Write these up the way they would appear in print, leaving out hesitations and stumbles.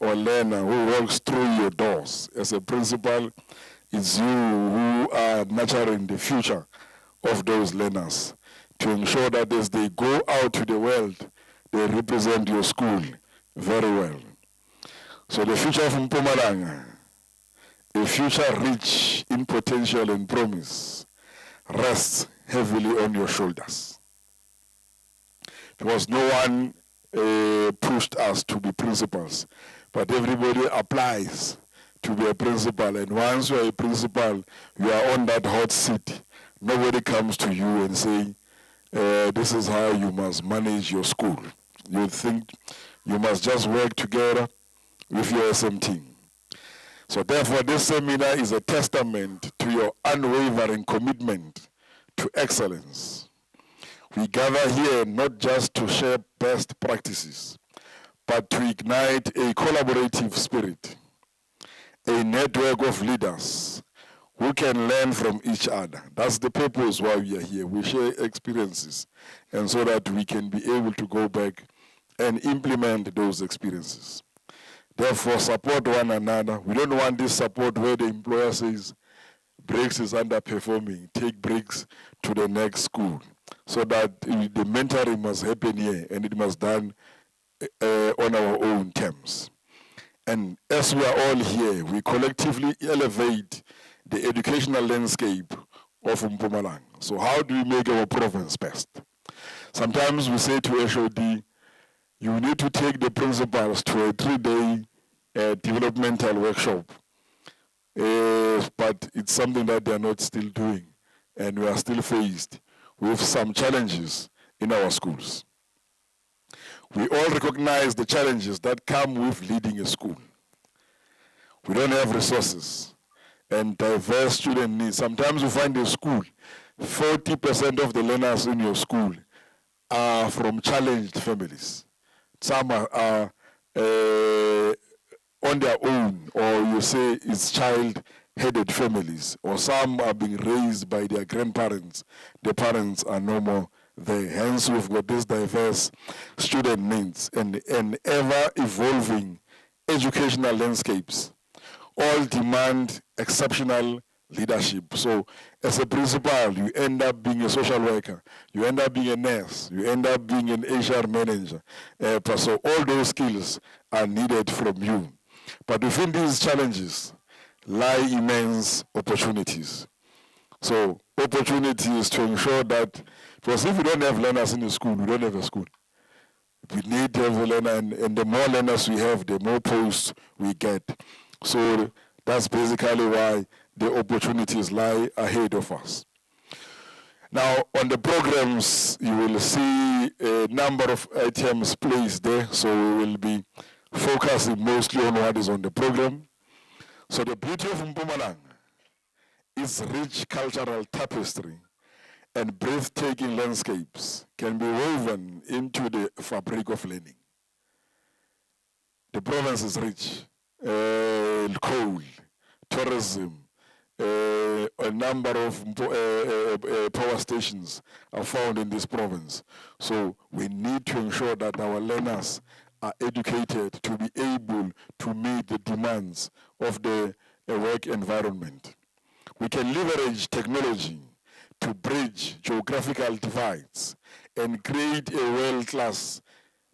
or learner who walks through your doors. As a principal, it's you who are nurturing the future of those learners to ensure that as they go out to the world, they represent your school very well. So the future of Mpumalanga, a future rich in potential and promise, rests heavily on your shoulders. Because no one pushed us to be principals, but everybody applies to be a principal. And once you are a principal, you are on that hot seat. Nobody comes to you and say, this is how you must manage your school. You think you must just work together with your SM team. So therefore, this seminar is a testament to your unwavering commitment to excellence. We gather here not just to share best practices, but to ignite a collaborative spirit, a network of leaders who can learn from each other. That's the purpose why we are here. We share experiences, and so that we can be able to go back and implement those experiences. Therefore, support one another. We don't want this support where the employer says, Briggs is underperforming, take Briggs to the next school. So that the mentoring must happen here, and it must be done on our own terms. And as we are all here, we collectively elevate the educational landscape of Mpumalanga. So how do we make our province best? Sometimes we say to HOD, you need to take the principals to a 3-day developmental workshop. But it's something that they're not still doing, and we are still faced with some challenges in our schools. We all recognize the challenges that come with leading a school. We don't have resources and diverse student needs. Sometimes you find a school, 40% of the learners in your school are from challenged families. Some are on their own, or you say it's child-headed families, or some are being raised by their grandparents. The parents are no more there. Hence, we've got this diverse student needs and ever-evolving educational landscapes. All demand exceptional leadership. So, as a principal, you end up being a social worker, you end up being a nurse, you end up being an HR manager. So, all those skills are needed from you. But within these challenges lie immense opportunities. So opportunities to ensure that, because if we don't have learners in the school, we don't have a school. We need to have a learner, and the more learners we have, the more posts we get. So that's basically why the opportunities lie ahead of us. Now, on the programs, you will see a number of items placed there, so we will be focusing mostly on what is on the program. So the beauty of Mpumalanga is rich cultural tapestry and breathtaking landscapes can be woven into the fabric of learning. The province is rich, coal, tourism, a number of power stations are found in this province. So we need to ensure that our learners are educated to be able to meet the demands of the work environment. We can leverage technology to bridge geographical divides and create a world-class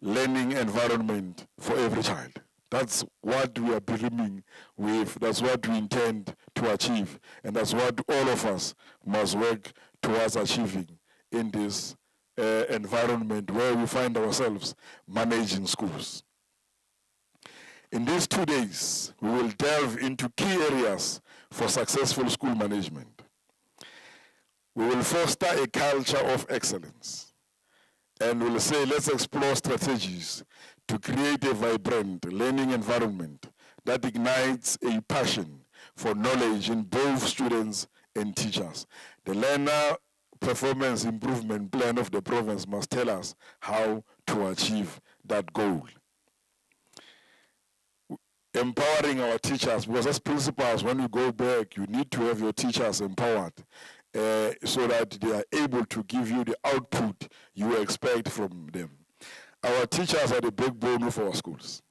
learning environment for every child. That's what we are dreaming with, that's what we intend to achieve, and that's what all of us must work towards achieving in this environment where we find ourselves managing schools. In these 2 days, we will delve into key areas for successful school management. We will foster a culture of excellence, and we'll say, let's explore strategies to create a vibrant learning environment that ignites a passion for knowledge in both students and teachers. The learner performance improvement plan of the province must tell us how to achieve that goal. Empowering our teachers, because as principals, when you go back, you need to have your teachers empowered so that they are able to give you the output you expect from them. Our teachers are the backbone of our schools.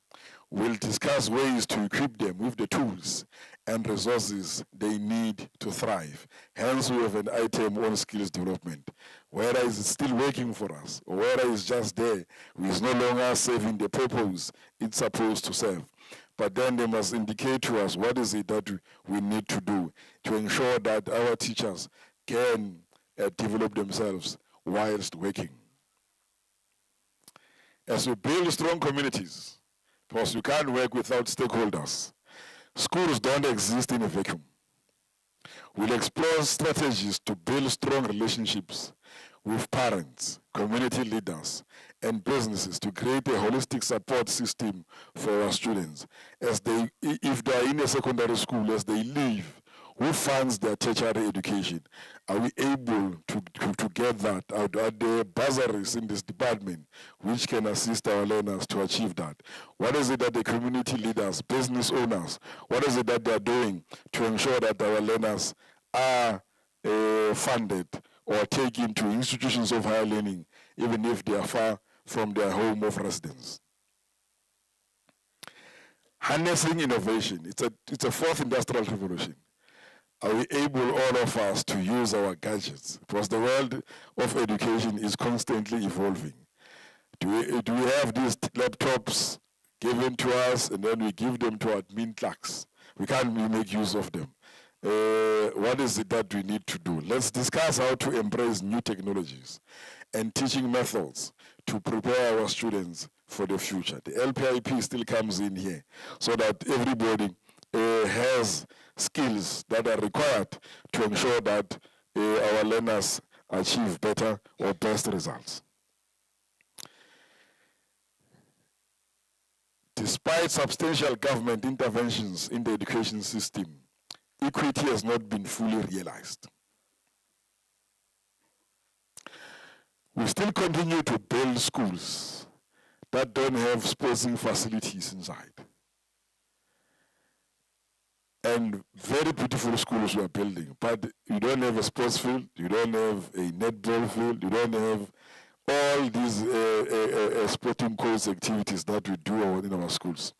We'll discuss ways to equip them with the tools and resources they need to thrive. Hence, we have an item on skills development. Whether it's still working for us, or whether it's just there, it's no longer serving the purpose it's supposed to serve. But then they must indicate to us what is it that we need to do to ensure that our teachers can develop themselves whilst working. As we build strong communities, because you can't work without stakeholders, schools don't exist in a vacuum. We'll explore strategies to build strong relationships with parents, community leaders, and businesses to create a holistic support system for our students. As they, if they are in a secondary school, as they leave, who funds their tertiary education? Are we able to get that? Are there bursaries in this department which can assist our learners to achieve that? What is it that the community leaders, business owners, what is it that they're doing to ensure that our learners are funded or taken to institutions of higher learning, even if they are far from their home of residence? Harnessing innovation, it's a fourth industrial revolution. Are we able, all of us, to use our gadgets? Because the world of education is constantly evolving. Do we have these laptops given to us and then we give them to admin clerks? We can't make use of them. What is it that we need to do? Let's discuss how to embrace new technologies and teaching methods to prepare our students for the future. The LPIP still comes in here so that everybody has skills that are required to ensure that our learners achieve better or best results. Despite substantial government interventions in the education system, equity has not been fully realized. We still continue to build schools that don't have sporting facilities inside. And very beautiful schools we are building, but you don't have a sports field, you don't have a netball field, you don't have all these sporting course activities that we do in our schools.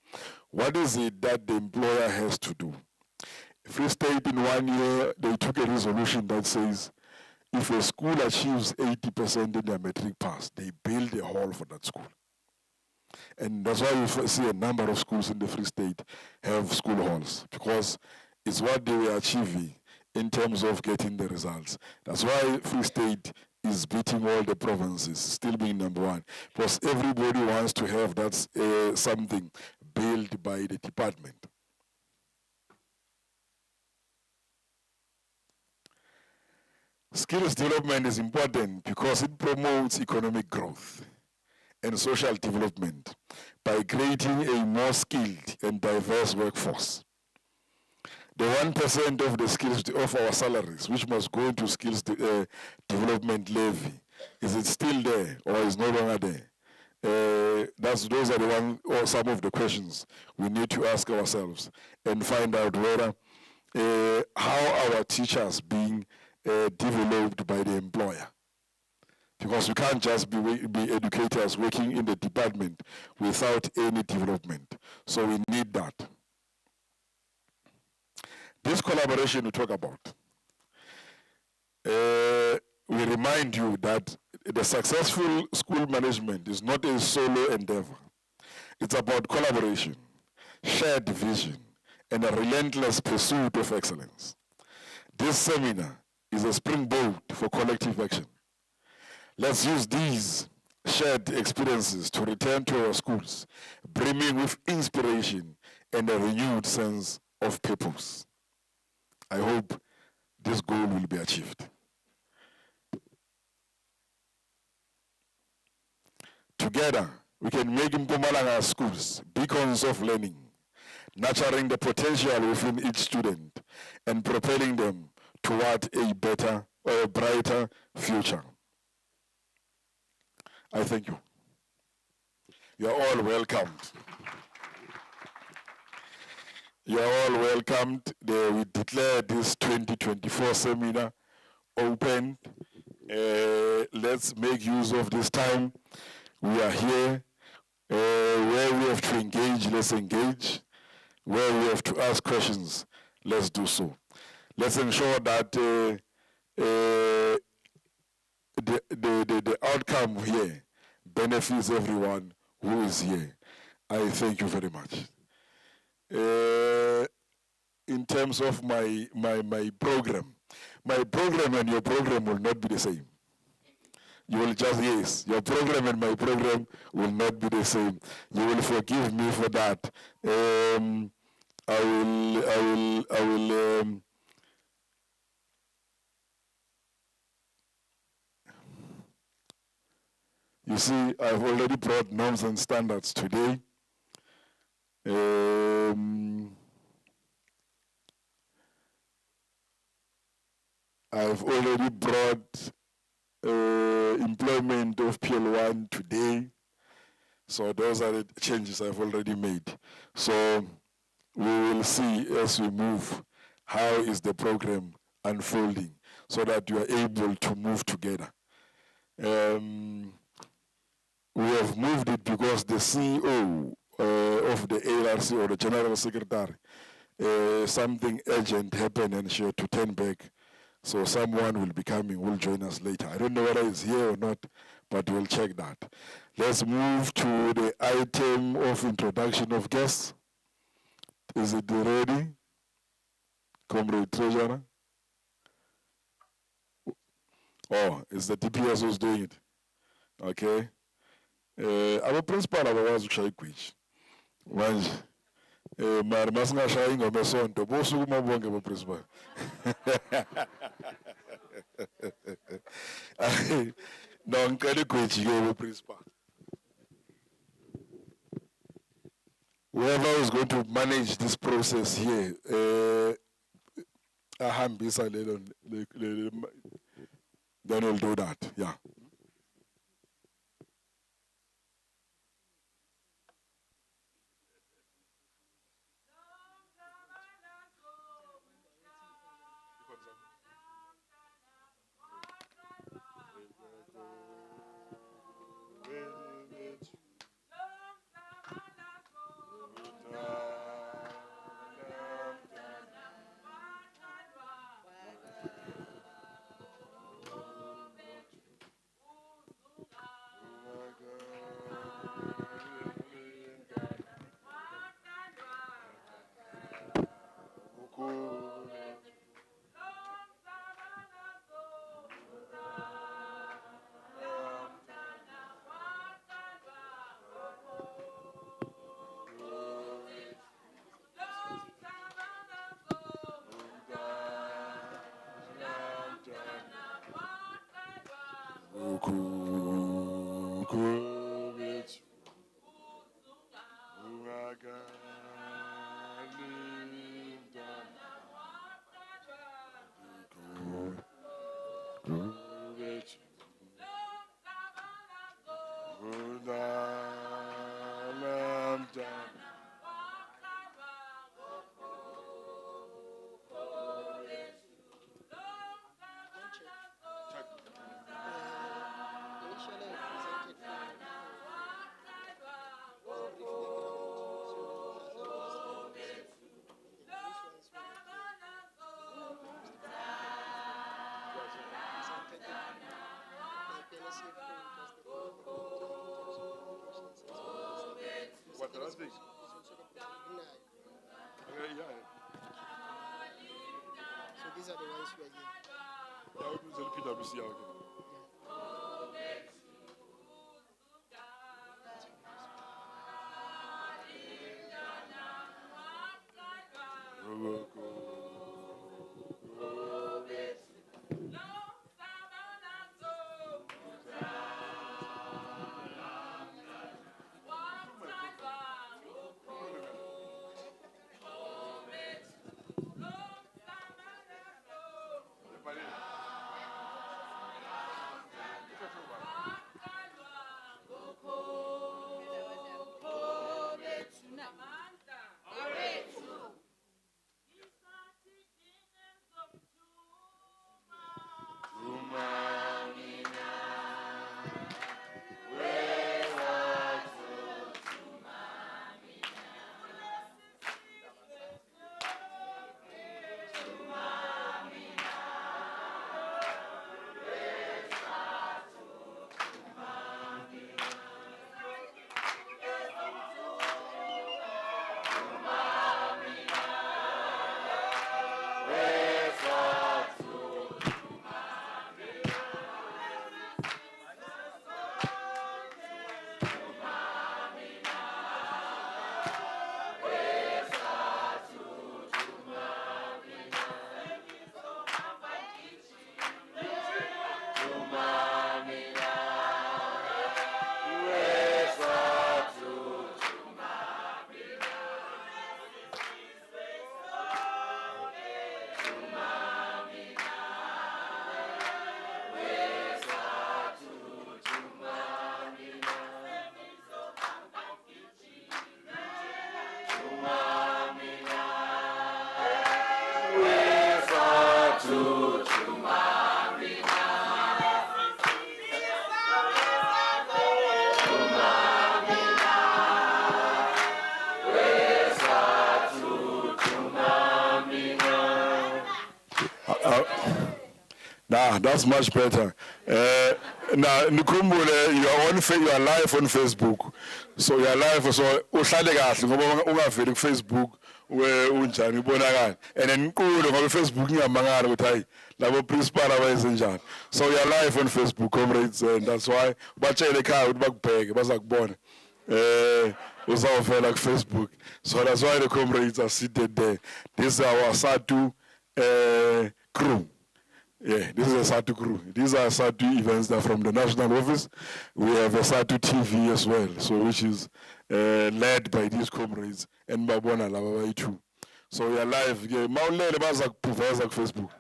What is it that the employer has to do? Free State in 1 year, they took a resolution that says, if a school achieves 80% in their matric pass, they build a hall for that school. And that's why you see a number of schools in the Free State have school halls, because it's what they were achieving in terms of getting the results. That's why Free State is beating all the provinces, still being number one, because everybody wants to have that something built by the department. Skills development is important because it promotes economic growth and social development by creating a more skilled and diverse workforce. The 1% of the skills of our salaries, which must go into skills development levy, is it still there or is no longer there? Those are the one, or some of the questions we need to ask ourselves and find out whether how our teachers being developed by the employer. Because we can't just be educators working in the department without any development. So we need that. This collaboration we talk about, we remind you that the successful school management is not a solo endeavor. It's about collaboration, shared vision, and a relentless pursuit of excellence. This seminar is a springboard for collective action. Let's use these shared experiences to return to our schools, brimming with inspiration and a renewed sense of purpose. I hope this goal will be achieved. Together, we can make Mpumalanga schools beacons of learning, nurturing the potential within each student and propelling them toward a better or a brighter future. I thank you. You are all welcomed. You are all welcomed. We declare this 2024 seminar open. Let's make use of this time. We are here. Where we have to engage, let's engage. Where we have to ask questions, let's do so. Let's ensure that the outcome here benefits everyone who is here. I thank you very much. In terms of my program and your program will not be the same. You will just, yes, your program and my program will not be the same. You will forgive me for that. I will, you see, I've already brought norms and standards today. I've already brought employment of PL1 today. So those are the changes I've already made. So we will see as we move how is the program unfolding so that you are able to move together. We have moved it because the CEO of the ARC or the General Secretary, something urgent happened and she had to turn back. So someone will be coming, will join us later. I don't know whether he's here or not, but we'll check that. Let's move to the item of introduction of guests. Is it ready? Comrade Treasurer? Oh, it's the DPS who's doing it. Okay. Our principal abawazi ukushaya igwishi. Manje mara masingashaya ingoma esonto bosukuma bonke bo principal. No, ngicela igwishi ke bo principal. Whoever is going to manage this process here, ahambisa lelo, then we'll do that, yeah. So these are the ones who are here. That's much better. Now, Nikumbule, you are live on Facebook. So you are live, so uhlale kahle ngoba ungaveli ku Facebook unjani ubonakala. And then nkulu ngoba Facebook ngiyamangala ukuthi hayi labo principal abayenze njani. So you are live on Facebook, comrades, and that's why batshele ekhaya ukuthi bakubheke bazakubona. Uzawuvela ku Facebook. So that's why the comrades are seated there. This is our Sadtu crew. Yeah, this is a Sadtu crew. These are Sadtu events that are from the national office. We have a Sadtu TV as well, so which is led by these comrades and Babona Lababai too. So we are live. Maulele baza kupuveza ku Facebook.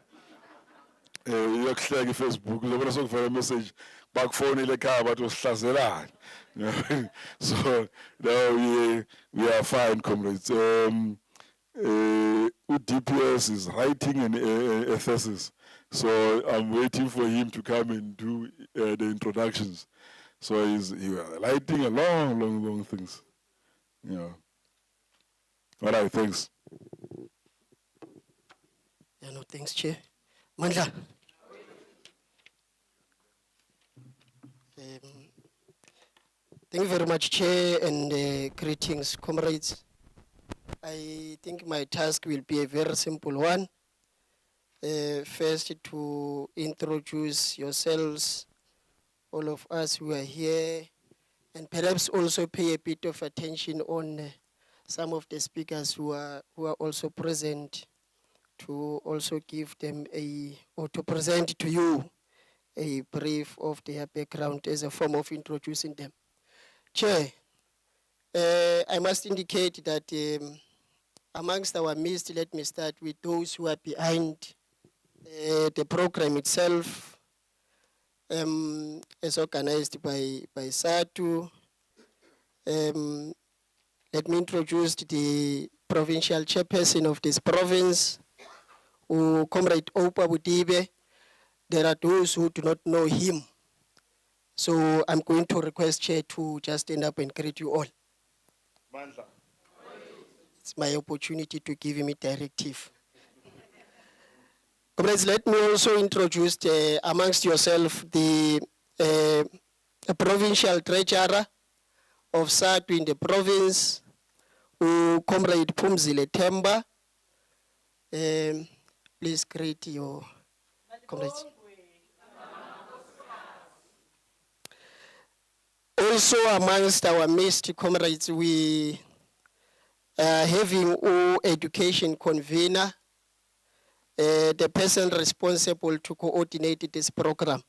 Yokuhleka Facebook. Uzobona sokufaka message back phone ile khaya bathi usihlazelana. So now we are fine, comrades. DPS is writing a thesis. So I'm waiting for him to come and do the introductions. So he's writing a long things. Yeah. All right, thanks. Yeah, no, thanks, Chair. Mandla. Thank you very much, Chair, and greetings, comrades. I think my task will be a very simple one. First, to introduce yourselves, all of us who are here, and perhaps also pay a bit of attention on some of the speakers who are also present, to also give them or to present to you a brief of their background as a form of introducing them. Chair, I must indicate that amongst our midst, let me start with those who are behind the program itself, as organized by Sadtu. Let me introduce the provincial chairperson of this province, Comrade Opa Budibe. There are those who do not know him. So I'm going to request Chair to just stand up and greet you all. Mandla. It's my opportunity to give him a directive. Comrades, let me also introduce amongst yourself the provincial treasurer of Sadtu in the province, Comrade Pumzile Temba. Please greet your comrades. Also amongst our midst, comrades, we are having education convener, the person responsible to coordinate this program.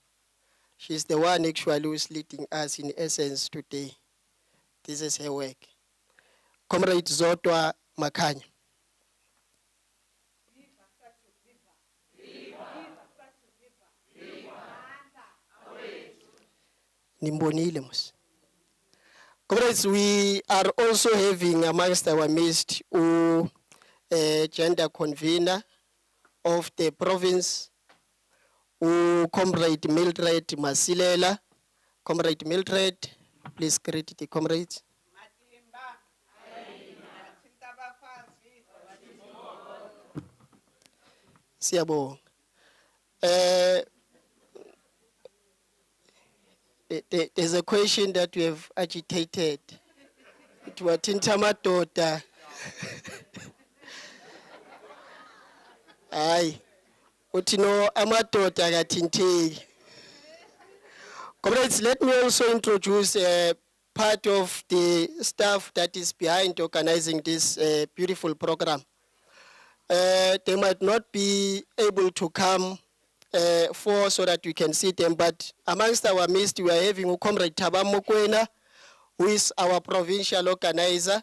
She's the one actually who's leading us in essence today. This is her work. Comrade Zotwa Makanya. Nimbonile mus. Comrades, we are also having amongst our midst gender convener of the province, Comrade Mildred Masilela. Comrade Mildred, please greet the comrades. Siyabonga. There's a question that we have agitated. Tuwathinta amadoda. Hayi. Uthi no amadoda akathinteki. Comrades, let me also introduce part of the staff that is behind organizing this beautiful program. They might not be able to come so that we can see them, but amongst our midst, we are having Comrade Tabamokwena, who is our provincial organizer.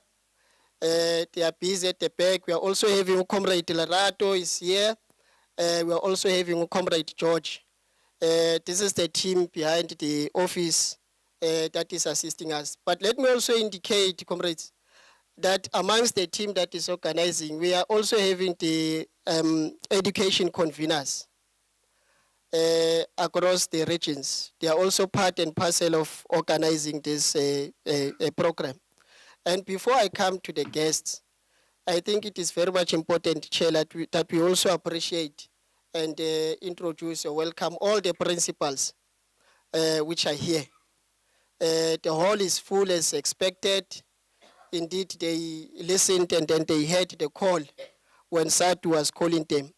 They are busy at the back. We are also having Comrade Larato is here. We are also having Comrade George. This is the team behind the office that is assisting us. But let me also indicate, comrades, that amongst the team that is organizing, we are also having the education conveners across the regions. They are also part and parcel of organizing this program. And before I come to the guests, I think it is very much important, Chair, that we also appreciate and introduce or welcome all the principals which are here. The hall is full as expected. Indeed, they listened and then they heard the call when Sadtu was calling them.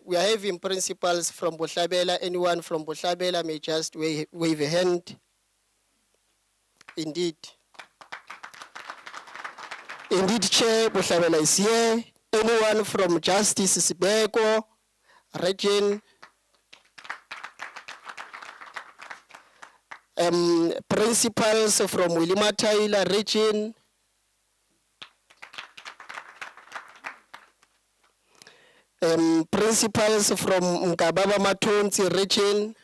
We are having principals from Bohlabela. Anyone from Bohlabela may just wave a hand. Indeed. Indeed, Chair Bohlabela is here. Anyone from Justice Sibeko, region, principals from Willimathaila region, principals from Mkababa Matonzi region,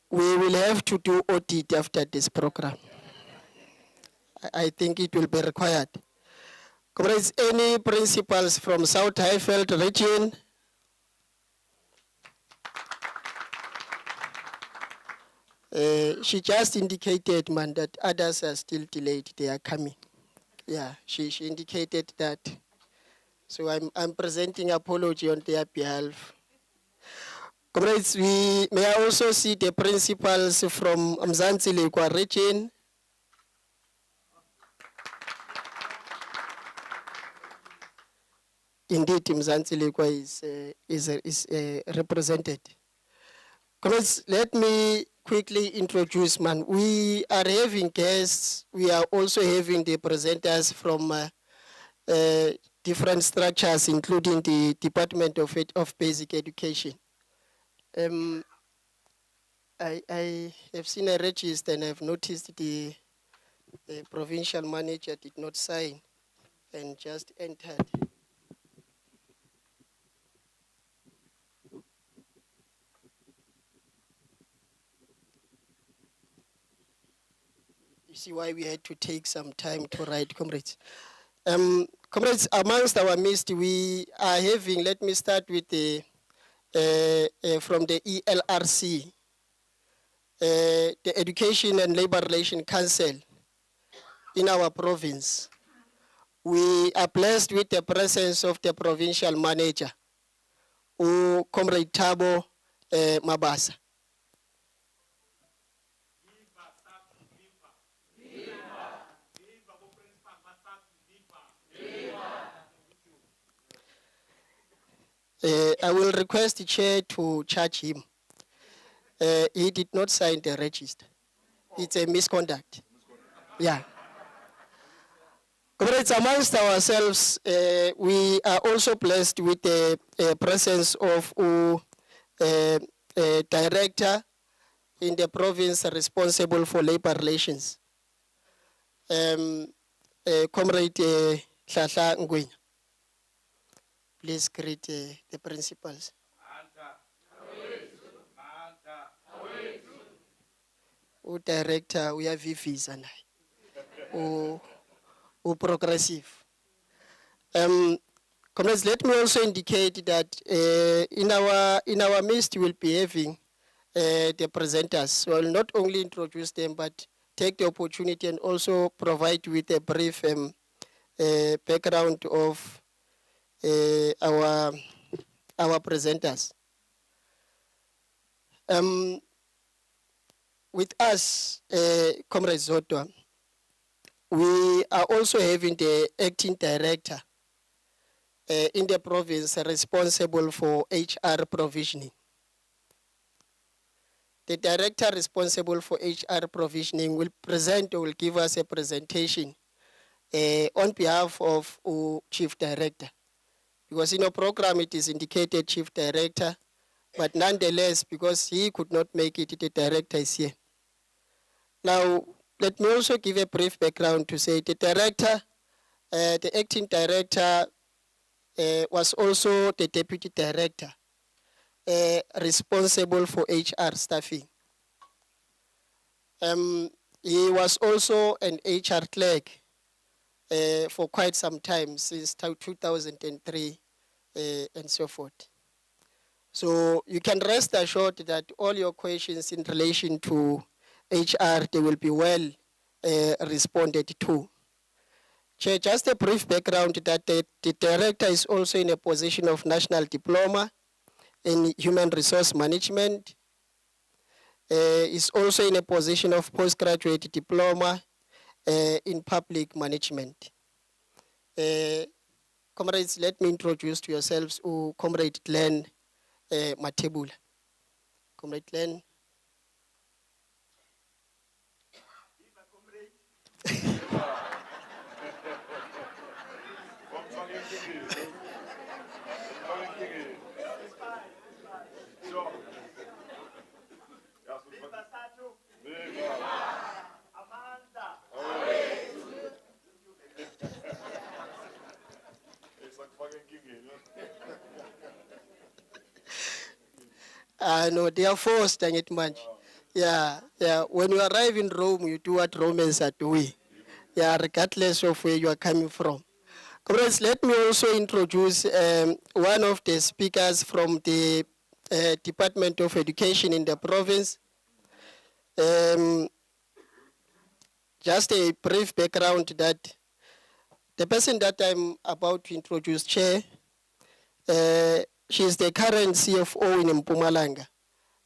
we will have to do audit after this program. I think it will be required. Comrades, any principals from South Highveld region? She just indicated, man, that others are still delayed. They are coming. Yeah, she indicated that. So I'm presenting apology on their behalf. Comrades, may I also see the principals from Mzansi Lekwa region? Indeed, Mzansi Lekwa is represented. Comrades, let me quickly introduce, man. We are having guests. We are also having the presenters from different structures, including the Department of Basic Education. I have seen a register and I've noticed the provincial manager did not sign and just entered. You see why we had to take some time to write, comrades. Comrades, amongst our midst, we are having, let me start with the from the ELRC, the Education and Labor Relations Council in our province. We are blessed with the presence of the provincial manager, Comrade Thabo Mabasa. I will request the chair to charge him. He did not sign the register. It's a misconduct. Yeah. Comrades, amongst ourselves, we are also blessed with the presence of a director in the province responsible for labor relations, Comrade Hlahla Ngwenya. Please greet the principals. Director, we have VVs and progressive. Comrades, let me also indicate that in our midst we'll be having the presenters. So I will not only introduce them, but take the opportunity and also provide with a brief background of our presenters. With us, Comrade Zotwa, we are also having the acting director in the province responsible for HR provisioning. The director responsible for HR provisioning will give us a presentation on behalf of Chief Director. Because in our program it is indicated Chief Director, but nonetheless, because he could not make it, the director is here. Now, let me also give a brief background to say the director, the acting director was also the deputy director responsible for HR staffing. He was also an HR clerk for quite some time, since 2003 and so forth. So you can rest assured that all your questions in relation to HR, they will be well responded to. Chair, just a brief background that the director is also in a position of national diploma in human resource management, is also in a position of postgraduate diploma in public management. Comrades, let me introduce to yourselves Comrade Glenn Matebula. Comrade Glenn. No, they are forced, dang it, man. Yeah. When you arrive in Rome, you do what Romans are doing. Yeah, regardless of where you are coming from. Comrades, let me also introduce one of the speakers from the Department of Education in the province. Just a brief background that the person that I'm about to introduce, Chair, she is the current CFO in Mpumalanga,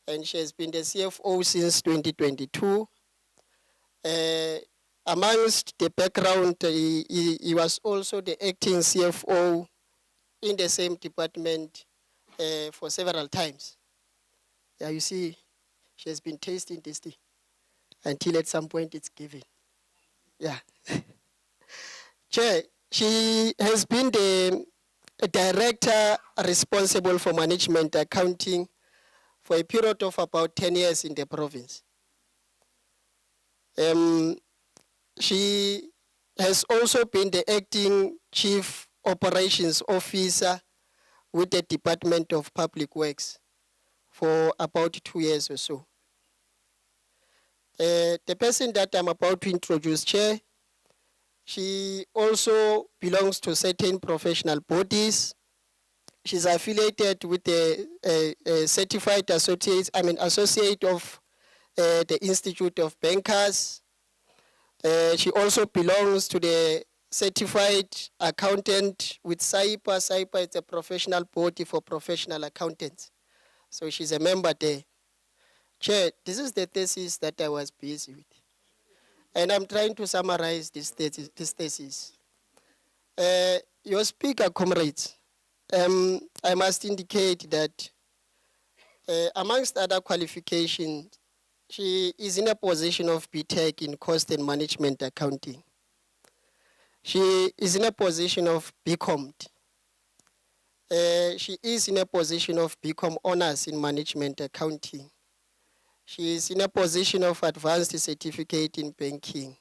and she has been the CFO since 2022. Amongst the background, he was also the acting CFO in the same department for several times. Yeah, you see, she has been tasting this thing until at some point it's given. Yeah. Chair, she has been the director responsible for management accounting for a period of about 10 years in the province. She has also been the acting chief operations officer with the Department of Public Works for about 2 years or so. The person that I'm about to introduce, Chair, she also belongs to certain professional bodies. She's affiliated with the certified associate of the Institute of Bankers. She also belongs to the certified accountant with SAIPA. SAIPA is a professional body for professional accountants. So she's a member there. Chair, this is the thesis that I was busy with. And I'm trying to summarize this thesis. Your speaker, comrades, I must indicate that amongst other qualifications, she is in a position of BTech in cost and management accounting. She is in a position of BCom. She is in a position of BCom honors in management accounting. She is in a position of advanced certificate in banking.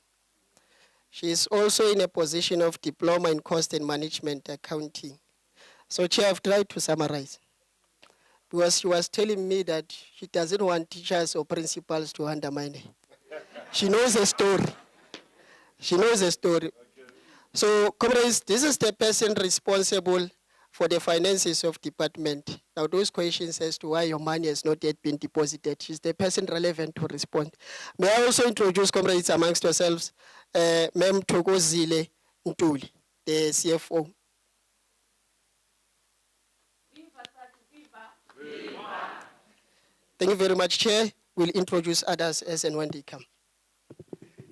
She is also in a position of diploma in cost and management accounting. So, Chair, I've tried to summarize. Because she was telling me that she doesn't want teachers or principals to undermine her. She knows the story. She knows the story. Okay. So, comrades, this is the person responsible for the finances of department. Now, those questions as to why your money has not yet been deposited, she's the person relevant to respond. May I also introduce, comrades, amongst yourselves, Mem Thokozile Ntuli, the CFO. Thank you very much, Chair. We'll introduce others as and when they come.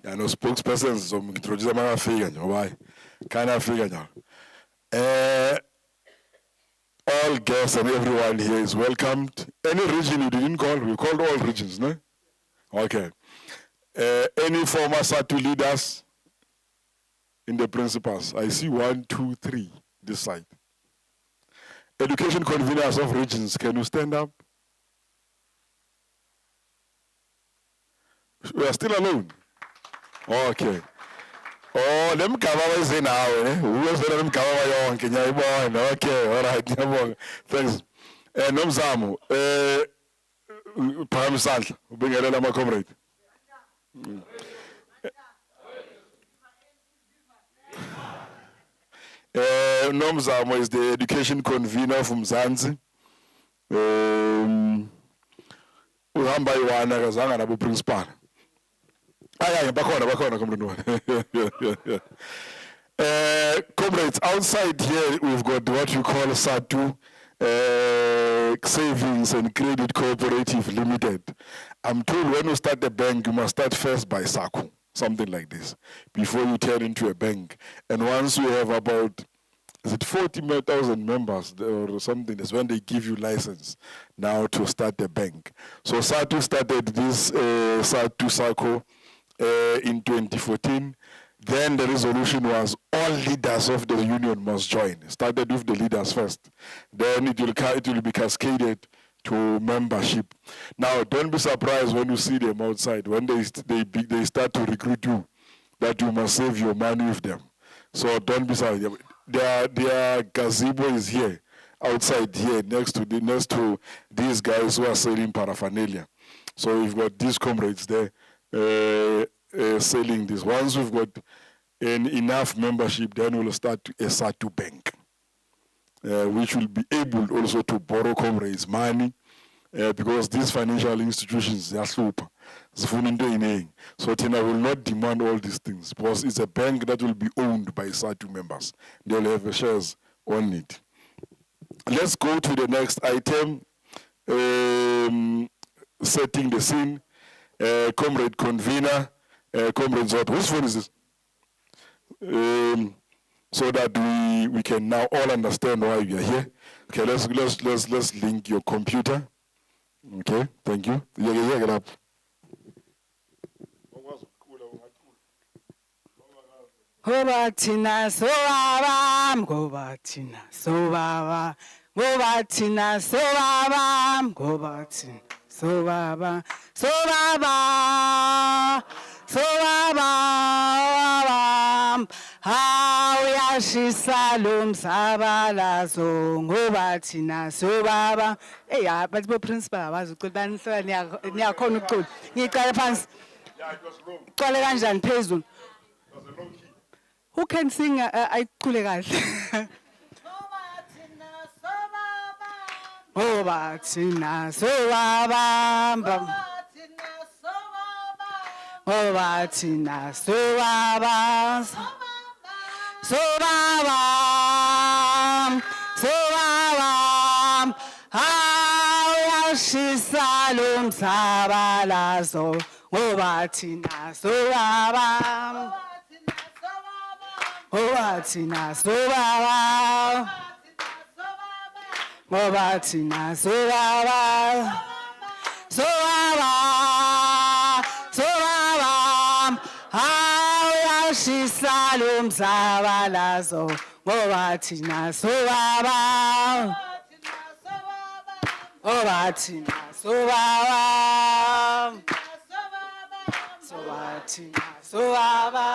Yeah, no spokespersons, so introduce my figure. Why? Kind of figure now. All guests and everyone here is welcomed. Any region you didn't call, we called all regions, no? Okay. Any former Sadtu leaders in the principals? I see 1, 2, 3 this side. Education conveners of regions, can you stand up? We are still alone. Okay. Oh, them kawawa is now, eh? Who is them kawawa yon? Kenya ibo? Okay, all right. Thanks. Nomzamu. Paramisal. Bring a little more comrade. Nomzamu is the education convener from Mzansi. Uhamba iwana kazanga nabu principal. bakhona, comrade. Comrades, outside here we've got what we call Sadtu Savings and Credit Cooperative Limited. I'm told when you start a bank, you must start first by SACCO, something like this, before you turn into a bank. And once you have about, is it 40,000 members or something, that's when they give you license now to start a bank. So Sadtu started this Sadtu SACCO in 2014. Then the resolution was all leaders of the union must join. Started with the leaders first. Then it will be cascaded to membership. Now, don't be surprised when you see them outside. When they start to recruit you, that you must save your money with them. So don't be surprised. Their gazebo is here, outside here, next to these guys who are selling paraphernalia. So we've got these comrades there. Selling this. Once we've got enough membership, then we'll start a Sadtu bank, which will be able also to borrow comrades money, because these financial institutions, they are super. So Tina will not demand all these things, because it's a bank that will be owned by Sadtu members. They'll have shares on it. Let's go to the next item, setting the scene. Comrade convener, Comrade Zot, whose phone is this? So that we can now all understand why we are here. Okay, let's link your computer. Okay, thank you. Get up. Gobatina sobaba, gobatina sobaba, gobatina sobaba, gobatina sobaba, sobaba, sobaba, hawuyashisa lomsabalazo, gobatina sobaba. Hey, but the principal abazuqodanisa niyakhona ukucula. Ngiqala phansi. Yeah, it was wrong. Qale kanjani phezulu? It was a low key. Who can sing ayicule kahle? Ngoba thina sobaba, ngoba thina sobaba, sobaba, sobaba, hawuyashisa lomsabalazo, ngoba thina sobaba, ngoba thina sobaba, ngoba thina sobaba, sobaba, sobaba, hawuyashisa lomsabalazo, ngoba thina sobaba, ngoba thina sobaba, ngoba thina sobaba,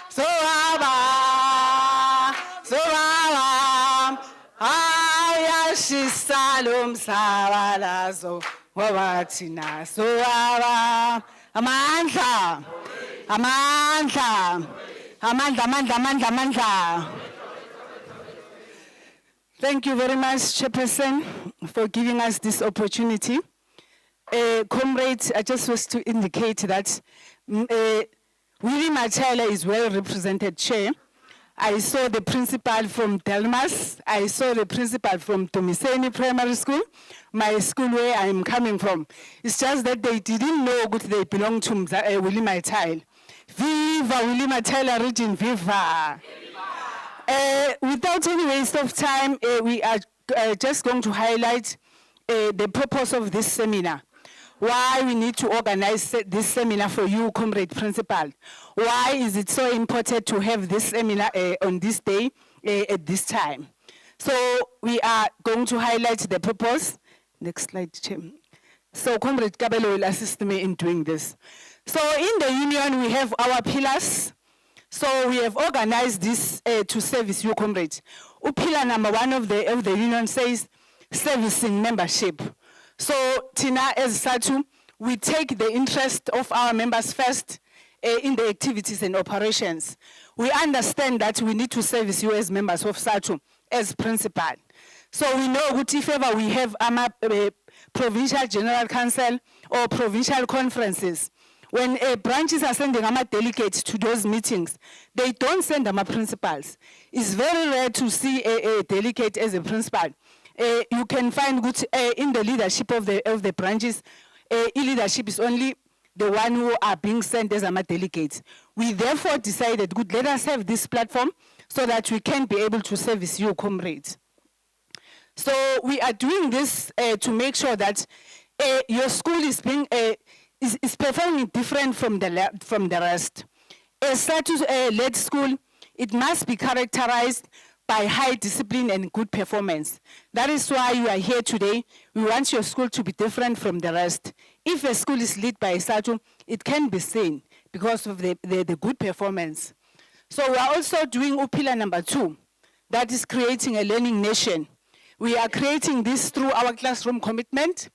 sobaba, sobaba, hawuyashisa lomsabalazo, ngoba thina sobaba. Amandla, amandla, amandla, amandla, amandla, amandla. Thank you very much, Chairperson, for giving us this opportunity. Comrades, I just was to indicate that Willie Machela is well represented, Chair. I saw the principal from Delmas. I saw the principal from Tomiseni Primary School, my school where I am coming from. It's just that they didn't know that they belong to Willie Machela. Viva Willie Machela region, viva. Without any waste of time, we are just going to highlight the purpose of this seminar. Why we need to organize this seminar for you, Comrade Principal. Why is it so important to have this seminar on this day at this time? So we are going to highlight the purpose. Next slide, Chair. So Comrade Kabelo will assist me in doing this. So in the union, we have our pillars. So we have organized this to service you, comrades. Pillar number 1 of the union says servicing membership. So Tina, as Sadtu, we take the interest of our members first in the activities and operations. We understand that we need to service you as members of Sadtu, as principal. So we know that if ever we have provincial general council or provincial conferences, when branches are sending delegates to those meetings, they don't send principals. It's very rare to see a delegate as a principal. You can find good in the leadership of the branches. Leadership is only the one who are being sent as delegates. We therefore decided, good, let us have this platform so that we can be able to service you, comrades. So we are doing this to make sure that your school is being is performing different from the rest. A Sadtu-led school, it must be characterized by high discipline and good performance. That is why you are here today. We want your school to be different from the rest. If a school is led by a Sadtu, it can be seen because of the good performance. So we are also doing UPILA number 2, that is creating a learning nation. We are creating this through our classroom commitment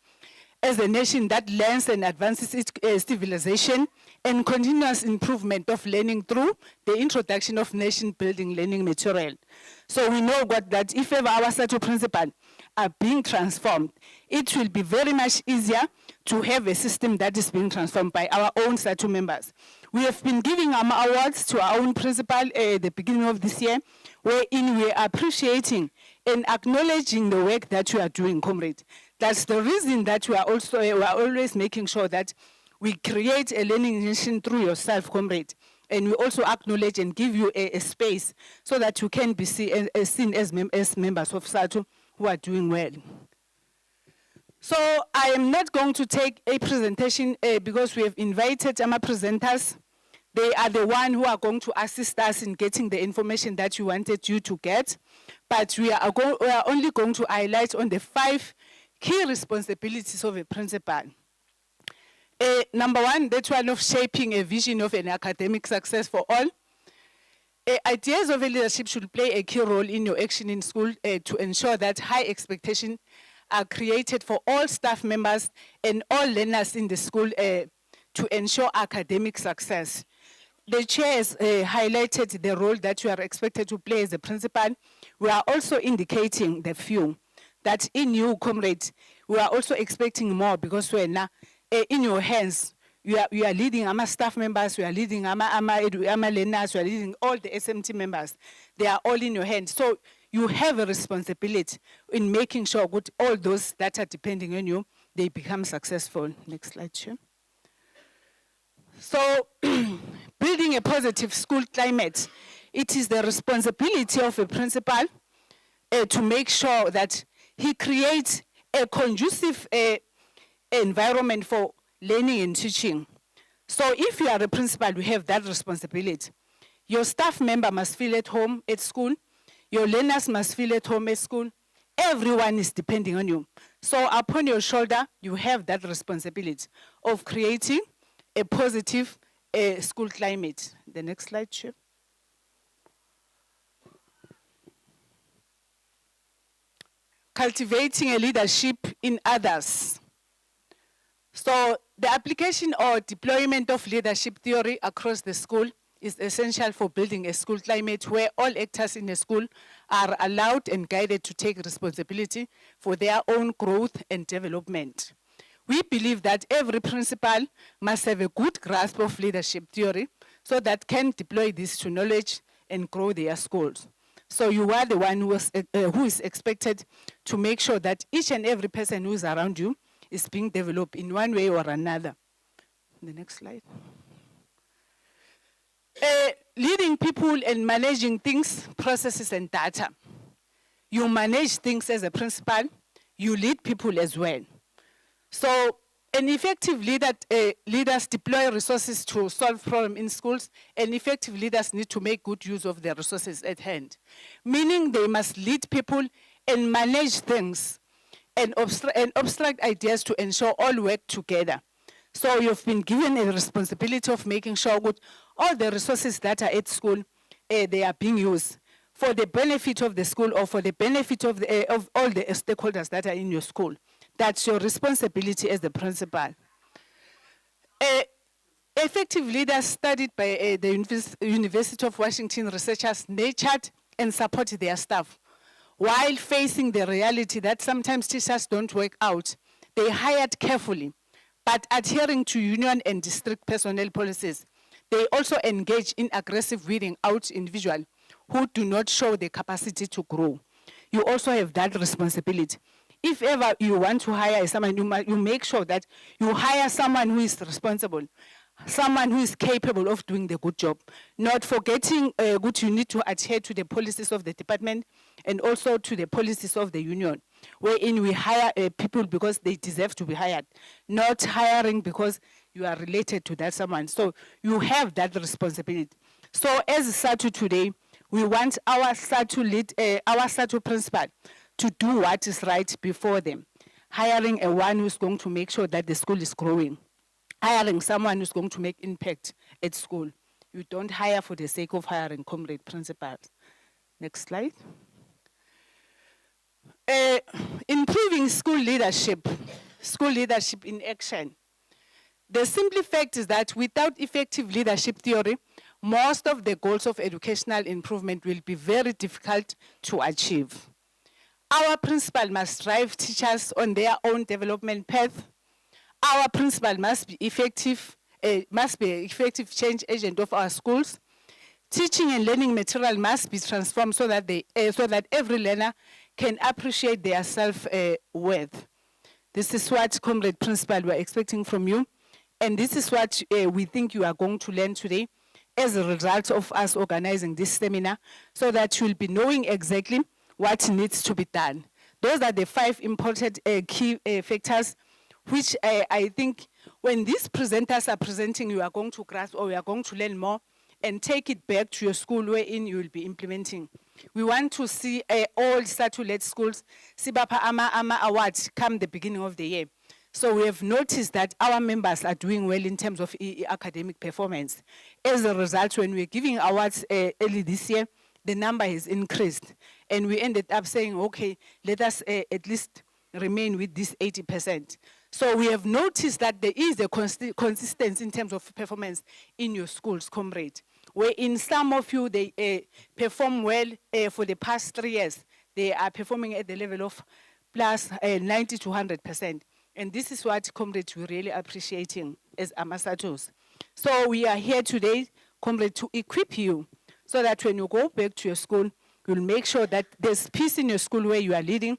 as a nation that learns and advances its civilization and continuous improvement of learning through the introduction of nation-building learning material. So we know that if ever our Sadtu principles are being transformed, it will be very much easier to have a system that is being transformed by our own Sadtu members. We have been giving our awards to our own principal at the beginning of this year, wherein we are appreciating and acknowledging the work that you are doing, comrade. That's the reason that we are always making sure that we create a learning nation through yourself, comrade. And we also acknowledge and give you a space so that you can be seen as members of Sadtu who are doing well. So I am not going to take a presentation because we have invited our presenters. They are the ones who are going to assist us in getting the information that you wanted you to get. But we are only going to highlight on the 5 key responsibilities of a principal. Number 1, that one of shaping a vision of an academic success for all. Ideas of a leadership should play a key role in your action in school to ensure that high expectations are created for all staff members and all learners in the school to ensure academic success. The chair has highlighted the role that you are expected to play as a principal. We are also indicating the few that in you, comrades, we are also expecting more because we're now in your hands. You are leading our staff members, we are leading our learners, we are leading all the SMT members. They are all in your hands. So you have a responsibility in making sure that all those that are depending on you, they become successful. Next slide, Chair. So building a positive school climate, it is the responsibility of a principal to make sure that he creates a conducive environment for learning and teaching. So if you are a principal, you have that responsibility. Your staff member must feel at home at school. Your learners must feel at home at school. Everyone is depending on you. So upon your shoulder, you have that responsibility of creating a positive school climate. The next slide, Chair. Cultivating a leadership in others. So the application or deployment of leadership theory across the school is essential for building a school climate where all actors in the school are allowed and guided to take responsibility for their own growth and development. We believe that every principal must have a good grasp of leadership theory so that can deploy this to knowledge and grow their schools. So you are the one who is expected to make sure that each and every person who is around you is being developed in one way or another. The next slide. Leading people and managing things, processes, and data. You manage things as a principal, you lead people as well. So an effective leaders deploy resources to solve problems in schools, and effective leaders need to make good use of their resources at hand. Meaning they must lead people and manage things and abstract ideas to ensure all work together. So you've been given a responsibility of making sure that all the resources that are at school, they are being used for the benefit of the school or for the benefit of all the stakeholders that are in your school. That's your responsibility as the principal. Effective leaders studied by the University of Washington researchers nurtured and supported their staff. While facing the reality that sometimes teachers don't work out, they hired carefully, but adhering to union and district personnel policies. They also engage in aggressive weeding out individuals who do not show the capacity to grow. You also have that responsibility. If ever you want to hire someone, you make sure that you hire someone who is responsible, someone who is capable of doing the good job, not forgetting what you need to adhere to the policies of the department and also to the policies of the union, wherein we hire people because they deserve to be hired, not hiring because you are related to that someone. So you have that responsibility. So as Sadtu today, we want our Sadtu lead, our Sadtu principal to do what is right before them, hiring a one who's going to make sure that the school is growing, hiring someone who's going to make impact at school. You don't hire for the sake of hiring, comrade principals. Next slide. Improving school leadership in action. The simple fact is that without effective leadership theory, most of the goals of educational improvement will be very difficult to achieve. Our principal must drive teachers on their own development path. Our principal must be effective, an effective change agent of our schools. Teaching and learning material must be transformed so that every learner can appreciate their self-worth. This is what, comrade principal, we're expecting from you. And this is what we think you are going to learn today as a result of us organizing this seminar, so that you'll be knowing exactly what needs to be done. Those are the 5 important key factors, which I think when these presenters are presenting, you are going to grasp, or you are going to learn more and take it back to your school wherein you will be implementing. We want to see all Sadtu-led schools, Sibapa ama awards come the beginning of the year. So we have noticed that our members are doing well in terms of academic performance. As a result, when we're giving awards early this year, the number has increased. And we ended up saying, okay, let us at least remain with this 80%. So we have noticed that there is a consistency in terms of performance in your schools, comrade. Where in some of you, they perform well for the past 3 years. They are performing at the level of plus 90 to 100%. And this is what, comrades, we're really appreciating as Amasatos. So we are here today, comrade, to equip you so that when you go back to your school, you'll make sure that there's peace in your school where you are leading.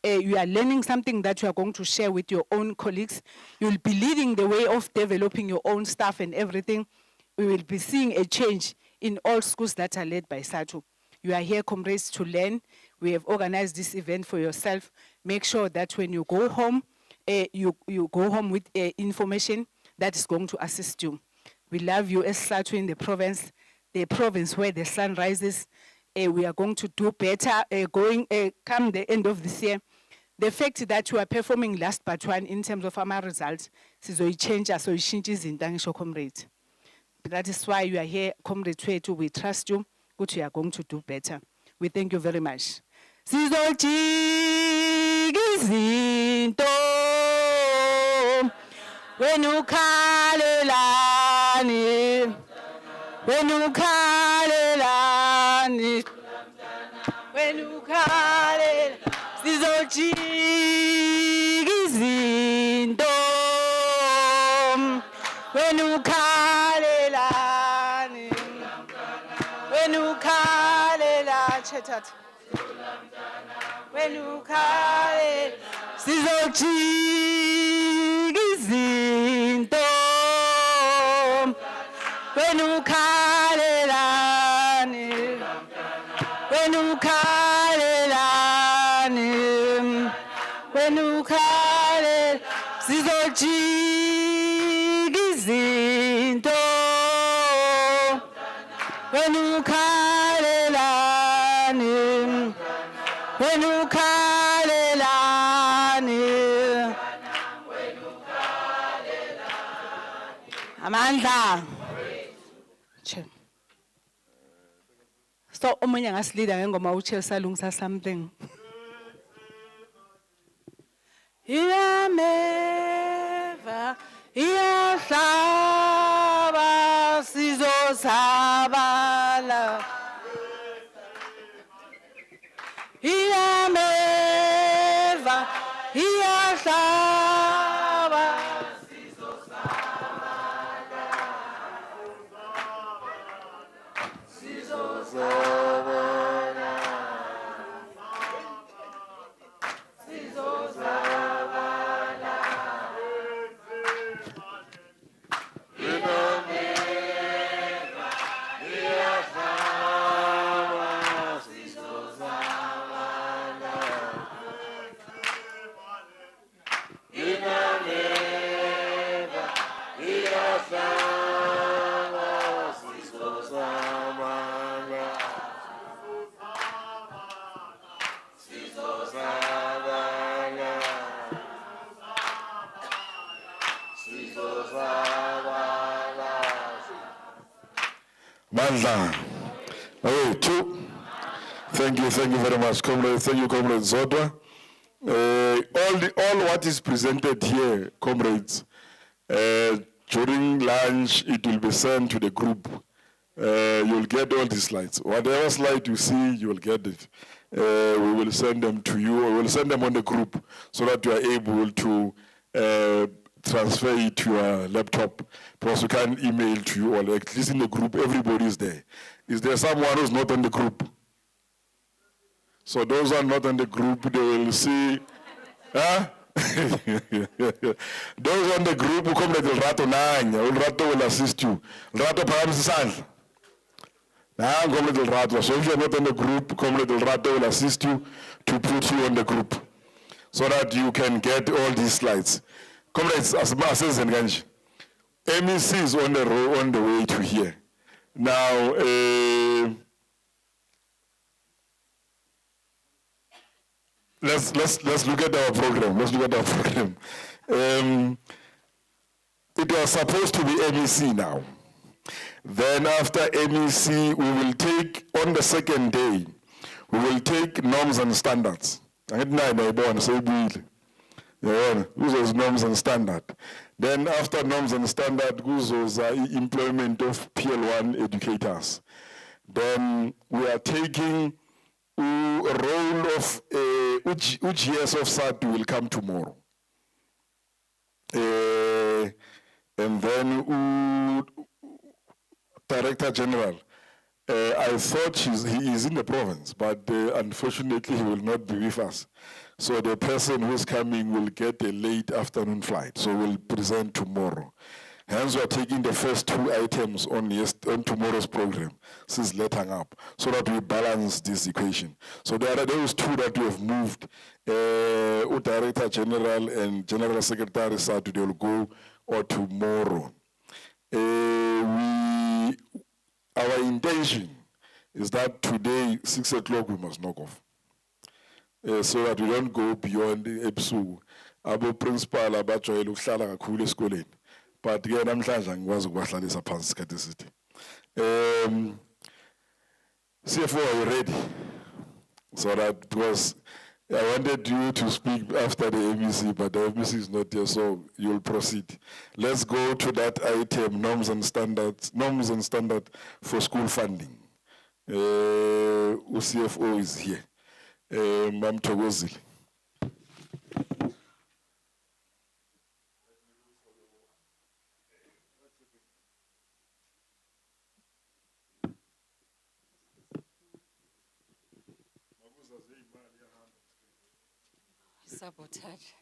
You are learning something that you are going to share with your own colleagues. You'll be leading the way of developing your own staff and everything. We will be seeing a change in all schools that are led by Sadtu. You are here, comrades, to learn. We have organized this event for yourself. Make sure that when you go home, you go home with information that is going to assist you. We love you as Sadtu in the province where the sun rises. We are going to do better come the end of this year. The fact that you are performing last but one in terms of our results, changes in Danisho comrade. That is why you are here, comrade Twetu. We trust you, but you are going to do better. We thank you very much. When you call it, Amanda. So, omunye ngasilida ngengoma uChelsea lungisa something. Iyameva, iyahlaba, sizosabala. Iyameva, iyahlaba, Mandla. Okay, two. Thank you very much, comrade. Thank you, Comrade Zodwa. All what is presented here, comrades, during lunch, it will be sent to the group. You'll get all the slides. Whatever slide you see, you will get it. We will send them to you, or we will send them on the group so that you are able to transfer it to your laptop, because we can't email to you all. At least in the group, everybody is there. Is there someone who's not on the group? So those who are not on the group, they will see, huh? Those on the group who come like El Rato Nanya, El Rato will assist you. El Rato perhaps San. Now come like El Rato. So if you're not on the group, come like El Rato will assist you to put you on the group so that you can get all these slides. Comrades, as says in Ganj, MEC is on the way to here. Now, let's look at our program. Let's look at our program. It was supposed to be MEC now. Then after MEC, we will take, on the second day, we will take norms and standards. Those norms and standard. Then after norms and standard, goes employment of PL1 educators. Then we are taking a role of UGS of Sadtu will come tomorrow. And then Director General, I thought he is in the province, but unfortunately he will not be with us. So the person who's coming will get a late afternoon flight, so we'll present tomorrow. Hence, we are taking the first two items on tomorrow's program, since letting up, so that we balance this equation. So there are those two that we have moved. Director General and General Secretary Sadtu, they will go or tomorrow. Our intention is that today, 6 o'clock, we must knock off. So that we don't go beyond the episode. Abo principal abajwayele ukuhlala kakhulu esikoleni. But ke namhlanje angikwazi ukubahlalisa phansi isikhathi eside. CFO, are you ready? So that, because I wanted you to speak after the MEC, but the MEC is not here, so you'll proceed. Let's go to that item, norms and standard for school funding. CFO is here. Mam Togozili. Sabotage.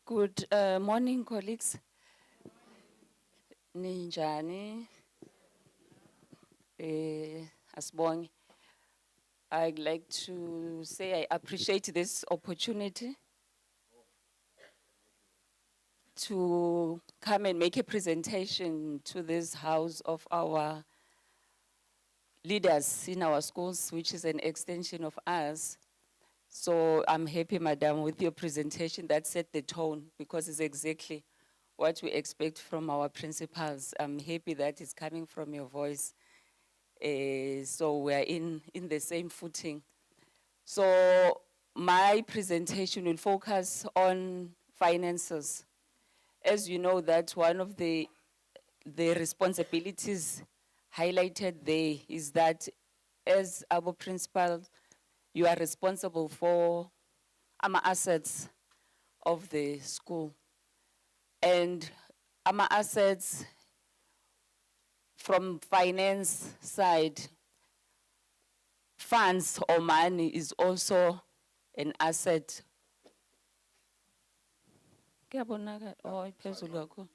Good morning, colleagues. Ninjani, Asbong. I'd like to say I appreciate this opportunity to come and make a presentation to this house of our leaders in our schools, which is an extension of us. So I'm happy, Madam, with your presentation that set the tone, because it's exactly what we expect from our principals. I'm happy that it's coming from your voice. So we're in the same footing. So my presentation will focus on finances. As you know, that one of the responsibilities highlighted there is that as our principal, you are responsible for assets of the school. And assets from finance side, funds or money is also an asset. Oh, iphezulu kakhulu.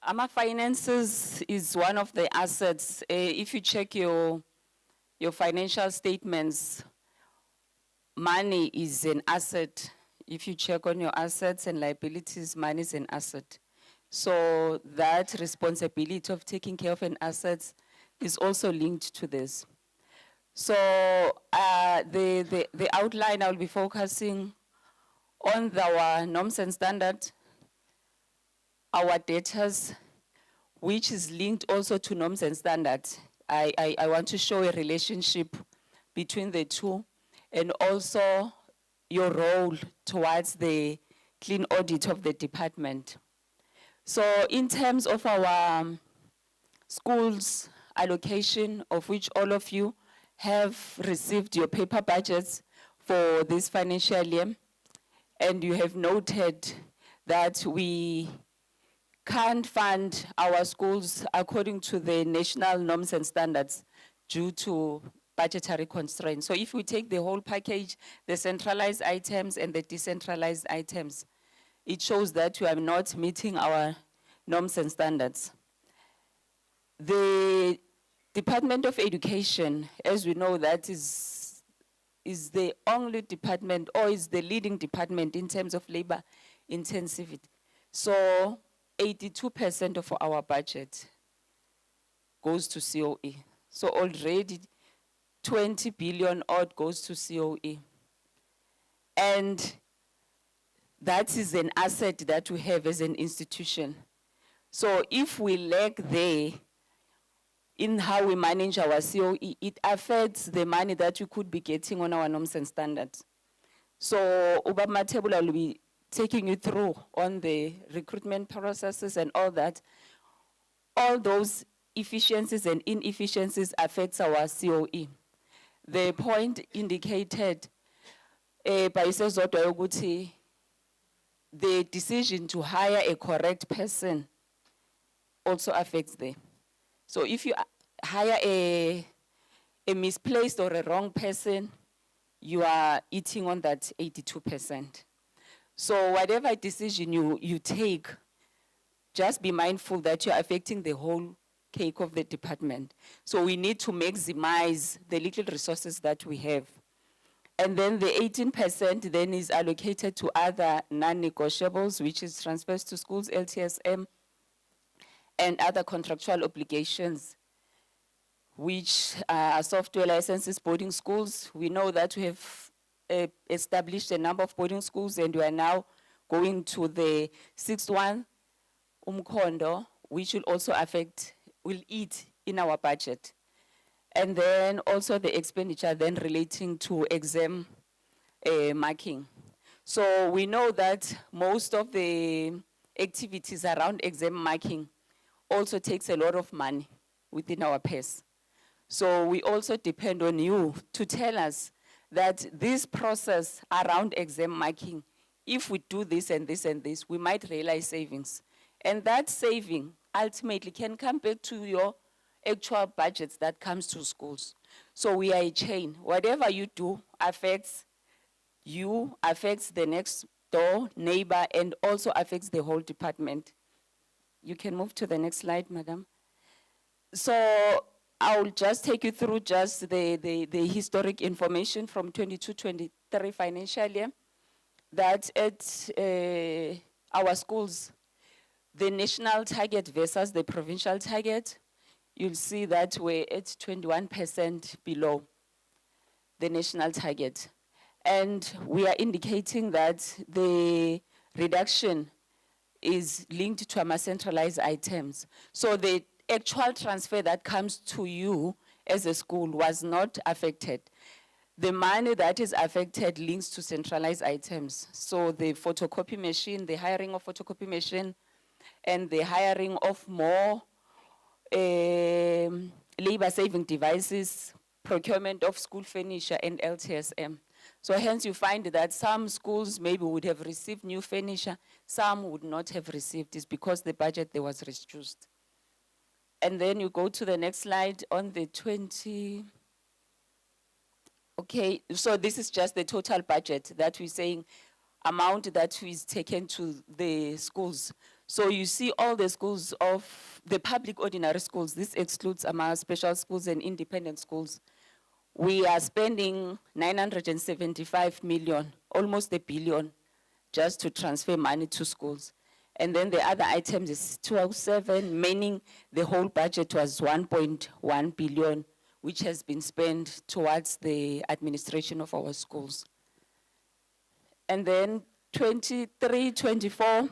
Our finances is one of the assets. If you check your financial statements, money is an asset. If you check on your assets and liabilities, money is an asset. So that responsibility of taking care of an asset is also linked to this. So the outline, I'll be focusing on our norms and standards, our debtors, which is linked also to norms and standards. I want to show a relationship between the two, and also your role towards the clean audit of the department. So in terms of our schools allocation, of which all of you have received your paper budgets for this financial year, and you have noted that we can't fund our schools according to the national norms and standards due to budgetary constraints. So if we take the whole package, the centralized items and the decentralized items, it shows that we are not meeting our norms and standards. The Department of Education, as we know, that is the only department, or is the leading department in terms of labor intensivity. So 82% of our budget goes to COE. So already 20 billion odd goes to COE. And that is an asset that we have as an institution. So if we lack there in how we manage our COE, it affects the money that we could be getting on our norms and standards. So Obama Table will be taking you through on the recruitment processes and all that. All those efficiencies and inefficiencies affects our COE. The point indicated by Zodwa ukuthi the decision to hire a correct person also affects them. So if you hire a misplaced or a wrong person, you are eating on that 82%. So whatever decision you take, just be mindful that you're affecting the whole cake of the department. So we need to maximize the little resources that we have. And then the 18% then is allocated to other non-negotiables, which is transfers to schools, LTSM, and other contractual obligations, which are software licenses, boarding schools. We know that we have established a number of boarding schools, and we are now going to the sixth one, Umkhondo, which will also will eat in our budget. And then also the expenditure then relating to exam marking. So we know that most of the activities around exam marking also takes a lot of money within our purse. So we also depend on you to tell us that this process around exam marking, if we do this and this and this, we might realize savings. And that saving ultimately can come back to your actual budgets that comes to schools. So we are a chain. Whatever you do affects you, affects the next door neighbor, and also affects the whole department. You can move to the next slide, madam. So I'll just take you through just the historic information from 22-23 financial year, that at our schools, the national target versus the provincial target, you'll see that we're at 21% below the national target. And we are indicating that the reduction is linked to our centralized items. So the actual transfer that comes to you as a school was not affected. The money that is affected links to centralized items. So the photocopy machine, the hiring of photocopy machine, and the hiring of more labor-saving devices, procurement of school furniture, and LTSM. So hence you find that some schools maybe would have received new furniture, some would not have received this because the budget there was reduced. And then you go to the next slide on the 20. Okay, so this is just the total budget that we're saying, amount that is taken to the schools. So you see all the schools of the public ordinary schools, this excludes our special schools and independent schools. We are spending 975 million, almost a billion, just to transfer money to schools. And then the other items is 207, meaning the whole budget was 1.1 billion, which has been spent towards the administration of our schools. And then 23, 24,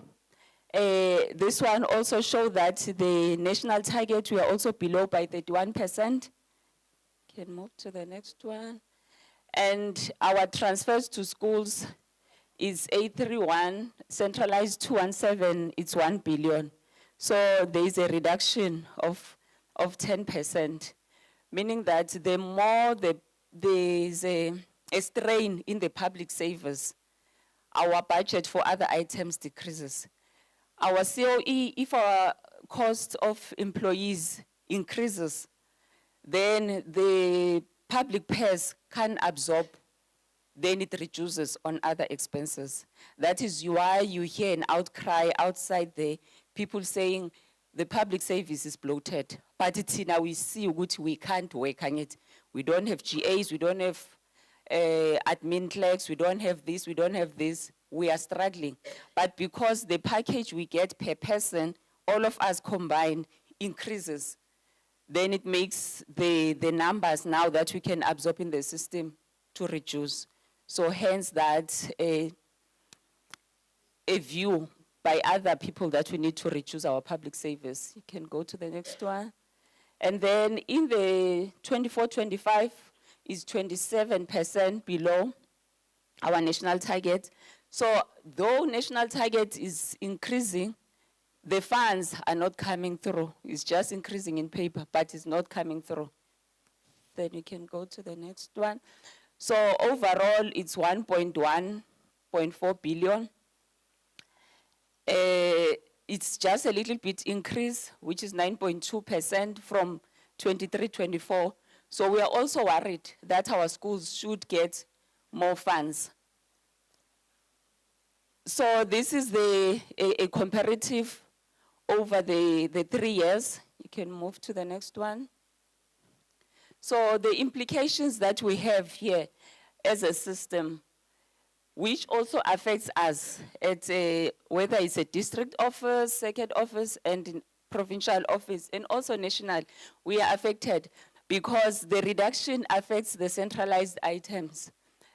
this one also showed that the national target, we are also below by 31%. Can move to the next one. And our transfers to schools is 831, centralized 217, it's 1 billion. So there is a reduction of 10%, meaning that the more there is a strain in the public savers, our budget for other items decreases. Our COE, if our cost of employees increases, then the public purse can absorb, then it reduces on other expenses. That is why you hear an outcry outside there, people saying the public service is bloated. But it's now we see what we can't work on it. We don't have GAs, we don't have admin clerks, we don't have this, we don't have this. We are struggling. But because the package we get per person, all of us combined, increases, then it makes the numbers now that we can absorb in the system to reduce. So hence that a view by other people that we need to reduce our public service. You can go to the next one. And then in the 24-25 is 27% below our national target. So though national target is increasing, the funds are not coming through. It's just increasing in paper, but it's not coming through. Then you can go to the next one. So overall, it's 1.1.4 billion. It's just a little bit increase, which is 9.2% from 23-24. So we are also worried that our schools should get more funds. So this is a comparative over the 3 years. You can move to the next one. So the implications that we have here as a system, which also affects us at whether it's a district office, second office, and in provincial office, and also national, we are affected because the reduction affects the centralized items.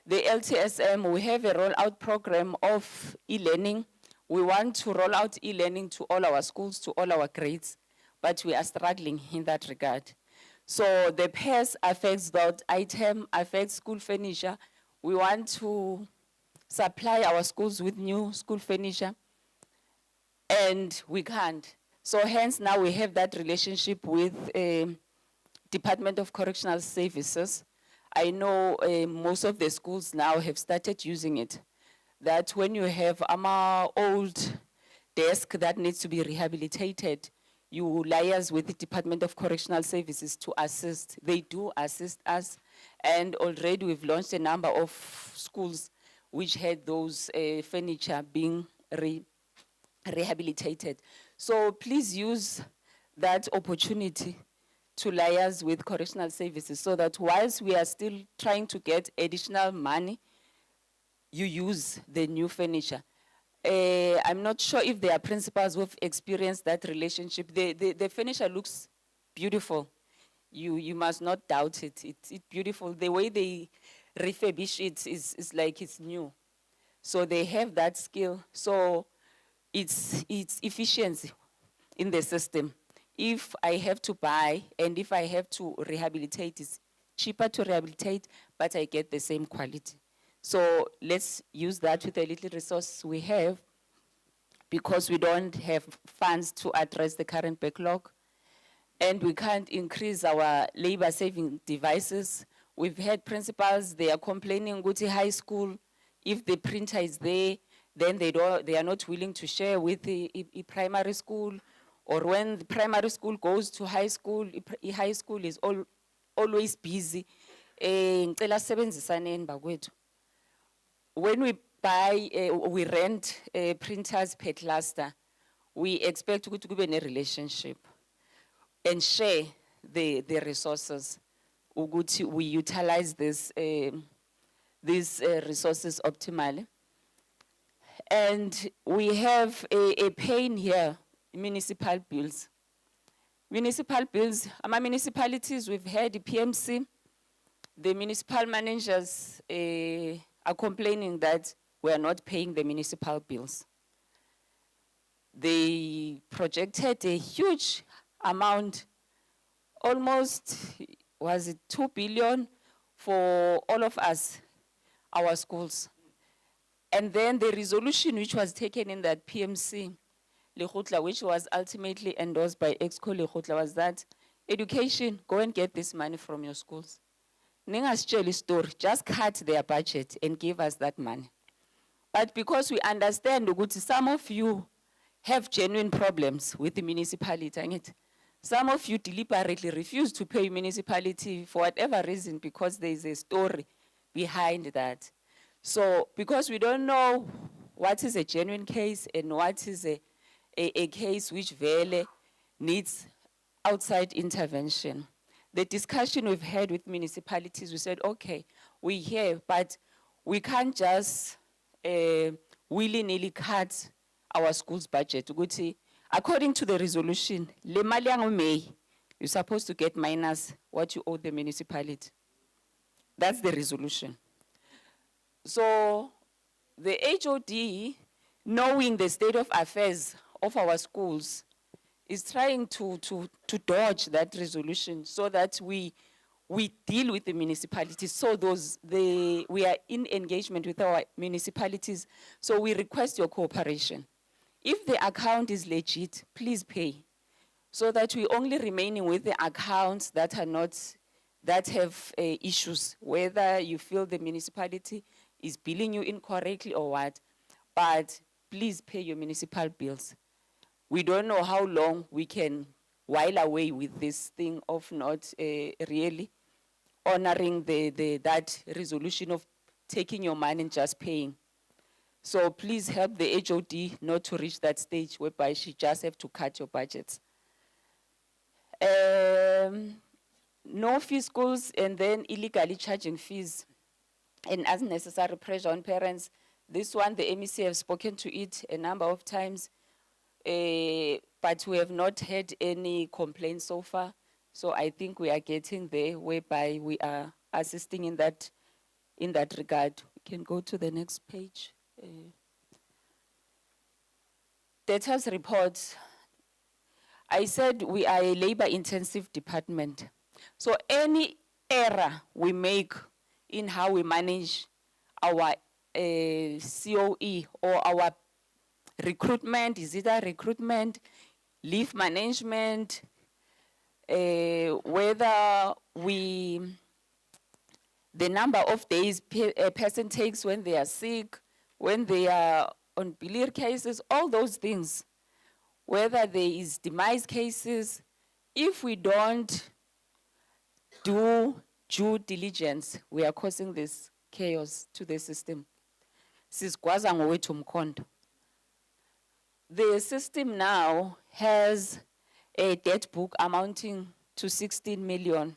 The LTSM, we have a rollout program of e-learning. We want to roll out e-learning to all our schools, to all our grades, but we are struggling in that regard. So the PERS affects that item, affects school furniture. We want to supply our schools with new school furniture, and we can't. So hence now we have that relationship with Department of Correctional Services. I know most of the schools now have started using it. That when you have our old desk that needs to be rehabilitated, you liaise with the Department of Correctional Services to assist. They do assist us, and already we've launched a number of schools which had those furniture being rehabilitated. So please use that opportunity to liaise with correctional services so that whilst we are still trying to get additional money, you use the new furniture. I'm not sure if there are principals who have experienced that relationship. The furniture looks beautiful. You must not doubt it. It's beautiful. The way they refurbish it is like it's new. So they have that skill. So it's efficiency in the system. If I have to buy and if I have to rehabilitate, it's cheaper to rehabilitate, but I get the same quality. So let's use that with the little resource we have, because we don't have funds to address the current backlog, and we can't increase our labor-saving devices. We've had principals, they are complaining, go to high school, if the printer is there, then they are not willing to share with the primary school, or when the primary school goes to high school is always busy. When we buy, we rent printers per cluster, we expect to be in a relationship and share the resources. Ukuthi we utilize these resources optimally. And we have a pain here, municipal bills. Municipal bills, our municipalities, we've had the PMC, the municipal managers are complaining that we are not paying the municipal bills. They projected a huge amount, almost, was it 2 billion for all of us, our schools. And then the resolution which was taken in that PMC, Lekgotla, which was ultimately endorsed by Exco Lekgotla, was that education, go and get this money from your schools. Ningasitshela story, just cut their budget and give us that money. But because we understand that some of you have genuine problems with the municipality, angithi? Some of you deliberately refuse to pay municipality for whatever reason because there is a story behind that. So because we don't know what is a genuine case and what is a case which really needs outside intervention. The discussion we've had with municipalities, we said, okay, we hear, but we can't just willy-nilly cut our school's budget. Ukuthi, according to the resolution, le mali yangu May, you're supposed to get minus what you owe the municipality. That's the resolution. So the HOD, knowing the state of affairs of our schools, is trying to dodge that resolution so that we deal with the municipalities. So we are in engagement with our municipalities. So we request your cooperation. If the account is legit, please pay, so that we only remaining with the accounts that are not, that have issues, whether you feel the municipality is billing you incorrectly or what, but please pay your municipal bills. We don't know how long we can while away with this thing of not really honoring that resolution of taking your money and just paying. So please help the HOD not to reach that stage whereby she just have to cut your budgets. No fee schools and then illegally charging fees and unnecessary pressure on parents. This one, the MEC have spoken to it a number of times, but we have not had any complaints so far. So I think we are getting there whereby we are assisting in that regard. We can go to the next page. Debtors reports. I said we are a labor-intensive department. So any error we make in how we manage our COE or our recruitment, is it a recruitment, leave management, whether the number of days a person takes when they are sick, when they are on biliary cases, all those things, whether there is demise cases, if we don't do due diligence, we are causing this chaos to the system. Sisigwaza ngowethu umkhondo. The system now has a debt book amounting to 16 million.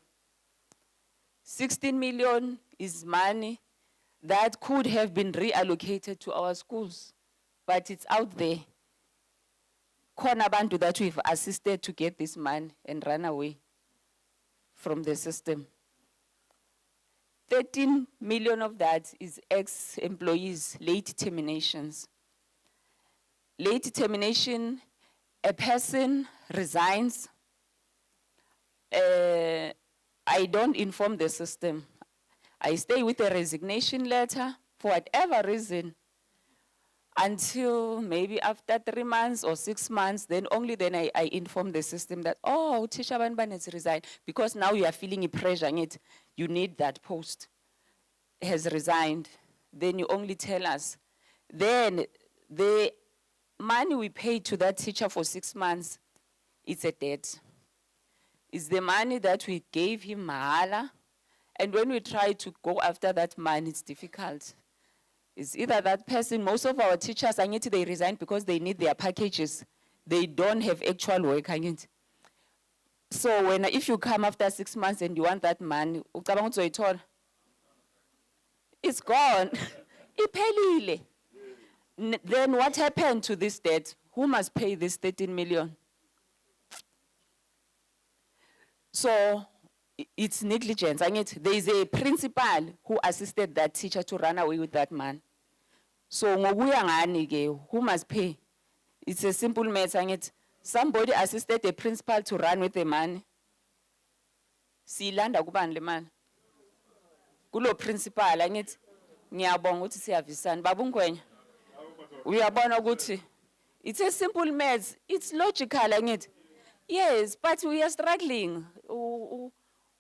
16 million is money that could have been reallocated to our schools, but it's out there. Khona abantu that we've assisted to get this money and run away from the system. 13 million of that is ex-employees, late terminations. Late termination, a person resigns. I don't inform the system. I stay with a resignation letter for whatever reason until maybe after 3 months or 6 months, then only then I inform the system that, oh, Tisha Banban has resigned, because now you are feeling a pressure in it. You need that post. Has resigned. Then you only tell us. Then the money we pay to that teacher for 6 months, it's a debt. It's the money that we gave him mahala. And when we try to go after that money, it's difficult. It's either that person, most of our teachers, they resign because they need their packages. they don't have actual work, angithi. So if you come after 6 months and you want that money, ucabanga ukuthi uzoyithola? It's gone. Iphelile. Then what happened to this debt? Who must pay this 13 million? So it's negligence. There is a principal who assisted that teacher to run away with that man. So ngokuya ngani ke, who must pay? It's a simple matter. Somebody assisted the principal to run with the money. Silanda kubani le mali? Kulo principal angithi ngiyabonga ukuthi siyavisana baba uNgwenya. Uyabona ukuthi it's a simple math, it's logical angithi. Yes, but we are struggling.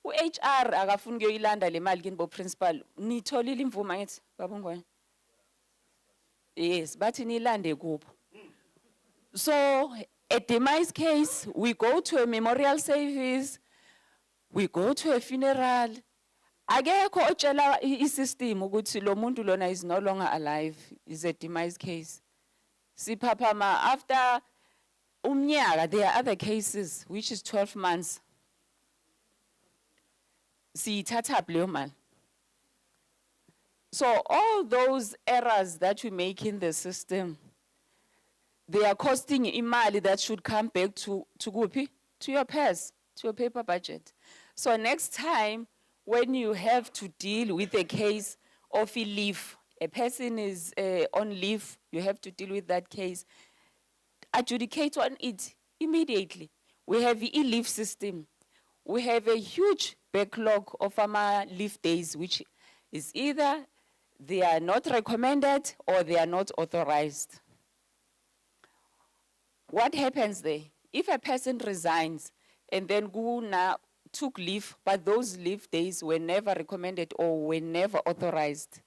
HR akafuni kuyoyilanda le mali kini bo principal. Nitholile imvumo angithi baba uNgwenya. Yes, but nilande kupho. So at demise case, we go to a memorial service, we go to a funeral. Akekho otshela isystem ukuthi lo muntu lona is no longer alive, is a demise case. Siphapama after umnyaka, there are other cases which is 12 months. Siyithatha leyo mali. So all those errors that we make in the system, they are costing imali that should come back to kuphi? To your purse, to your paper budget. So next time, when you have to deal with a case of a leave, a person is on leave, you have to deal with that case. Adjudicate on it immediately. We have the e-leave system. We have a huge backlog of our leave days, which is either they are not recommended or they are not authorized. What happens there? If a person resigns and then took leave, but those leave days were never recommended or were never authorized,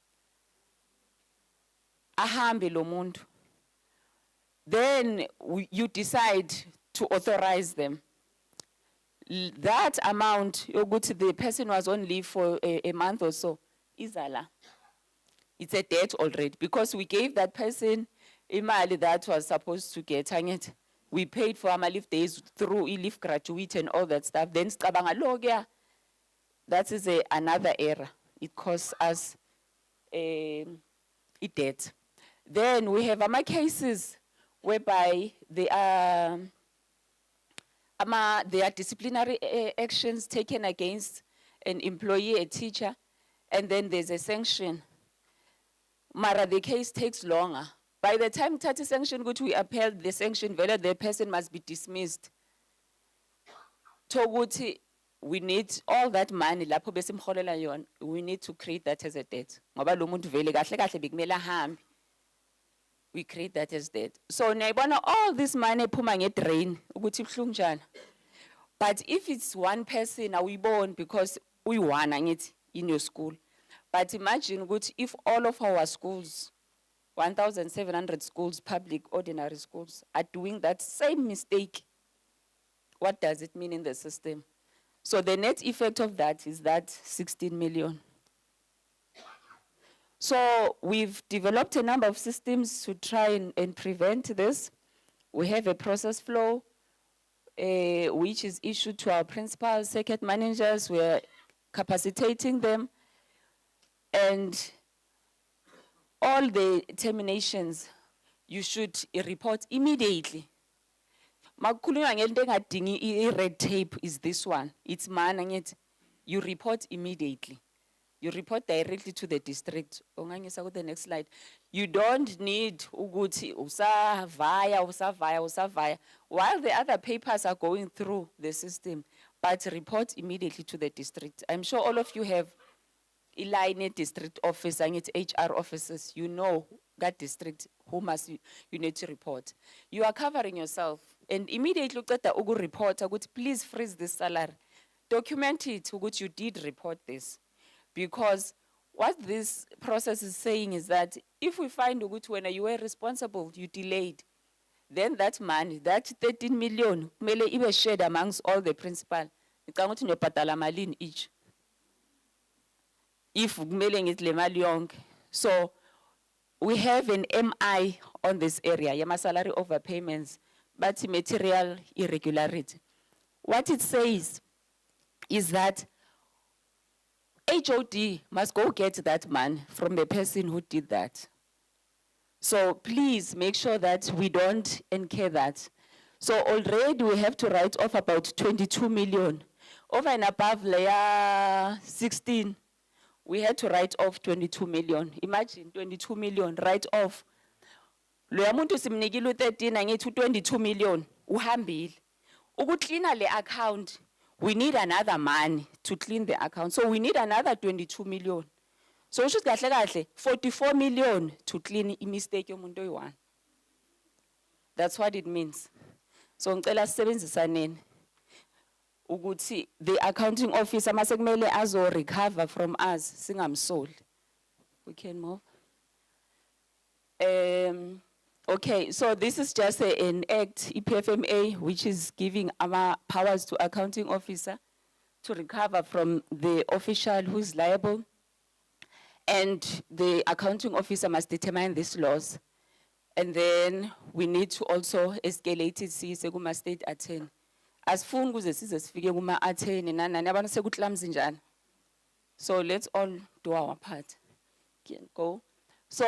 ahambe lo muntu. Then you decide to authorize them. That amount, yokuthi the person was on leave for a month or so, izala. It's a debt already because we gave that person imali that was supposed to get. We paid for our leave days through e-leave gratuity and all that stuff. Then that is another error. It costs us a debt. Then we have cases whereby there are disciplinary actions taken against an employee, a teacher, and then there's a sanction. Mara, the case takes longer. By the time 30 sanction which we upheld the sanction, whether the person must be dismissed. Toguti, we need all that money, we need to create that as a debt. We create that as debt. So all this money puma drain. But if it's one person, we born because we won it in your school. But imagine if all of our schools, 1,700 schools, public, ordinary schools, are doing that same mistake. What does it mean in the system? So the net effect of that is that 16 million. So we've developed a number of systems to try and prevent this. We have a process flow, which is issued to our principals, circuit managers. We're capacitating them. And all the terminations, you should report immediately. Red tape is this one. It's man, you report immediately. You report directly to the district. The next slide. You don't need uguti usavaya. While the other papers are going through the system, but report immediately to the district. I'm sure all of you have Elaine district office and its HR offices. You know that district who must you need to report. You are covering yourself, and immediately look at the ugu report. Please freeze this salary. Document it. You did report this. Because what this process is saying is that if we find when you were responsible, you delayed, then that money, that 13 million, mele ibe shared amongst all the principal. Each. If mailing it le so we have an MI on this area, yama salary overpayments, but material irregularity. What it says is that HOD must go get that money from the person who did that. So please make sure that we don't incur that. So already we have to write off about 22 million. Over and above layer 16, we had to write off 22 million. Imagine 22 million, write off. Loya muntu simnikile u13 angithi 22 million uhambile. Ukucleana le account, we need another money to clean the account. So we need another 22 million. So usho kahle kahle 44 million to clean I mistake yomuntu oyi1. That's what it means. So ngicela sisebenzisaneni ukuthi the accounting officer mase kumele azo recover from us singamsoli. We can move. Okay, so this is just an act, EPFMA, which is giving our powers to accounting officer to recover from the official who is liable. And the accounting officer must determine this loss. And then we need to also escalate it, see, Seguma State attorney. As fun kuze size sifike kuma attorney nani abantu sekutlamzi njani. So let's all do our part. Can go. So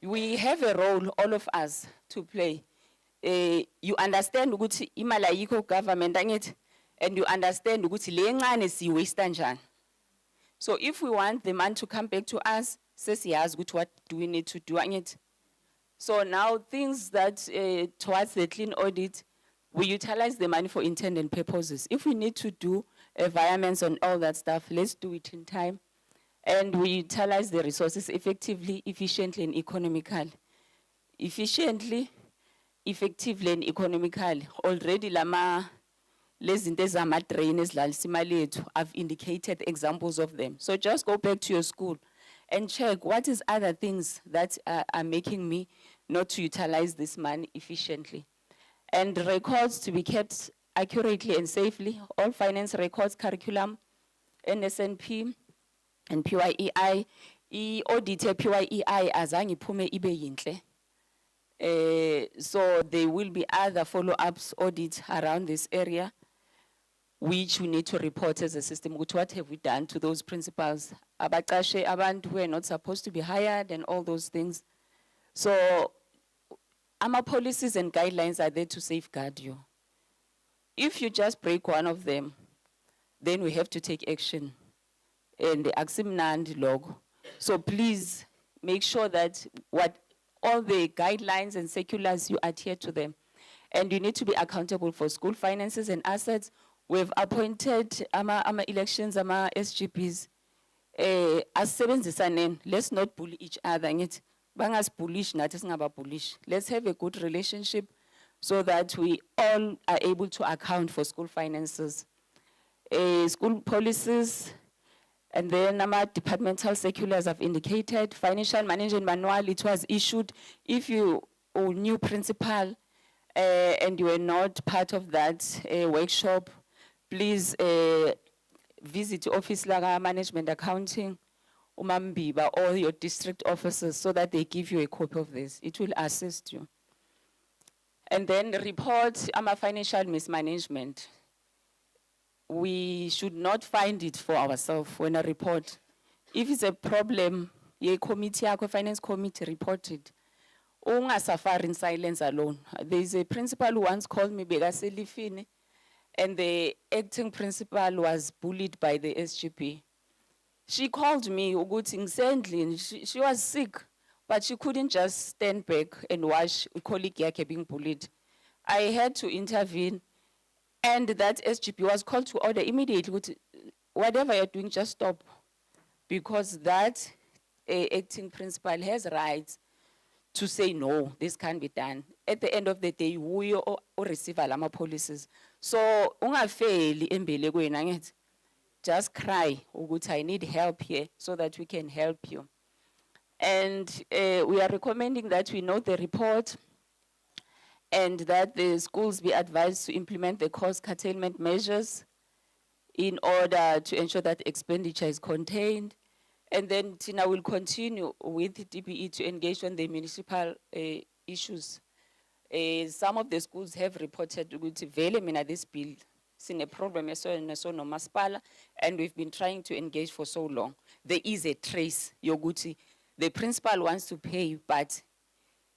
we have a role, all of us, to play. You understand ukuthi imali ayikho government angithi, and you understand ukuthi le ncane si waste njani. So if we want the money to come back to us, sesiyazi ukuthi what do we need to do angithi. So now things that towards the clean audit, we utilize the money for intended purposes. If we need to do environments and all that stuff, let's do it in time. And we utilize the resources effectively, efficiently, and economically. Efficiently, effectively, and economically. Already, I've indicated examples of them. So just go back to your school and check what is other things that are making me not to utilize this money efficiently. And records to be kept accurately and safely, all finance records, curriculum, NSNP, and PYEI, audit PYEI azange iphume ibe yinhle. So there will be other follow-ups audits around this area, which we need to report as a system. What have we done to those principals? Abaqashe abantu who are not supposed to be hired and all those things. So our policies and guidelines are there to safeguard you. If you just break one of them, then we have to take action. And the Aximnand log. So please make sure that all the guidelines and circulars, you adhere to them. And you need to be accountable for school finances and assets. We've appointed elections, SGPs. Let's not bully each other. Bangas bullish, not bullish. Let's have a good relationship so that we all are able to account for school finances. School policies, and then departmental circulars have indicated. Financial management manual, it was issued. If you are new principal and you are not part of that workshop, please visit office laga management accounting, umambiba, or your district officers so that they give you a copy of this. It will assist you. And then report financial mismanagement. We should not find it for ourselves when I report. If it's a problem, ye committee, finance committee reported. Unga suffer in silence alone. There's a principal who once called me Begaselifine, and the acting principal was bullied by the SGP. She called me Uguting, she was sick, but she couldn't just stand back and watch a colleague being bullied. I had to intervene. And that SGP was called to order immediately. Whatever you're doing, just stop. Because that acting principal has rights to say, no, this can't be done. At the end of the day, we will receive our policies. So, just cry, I need help here so that we can help you. And we are recommending that we note the report and that the schools be advised to implement the cost curtailment measures in order to ensure that expenditure is contained. And then Tina will continue with DPE to engage on the municipal issues. Some of the schools have reported ukuthi vele mina this bill sine problem so no masipala, and we've been trying to engage for so long. There is a trace yoguti. The principal wants to pay, but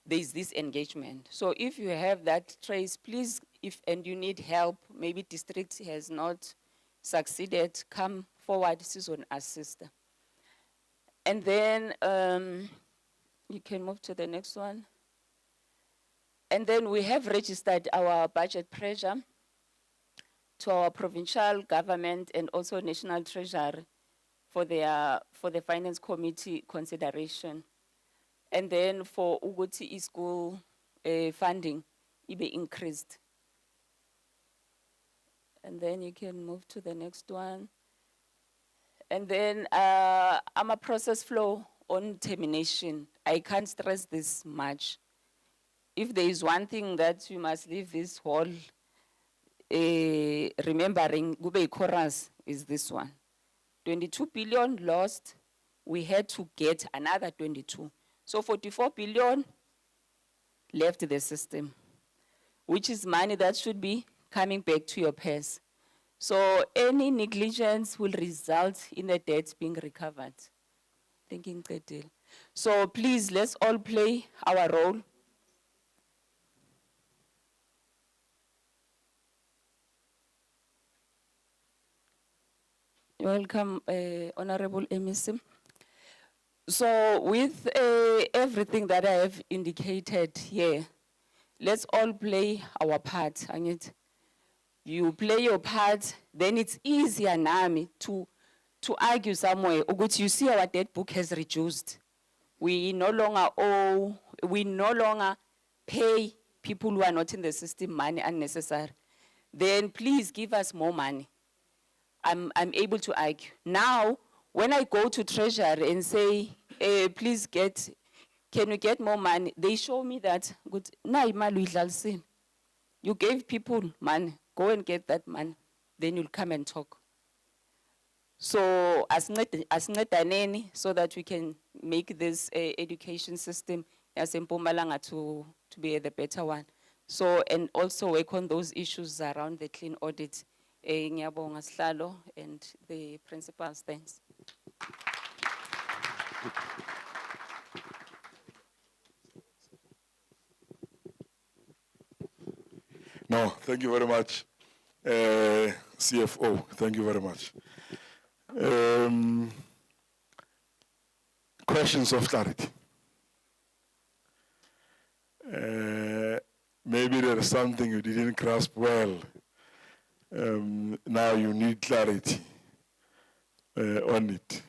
there is this engagement. So if you have that trace, please, and you need help, maybe district has not succeeded, come forward, Susan assist. And then you can move to the next one. And then we have registered our budget pressure to our provincial government and also national treasury for the finance committee consideration. And then for Uguti school funding, it be increased. And then you can move to the next one. And then I'm a process flow on termination. I can't stress this much. If there is one thing that you must leave this hall remembering, Gube chorus is this one. 22 billion lost, we had to get another 22. So 44 billion left the system, which is money that should be coming back to your purse. So any negligence will result in the debts being recovered. Thinking deal. So please, let's all play our role. Welcome, Honorable MEC. So with everything that I have indicated here, let's all play our part. You play your part, then it's easier Nami to argue somewhere. Ukuthi, you see our debt book has reduced. We no longer owe, we no longer pay people who are not in the system money unnecessary. Then please give us more money. I'm able to argue. Now, when I go to Treasury and say, please can we get more money? They show me that, good, you gave people money, go and get that money, then you'll come and talk. So, as so that we can make this education system as Mpumalanga to be the better one. So, and also work on those issues around the clean audit. Ngiyabonga Sihlalo and the principals, thanks. No, thank you very much, CFO. Thank you very much. Questions of clarity. Maybe there is something you didn't grasp well. Now you need clarity on it.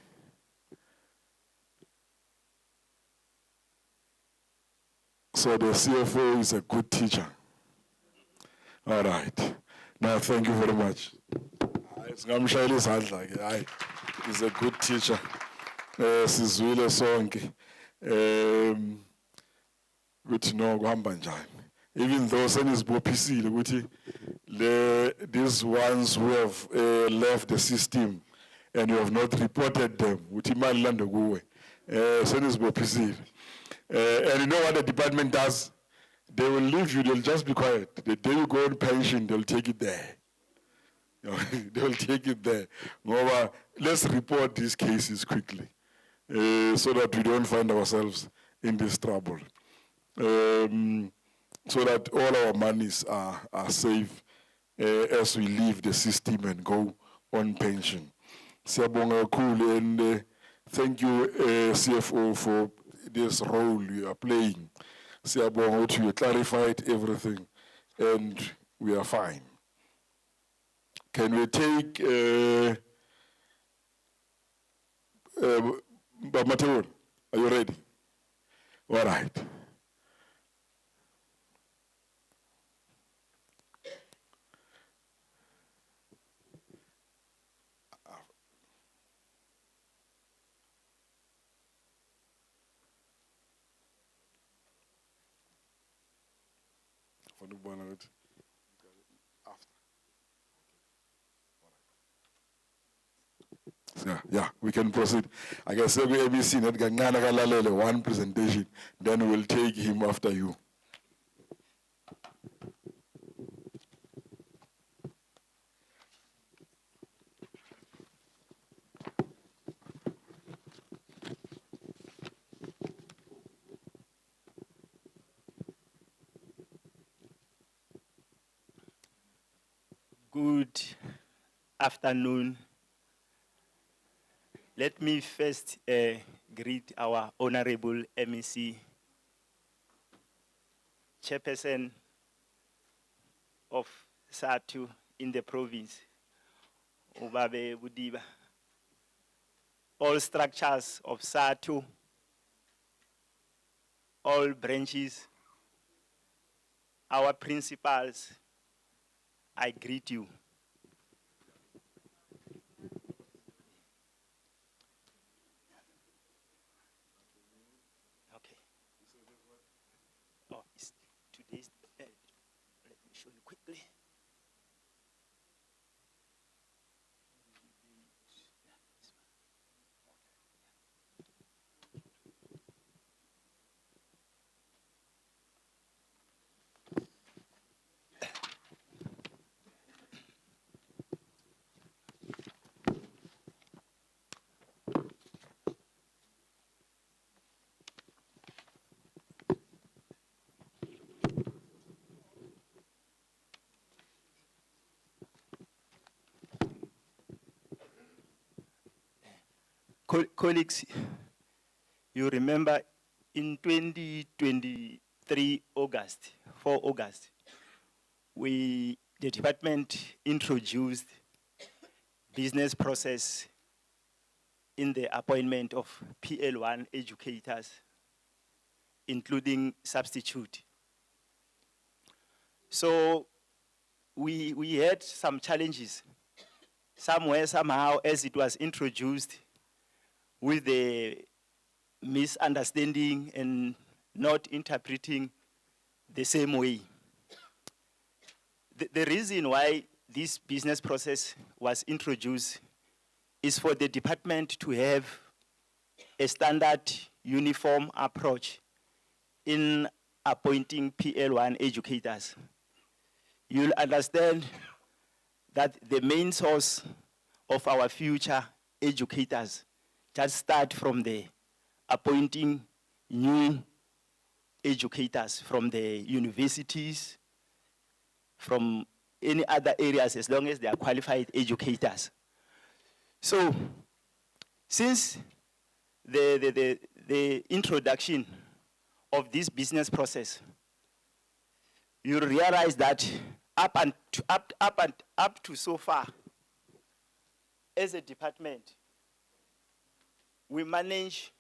So the CFO is a good teacher. All right. Now, thank you very much. He's a good teacher. Sizwile sonke. Good to know kuhamba njani. Even though senizibophisile ukuthi these ones who have left the system and you have not reported them, ukuthi imali landa kuwe. Senizibophisile. And you know what the department does? They will leave you, they'll just be quiet. The day you go on pension, they'll take it there. They'll take it there. However, let's report these cases quickly so that we don't find ourselves in this trouble. So that all our monies are safe as we leave the system and go on pension. Siyabonga kakhulu, and thank you, CFO, for this role you are playing. Siyabonga ukuthi you clarified everything, and we are fine. Can we take Mateo? Are you ready? All right. Yeah, we can proceed. I guess every ABC net one presentation, then we'll take him after you. Good afternoon. Let me first greet our Honorable MEC, Chairperson of Sadtu in the province, Ubabe Budiba. All structures of Sadtu, all branches, our principals, I greet you. Okay. Oh, it's today's, let me show you quickly. Colleagues, you remember in 2023 August, 4 August, the department introduced business process in the appointment of PL1 educators, including substitute. So we had some challenges, somewhere, somehow, as it was introduced, with the misunderstanding and not interpreting the same way. The reason why this business process was introduced is for the department to have a standard uniform approach in appointing PL1 educators. You'll understand that the main source of our future educators just start from the appointing new educators from the universities, from any other areas, as long as they are qualified educators. So, since the introduction of this business process, you realize that up to so far, as a department, we manage,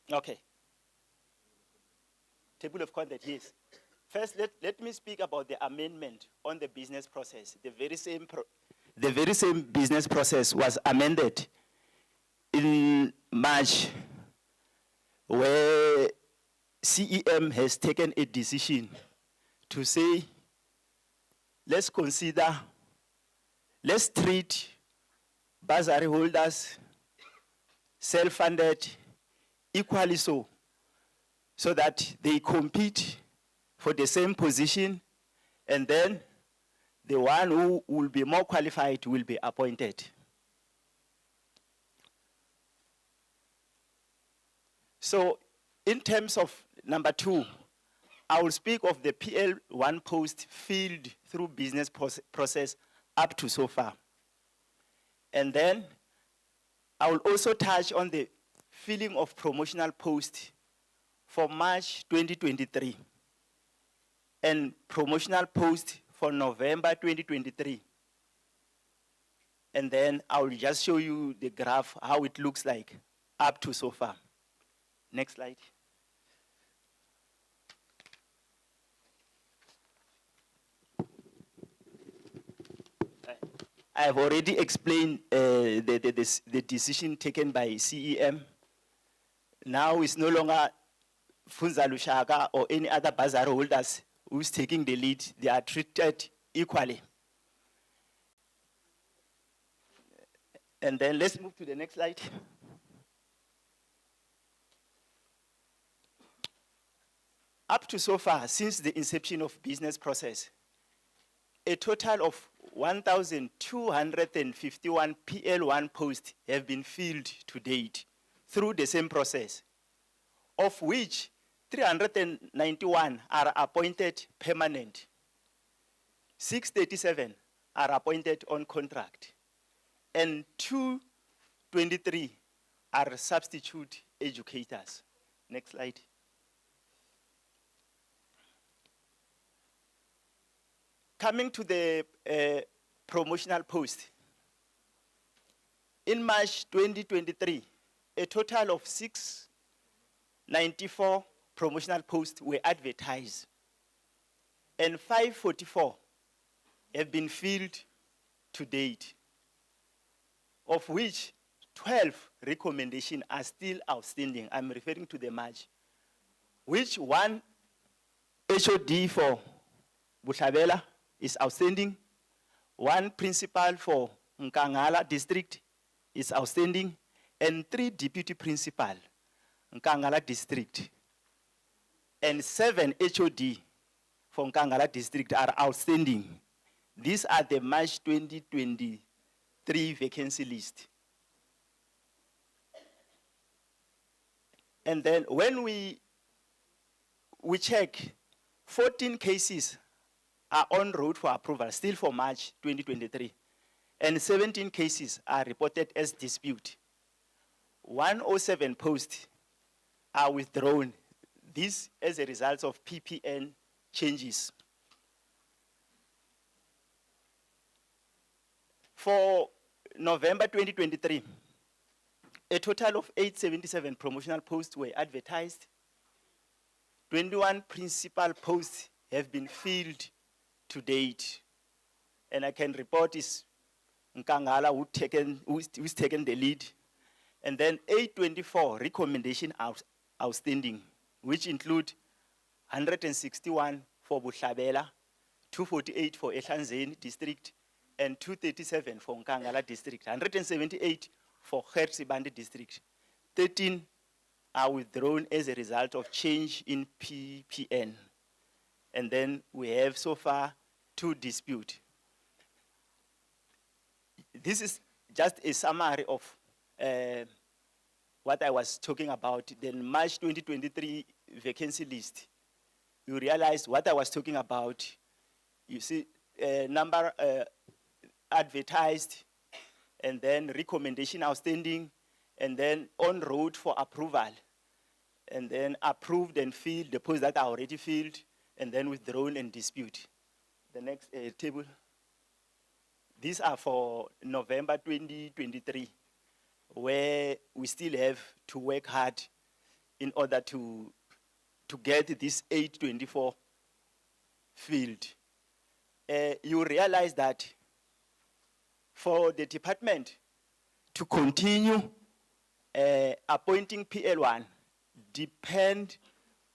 okay. Table of content, yes. First, let me speak about the amendment on the business process. The very same business process was amended in March, where CEM has taken a decision to say, let's treat bursary holders, self-funded, equally so that they compete for the same position, and then the one who will be more qualified will be appointed. So in terms of number 2, I will speak of the PL1 post filled through business process up to so far. And then I will also touch on the filling of promotional posts for March 2023 and promotional posts for November 2023. And then I will just show you the graph, how it looks like up to so far. Next slide. I have already explained the decision taken by CEM. Now it's no longer Funza Lushaka or any other bursary holders who's taking the lead. They are treated equally. And then let's move to the next slide. Up to so far, since the inception of business process, a total of 1,251 PL1 posts have been filled to date through the same process, of which 391 are appointed permanent 637 are appointed on contract, and 223 are substitute educators. Next slide. Coming to the promotional post. In March 2023, a total of 694 promotional posts were advertised, and 544 have been filled to date, of which 12 recommendations are still outstanding. I'm referring to the March, which one HOD for Bushabela is outstanding, one principal for Nkangala district is outstanding, and 3 deputy principal, Nkangala district, and 7 HOD for Nkangala district are outstanding. These are the March 2023 vacancy list. And then when we check, 14 cases are on road for approval, still for March 2023. And 17 cases are reported as dispute. 107 posts are withdrawn. This as a result of PPN changes. For November 2023, a total of 877 promotional posts were advertised. 21 principal posts have been filled to date. And I can report is Nkangala who's taken the lead. And then 824 recommendations outstanding, which include 161 for Bushabela, 248 for Ehlanzeni district, and 237 for Nkangala district, 178 for Gersibande district. 13 are withdrawn as a result of change in PPN. And then we have so far 2 disputes. This is just a summary of what I was talking about. Then March 2023 vacancy list. You realize what I was talking about. You see number advertised, and then recommendation outstanding, and then on road for approval, and then approved and filled, the posts that are already filled, and then withdrawn and dispute. The next table. These are for November 2023, where we still have to work hard in order to get this 824 filled. You realize that for the department to continue appointing PL1 depend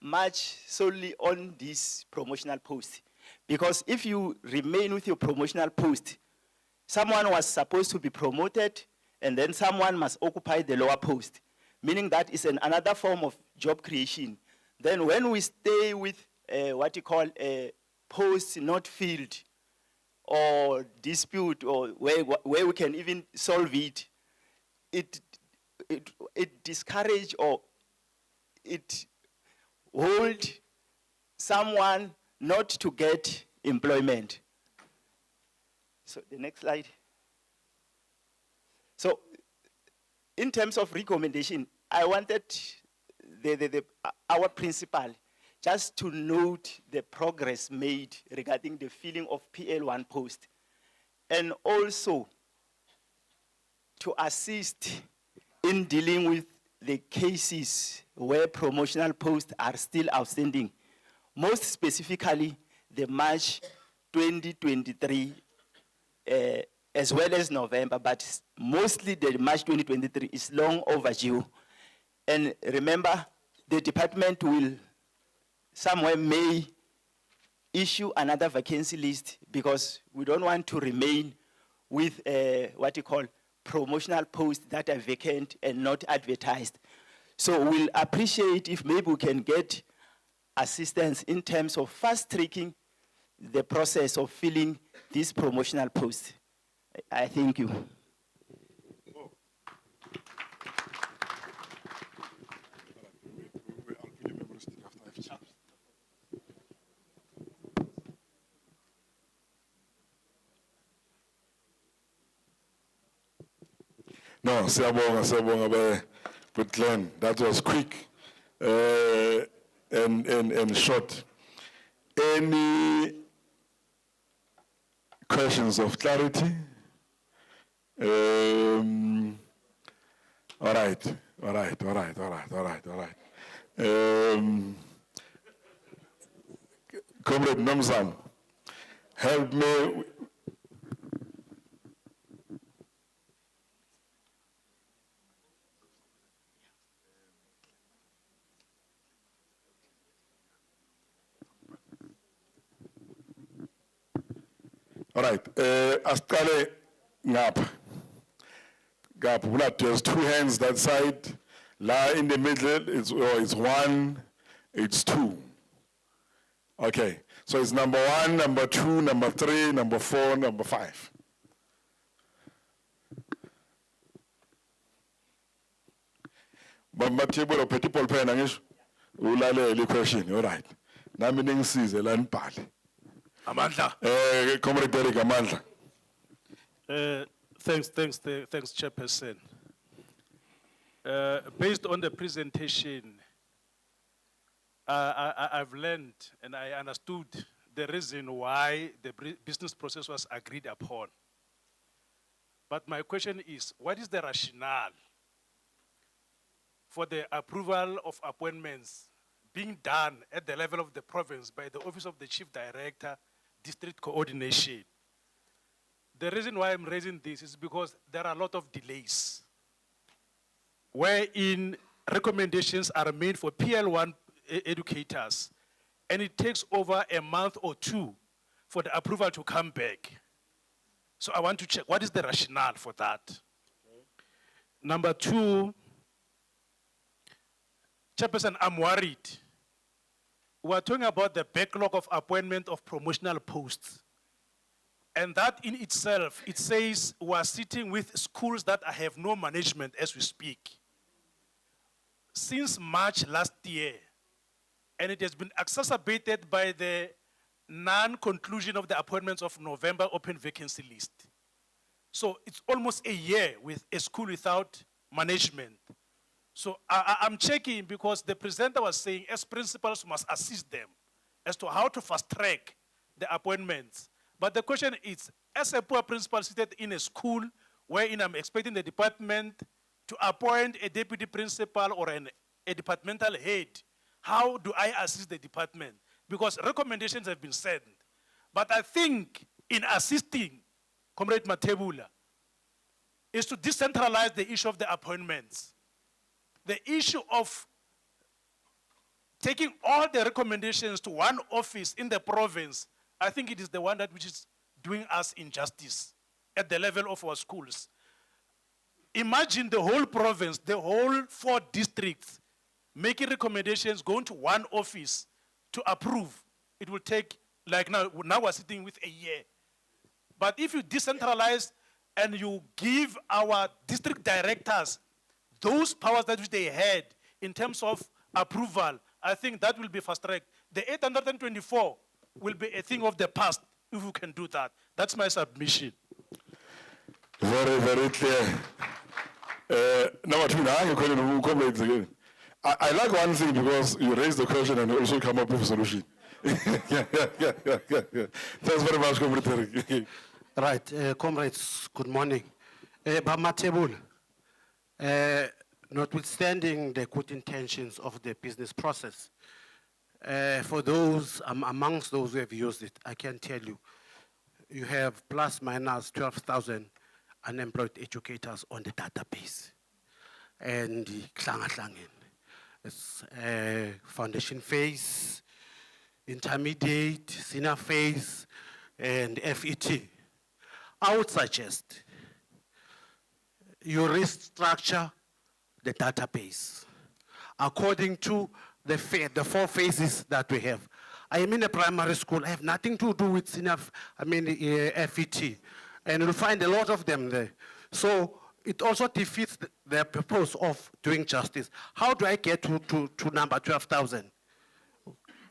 much solely on this promotional post. Because if you remain with your promotional post, someone was supposed to be promoted and then someone must occupy the lower post, meaning that is another form of job creation. Then when we stay with what you call a post not filled or dispute, or where we can even solve it, it discourage or it hold someone not to get employment. So the next slide. So in terms of recommendation, I wanted our principal just to note the progress made regarding the filling of PL1 post, and also to assist in dealing with the cases where promotional posts are still outstanding. Most specifically, the March 2023, as well as November, but mostly the March 2023 is long overdue. And remember, the department will somewhere may issue another vacancy list, because we don't want to remain with what you call promotional posts that are vacant and not advertised. So we'll appreciate if maybe we can get assistance in terms of fast-tracking the process of filling these promotional posts. I thank you. No, siyabonga but Glenn, that was quick and short. Any questions of clarity? All right. Comrade Namzam, help me. All right, asqale ngapha. There's two hands that side. La in the middle, it's one, it's two. Okay, so it's number 1, number 2, number 3, number 4, number 5. But table of petit Paul pen angish ulalele question, all right. Nami ningisize la nibhale. Amandla. Comrade Derek Amandla. Thanks, Chairperson. Based on the presentation, I've learned and I understood the reason why the business process was agreed upon. But my question is, what is the rationale for the approval of appointments being done at the level of the province by the Office of the Chief Director, District Coordination? The reason why I'm raising this is because there are a lot of delays, wherein recommendations are made for PL1 educators, and it takes over a month or 2 for the approval to come back. So I want to check, what is the rationale for that? Okay. Number 2, Chairperson, I'm worried. We're talking about the backlog of appointment of promotional posts. And that in itself, it says we're sitting with schools that have no management as we speak. Since March last year, and it has been exacerbated by the non-conclusion of the appointments of November open vacancy list. So it's almost a year with a school without management. So I'm checking because the presenter was saying as principals must assist them as to how to fast track the appointments. But the question is, as a poor principal seated in a school wherein I'm expecting the department to appoint a deputy principal or a departmental head, how do I assist the department? Because recommendations have been sent. But I think in assisting, Comrade Matebula, is to decentralize the issue of the appointments. The issue of taking all the recommendations to one office in the province, I think it is the one that which is doing us injustice at the level of our schools. Imagine the whole province, the whole 4 districts, making recommendations, going to one office to approve. It will take, like now we're sitting with a year. But if you decentralize and you give our district directors those powers that which they had in terms of approval, I think that will be fast-tracked. The 824 will be a thing of the past if we can do that. That's my submission. Very, very clear. Number 2, now you're calling comrades again. I like one thing because you raise the question and also come up with a solution. Yeah. Thanks very much, Comrade. Right, comrades, good morning. Bamatebul, notwithstanding the good intentions of the business process, for those, amongst those who have used it, I can tell you, you have plus minus 12,000 unemployed educators on the database. And it's foundation phase, intermediate, senior phase, and FET. I would suggest you restructure the database according to the 4 phases that we have. I am in a primary school. I have nothing to do with senior, FET. And you'll find a lot of them there. So it also defeats the purpose of doing justice. How do I get to number 12,000?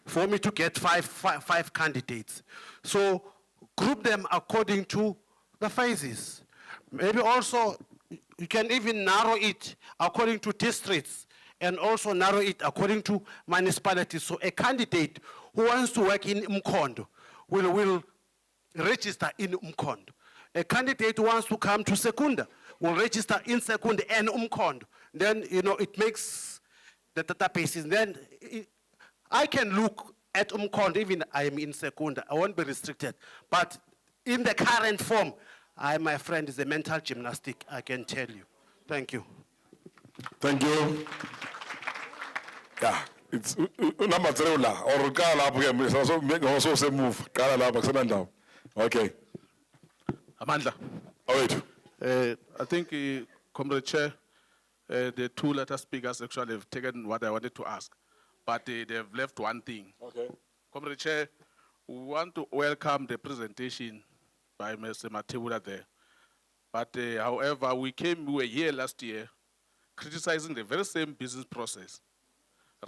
For me to get five candidates. So group them according to the phases. Maybe also You can even narrow it according to districts and also narrow it according to municipalities. So a candidate who wants to work in Mkondo will register in Mkondo. A candidate who wants to come to Sekunda will register in Sekunda and Mkondo. Then, it makes the databases. Then I can look at Mkondo, even I am in Sekunda. I won't be restricted. But in the current form, my friend, is a mental gymnastic, I can tell you. Thank you. Thank you. Yeah, it's number 3 or Kala, so make also say move. Kala, okay. Amandla, All right. I think, Comrade Chair, the two letter speakers actually have taken what I wanted to ask, but they have left one thing. Okay. Comrade Chair, we want to welcome the presentation by Mr. Matebula there. But however, we were here last year criticizing the very same business process,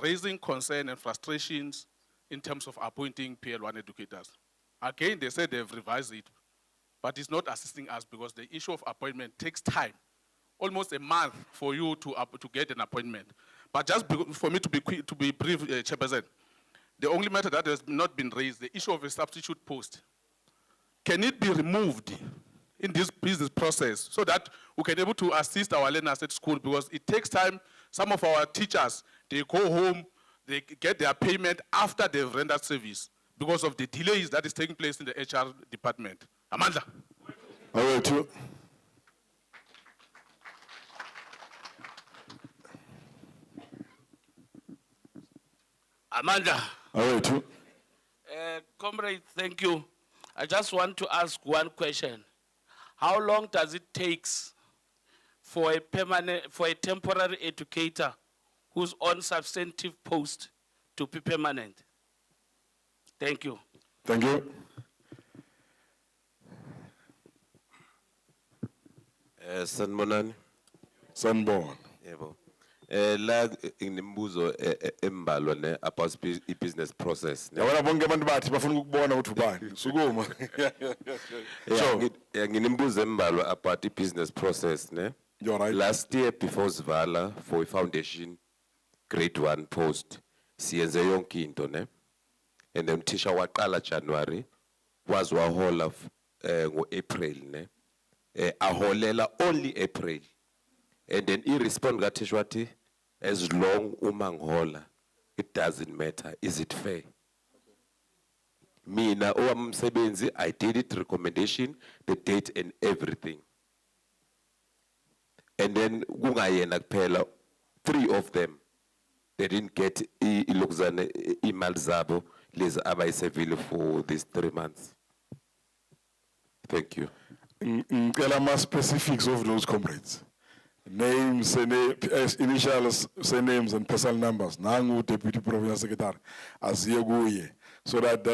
raising concern and frustrations in terms of appointing PL1 educators. Again, they said they've revised it, but it's not assisting us because the issue of appointment takes time, almost a month for you to get an appointment. But just for me to be brief, Chairperson, the only matter that has not been raised, the issue of a substitute post. Can it be removed in this business process so that we can be able to assist our learners at school? Because it takes time. Some of our teachers, they go home, they get their payment after they've rendered service because of the delays that is taking place in the HR department. Amanda. All right, too. Amanda. All right, too. Comrade, thank you. I just want to ask one question. How long does it take for a temporary educator who's on substantive post to be permanent? Thank you. Thank you. Sanibonani. Sunborn. Yebo. La nginembuzo embalwa ne about business process. Yabona bonke abantu bathi bafuna ukubona ukuthi ubani. Sukuma. So, nginembuzo embalwa about the business process ne. You're right. Last year before Zvala for a foundation grade 1 post siyenze yonke into ne. And then Tisha waqala January was wahola ngo April ne. Aholela only April. And then he respond Gatishwati, as long umangola, it doesn't matter. Is it fair? Mina Sebenzi, I did it, recommendation, the date and everything. And then Gungayena Pela, 3 of them, they didn't get Iluxane Imalzabo, Les Abai Seville for these 3 months. Thank you. There are specifics of those comrades. Names, initials, surnames, and personal numbers. Nangu Deputy Provincial Secretary, as Yeguye, so that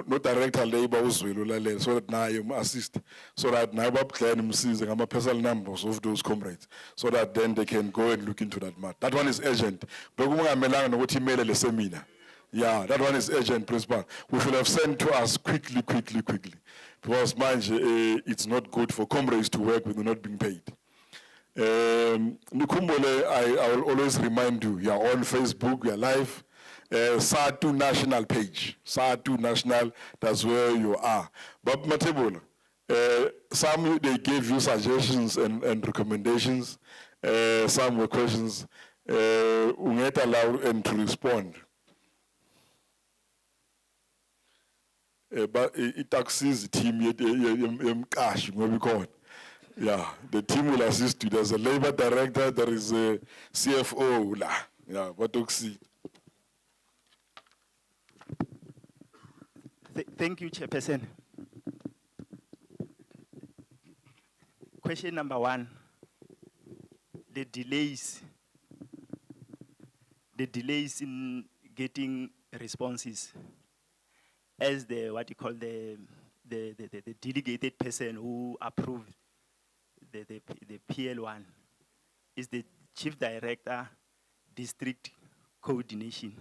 no director labor was will so that now you assist, so that now claim sees the personal numbers of those comrades, so that then they can go and look into that matter. That one is urgent. Yeah, that one is urgent, Principal. We should have sent to us quickly. Because mind it's not good for comrades to work with not being paid. Nikumbole, I will always remind you, are on Facebook, are live. Sadtu National page. Sadtu National, that's where you are. But Matebula, some they gave you suggestions and recommendations. Some were questions. We not allow them to respond. But it taxes the team, cash, what we call it. Yeah, the team will assist you. There's a labor director, there is a CFO. Yeah, what do you see? Thank you, Chairperson. Question number 1, the delays in getting responses. As the what you call the delegated person who approved the PL1 is the Chief Director, District Coordination.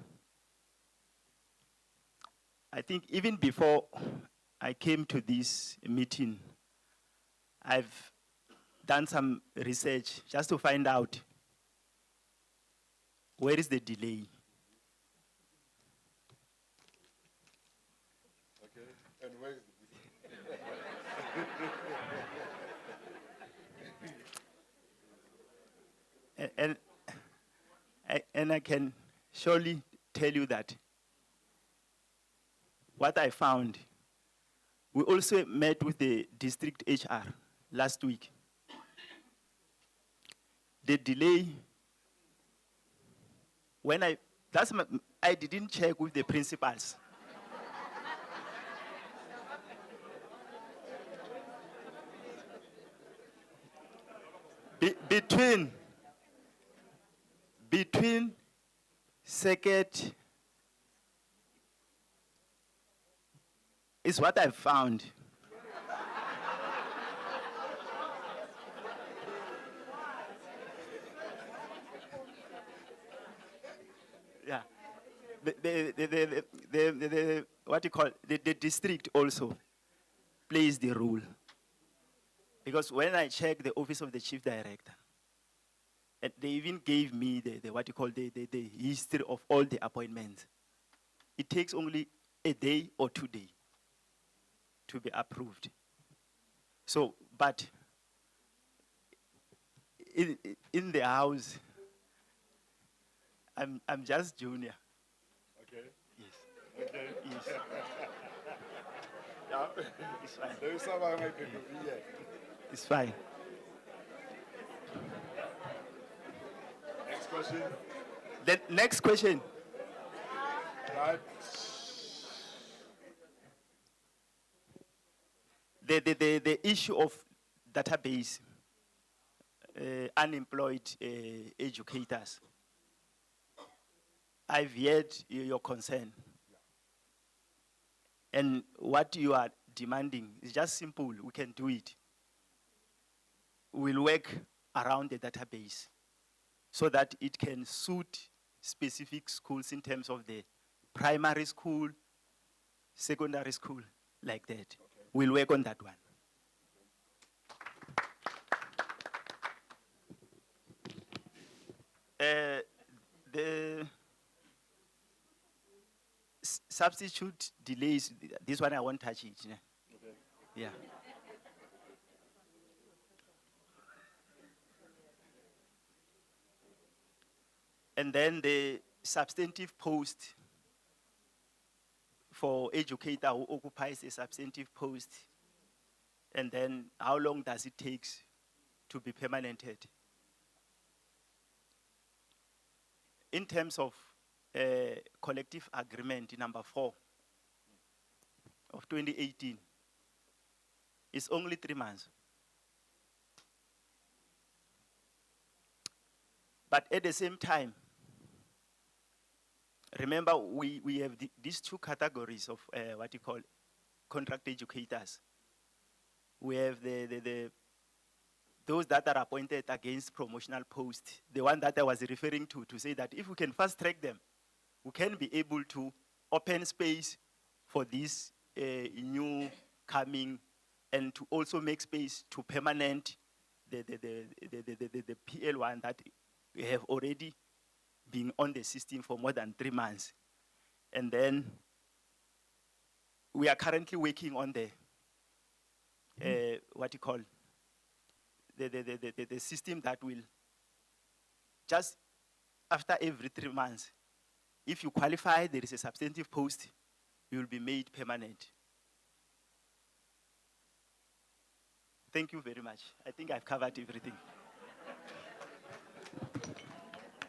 I think even before I came to this meeting, I've done some research just to find out where is the delay. And where is and I can surely tell you that what I found, we also met with the district HR last week. The delay, I didn't check with the principals. Between second is what I found. Yeah, the what you call the district also plays the role, because when I checked the office of the chief director, and they even gave me the what you call the history of all the appointments. It takes only a day or 2 days to be approved. So, but in the house, I'm just junior. Okay. Yes. Okay. Yes. Yeah. It's fine. There is someone like it here. It's fine. Next question. The next question. Right. The issue of database, unemployed educators. I've heard your concern. And what you are demanding is just simple. We can do it. We'll work around the database so that it can suit specific schools in terms of the primary school, secondary school, like that. Okay. We'll work on that one. The substitute delays, this one I won't touch it. Yeah. Okay. Yeah. And then the substantive post for educator who occupies a substantive post, and then how long does it take to be permanented? In terms of collective agreement number 4 of 2018, it's only 3 months. But at the same time, remember we have these 2 categories of what you call contract educators. We have those that are appointed against promotional posts, the one that I was referring to say that if we can fast track them, we can be able to open space for this new coming, and to also make space to permanent the PL1 that we have already been on the system for more than 3 months. And then we are currently working on the what you call the system that will just after every 3 months, if you qualify, there is a substantive post, you will be made permanent. Thank you very much. I think I've covered everything.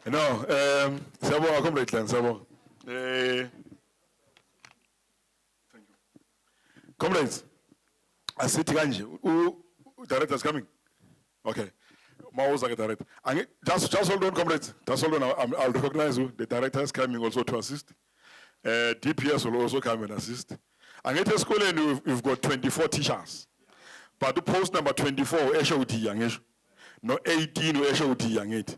No, Sabo, comrade, Sabo. Thank you. Comrades, I see Tiganji. Director's coming. Okay. Director. Just hold on, comrades. Just hold on. I'll recognize you. The director is coming also to assist. DPS will also come and assist. And at the school, we've got 24 teachers. But the post number 24, no 18 young it.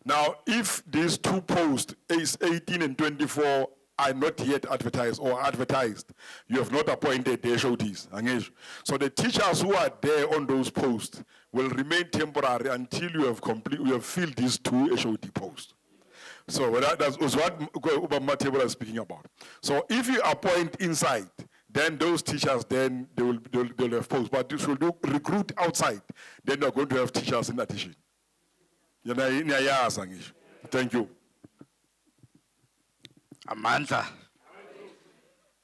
Now, if these 2 posts, is 18 and 24, are not yet advertised or advertised. You have not appointed the HODs. Angisho. So the teachers who are there on those posts will remain temporary until you have filled these 2 HOD posts. So that was what Matebula is speaking about. So if you appoint inside, then those teachers, then they'll have posts. But if you do recruit outside, then you're going to have teachers in addition. Thank you. Amandla.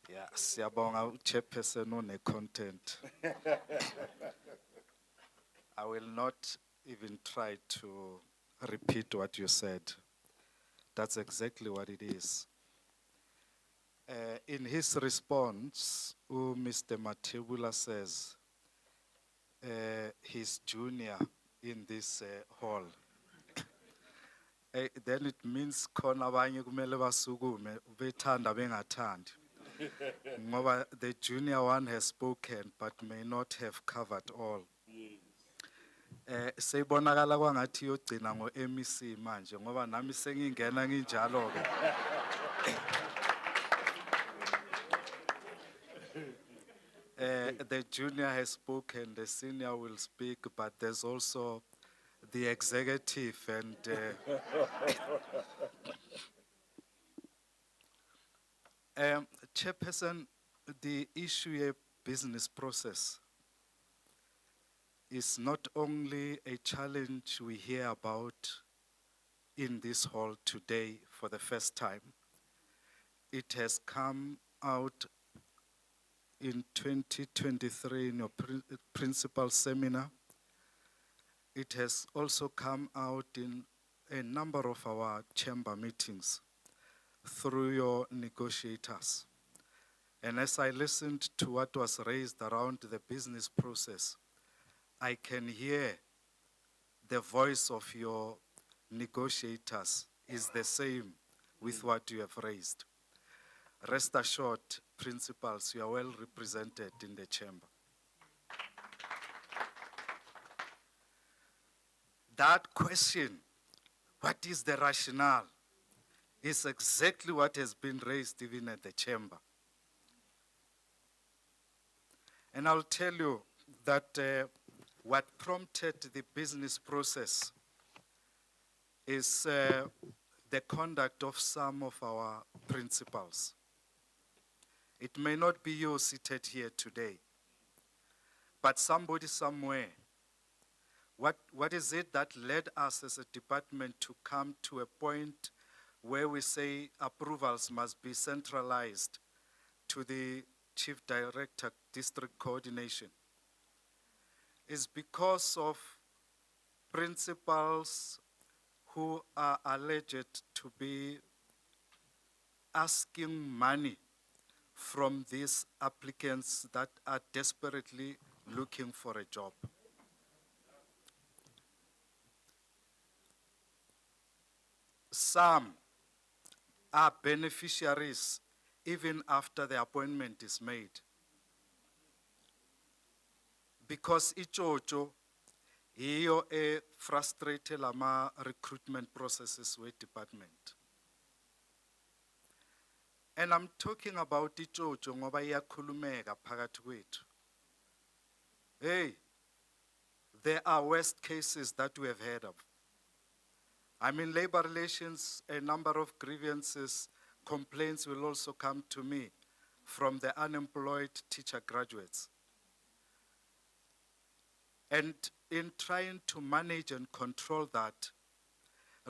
Yeah, siyabonga chairperson one content. I will not even try to repeat what you said. That's exactly what it is. In his response, Mr. Matebula says he's junior in this hall. Then it means khona abanye kumele basukume bethanda bengathandi. Ngoba the junior one has spoken but may not have covered all. Seyibonakala kwangathi yogcina ngo-MEC manje ngoba nami sengingena nginjalo ke. The junior has spoken, the senior will speak, but there's also the executive and Chairperson, the issue of business process is not only a challenge we hear about in this hall today for the first time. It has come out in 2023 in your principal seminar. It has also come out in a number of our chamber meetings through your negotiators. And as I listened to what was raised around the business process, I can hear the voice of your negotiators is the same with what you have raised. Rest assured, principals, you are well represented in the chamber. That question, what is the rationale, is exactly what has been raised even at the chamber. And I'll tell you that what prompted the business process is the conduct of some of our principals. It may not be you seated here today, but somebody somewhere. What is it that led us as a department to come to a point where we say approvals must be centralized to the Chief Director, District Coordination? Is because of principals who are alleged to be asking money from these applicants that are desperately looking for a job. Some are beneficiaries even after the appointment is made. Because ichocho, hiyo frustrate lama recruitment processes with department. And I'm talking about ichocho ngoba iyakhulumeka phakathi kwethu. Hey, there are worst cases that we have heard of. I mean, labor relations, a number of grievances, complaints will also come to me from the unemployed teacher graduates. And in trying to manage and control that,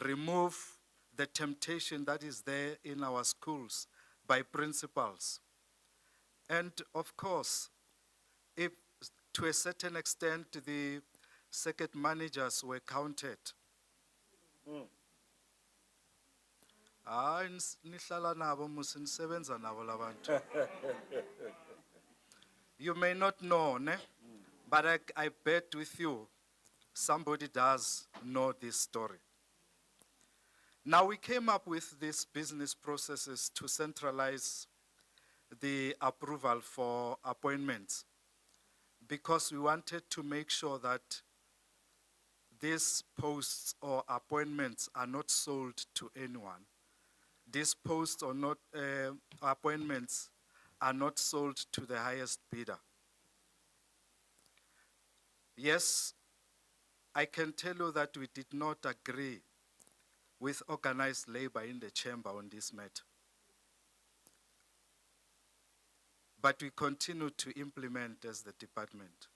remove the temptation that is there in our schools by principals. And of course, if to a certain extent the circuit managers were counted, you may not know, ne? But I bet with you, somebody does know this story. Now we came up with these business processes to centralize the approval for appointments because we wanted to make sure that these posts or appointments are not sold to anyone, these posts or not, appointments are not sold to the highest bidder. Yes, I can tell you that we did not agree with organized labor in the chamber on this matter. But we continue to implement as the department.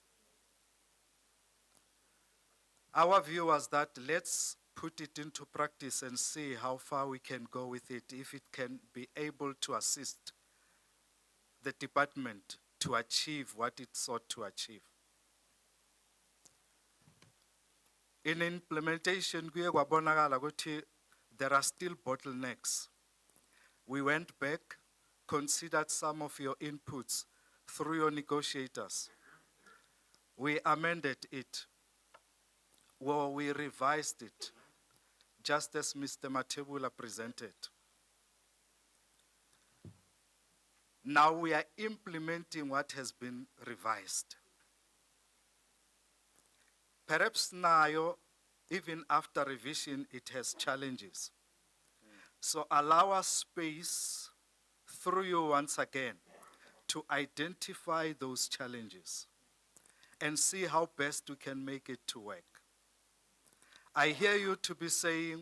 Our view was that let's put it into practice and see how far we can go with it, if it can be able to assist the department to achieve what it sought to achieve. In implementation, kuye kwabonakala ukuthi there are still bottlenecks. We went back, considered some of your inputs through your negotiators. We amended it, or we revised it, just as Mr. Matebula presented. Now we are implementing what has been revised. Perhaps now, even after revision, it has challenges. So allow us space through you once again to identify those challenges and see how best we can make it to work. I hear you to be saying,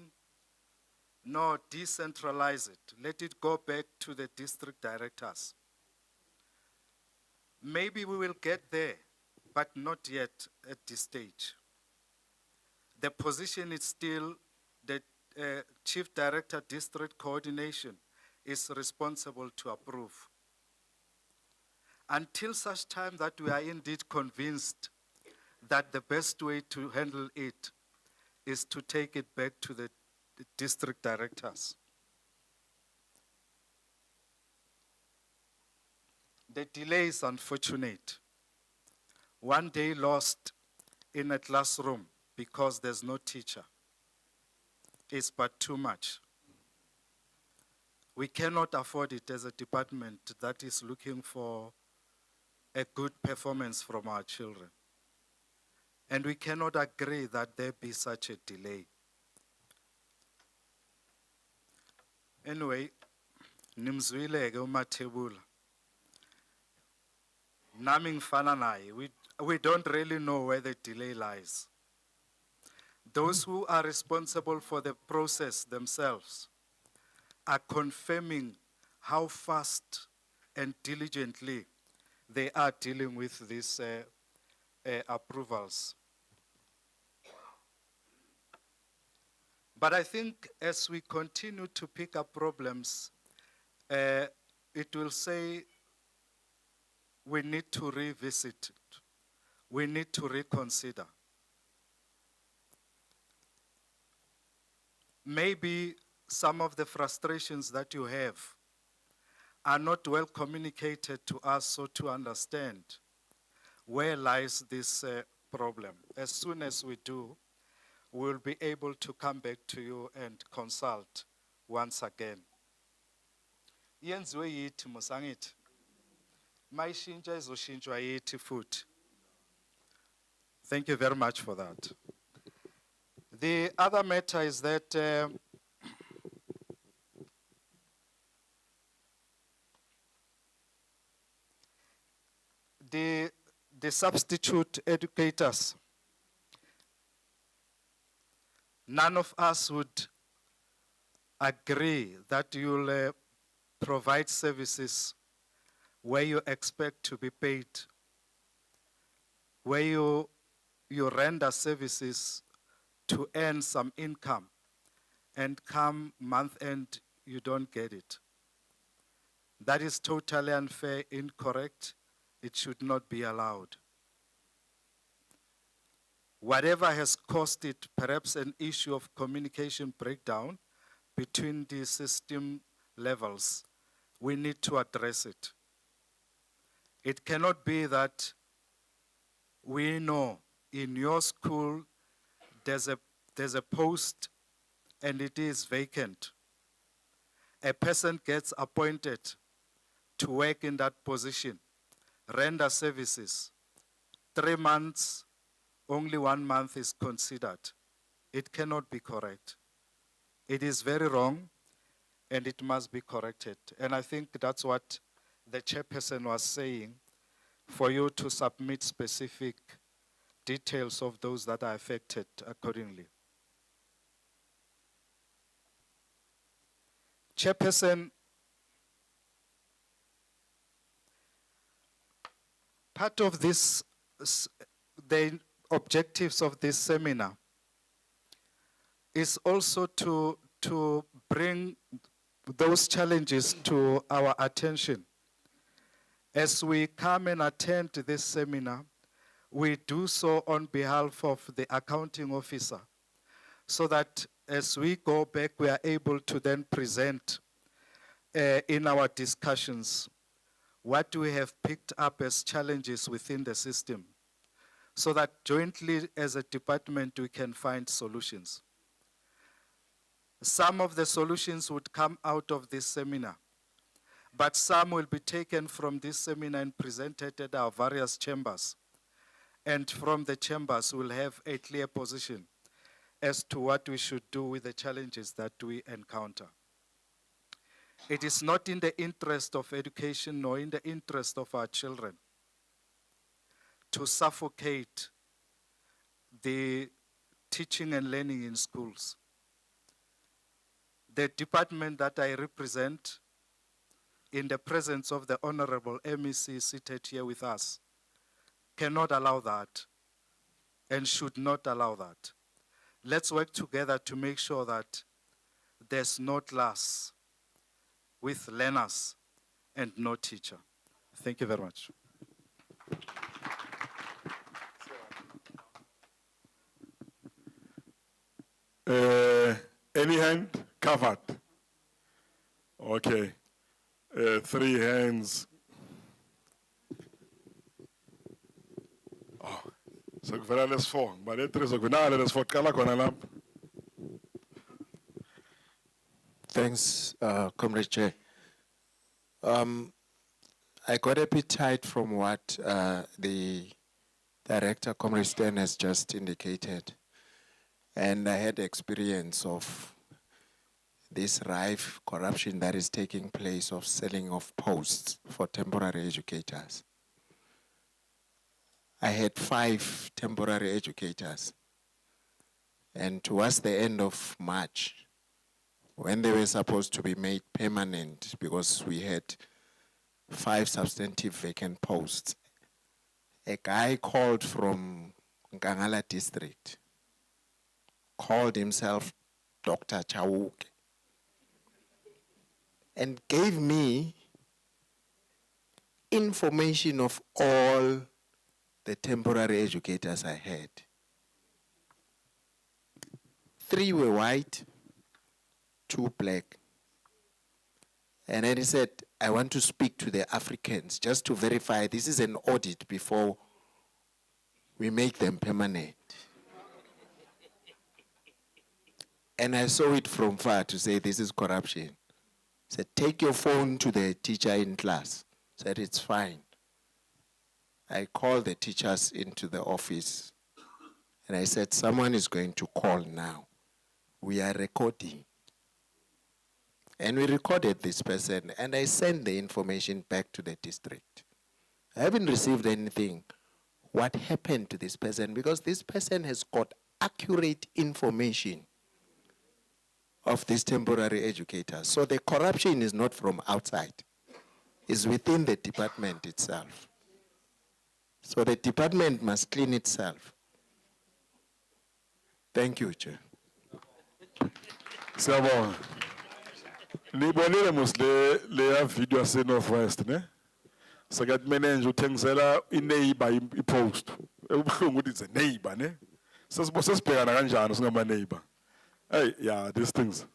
no, decentralize it. Let it go back to the district directors. Maybe we will get there, but not yet at this stage. The position is still the Chief Director District Coordination is responsible to approve. Until such time that we are indeed convinced that the best way to handle it is to take it back to the district directors. The delay is unfortunate. One day lost in a classroom because there's no teacher is but too much. We cannot afford it as a department that is looking for a good performance from our children. And we cannot agree that there be such a delay. Anyway, nimzwile ke uMathebula. Nami ngifana naye. We don't really know where the delay lies. Those who are responsible for the process themselves are confirming how fast and diligently they are dealing with these approvals. But I think as we continue to pick up problems, it will say we need to revisit it. We need to reconsider. Maybe some of the frustrations that you have are not well communicated to us so to understand where lies this problem. As soon as we do, we'll be able to come back to you and consult once again. Yenziwe yithi musangithi. Mayishintsha izoshintsha yithi futhi. Thank you very much for that. The other matter is that the substitute educators, none of us would agree that you'll provide services where you expect to be paid, where you render services to earn some income, and come month end, you don't get it. That is totally unfair, incorrect. It should not be allowed. Whatever has caused it, perhaps an issue of communication breakdown between the system levels, we need to address it. It cannot be that we know in your school there's a post and it is vacant. A person gets appointed to work in that position, render services. 3 months, only 1 month is considered. It cannot be correct. It is very wrong. and it must be corrected. And I think that's what the chairperson was saying, for you to submit specific details of those that are affected accordingly. Chairperson, part of this, the objectives of this seminar is also to bring those challenges to our attention. As we come and attend this seminar, we do so on behalf of the accounting officer, so that as we go back, we are able to then present in our discussions what we have picked up as challenges within the system, so that jointly as a department we can find solutions. Some of the solutions would come out of this seminar, but some will be taken from this seminar and presented at our various chambers. And from the chambers, we'll have a clear position as to what we should do with the challenges that we encounter. It is not in the interest of education nor in the interest of our children to suffocate the teaching and learning in schools. The department that I represent, in the presence of the Honorable MEC seated here with us, cannot allow that and should not allow that. Let's work together to make sure that there's no class with learners and no teacher. Thank you very much. Any hand? Covered. Okay. 3 hands. Oh, so kuvela lesi-4, but le-3 sokunala lesi-4 qala khona lapha. Thanks, Comrade Chair. I got a bit tight from what the Director, Comrade Stern, has just indicated. And I had experience of this rife corruption that is taking place of selling of posts for temporary educators. I had 5 temporary educators. And towards the end of March, when they were supposed to be made permanent, because we had 5 substantive vacant posts, a guy called from Nkangala district, called himself Dr. Chauke, and gave me information of all the temporary educators I had. 3 were white, 2 black. And then he said, I want to speak to the Africans just to verify this is an audit before we make them permanent. And I saw it from far to say this is corruption. Said, take your phone to the teacher in class. Said, it's fine. I called the teachers into the office and I said, someone is going to call now. We are recording. And we recorded this person and I sent the information back to the district. I haven't received anything. What happened to this person? Because this person has got accurate information of these temporary educators. So the corruption is not from outside. It's within the department itself. So the department must clean itself. Thank you, Chair. Siyabonga. Nibonile mos le video yase Northwest ne? Sakathi manager uthengisela ineighbor ipost. Ebuhlungu ukuthi it's a neighbor ne? Sesibhekana kanjani singama neighbor? Hey, yeah, these things.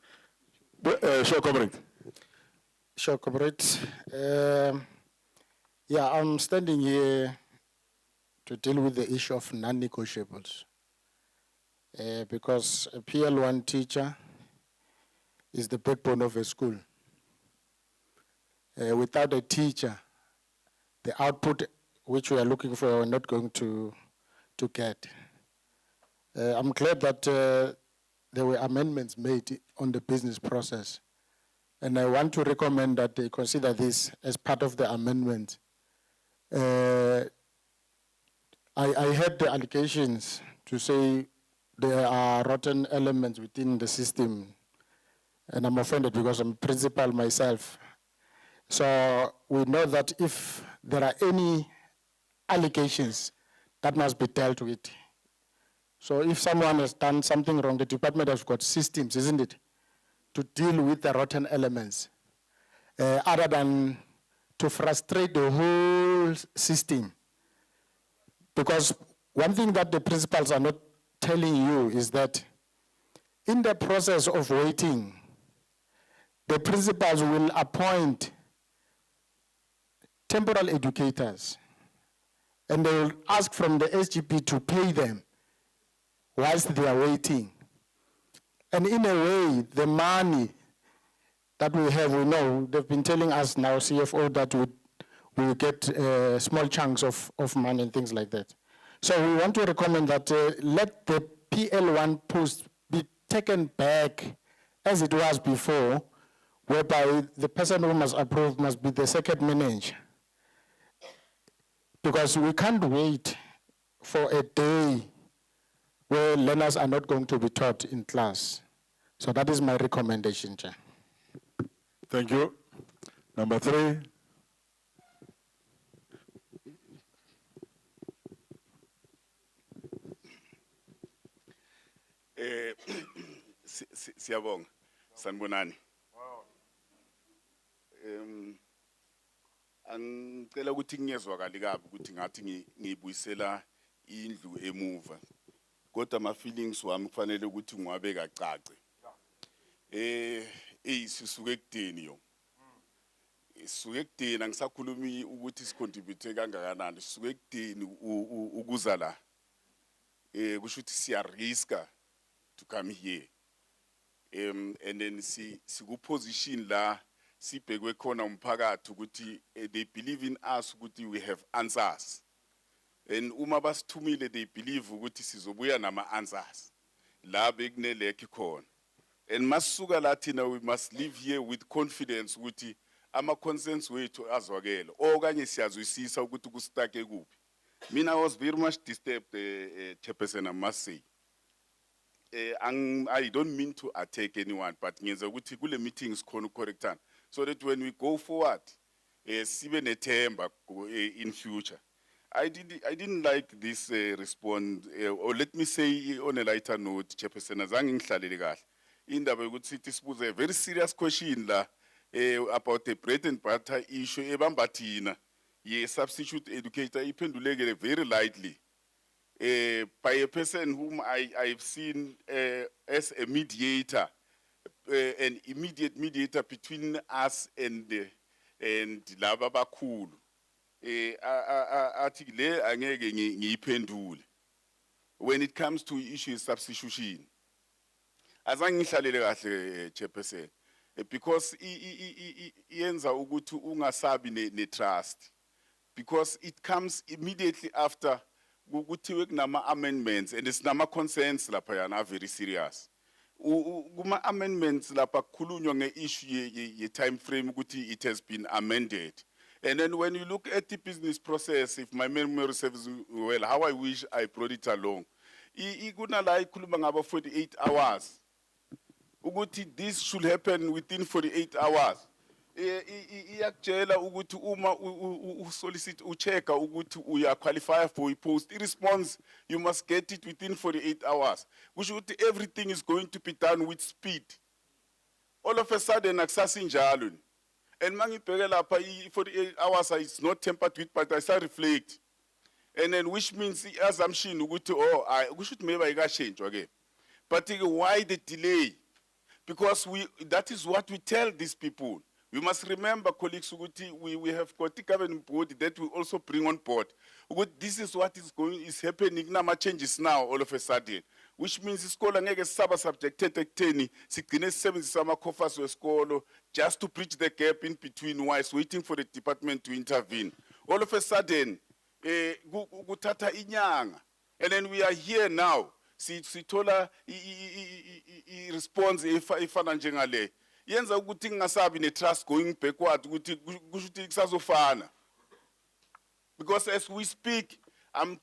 Sure, comrade. Sure, comrade. Yeah, I'm standing here to deal with the issue of non-negotiables. Because a PL1 teacher is the backbone of a school. Without a teacher, the output which we are looking for, we're not going to get. I'm glad that there were amendments made on the business process And I want to recommend that they consider this as part of the amendment. I heard the allegations to say there are rotten elements within the system, and I'm offended because I'm a principal myself. So we know that if there are any allegations, that must be dealt with. So if someone has done something wrong, the department has got systems, isn't it, to deal with the rotten elements, other than to frustrate the whole system. Because one thing that the principals are not telling you is that in the process of waiting, the principals will appoint temporal educators, and they will ask from the SGP to pay them whilst they are waiting. And in a way, the money that we have, we know, they've been telling us now, CFO, that we will get small chunks of money and things like that. So we want to recommend that let the PL1 post be taken back as it was before, whereby the person who must approve must be the second manager. Because we can't wait for a day where learners are not going to be taught in class. So that is my recommendation, Chair. Thank you. Number 3. Siyabonga, sanibonani. Angicela ukuthi ngiyezwakali kabi ukuthi ngathi ngibuyisela indlu emuva. Kodwa ama feelings wami kufanele ukuthi ngiwabe kacace. Sisuke ekudeni yo. Sisuke ekudeni angisakhulumi ukuthi sicontribute kangakanani. Sisuke ekudeni ukuza la. Kusho ukuthi siya riska to come here. And then siku position la sibhekwe khona umphakathi ukuthi they believe in us ukuthi we have answers. And uma basithumile they believe ukuthi sizobuya nama answers. La bekunelekho khona. And masuka la thina we must live here with confidence ukuthi ama concerns wethu azwakele okanye siyazwisisa ukuthi kusitake kuphi. Mina I was very much disturbed, Chairperson, I must say. I don't mean to attack anyone, but ngenza ukuthi kule meetings khona ucorrectana so that when we go forward, sibe nethemba in future. I didn't like this response, or let me say on a lighter note, Chairperson, azange ngihlalele kahle. Indaba yokuthi sibuze a very serious question la about the bread and butter issue ebamba thina. Ye substitute educator iphenduleke very lightly. By a person whom I've seen as a mediator, an immediate mediator between us and laba bakhulu. Athi le angeke ngiyiphendule. When it comes to issues substitution, azange ngihlalele kahle Chairperson, because yenza ukuthi ungasabi ne trust, because it comes immediately after kuthiwe kunama amendments and it's nama concerns lapha yana very serious. Kuma amendments lapha kukhulunywa nge-issue ye time frame ukuthi it has been amended. And then when you look at the business process, if my memory serves well, how I wish I brought it along. Ikuna la ikhuluma ngaba 48 hours. Ukuthi this should happen within 48 hours. Iyakutshela ukuthi uma usolicit uchecka ukuthi uya qualify for a post, it responds you must get it within 48 hours. Kusho ukuthi everything is going to be done with speed. All of a sudden akusasinjalo. And mangibheke lapha 48 hours is not tempered with, but I start reflect. And then which means the assumption ukuthi we should maybe ayikashange again. But why the delay? Because that is what we tell these people. We must remember, colleagues, we have got the governing body that we also bring on board. This is what is happening. Nama changes now all of a sudden, which means isikolo ngeke saba subjected ekutheni sigcine sisebenzisa ama-coffers wesikolo just to bridge the gap in between whilst waiting for the department to intervene. All of a sudden, kuthatha inyanga, and then we are here now. Sithola response efana njengale. yenza ukuthi ngingasabi ne-trust going backward ukuthi kusho ukuthi kusazofana. Because as we speak, I'm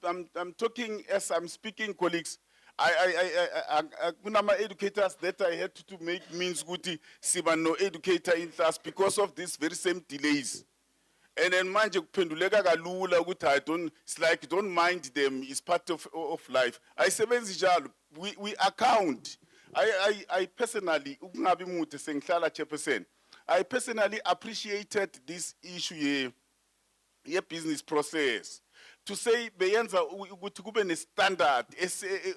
talking as I'm speaking, colleagues. Kunama educators that I had to make means kuti siba no educator in class because of these very same delays. And then manje kuphenduleka kalula ukuthi it's like don't mind them, it's part of life. Ayisebenzi njalo. We account. I personally ukungabi mude sengihlala chairperson. I personally appreciated this issue ye business process. To say beyenza ukuthi kube ne standard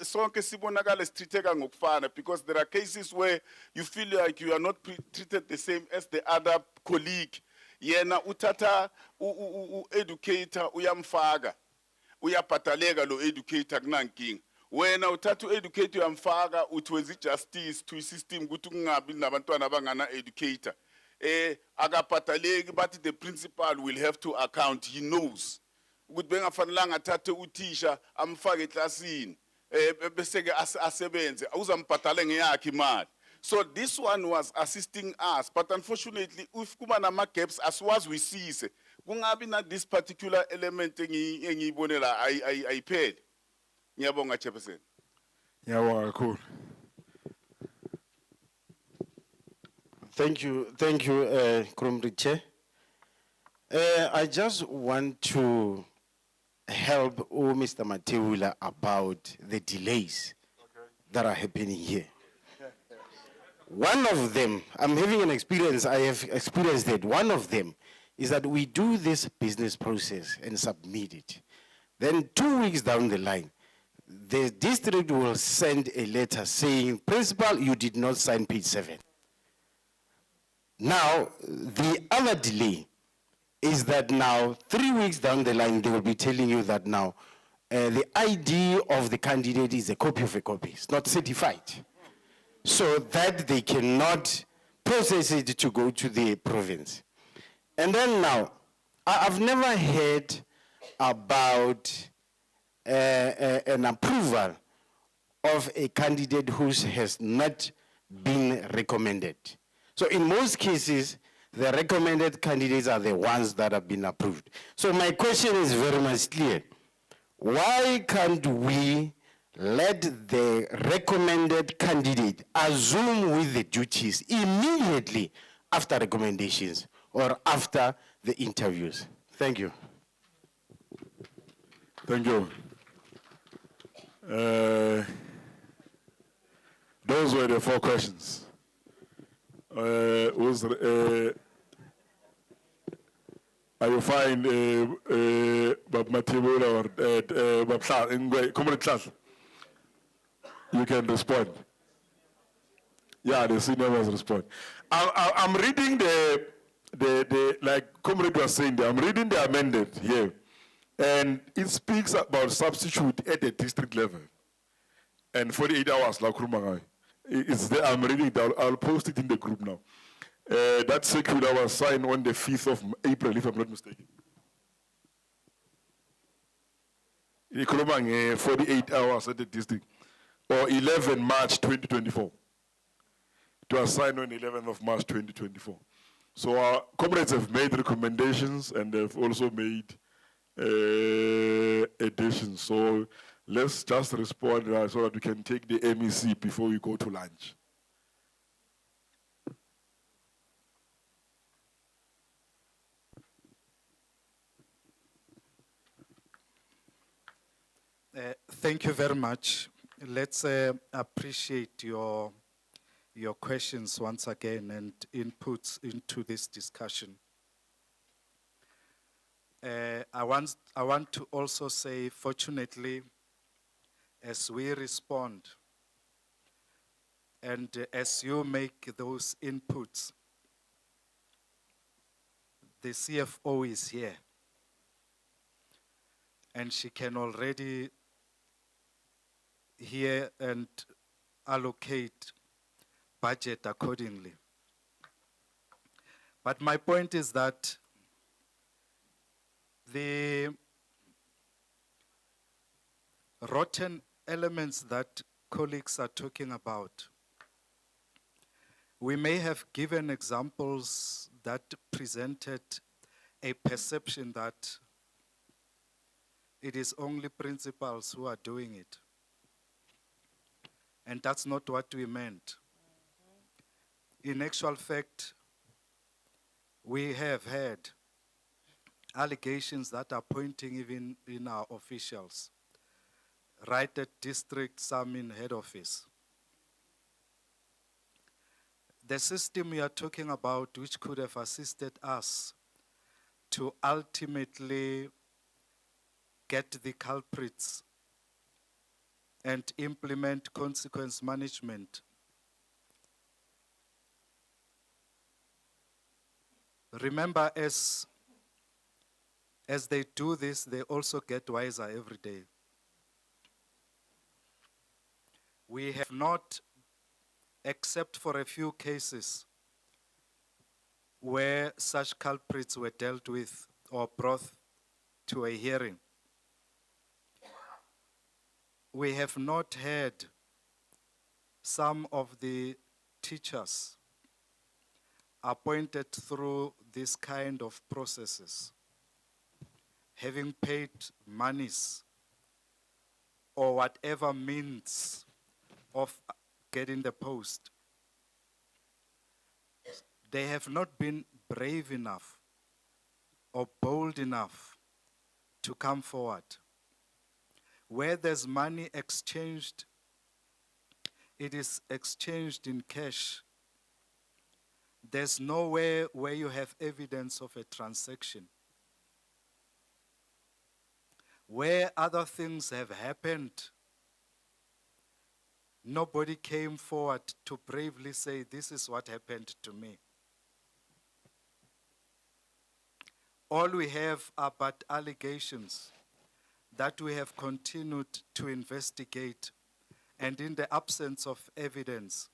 sonke sibonakala sithitheka ngokufana, because there are cases where you feel like you are not treated the same as the other colleague. Yena uthatha educator uyamfaka, uyabhataleka lo educator kunankinga. Wena uthatha educator uyamfaka utwenza justice to system ukuthi kungabi nabantwana abangana educator. Akabhataleki, but the principal will have to account. He knows ukuthi bengafanelanga athathe uthisha amfake eklasini bese ke asebenze uzambhatala ngeyakhe imali. So this one was assisting us, but unfortunately if kuba nama gaps asiwazi wisise kungabi na this particular element engiyibonela ayiphele. Ngiyabonga chairperson. Ngiyabonga kakhulu. Thank you, Comrade Chair. I just want to help Mr. Mateula about the delays that are happening here. One of them, I'm having an experience, I have experienced it. One of them is that we do this business process and submit it. Then 2 weeks down the line, the district will send a letter saying, Principal, you did not sign page 7. Now, the other delay is that now 3 weeks down the line, they will be telling you that now the ID of the candidate is a copy of a copy. It's not certified. So that they cannot process it to go to the province. And then now, I've never heard about an approval of a candidate who has not been recommended. So in most cases, the recommended candidates are the ones that have been approved. So my question is very much clear. Why can't we let the recommended candidate assume with the duties immediately after recommendations or after the interviews? Thank you. Thank you. Those were the 4 questions. Are you fine, Bab Matibula or Bab Comrade Class? You can respond. Yeah, the senior was respond. I'm reading the like Comrade was saying, I'm reading the amended here. And it speaks about substitute at the district level. And 48 hours, like it's there, I'm reading it, I'll post it in the group now. That circular was signed on the 5th of April, if I'm not mistaken. 48 hours at the district, or 11 March 2024. It was signed on 11th of March 2024. So our comrades have made recommendations and they've also made additions. So let's just respond so that we can take the MEC before we go to lunch. Thank you very much. Let's appreciate your questions once again and inputs into this discussion. I want to also say, fortunately, as we respond and as you make those inputs, the CFO is here. And she can already hear and allocate budget accordingly. But my point is that the rotten elements that colleagues are talking about, We may have given examples that presented a perception that it is only principals who are doing it. And that's not what we meant. In actual fact, we have had allegations that are pointing even in our officials, right at district, some in head office. The system we are talking about, which could have assisted us to ultimately get the culprits and implement consequence management. Remember, as they do this, they also get wiser every day. We have not, except for a few cases where such culprits were dealt with or brought to a hearing, we have not had some of the teachers appointed through this kind of processes, having paid monies or whatever means of getting the post. They have not been brave enough or bold enough to come forward. Where there's money exchanged, it is exchanged in cash. There's nowhere where you have evidence of a transaction. Where other things have happened, nobody came forward to bravely say, this is what happened to me. All we have are but allegations that we have continued to investigate, and in the absence of evidence,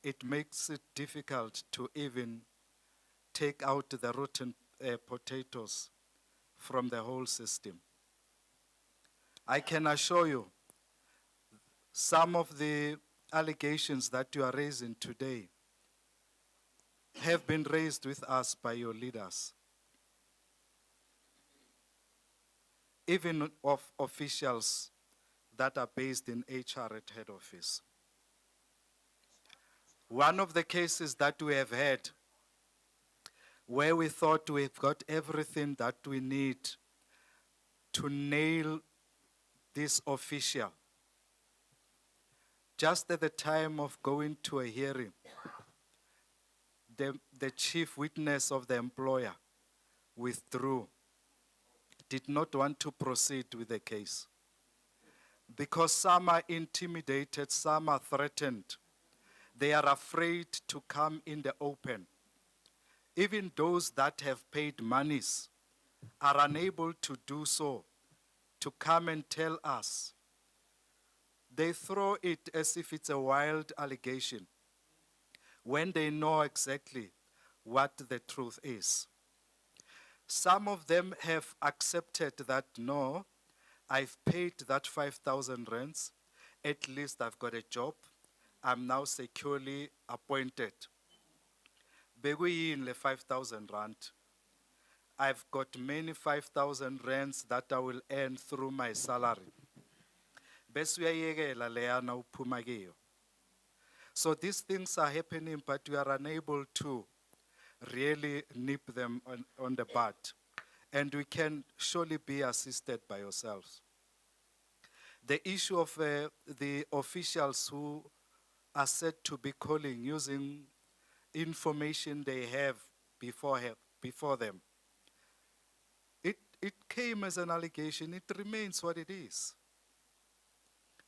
it makes it difficult to even take out the rotten potatoes from the whole system. I can assure you, some of the allegations that you are raising today have been raised with us by your leaders, even of officials that are based in HR at head office. One of the cases that we have had where we thought we've got everything that we need to nail this official, just at the time of going to a hearing, the chief witness of the employer withdrew, did not want to proceed with the case. Because some are intimidated, some are threatened. They are afraid to come in the open. Even those that have paid monies are unable to do so, to come and tell us. They throw it as if it's a wild allegation, when they know exactly what the truth is. Some of them have accepted that, no, I've paid that 5,000 rands, at least I've got a job, I'm now securely appointed. Beguyile 5,000 rand. I've got many 5,000 rands that I will earn through my salary. So these things are happening, but we are unable to really nip them on the bud. And we can surely be assisted by yourselves. The issue of the officials who are said to be calling using information they have before them. It came as an allegation, it remains what it is.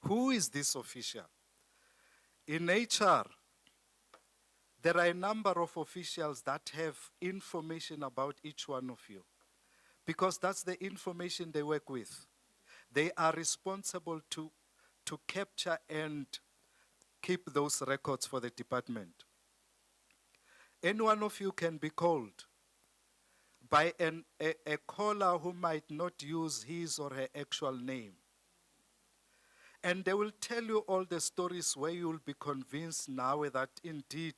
Who is this official? In HR, there are a number of officials that have information about each one of you, because that's the information they work with. They are responsible to capture and keep those records for the department. Any one of you can be called by a caller who might not use his or her actual name. And they will tell you all the stories where you will be convinced now that indeed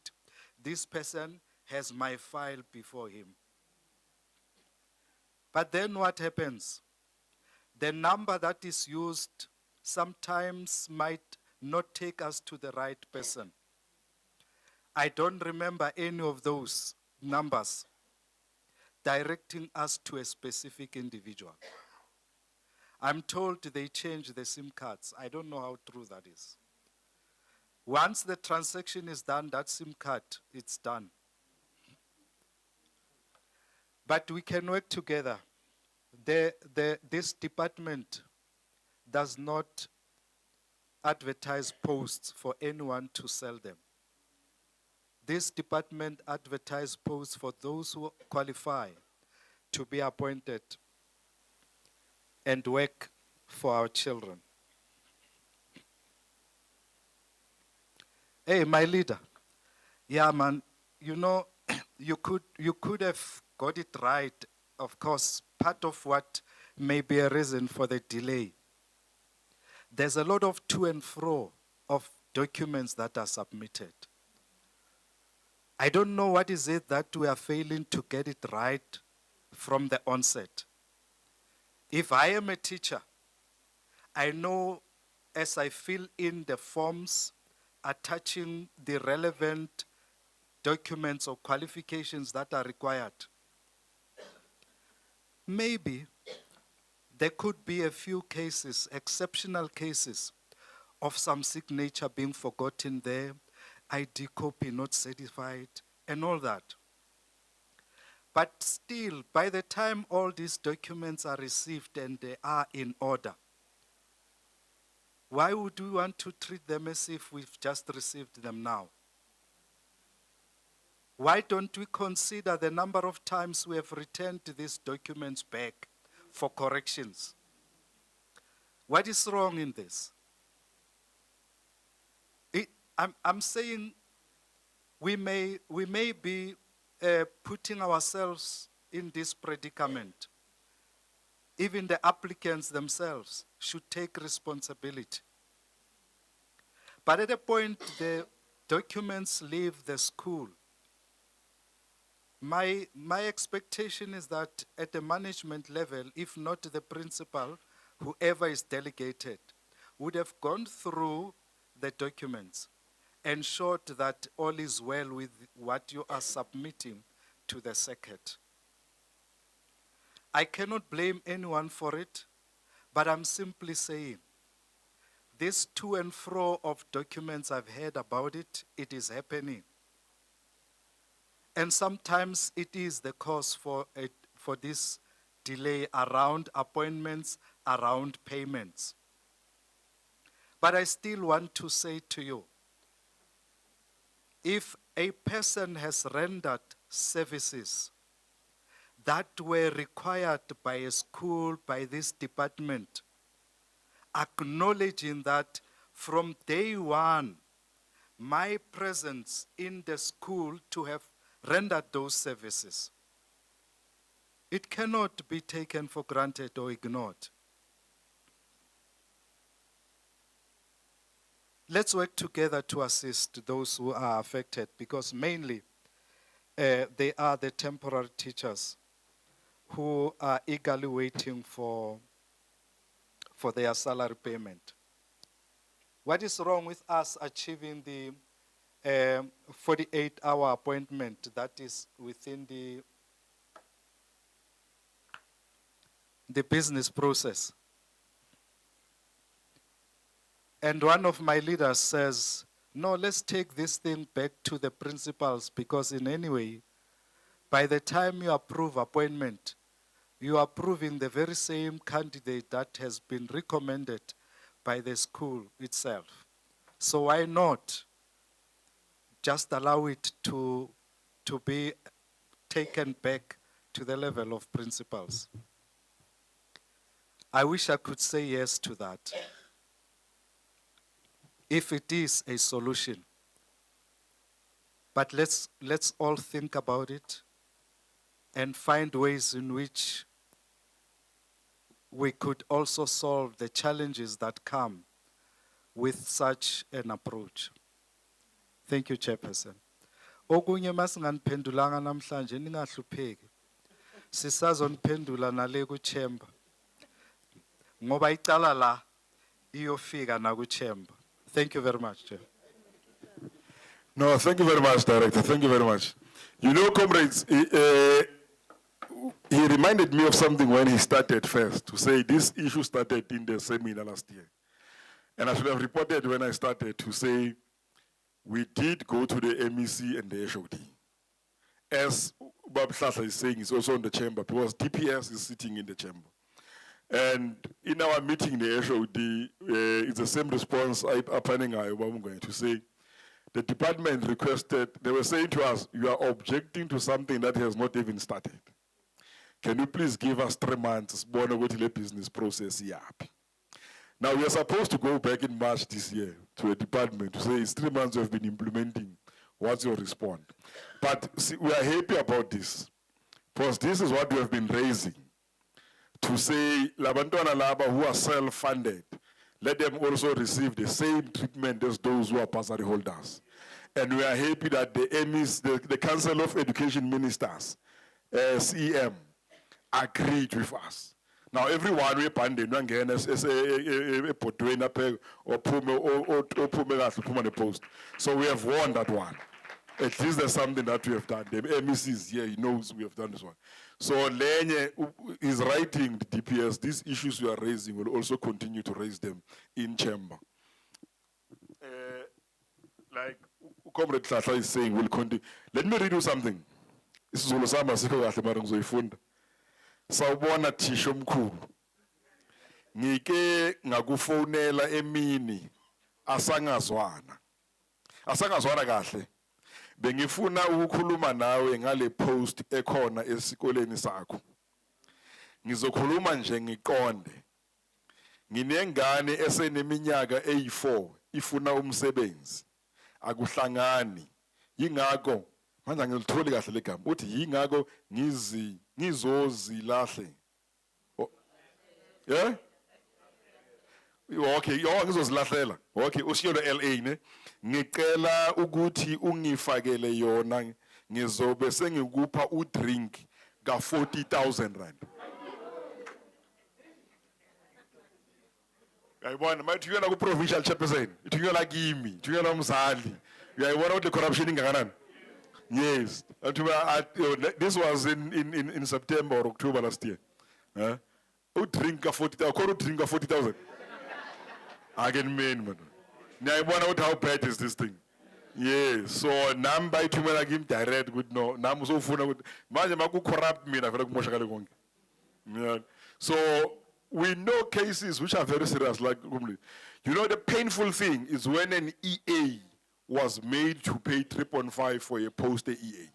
this person has my file before him. But then what happens? The number that is used sometimes might not take us to the right person. I don't remember any of those numbers directing us to a specific individual. I'm told they change the SIM cards. I don't know how true that is. Once the transaction is done, that SIM card, it's done. But we can work together. This department does not advertise posts for anyone to sell them. This department advertises posts for those who qualify to be appointed and work for our children. Hey, my leader. Yeah, man, you know, you could have got it right. Of course, part of what may be a reason for the delay. There's a lot of to and fro of documents that are submitted. I don't know what is it that we are failing to get it right from the onset. If I am a teacher, I know as I fill in the forms attaching the relevant documents or qualifications that are required, maybe there could be a few cases, exceptional cases, of some signature being forgotten there, ID copy not certified, and all that. But still, by the time all these documents are received and they are in order, why would we want to treat them as if we've just received them now? Why don't we consider the number of times we have returned these documents back for corrections? What is wrong in this? I'm saying we may be putting ourselves in this predicament. Even the applicants themselves should take responsibility. But at a point, the documents leave the school. My expectation is that at the management level, if not the principal, whoever is delegated, would have gone through the documents, ensured that all is well with what you are submitting to the circuit. I cannot blame anyone for it, but I'm simply saying, this to and fro of documents, I've heard about it, it is happening. And sometimes it is the cause for this delay around appointments, around payments. But I still want to say to you, if a person has rendered services that were required by a school, by this department, acknowledging that from day one, my presence in the school to have rendered those services, it cannot be taken for granted or ignored. Let's work together to assist those who are affected, because mainly they are the temporary teachers who are eagerly waiting for their salary payment. What is wrong with us achieving the 48-hour appointment that is within the business process? And one of my leaders says, no, let's take this thing back to the principals, because in any way, by the time you approve appointment, you are approving the very same candidate that has been recommended by the school itself. So why not just allow it to be taken back to the level of principals? I wish I could say yes to that, if it is a solution. But let's all think about it and find ways in which we could also solve the challenges that come with such an approach. Thank you, Chairperson. Okunye masinganiphendulanga namhlanje ningahlupheki. Sisazoniphendula nale ku chamber. Ngoba icala la iyofika na ku chamber. Thank you very much, Chair. No, thank you very much, Director. Thank you very much. You know, comrades, he reminded me of something when he started first, to say this issue started in the seminar last year. And I should have reported when I started to say, we did go to the MEC and the HOD. As Bob Sasa is saying, it's also in the chamber, because DPS is sitting in the chamber. And in our meeting, the HOD, it's the same response I'm going to say. The department requested, they were saying to us, you are objecting to something that has not even started. Can you please give us 3 months, business process here? Now, we are supposed to go back in March this year to a department to say it's 3 months we have been implementing. What's your response? But see, we are happy about this, because this is what we have been raising. To say, Labantwana Laba who are self-funded, let them also receive the same treatment as those who are bursary holders. And we are happy that the MEs, the Council of Education Ministers, CEM, agreed with us. Now everyone we pande nangena epotweni aphe ophume the post. So we have won that one. At least there's something that we have done. The MEC is here, he knows we have done this one. So Lenye is writing the DPS, these issues we are raising will also continue to raise them in chamber. Like Comrade Tlatla is saying, we'll continue. Let me read you something. This is Olosama Siko Gathemara Ngizoyifunda. Sawubona thisha omkhulu. Ngike ngakufonela emini asangazwana. Asangazwana kahle. Bengifuna ukukhuluma nawe ngale post ekhona esikoleni sakho. Ngizokhuluma nje ngiqonde. Nginengane eseneminyaka eyi4 ifuna umsebenzi. Akuhlangani. Yingakho manje ngilitholi kahle legama. Uthi yingakho ngizozilahle. Yeah? Okay, ngizozilahlela. Okay, ushiyo LA ne. Ngicela ukuthi ungifakele yona ngizobe sengikupha udrink ka 40,000 rand. Uyayibona manje uyena ku provincial chairperson, uyela kimi, uyela umzali. Uyayibona ukuthi corruption ingakanani? Yes. This was in September or October last year. Udrink ka 40,000, ko udrink ka 40,000. Again man. Nyayibona how bad is this thing? Yes, so namba ithumela kimi direct good no nami uzofuna ukuthi manje maku corrupt mina vele kumoshakale konke. So we know cases which are very serious, like you know the painful thing is when an EA was made to pay 3.5 for a post EA.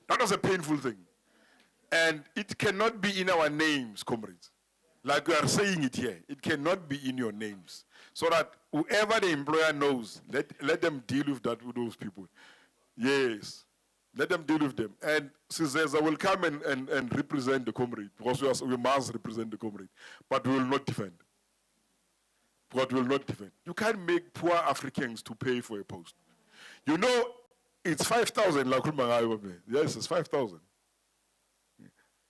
That was a painful thing. And it cannot be in our names, comrades. Like we are saying it here, it cannot be in your names. So that whoever the employer knows, let them deal with that with those people. Yes, let them deal with them. And Cesar will come and represent the comrade, because we must represent the comrade. But we will not defend. But we will not defend. You can't make poor Africans to pay for a post. You know, it's 5,000. Yes, it's 5,000.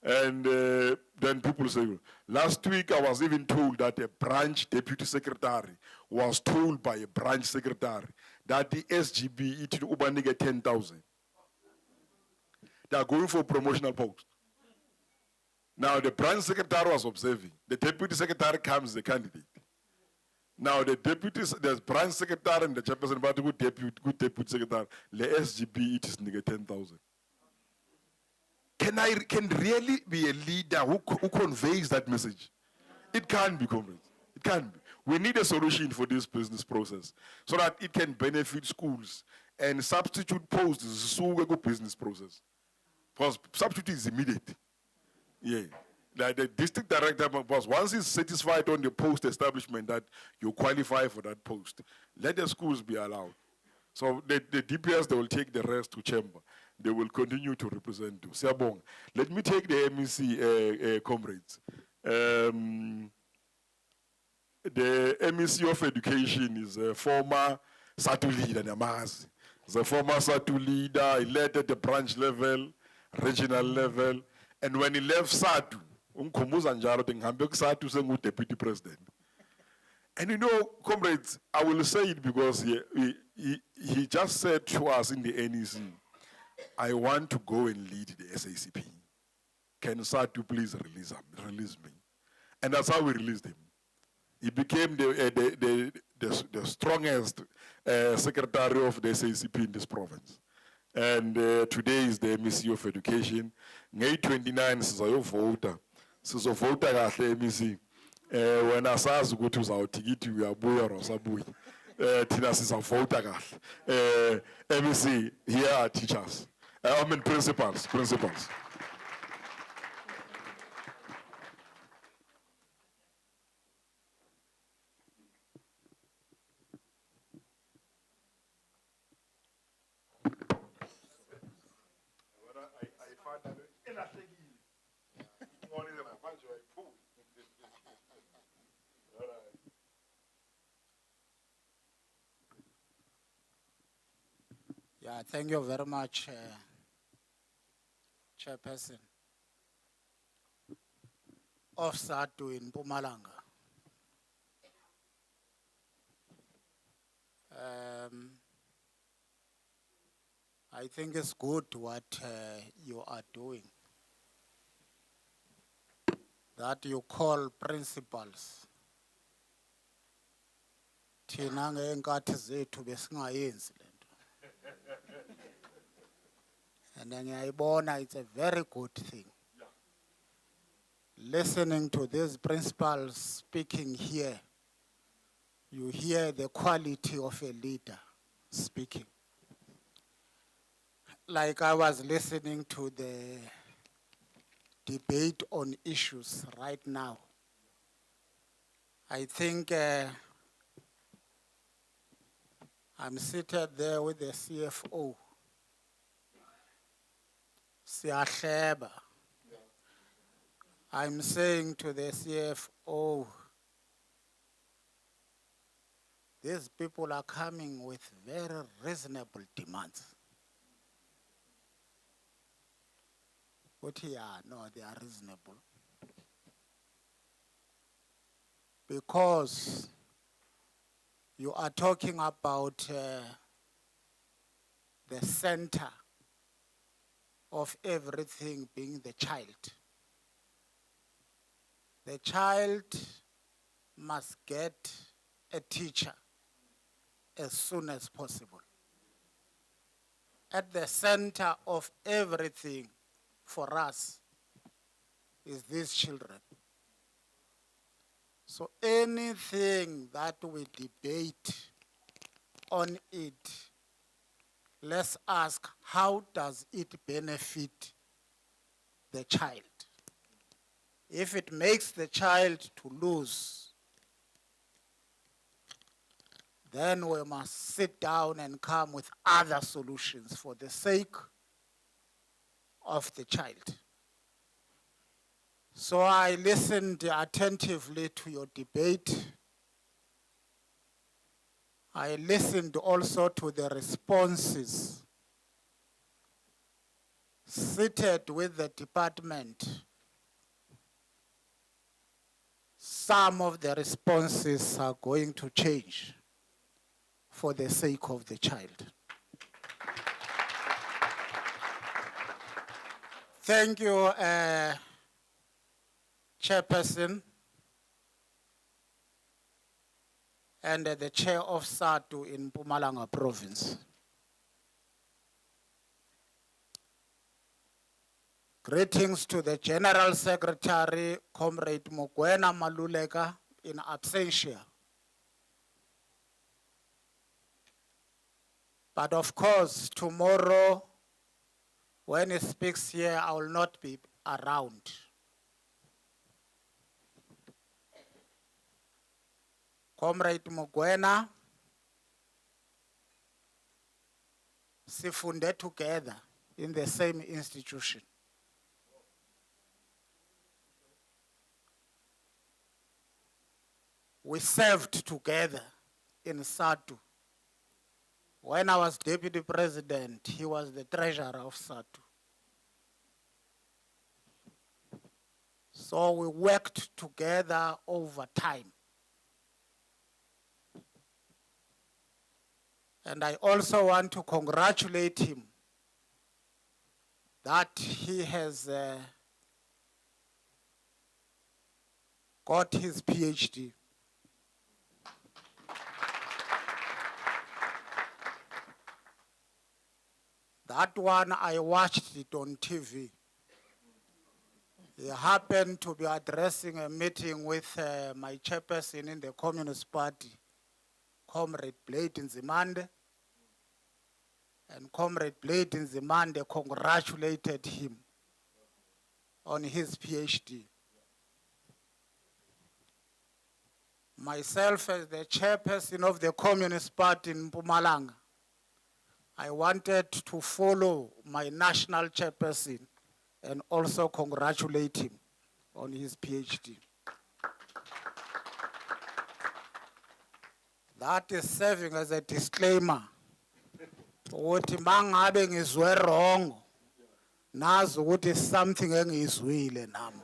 And then people say, last week I was even told that a branch deputy secretary was told by a branch secretary that the SGB it will get 10,000. They are going for a promotional post. Now the branch secretary was observing. The deputy secretary comes the candidate. Now the branch secretary and the chairperson, but good deputy secretary, the SGB it is 10,000. Can really be a leader who conveys that message? It can't be, comrades. It can't be. We need a solution for this business process so that it can benefit schools and substitute posts is a good business process. Because substitute is immediate. Yeah. Like the district director, boss, once he's satisfied on the post establishment that you qualify for that post, let the schools be allowed. So the DPS, they will take the rest to chamber. They will continue to represent you. Siabong. Let me take the MEC comrades. The MEC of Education is a former Sadtu leader, the former Sadtu leader. He led at the branch level, regional level, and when he left Sadtu, deputy president. And you know, comrades, I will say it because he just said to us in the NEC, I want to go and lead the SACP. Can Sadtu please release me? And that's how we released him. He became the strongest secretary of the SACP in this province. And today is the MEC of Education. May 29 sizayovota. Sizovota kahle MEC. When asazi ukuthi uzawuthikithi uyabuya or awusabuyi. Thina sizavota kahle. MEC, here are teachers. I mean principals. Yeah, thank you very much, Chairperson of Sadtu in Mpumalanga. I think it's good what you are doing, that you call principals. Thina ngeenkathi zethu besingayenzi le nto. And then it's a very good thing. Listening to these principals speaking here, you hear the quality of a leader speaking. Like I was listening to the debate on issues right now. I think I'm seated there with the CFO. Siyahleba. I'm saying to the CFO, these people are coming with very reasonable demands. But no, they are reasonable. Because you are talking about the center of everything being the child. The child must get a teacher as soon as possible. At the center of everything for us is these children. So anything that we debate on it, let's ask, how does it benefit the child? If it makes the child to lose, then we must sit down and come with other solutions for the sake of the child. So I listened attentively to your debate. I listened also to the responses. Seated with the department, some of the responses are going to change for the sake of the child. Thank you, Chairperson and the Chair of Sadtu in Mpumalanga Province. Greetings to the General Secretary, Comrade Mokoena Maluleka, in absentia. But of course, tomorrow, when he speaks here, I will not be around. Comrade Mokoena, sifunde together in the same institution. We served together in Sadtu. When I was deputy president, he was the treasurer of Sadtu. So we worked together over time. And I also want to congratulate him that he has got his PhD. That one, I watched it on TV. He happened to be addressing a meeting with my chairperson in the Communist Party, Comrade Blade Nzimande. And Comrade Blade Nzimande congratulated him on his PhD. Myself, as the chairperson of the Communist Party in Mpumalanga, I wanted to follow my national chairperson and also congratulate him on his PhD. That is serving as a disclaimer. Ukuthi mangabe ngizwe wrong, nazi ukuthi something engizwile namba.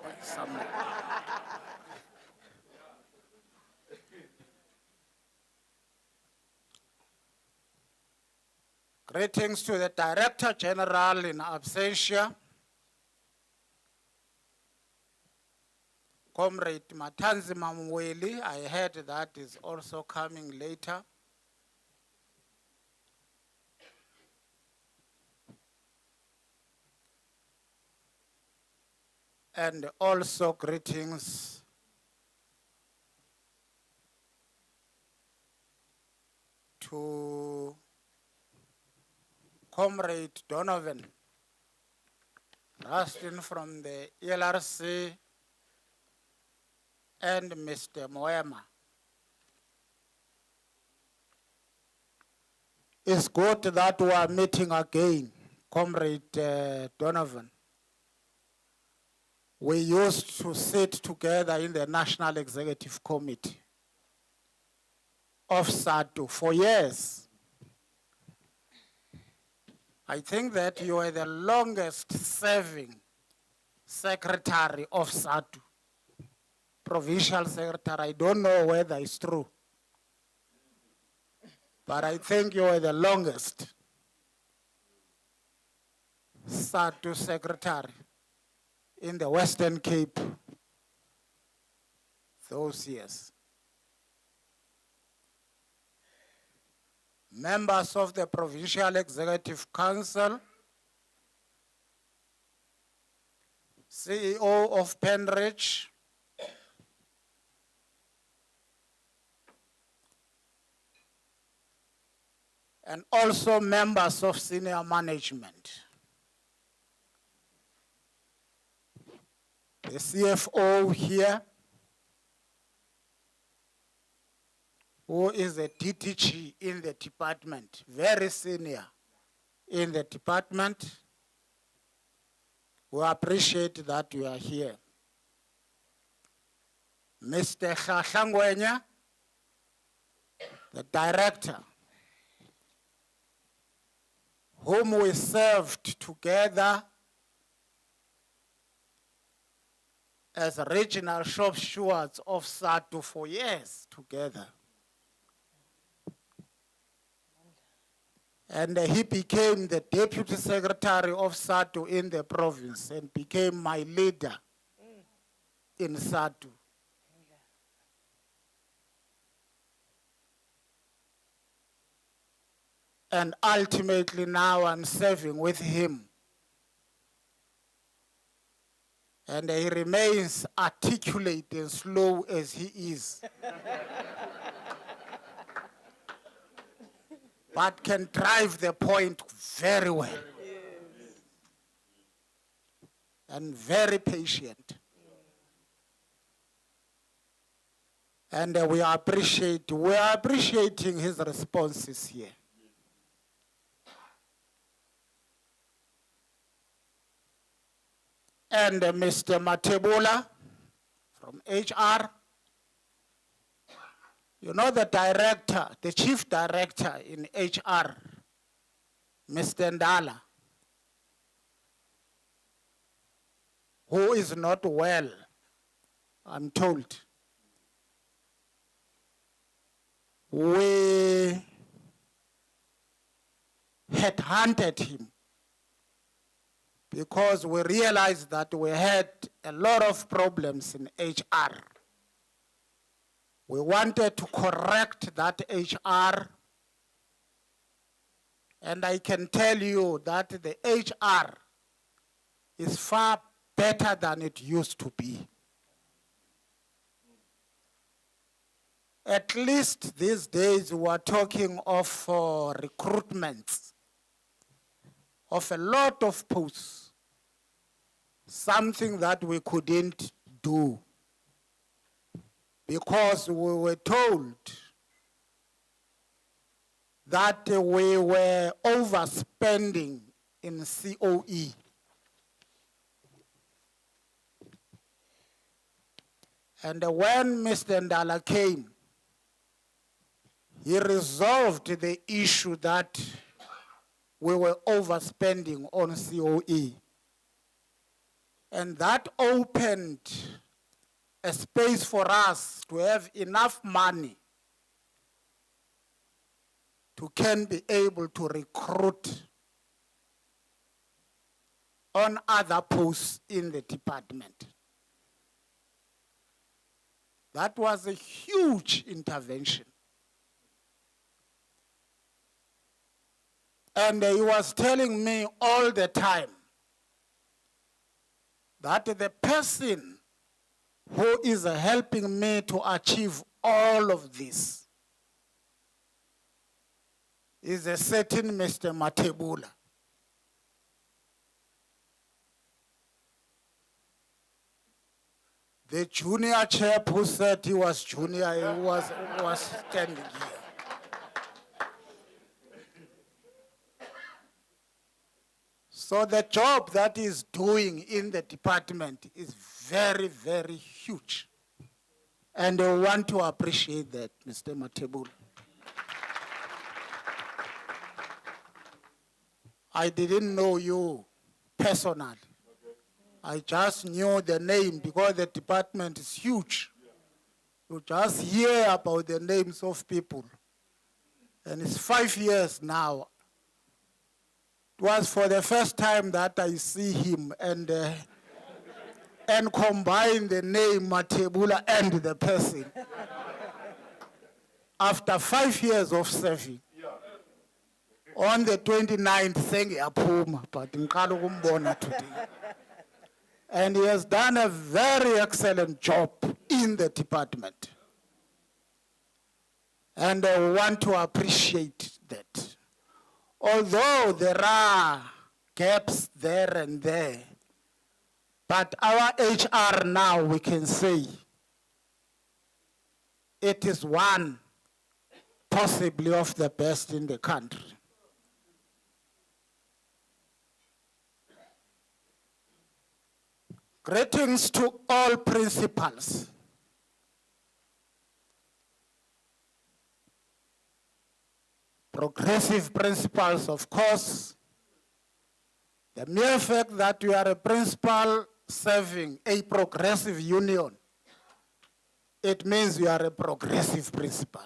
Greetings to the Director General in absentia, Comrade Matanzi Mamweli. I heard that is also coming later. And also greetings to Comrade Donovan, Rustin from the ELRC, and Mr. Moema. It's good that we are meeting again, Comrade Donovan. We used to sit together in the National Executive Committee of Sadtu for years. I think that you are the longest serving secretary of Sadtu, provincial secretary. I don't know whether it's true, but I think you are the longest Sadtu secretary in the Western Cape those years. Members of the Provincial Executive Council, CEO of Penridge, and also members of senior management. The CFO here, who is a DTG in the department, very senior in the department. We appreciate that you are here. Mr. Shashangwenya, the director, whom we served together as regional shop stewards of Sadtu for years together. And he became the deputy secretary of Sadtu in the province and became my leader in Sadtu. And ultimately now I'm serving with him. And he remains articulate and slow as he is. But can drive the point very well. And very patient. And we are appreciating his responses here. And Mr. Matebola from HR, You know the director, the chief director in HR, Mr. Ndala, who is not well, I'm told. We had hunted him because we realized that we had a lot of problems in HR. We wanted to correct that HR, and I can tell you that the HR is far better than it used to be. At least these days we are talking of recruitments of a lot of posts, something that we couldn't do because we were told that we were overspending in COE. And when Mr. Ndala came, he resolved the issue that we were overspending on COE. And that opened a space for us to have enough money to can be able to recruit on other posts in the department. That was a huge intervention. And he was telling me all the time that the person who is helping me to achieve all of this is a certain Mr. Matebula. The junior chap who said he was junior, he was standing here. So the job that he's doing in the department is very, very huge. And I want to appreciate that, Mr. Matebula. I didn't know you personally. I just knew the name because the department is huge. You just hear about the names of people. And it's 5 years now. It was for the first time that I see him and combine the name Matebula and the person. After 5 years of serving. On the 29th, saying Apuma, but in Kalugumbona today. And he has done a very excellent job in the department. And I want to appreciate that. Although there are gaps there and there, but our HR now, we can say, it is one possibly of the best in the country. Greetings to all principals. Progressive principals, of course. The mere fact that you are a principal serving a progressive union, it means you are a progressive principal.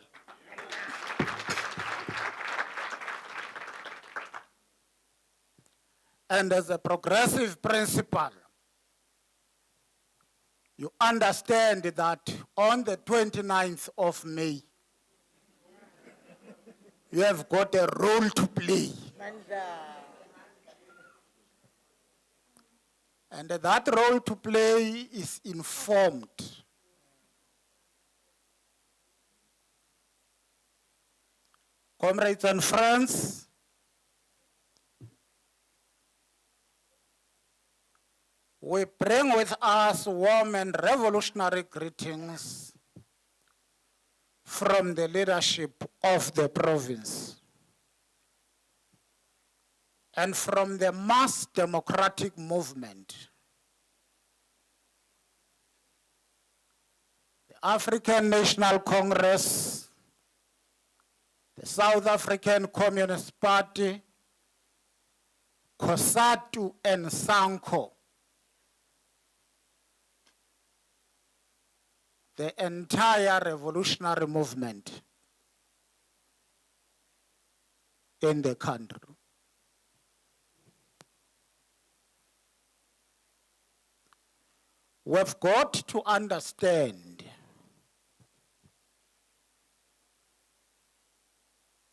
And as a progressive principal, you understand that on the 29th of May, you have got a role to play. And that role to play is informed. Comrades and friends, we bring with us warm and revolutionary greetings from the leadership of the province and from the mass democratic movement. The African National Congress the South African Communist Party, COSATU and SANCO, the entire revolutionary movement in the country. We've got to understand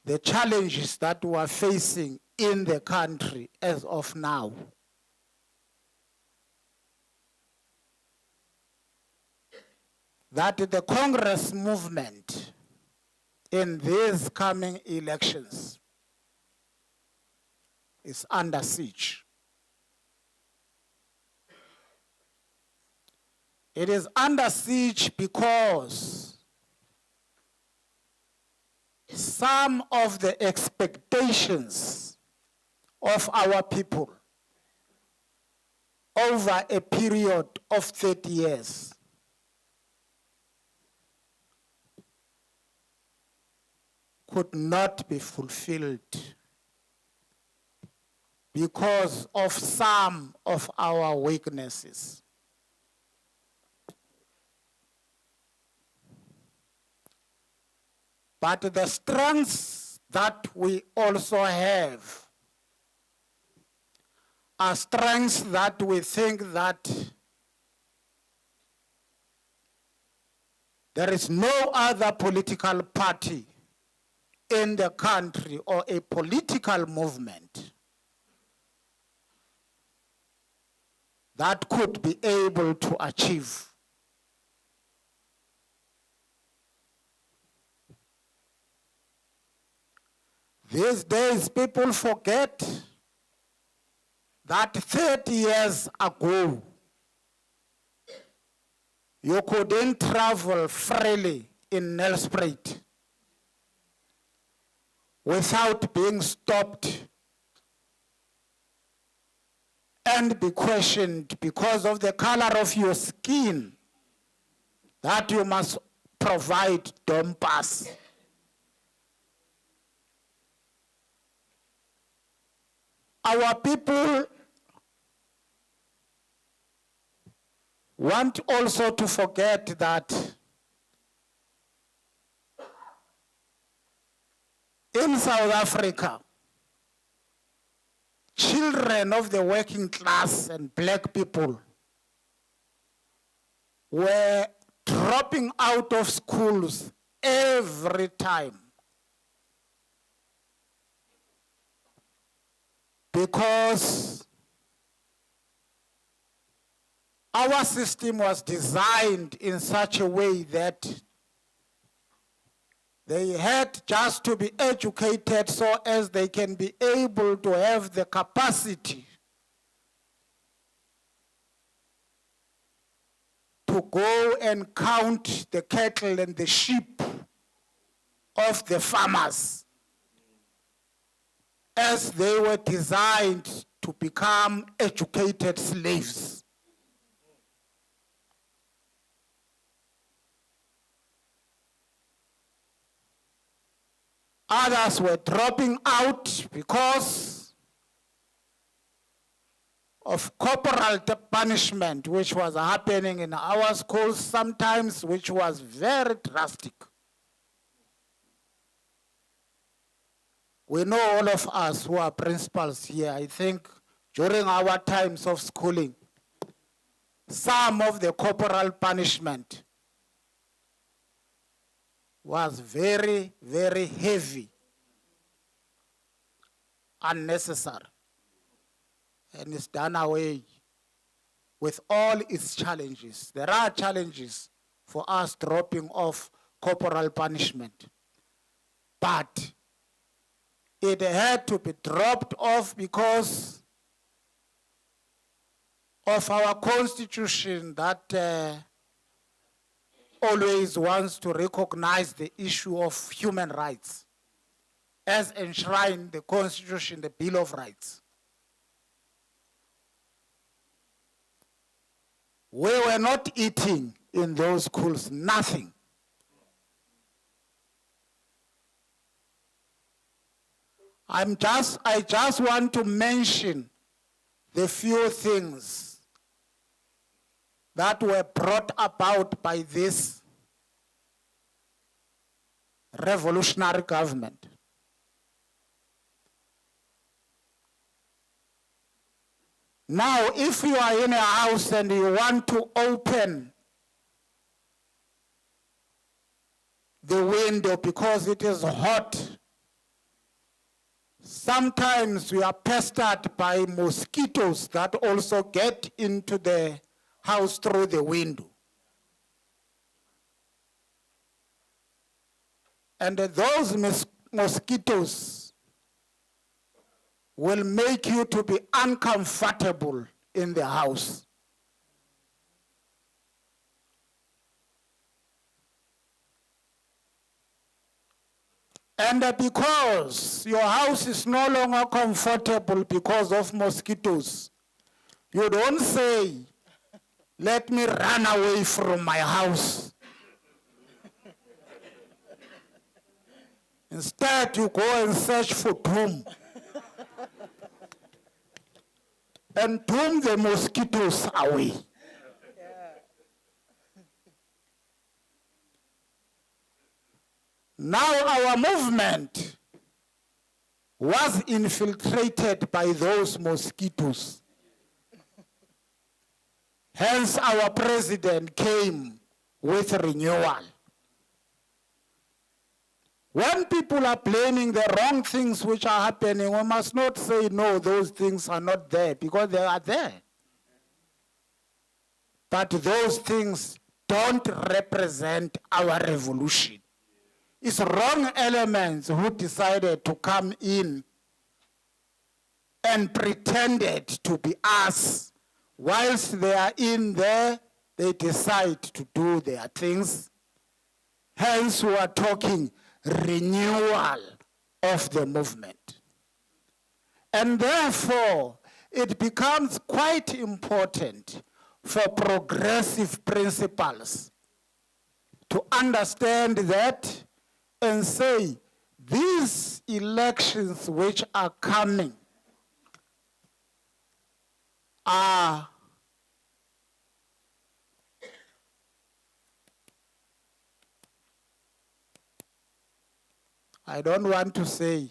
the challenges that we are facing in the country as of now. That the Congress movement in these coming elections is under siege. It is under siege because some of the expectations of our people over a period of 30 years could not be fulfilled because of some of our weaknesses. But the strengths that we also have are strengths that we think that there is no other political party in the country or a political movement that could be able to achieve. These days, people forget that 30 years ago, you couldn't travel freely in Nelspruit without being stopped and be questioned because of the color of your skin, that you must provide dom pass. Our people want also to forget that in South Africa, children of the working class and black people were dropping out of schools every time because our system was designed in such a way that they had just to be educated so as they can be able to have the capacity to go and count the cattle and the sheep of the farmers, as they were designed to become educated slaves. Others were dropping out because of corporal punishment, which was happening in our schools sometimes, which was very drastic. We know, all of us who are principals here, I think during our times of schooling, some of the corporal punishment was very, very heavy, unnecessary, and it's done away with all its challenges. There are challenges for us dropping off corporal punishment, but it had to be dropped off because of our constitution that always wants to recognize the issue of human rights as enshrined in the Constitution, the Bill of Rights. We were not eating in those schools, nothing. I just want to mention the few things that were brought about by this revolutionary government. Now, if you are in a house and you want to open the window because it is hot, sometimes we are pestered by mosquitoes that also get into the house through the window. And those mosquitoes will make you to be uncomfortable in the house. And because your house is no longer comfortable because of mosquitoes, you don't say, let me run away from my house. Instead, you go and search for doom. And doom the mosquitoes away. Now our movement was infiltrated by those mosquitoes. Hence our president came with renewal. When people are blaming the wrong things which are happening, we must not say, no, those things are not there, because they are there. But those things don't represent our revolution. It's wrong elements who decided to come in and pretended to be us. Whilst they are in there, they decide to do their things. Hence, we are talking renewal of the movement. And therefore, it becomes quite important for progressive principles to understand that and say, these elections which are coming are I don't want to say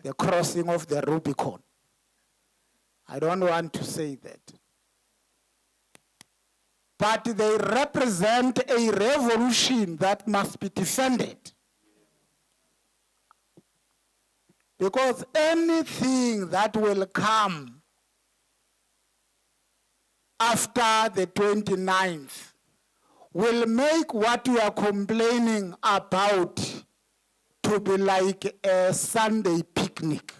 the crossing of the Rubicon. I don't want to say that. But they represent a revolution that must be defended. Because anything that will come after the 29th will make what we are complaining about to be like a Sunday picnic.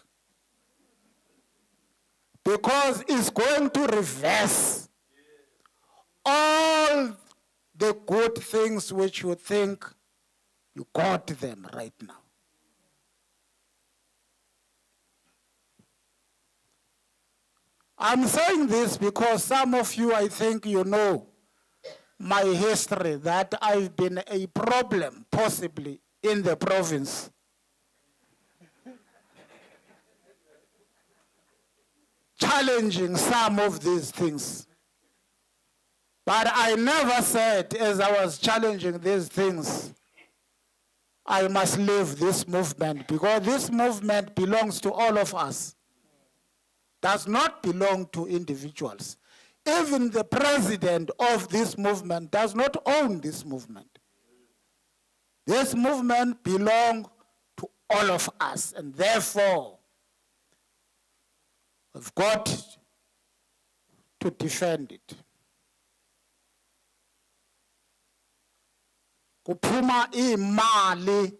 Because it's going to reverse all the good things which you think you got them right now. I'm saying this because some of you, I think you know my history, that I've been a problem, possibly, in the province. Challenging some of these things. But I never said, as I was challenging these things, I must leave this movement, because this movement belongs to all of us. Does not belong to individuals. Even the president of this movement does not own this movement. This movement belongs to all of us, and therefore, we've got to defend it. Kuphuma imali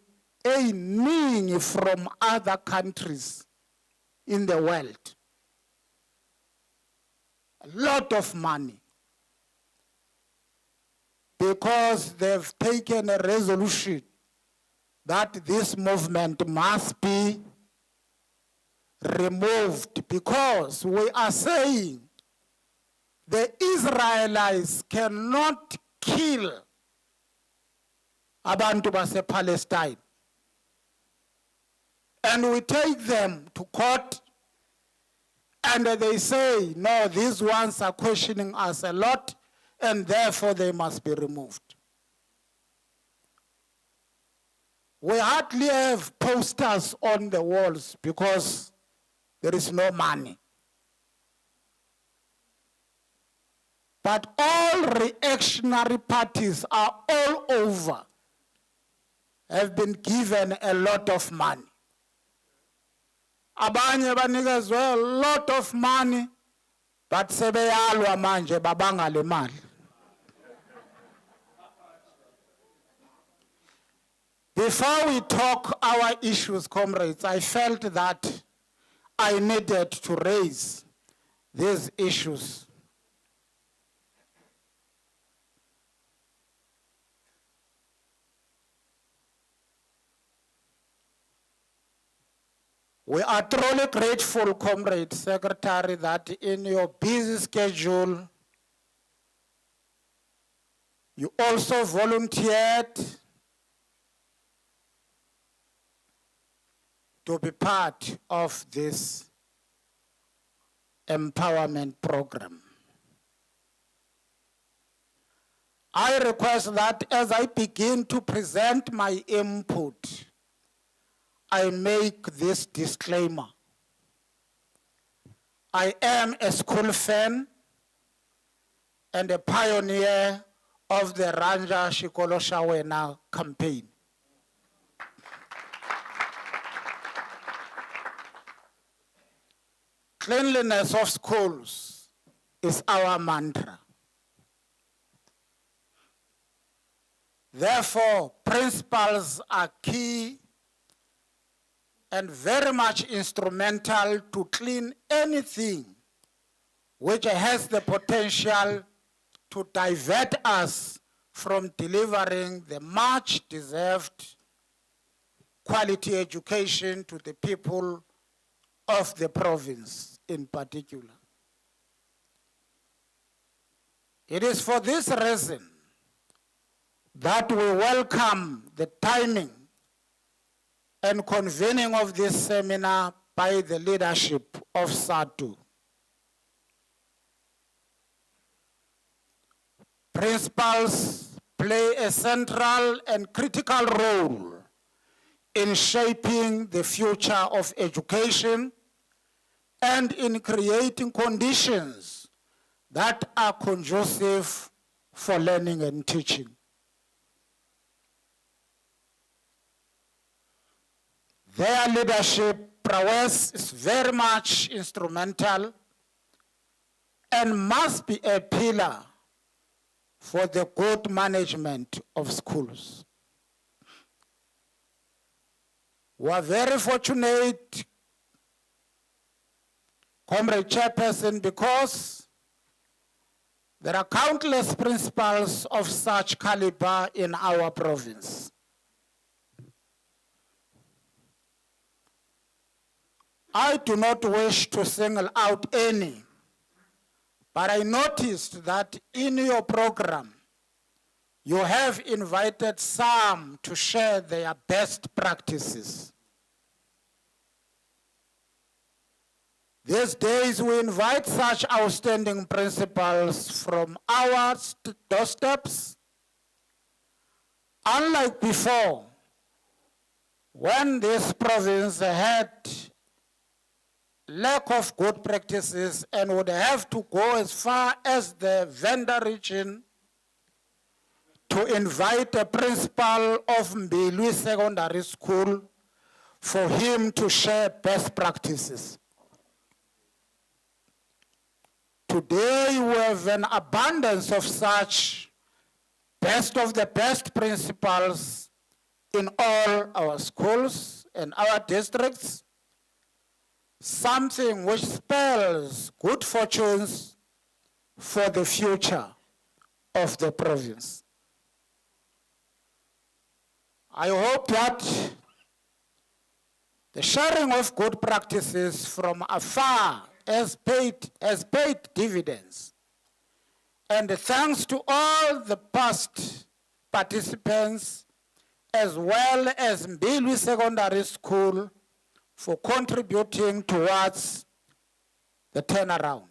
eyiningi from other countries in the world. A lot of money. Because they've taken a resolution that this movement must be removed, because we are saying the Israelites cannot kill abantu base Palestine. and we take them to court, and they say, no, these ones are questioning us a lot, and therefore they must be removed. We hardly have posters on the walls because there is no money. But all reactionary parties are all over, have been given a lot of money. Abanye banikezwe a lot of money, but sebeyalwa manje babanga le mali. Before we talk our issues, comrades, I felt that I needed to raise these issues. We are truly grateful, Comrade Secretary, that in your busy schedule, you also volunteered to be part of this empowerment program. I request that as I begin to present my input, I make this disclaimer. I am a school fan and a pioneer of the Ranja Shikolo Shawena campaign. Cleanliness of schools is our mantra. Therefore, principals are key and very much instrumental to clean anything which has the potential to divert us from delivering the much deserved quality education to the people of the province in particular. It is for this reason that we welcome the timing and convening of this seminar by the leadership of Sadtu. Principals play a central and critical role in shaping the future of education and in creating conditions that are conducive for learning and teaching. Their leadership prowess is very much instrumental and must be a pillar for the good management of schools. We are very fortunate, Comrade Chairperson, because there are countless principals of such caliber in our province. I do not wish to single out any, but I noticed that in your program, you have invited some to share their best practices. These days, we invite such outstanding principals from our doorsteps. Unlike before, when this province had lack of good practices and would have to go as far as the Venda region to invite a principal of Mbilwi Secondary School for him to share best practices. Today we have an abundance of such best of the best principals in all our schools and our districts, something which spells good fortunes for the future of the province. I hope that the sharing of good practices from afar has paid dividends. And thanks to all the past participants, as well as Mbilwi Secondary School, for contributing towards the turnaround.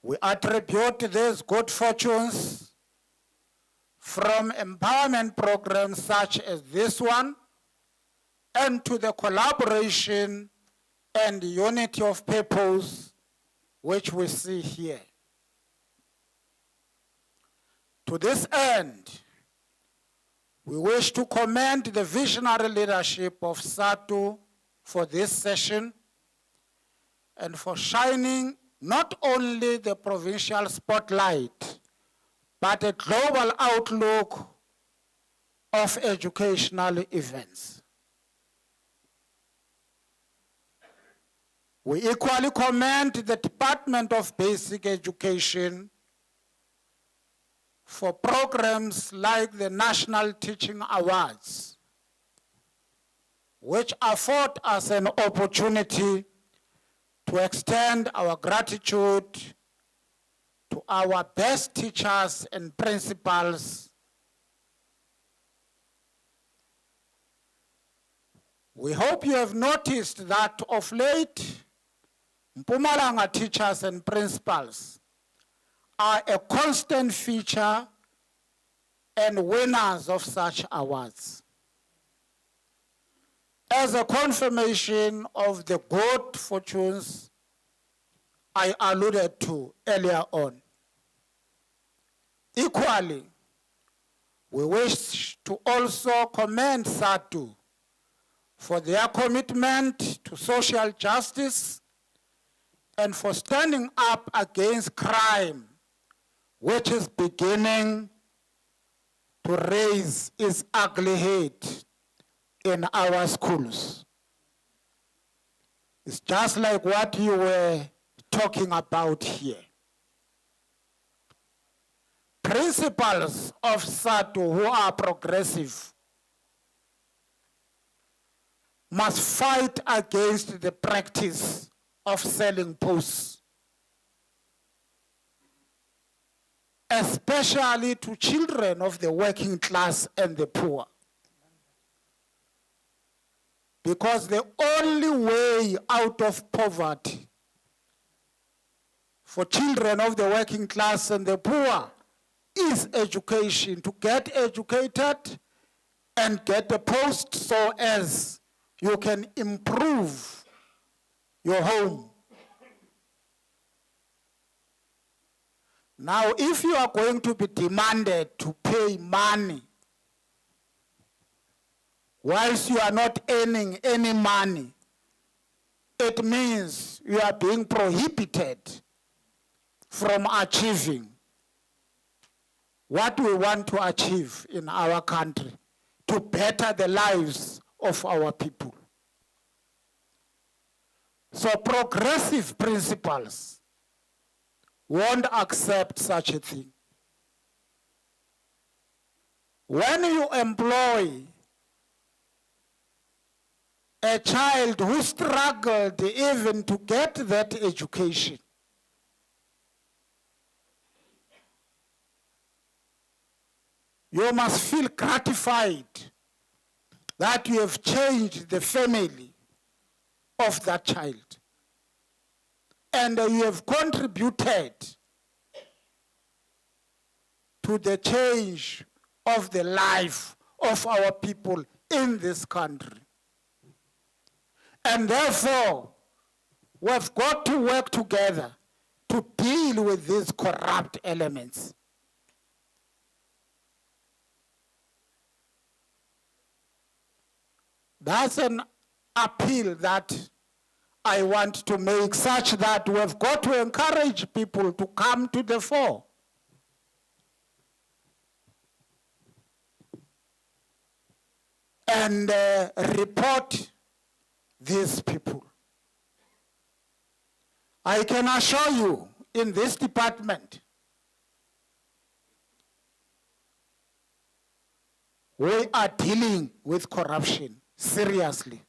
We attribute these good fortunes from empowerment programs such as this one and to the collaboration and unity of purpose which we see here. To this end, we wish to commend the visionary leadership of Sadtu for this session and for shining not only the provincial spotlight, but a global outlook of educational events. We equally commend the Department of Basic Education for programs like the National Teaching Awards, which afford us an opportunity to extend our gratitude to our best teachers and principals. We hope you have noticed that of late, Mpumalanga teachers and principals are a constant feature and winners of such awards. As a confirmation of the good fortunes I alluded to earlier on. Equally, we wish to also commend Sadtu for their commitment to social justice and for standing up against crime, which is beginning to raise its ugly head in our schools. It's just like what you were talking about here. Principals of Sadtu who are progressive must fight against the practice of selling posts, especially to children of the working class and the poor. Because the only way out of poverty for children of the working class and the poor is education, to get educated and get a post so as you can improve your home. Now, if you are going to be demanded to pay money whilst you are not earning any money, it means you are being prohibited from achieving what we want to achieve in our country to better the lives of our people. So progressive principles won't accept such a thing. When you employ a child who struggled even to get that education, you must feel gratified that you have changed the family of that child. And you have contributed to the change of the life of our people in this country. And therefore, we've got to work together to deal with these corrupt elements. That's an appeal that I want to make, such that we've got to encourage people to come to the fore. And report these people. I can assure you, in this department, we are dealing with corruption seriously.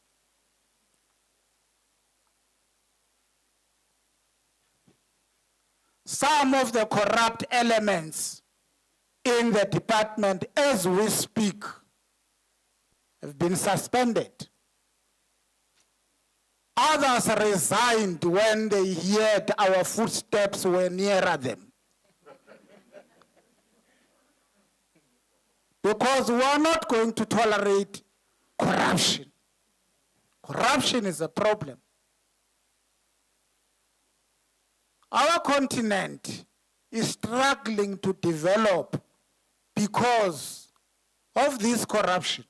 Some of the corrupt elements in the department as we speak have been suspended. Others resigned when they heard our footsteps were nearer them. Because we are not going to tolerate corruption. Corruption is a problem. Our continent is struggling to develop because of this corruption.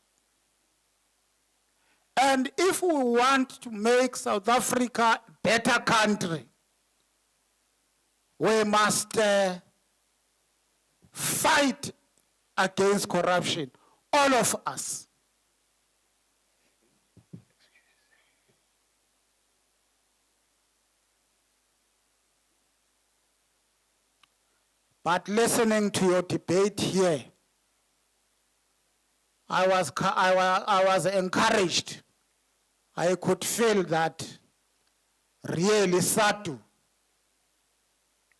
And if we want to make South Africa a better country, we must fight against corruption, all of us. But listening to your debate here, I was encouraged. I could feel that really Sadtu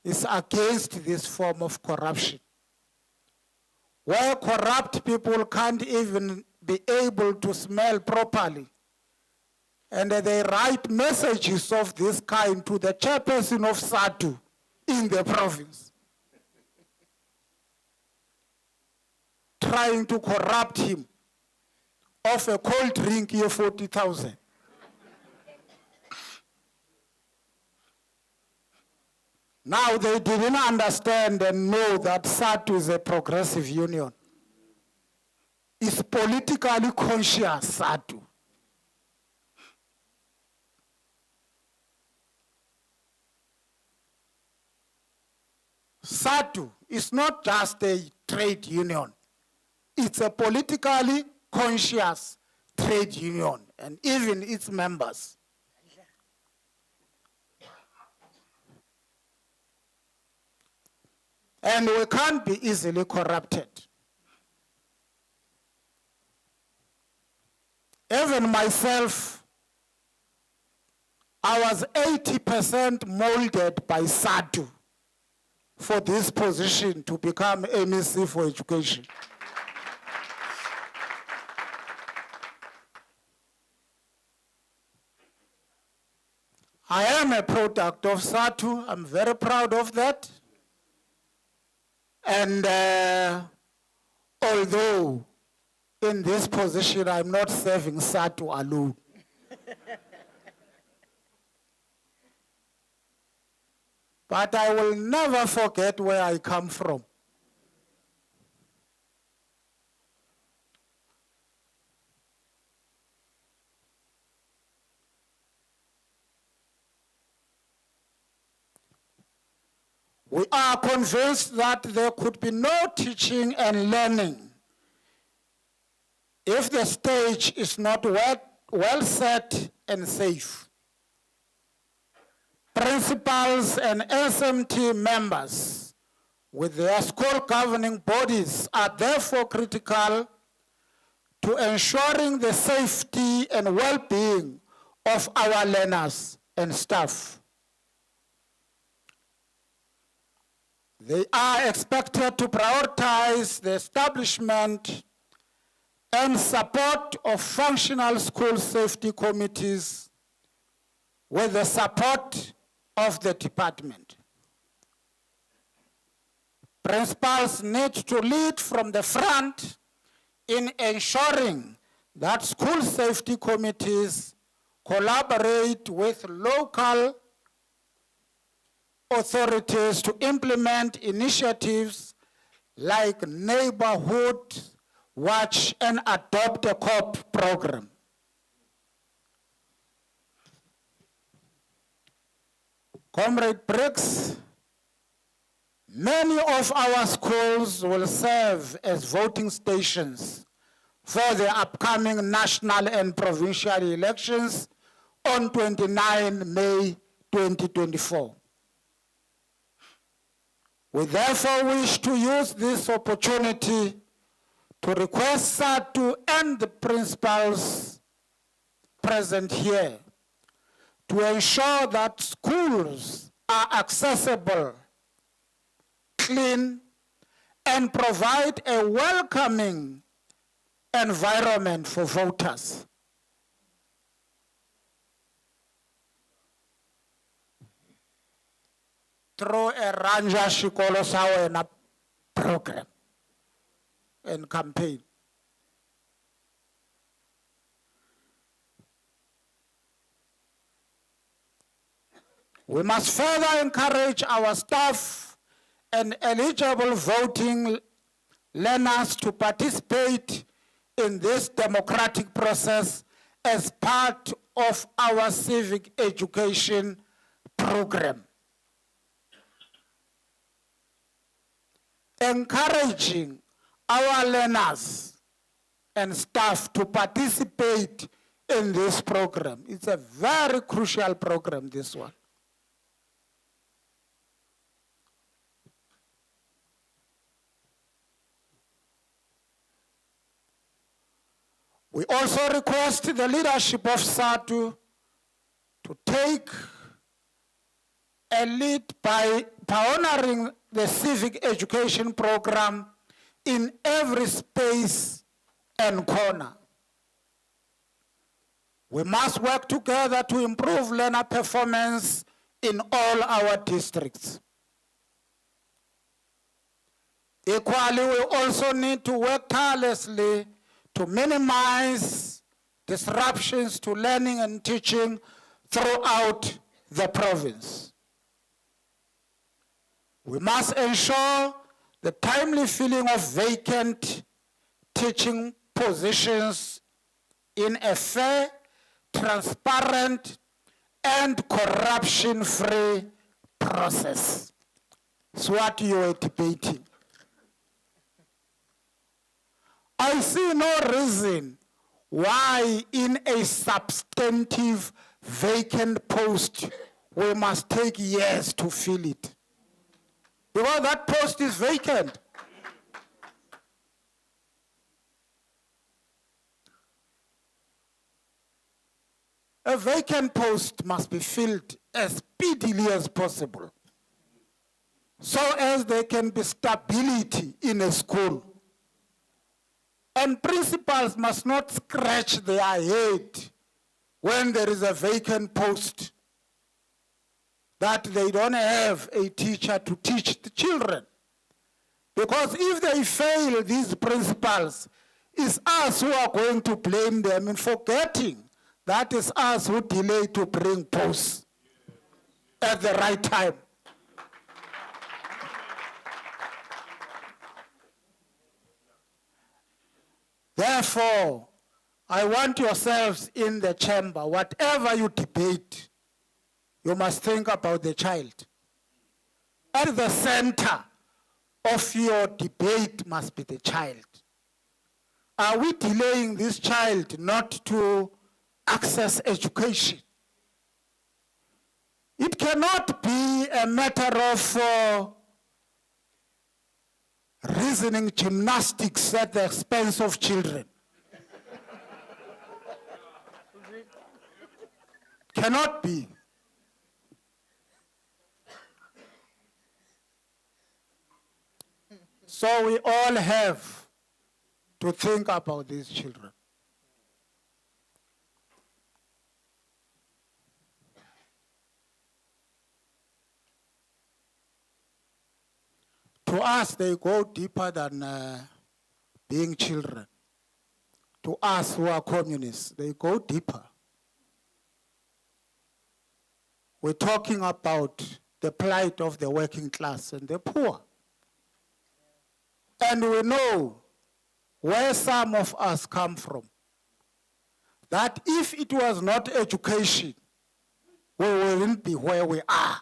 is against this form of corruption, where corrupt people can't even be able to smell properly. And they write messages of this kind to the chairperson of Sadtu in the province, trying to corrupt him of a cold drink of 40,000. Now they didn't understand and know that Sadtu is a progressive union. It's politically conscious Sadtu. Sadtu is not just a trade union. It's a politically conscious trade union, and even its members. And we can't be easily corrupted. Even myself, I was 80% molded by Sadtu for this position to become MEC for education. I am a product of Sadtu. I'm very proud of that. And although in this position, I'm not serving Sadtu alone. But I will never forget where I come from. We are convinced that there could be no teaching and learning if the stage is not well set and safe. Principals and SMT members with their school governing bodies are therefore critical to ensuring the safety and well-being of our learners and staff. They are expected to prioritize the establishment and support of functional school safety committees with the support of the department. Principals need to lead from the front in ensuring that school safety committees collaborate with local authorities to implement initiatives like neighborhood watch and adopt a COP program. Comrade Briggs, many of our schools will serve as voting stations for the upcoming national and provincial elections on 29 May 2024. We therefore wish to use this opportunity to request Sadtu and the principals present here to ensure that schools are accessible, clean, and provide a welcoming environment for voters. Through a Ranja Shikolo Sawena program and campaign. We must further encourage our staff and eligible voting learners to participate in this democratic process as part of our civic education program. Encouraging our learners and staff to participate in this program. It's a very crucial program, this one. We also request the leadership of Sadtu to take a lead by pioneering the civic education program in every space and corner. We must work together to improve learner performance in all our districts. Equally, we also need to work tirelessly to minimize disruptions to learning and teaching throughout the province. We must ensure the timely filling of vacant teaching positions in a fair, transparent, and corruption-free process. It's what you are debating. I see no reason why in a substantive vacant post we must take years to fill it. Because that post is vacant. A vacant post must be filled as speedily as possible, so as there can be stability in a school. And principals must not scratch their head when there is a vacant post, that they don't have a teacher to teach the children. Because if they fail, these principals, it's us who are going to blame them in forgetting that is us who delay to bring posts at the right time. Therefore, I want yourselves in the chamber, whatever you debate, you must think about the child. At the center of your debate must be the child. Are we delaying this child not to access education? It cannot be a matter of reasoning gymnastics at the expense of children. Cannot be. So we all have to think about these children. To us, they go deeper than being children. To us who are communists, they go deeper. We're talking about the plight of the working class and the poor. And we know where some of us come from. That if it was not education, we wouldn't be where we are.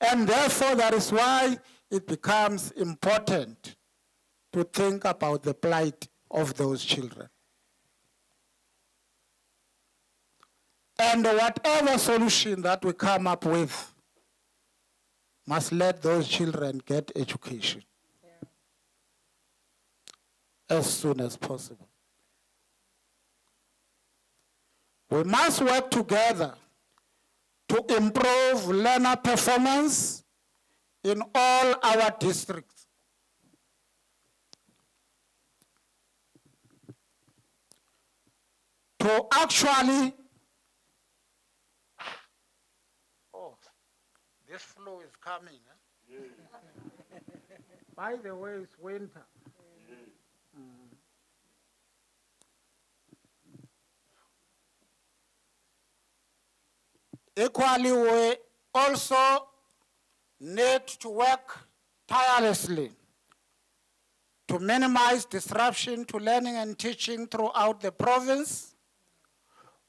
And therefore, that is why it becomes important to think about the plight of those children. And whatever solution that we come up with must let those children get education as soon as possible. We must work together to improve learner performance in all our districts. To actually, oh, this flu is coming. By the way, it's winter. Equally, we also need to work tirelessly to minimize disruption to learning and teaching throughout the province.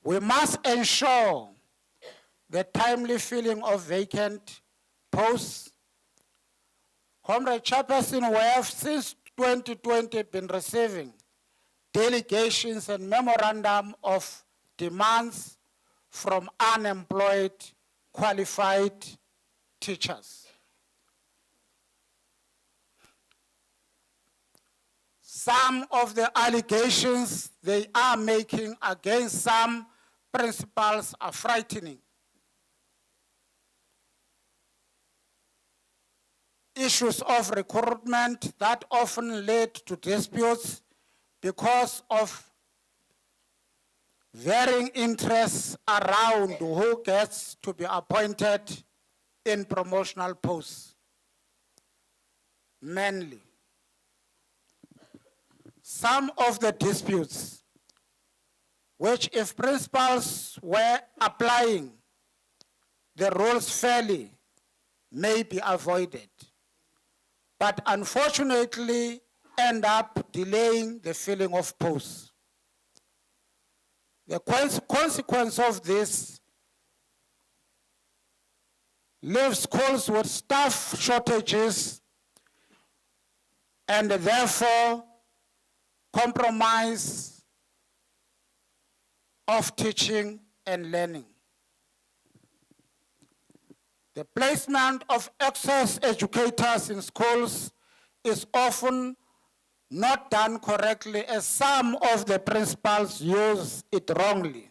We must ensure the timely filling of vacant posts. Comrade Chairperson, we have since 2020 been receiving delegations and memorandum of demands from unemployed, qualified teachers. Some of the allegations they are making against some principals are frightening. Issues of recruitment that often lead to disputes because of varying interests around who gets to be appointed in promotional posts. Mainly, some of the disputes, which if principals were applying the rules fairly, may be avoided, but unfortunately end up delaying the filling of posts. The consequence of this leaves schools with staff shortages and therefore compromise of teaching and learning. The placement of excess educators in schools is often not done correctly, as some of the principals use it wrongly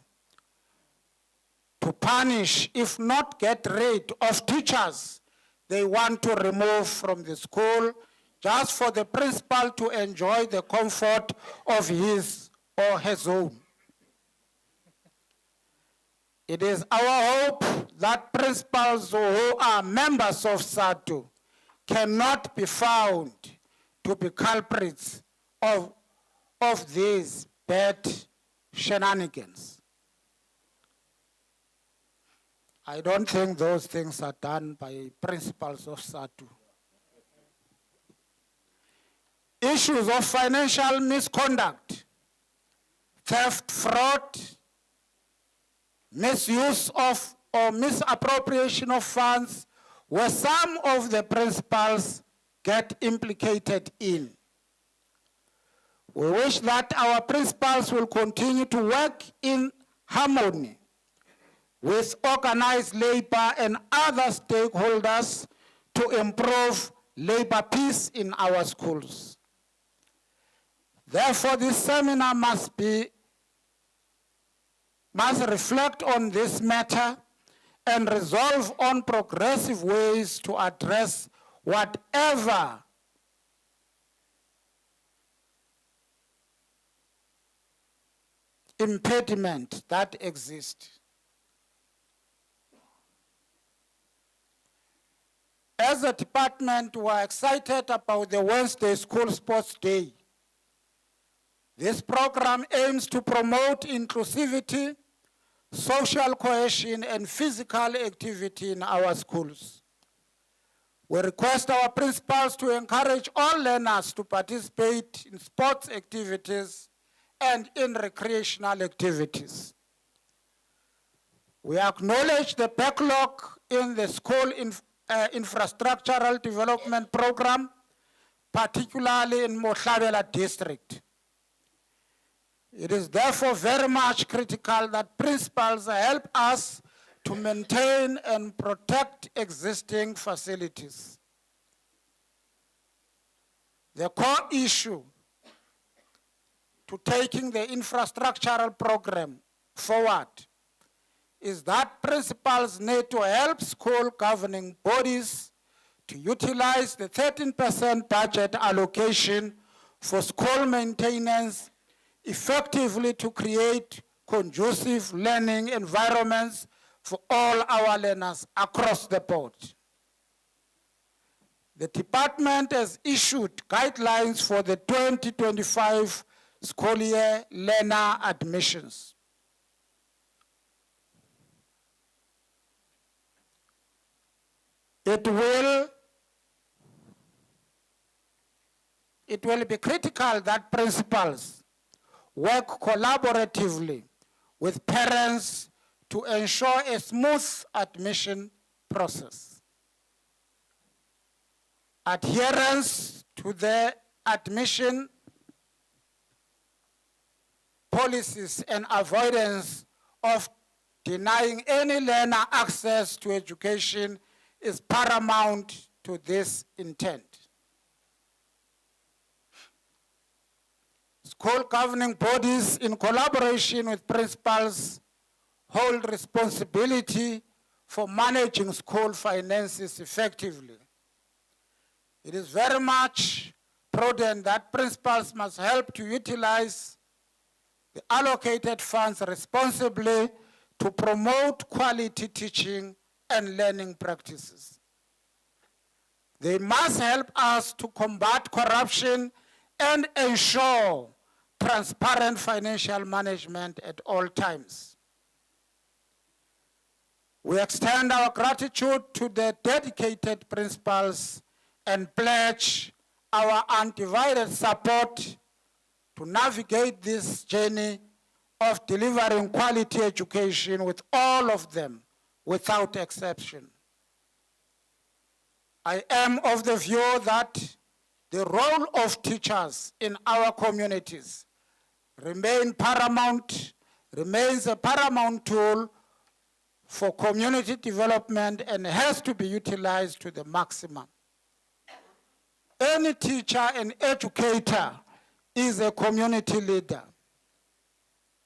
to punish, if not get rid of teachers they want to remove from the school, just for the principal to enjoy the comfort of his or her own. It is our hope that principals who are members of Sadtu cannot be found to be culprits of these bad shenanigans. I don't think those things are done by principals of Sadtu. Issues of financial misconduct, theft, fraud, misuse of or misappropriation of funds, where some of the principals get implicated in. We wish that our principals will continue to work in harmony with organized labor and other stakeholders to improve labor peace in our schools. Therefore, this seminar must reflect on this matter and resolve on progressive ways to address whatever impediment that exists. As a department, we are excited about the Wednesday School Sports Day. This program aims to promote inclusivity, social cohesion, and physical activity in our schools. We request our principals to encourage all learners to participate in sports activities and in recreational activities. We acknowledge the backlog in the school infrastructural development program, particularly in Mohlabela district. It is therefore very much critical that principals help us to maintain and protect existing facilities. The core issue to taking the infrastructural program forward is that principals need to help school governing bodies to utilize the 13% budget allocation for school maintenance effectively to create conducive learning environments for all our learners across the board. The department has issued guidelines for the 2025 school year learner admissions. It will be critical that principals work collaboratively with parents to ensure a smooth admission process. Adherence to the admission policies and avoidance of denying any learner access to education is paramount to this intent. School governing bodies, in collaboration with principals, hold responsibility for managing school finances effectively. It is very much prudent that principals must help to utilize the allocated funds responsibly to promote quality teaching and learning practices. They must help us to combat corruption and ensure transparent financial management at all times. We extend our gratitude to the dedicated principals and pledge our undivided support to navigate this journey of delivering quality education with all of them, without exception. I am of the view that the role of teachers in our communities remains a paramount tool for community development and has to be utilized to the maximum. Any teacher and educator is a community leader,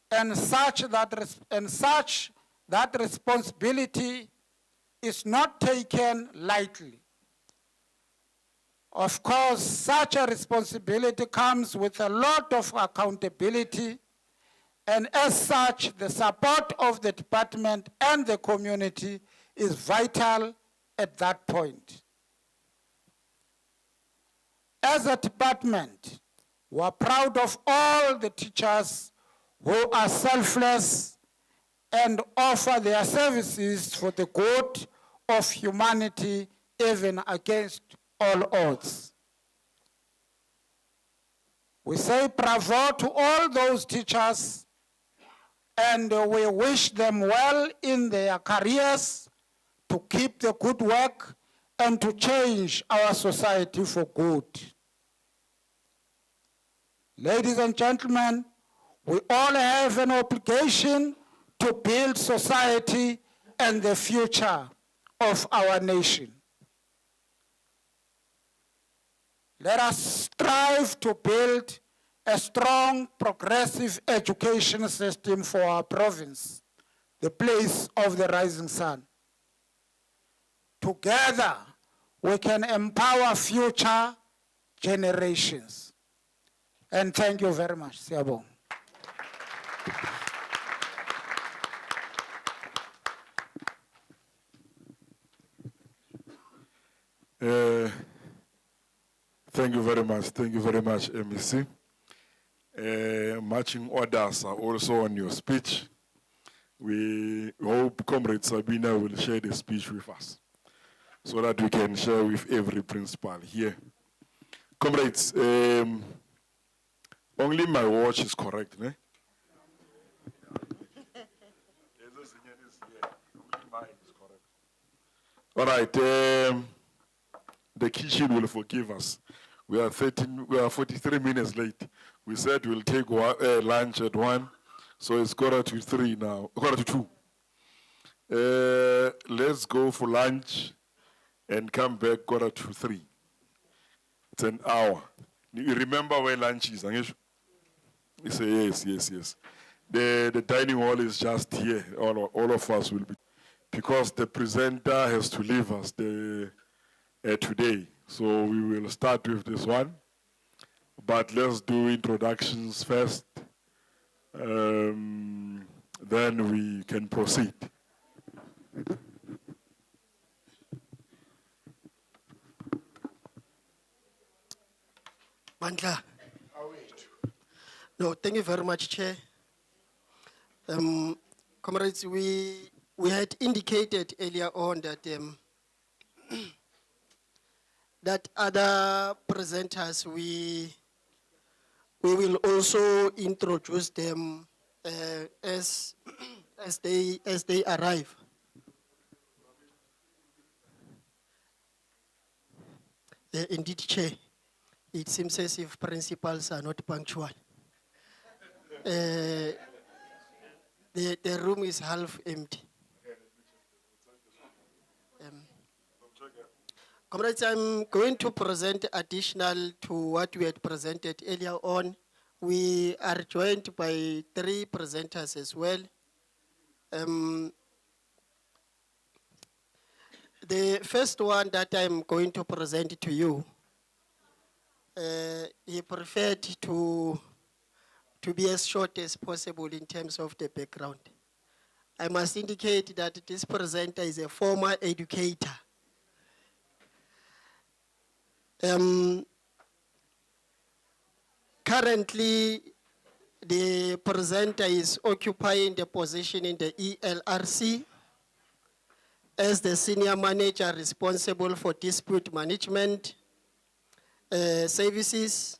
and such that responsibility is not taken lightly. Of course, such a responsibility comes with a lot of accountability, and as such, the support of the department and the community is vital at that point. As a department, we are proud of all the teachers who are selfless and offer their services for the good of humanity, even against all odds. We say bravo to all those teachers, and we wish them well in their careers, to keep the good work and to change our society for good. Ladies and gentlemen, we all have an obligation to build society and the future of our nation. Let us strive to build a strong, progressive education system for our province, the place of the rising sun. Together, we can empower future generations. And thank you very much. Siyabonga. Thank you very much. Thank you very much, MEC. Marching orders are also on your speech. We hope Comrade Sabina will share the speech with us so that we can share with every principal here. Comrades, only my watch is correct, ne? All right, the kitchen will forgive us. We are 43 minutes late. We said we'll take lunch at 1, so it's 2:45 now, 2:45. Let's go for lunch and come back 2:45. It's an hour. You remember where lunch is, Angishu? You say yes. The dining hall is just here. All of us will be, because the presenter has to leave us. The today. So we will start with this one, but let's do introductions first. Then we can proceed. Mandla. No, thank you very much, Chair. Comrades, we had indicated earlier on that that other presenters, we will also introduce them as they arrive. Indeed, Chair, it seems as if principals are not punctual. The room is half empty. Comrades, I'm going to present additional to what we had presented earlier on. We are joined by 3 presenters as well. The first one that I'm going to present to you, he preferred to be as short as possible in terms of the background. I must indicate that this presenter is a former educator. Currently, the presenter is occupying the position in the ELRC as the senior manager responsible for dispute management services.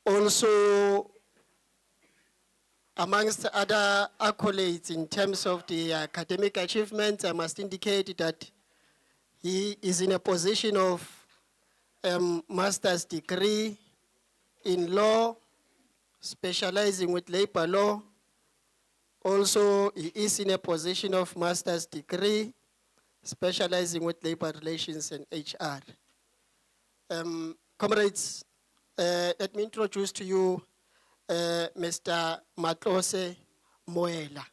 Also, amongst other accolades in terms of the academic achievements, I must indicate that he is in a position of master's degree in law, specializing with labor law. Also, he is in a position of master's degree, specializing with labor relations and HR. Comrades, let me introduce to you Mr. Matlose Moela.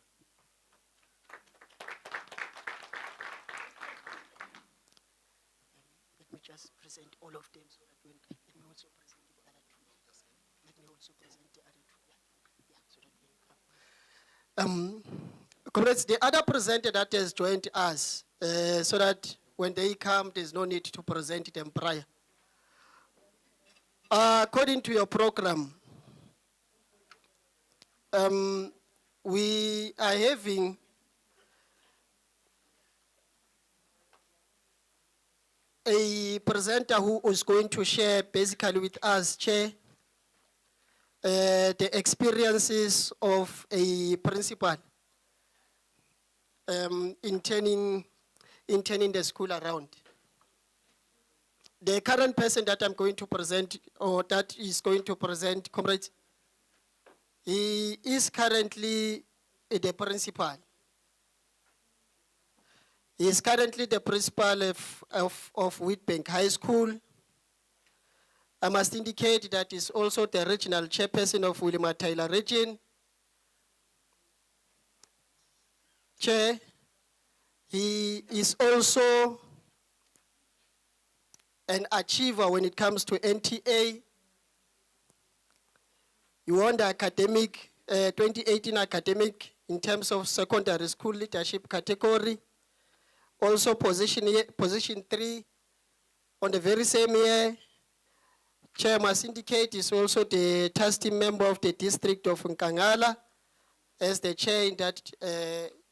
Let me just present all of them so that when, let me also present the other 2. Let me also present the other 2. Yeah, so that when comrades, the other presenter that has joined us, so that when they come, there's no need to present them prior. According to your program, we are having a presenter who is going to share basically with us, Chair, the experiences of a principal in turning the school around. The current person that I'm going to present, or that is going to present, comrades, he is currently the principal. He is currently the principal of Wheatbank High School. I must indicate that he's also the regional chairperson of Willima Taylor region. Chair, he is also an achiever when it comes to NTA. You won the academic, 2018 academic in terms of secondary school leadership category. Also position 3 on the very same year. Chair must indicate is also the task team member of the district of Nkangala as the chair in that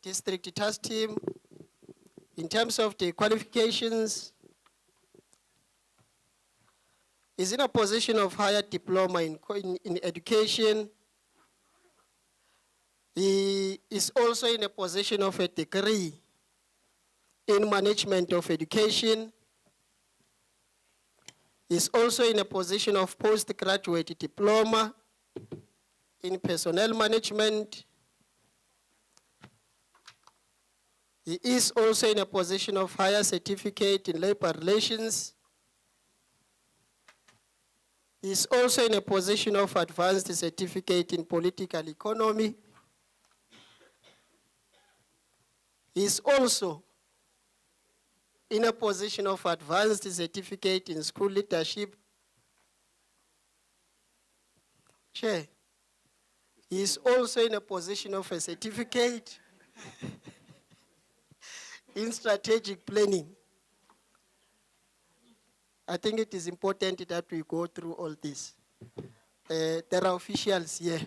district task team. In terms of the qualifications, is in a position of higher diploma in education. He is also in a position of a degree in management of education. He is also in a position of postgraduate diploma in personnel management. He is also in a position of higher certificate in labor relations. He is also in a position of advanced certificate in political economy. He is also in a position of advanced certificate in school leadership. Chair, he is also in a position of a certificate in strategic planning. I think it is important that we go through all this. There are officials here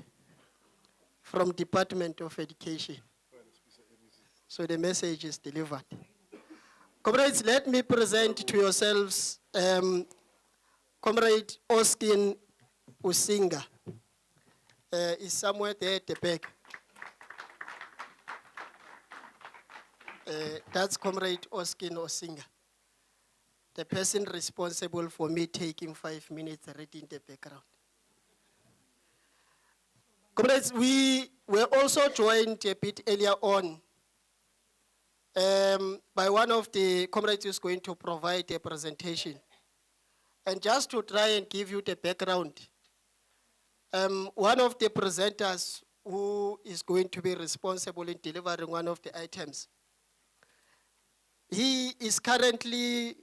from Department of Education. So the message is delivered. Comrades, let me present to yourselves Comrade Oskin Usinga. Is somewhere there at the back. That's Comrade Oskin Usinga, the person responsible for me taking 5 minutes reading the background. Comrades, we were also joined a bit earlier on by one of the comrades who's going to provide a presentation. And just to try and give you the background, one of the presenters who is going to be responsible in delivering one of the items, he is currently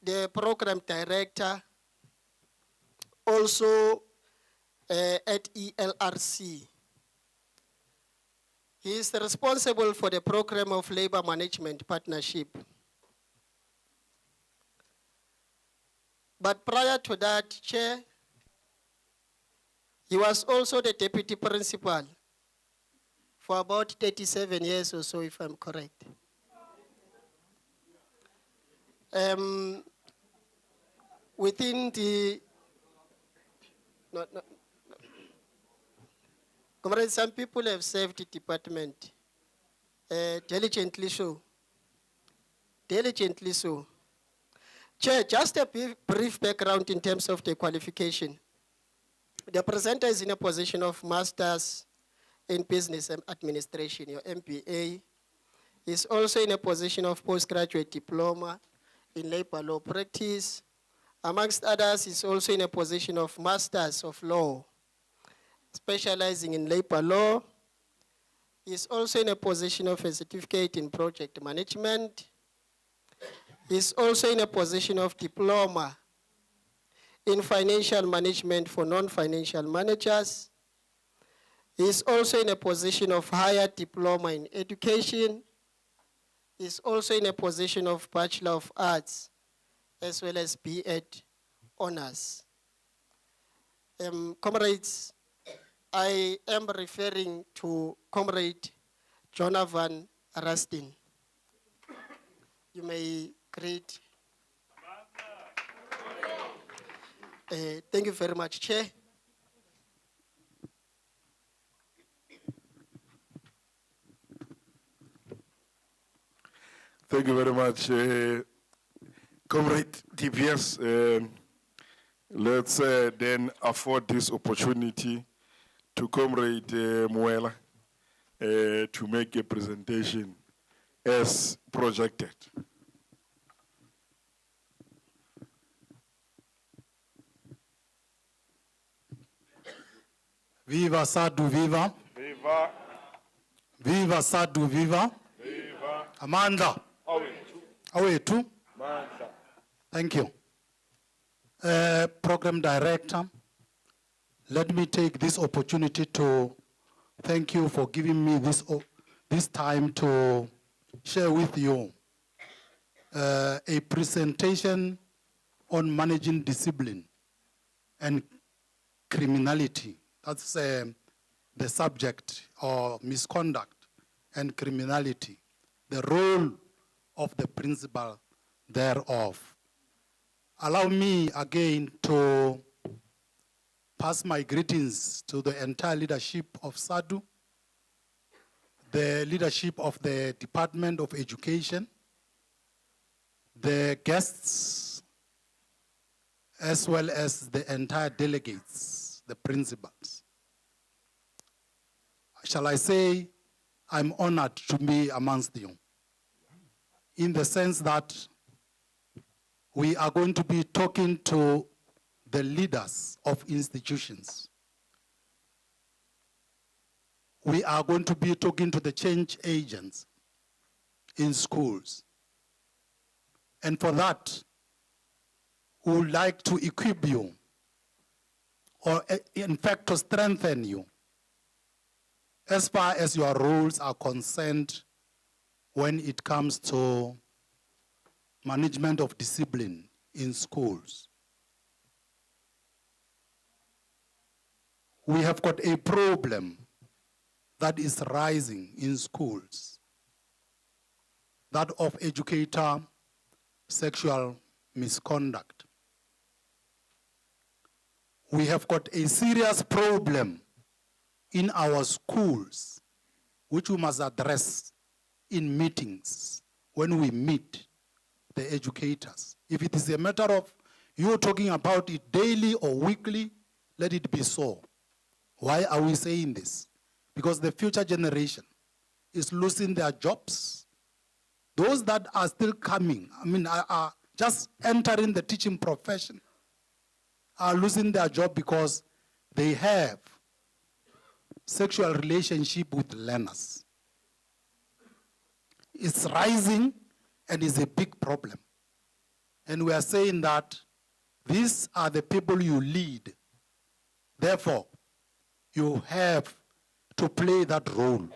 the program director, also at ELRC. He is responsible for the program of labor management partnership. But prior to that, Chair, he was also the deputy principal for about 37 years or so, if I'm correct. Within the, Comrades, some people have served the department diligently so. Diligently so. Chair, just a brief background in terms of the qualification. The presenter is in a position of Masters in Business Administration, your MBA. He's also in a position of postgraduate diploma in labor law practice. Amongst others, he's also in a position of Masters of Law, specializing in labor law. He's also in a position of a certificate in project management. He's also in a position of diploma in financial management for non-financial managers. He's also in a position of higher diploma in education. He's also in a position of Bachelor of Arts, as well as B.Ed honors. Comrades, I am referring to Comrade Jonathan Rustin. You may greet. Thank you very much, Chair. Thank you very much, Comrade DPS. Let's then afford this opportunity to Comrade Muela to make a presentation as projected. Viva Sadtu, viva. Viva. Viva Sadtu, viva. Viva. Amandla. Awethu. Thank you. Program Director, let me take this opportunity to thank you for giving me this time to share with you a presentation on managing discipline and criminality. That's the subject, or misconduct and criminality, the role of the principal thereof. Allow me again to pass my greetings to the entire leadership of Sadtu, the leadership of the Department of Education, the guests, as well as the entire delegates, the principals. Shall I say, I'm honored to be amongst you, in the sense that we are going to be talking to the leaders of institutions. We are going to be talking to the change agents in schools. And for that, we would like to equip you, or in fact to strengthen you, as far as your roles are concerned when it comes to management of discipline in schools. We have got a problem that is rising in schools, that of educator sexual misconduct. We have got a serious problem in our schools, which we must address in meetings when we meet the educators. If it is a matter of you talking about it daily or weekly, let it be so. Why are we saying this? Because the future generation is losing their jobs. Those that are still coming, are just entering the teaching profession, are losing their job because they have sexual relationship with learners. It's rising and is a big problem. And we are saying that these are the people you lead. Therefore, you have to play that role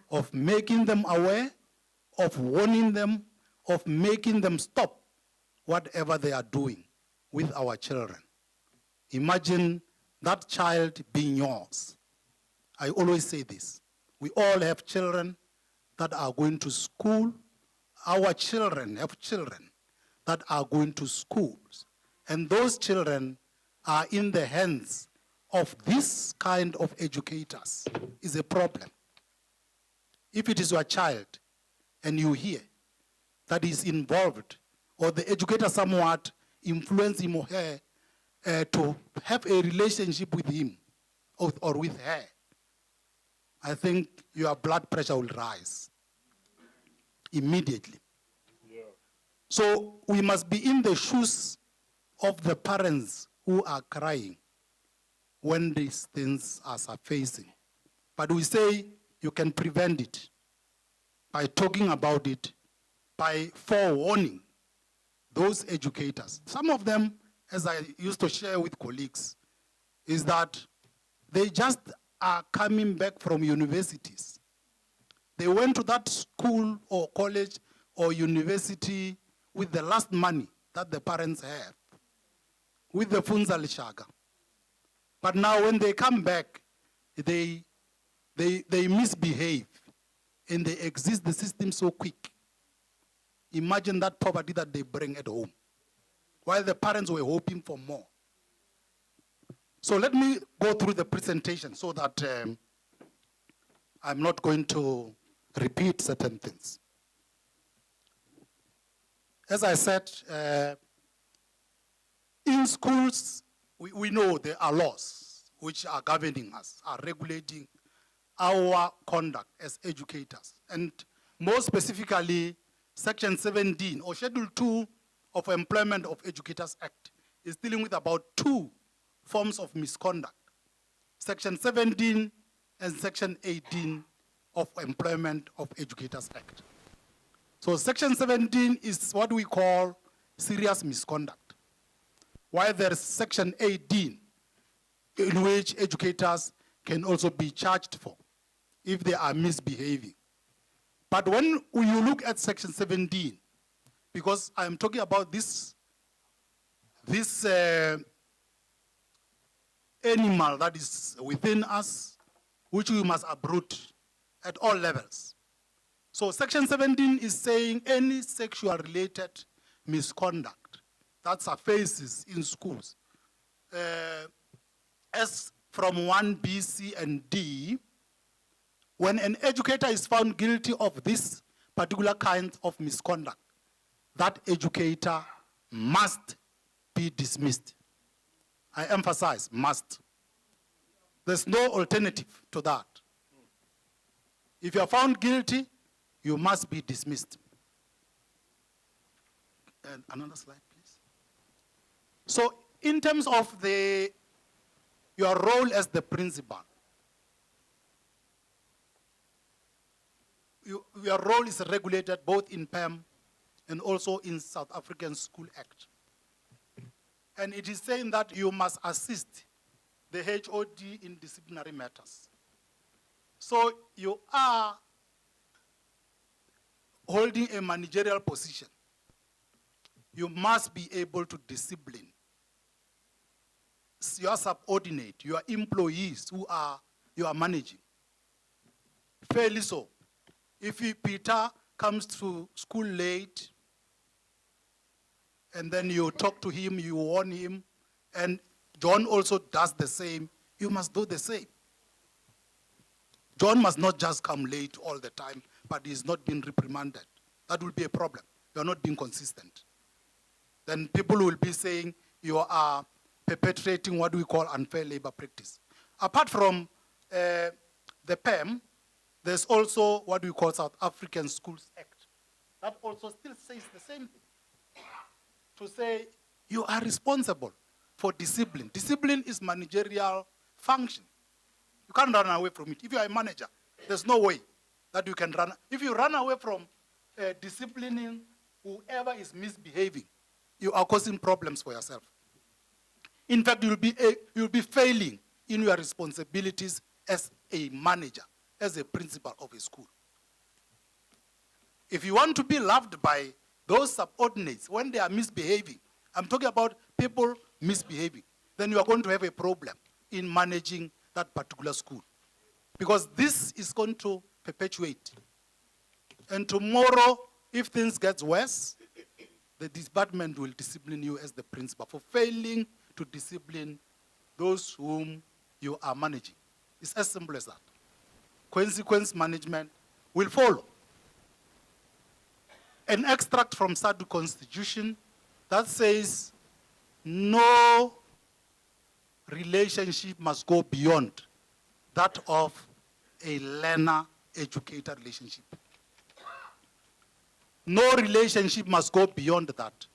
of making them aware, of warning them, of making them stop whatever they are doing with our children. Imagine that child being yours. I always say this. We all have children that are going to school. Our children have children that are going to schools. And those children are in the hands of this kind of educators. Is a problem. If it is your child and you hear that is involved, or the educator somewhat influence him or her to have a relationship with him or with her, I think your blood pressure will rise immediately. Yeah. So we must be in the shoes of the parents who are crying when these things are surfacing. But we say you can prevent it by talking about it, by forewarning those educators. Some of them, as I used to share with colleagues, is that they just are coming back from universities. They went to that school or college or university with the last money that the parents have, with the funza lishaga. But now when they come back, they misbehave and they exit the system so quick. Imagine that poverty that they bring at home, while the parents were hoping for more. So let me go through the presentation so that I'm not going to repeat certain things. As I said, in schools, we know there are laws which are governing us, are regulating our conduct as educators. And more specifically, Section 17 or Schedule 2 of Employment of Educators Act is dealing with about 2 forms of misconduct. Section 17 and Section 18 of Employment of Educators Act. So Section 17 is what we call serious misconduct, while there is Section 18 in which educators can also be charged for if they are misbehaving. But when you look at Section 17, because I'm talking about this animal that is within us, which we must uproot at all levels. So Section 17 is saying any sexual related misconduct that surfaces in schools, as from 1B, C, and D, when an educator is found guilty of this particular kind of misconduct, that educator must be dismissed. I emphasize, must. There's no alternative to that. If you are found guilty, you must be dismissed. And another slide, please. So in terms of your role as the principal, your role is regulated both in PEM and also in South African School Act. And it is saying that you must assist the HOD in disciplinary matters. So you are holding a managerial position. You must be able to discipline your subordinate, your employees who you are managing. Fairly so. If Peter comes to school late, and then you talk to him, you warn him, and John also does the same, you must do the same. John must not just come late all the time, but he's not being reprimanded. That will be a problem. You're not being consistent. Then people will be saying you are perpetrating what we call unfair labor practice. Apart from the PEM, there's also what we call South African Schools Act. That also still says the same thing. To say you are responsible for discipline. Discipline is managerial function. You can't run away from it. If you are a manager, there's no way that you can run. If you run away from disciplining whoever is misbehaving, you are causing problems for yourself. In fact, you'll be failing in your responsibilities as a manager, as a principal of a school. If you want to be loved by those subordinates when they are misbehaving, I'm talking about people misbehaving, then you are going to have a problem in managing that particular school. Because this is going to perpetuate. And tomorrow, if things get worse, the department will discipline you as the principal for failing to discipline those whom you are managing. It's as simple as that. Consequence management will follow. An extract from Sadtu Constitution that says no relationship must go beyond that of a learner-educator relationship. No relationship must go beyond that.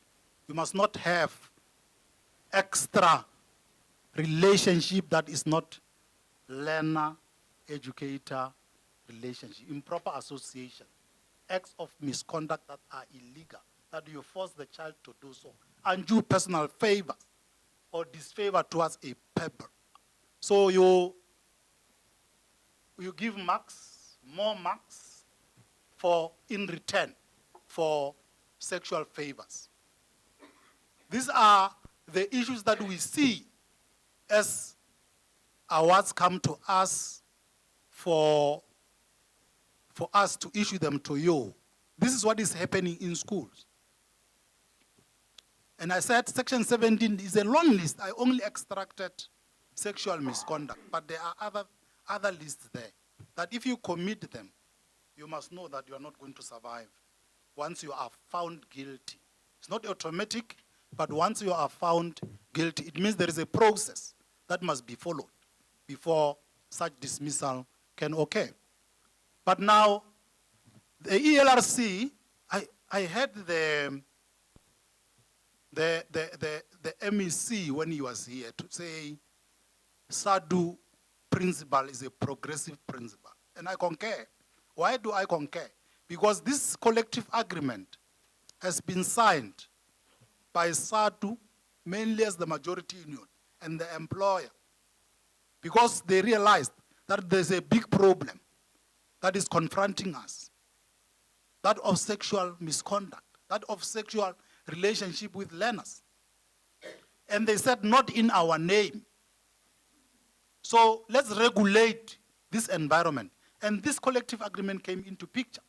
You must not have extra relationship that is not learner-educator relationship, improper association, acts of misconduct that are illegal, that you force the child to do so, undue personal favors or disfavor towards a pebble. So you give marks, more marks, in return for sexual favors. These are the issues that we see as awards come to us for us to issue them to you. This is what is happening in schools. And I said Section 17 is a long list. I only extracted sexual misconduct, but there are other lists there that if you commit them, you must know that you are not going to survive once you are found guilty. It's not automatic, but once you are found guilty, it means there is a process that must be followed before such dismissal can occur. But now, the ELRC, I had the MEC when he was here to say Sadtu principle is a progressive principle. And I concur. Why do I concur? Because this collective agreement has been signed by Sadtu, mainly as the majority union, and the employer, because they realized that there's a big problem that is confronting us, that of sexual misconduct, that of sexual relationship with learners. And they said, not in our name. So let's regulate this environment. And this collective agreement came into picture.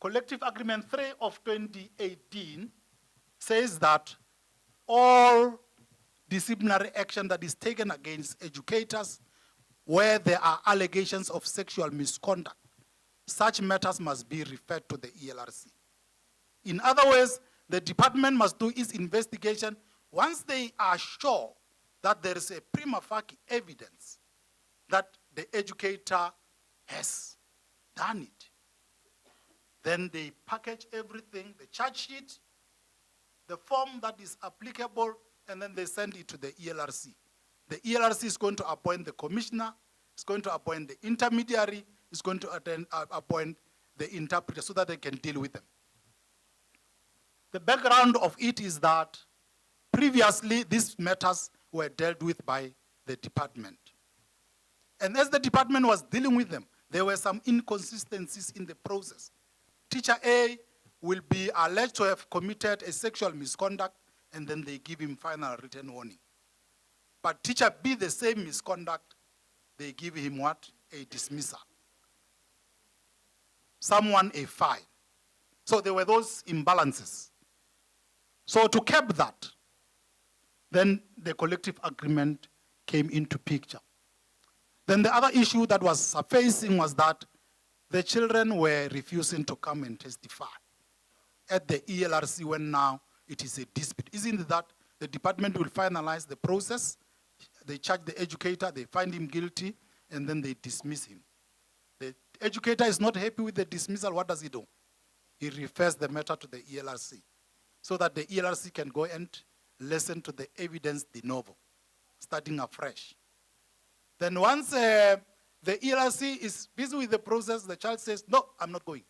Collective Agreement 3 of 2018 says that all disciplinary action that is taken against educators where there are allegations of sexual misconduct, such matters must be referred to the ELRC. In other words, the department must do its investigation once they are sure that there is a prima facie evidence that the educator has done it. Then they package everything, the charge sheet, the form that is applicable, and then they send it to the ELRC. The ELRC is going to appoint the commissioner, it's going to appoint the intermediary, it's going to appoint the interpreter so that they can deal with them. The background of it is that previously these matters were dealt with by the department. And as the department was dealing with them, there were some inconsistencies in the process. Teacher A will be alleged to have committed a sexual misconduct, and then they give him final written warning. But teacher B, the same misconduct, they give him what? A dismissal. Someone a fine. So there were those imbalances. So to cap that, then the collective agreement came into picture. Then the other issue that was surfacing was that the children were refusing to come and testify at the ELRC when now it is a dispute. Isn't it that the department will finalize the process, they charge the educator, they find him guilty, and then they dismiss him. The educator is not happy with the dismissal, what does he do? He refers the matter to the ELRC so that the ELRC can go and listen to the evidence de novo, starting afresh. Then once the ELRC is busy with the process, the child says, no, I'm not going.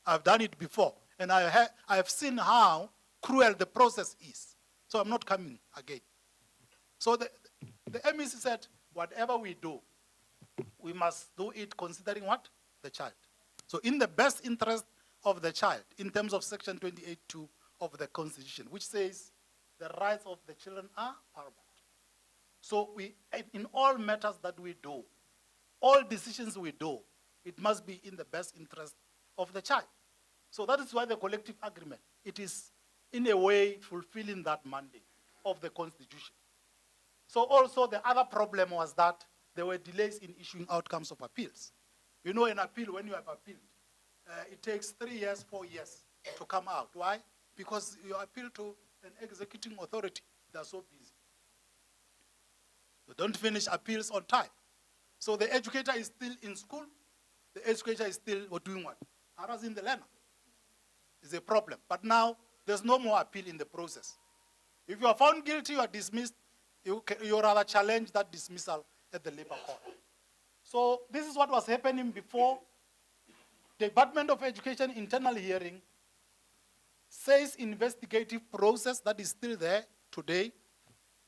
I've done it before, and I have seen how cruel the process is, so I'm not coming again. So the MEC said, whatever we do, we must do it considering what? The child. So in the best interest of the child, in terms of section 28(2) of the Constitution, which says the rights of the children are paramount. So in all matters that we do, all decisions we do, it must be in the best interest of the child. So that is why the collective agreement, it is in a way fulfilling that mandate of the Constitution. So also the other problem was that there were delays in issuing outcomes of appeals. You know, an appeal, when you have appealed, it takes 3 years, 4 years to come out. Why? Because you appeal to an executing authority. They're so busy. You don't finish appeals on time. So the educator is still in school. The educator is still doing what? Harassing the learner. It's a problem. But now, there's no more appeal in the process. If you are found guilty, you are dismissed. You rather challenge that dismissal at the labor court. So this is what was happening before. The Department of Education internal hearing says investigative process that is still there today,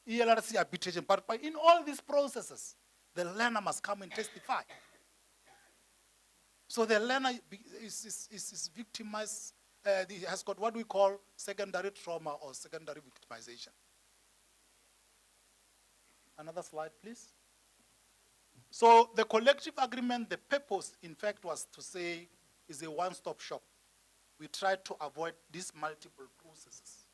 ELRC arbitration. But in all these processes, the learner must come and testify. So the learner is victimized, he has got what we call secondary trauma or secondary victimization. Another slide, please. So the collective agreement, the purpose, in fact, was to say is a one-stop shop. We tried to avoid these multiple processes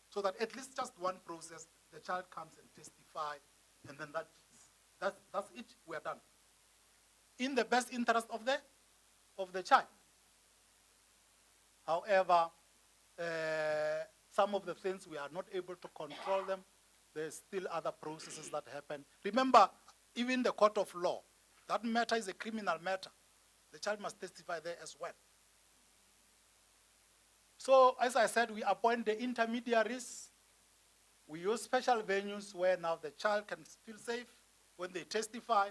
so that at least just one process, the child comes and testify, and then that's it, we are done. In the best interest of the child. However, some of the things we are not able to control them. There's still other processes that happen. Remember, even the court of law, that matter is a criminal matter. The child must testify there as well. So, as I said, we appoint the intermediaries. We use special venues where now the child can feel safe when they testify.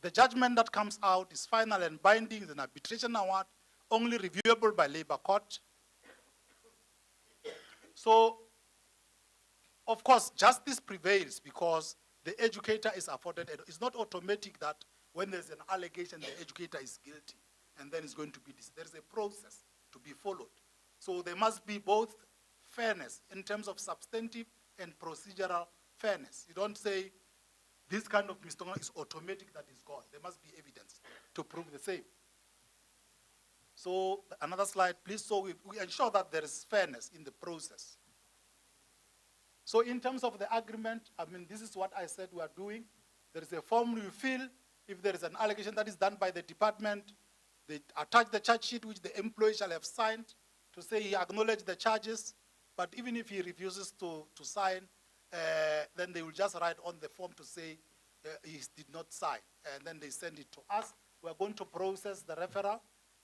The judgment that comes out is final and binding, is an arbitration award, only reviewable by labor court. So, of course, justice prevails because the educator is afforded. It's not automatic that when there's an allegation, the educator is guilty, and then it's going to be this. There's a process to be followed. So there must be both fairness in terms of substantive and procedural fairness. You don't say this kind of misconduct is automatic, that is gone. There must be evidence to prove the same. So another slide, please. So we ensure that there is fairness in the process. So in terms of the agreement, I mean, this is what I said we are doing. There is a form you fill. If there is an allegation that is done by the department, they attach the charge sheet which the employee shall have signed to say he acknowledged the charges. But even if he refuses to sign, then they will just write on the form to say he did not sign. And then they send it to us. We are going to process the referral,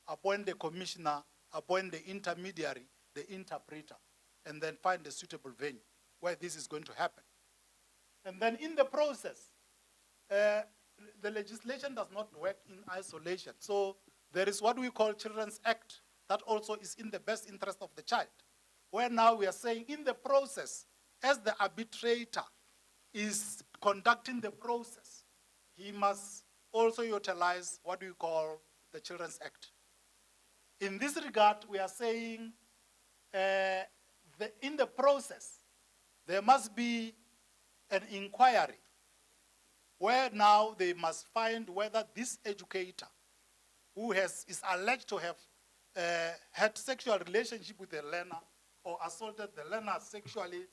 appoint the commissioner, appoint the intermediary, the interpreter, and then find a suitable venue where this is going to happen. And then in the process, the legislation does not work in isolation. So there is what we call Children's Act that also is in the best interest of the child. Where now we are saying in the process, as the arbitrator is conducting the process, he must also utilize what we call the Children's Act. In this regard, we are saying in the process, there must be an inquiry where now they must find whether this educator who is alleged to have had sexual relationship with a learner or assaulted the learner sexually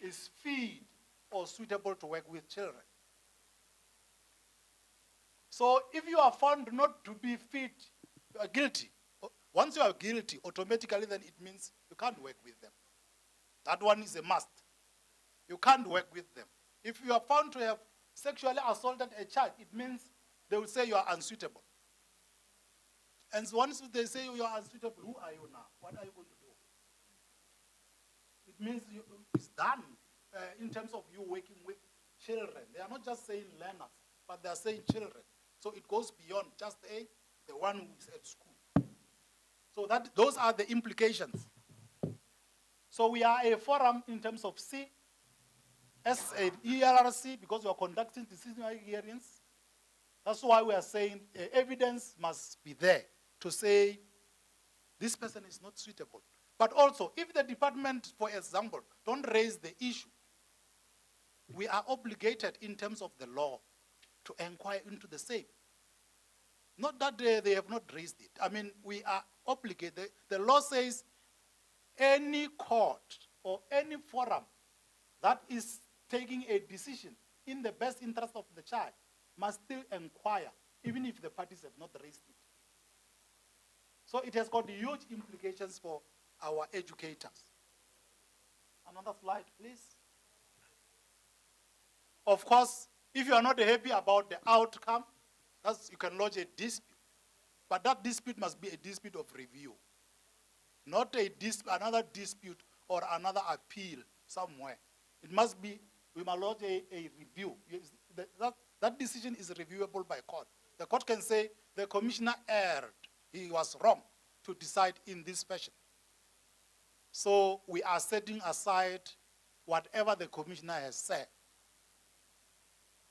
is fit or suitable to work with children. So if you are found not to be fit, you are guilty. Once you are guilty, automatically then it means you can't work with them. That one is a must. You can't work with them. If you are found to have sexually assaulted a child, it means they will say you are unsuitable. And once they say you are unsuitable, who are you now? What are you going to do? It means it's done in terms of you working with children. They are not just saying learners, but they are saying children. So it goes beyond just the one who is at school. So those are the implications. So we are a forum in terms of C, as an ELRC, because we are conducting disciplinary hearings. That's why we are saying evidence must be there to say this person is not suitable. But also, if the department, for example, don't raise the issue, we are obligated in terms of the law to inquire into the same. Not that they have not raised it. I mean, we are obligated. The law says any court or any forum that is taking a decision in the best interest of the child must still inquire, even if the parties have not raised it. So it has got huge implications for our educators. Another slide, please. Of course, if you are not happy about the outcome, you can lodge a dispute. But that dispute must be a dispute of review, not another dispute or another appeal somewhere. It must be, we must lodge a review. That decision is reviewable by court. The court can say the commissioner erred. He was wrong to decide in this fashion. So we are setting aside whatever the commissioner has said.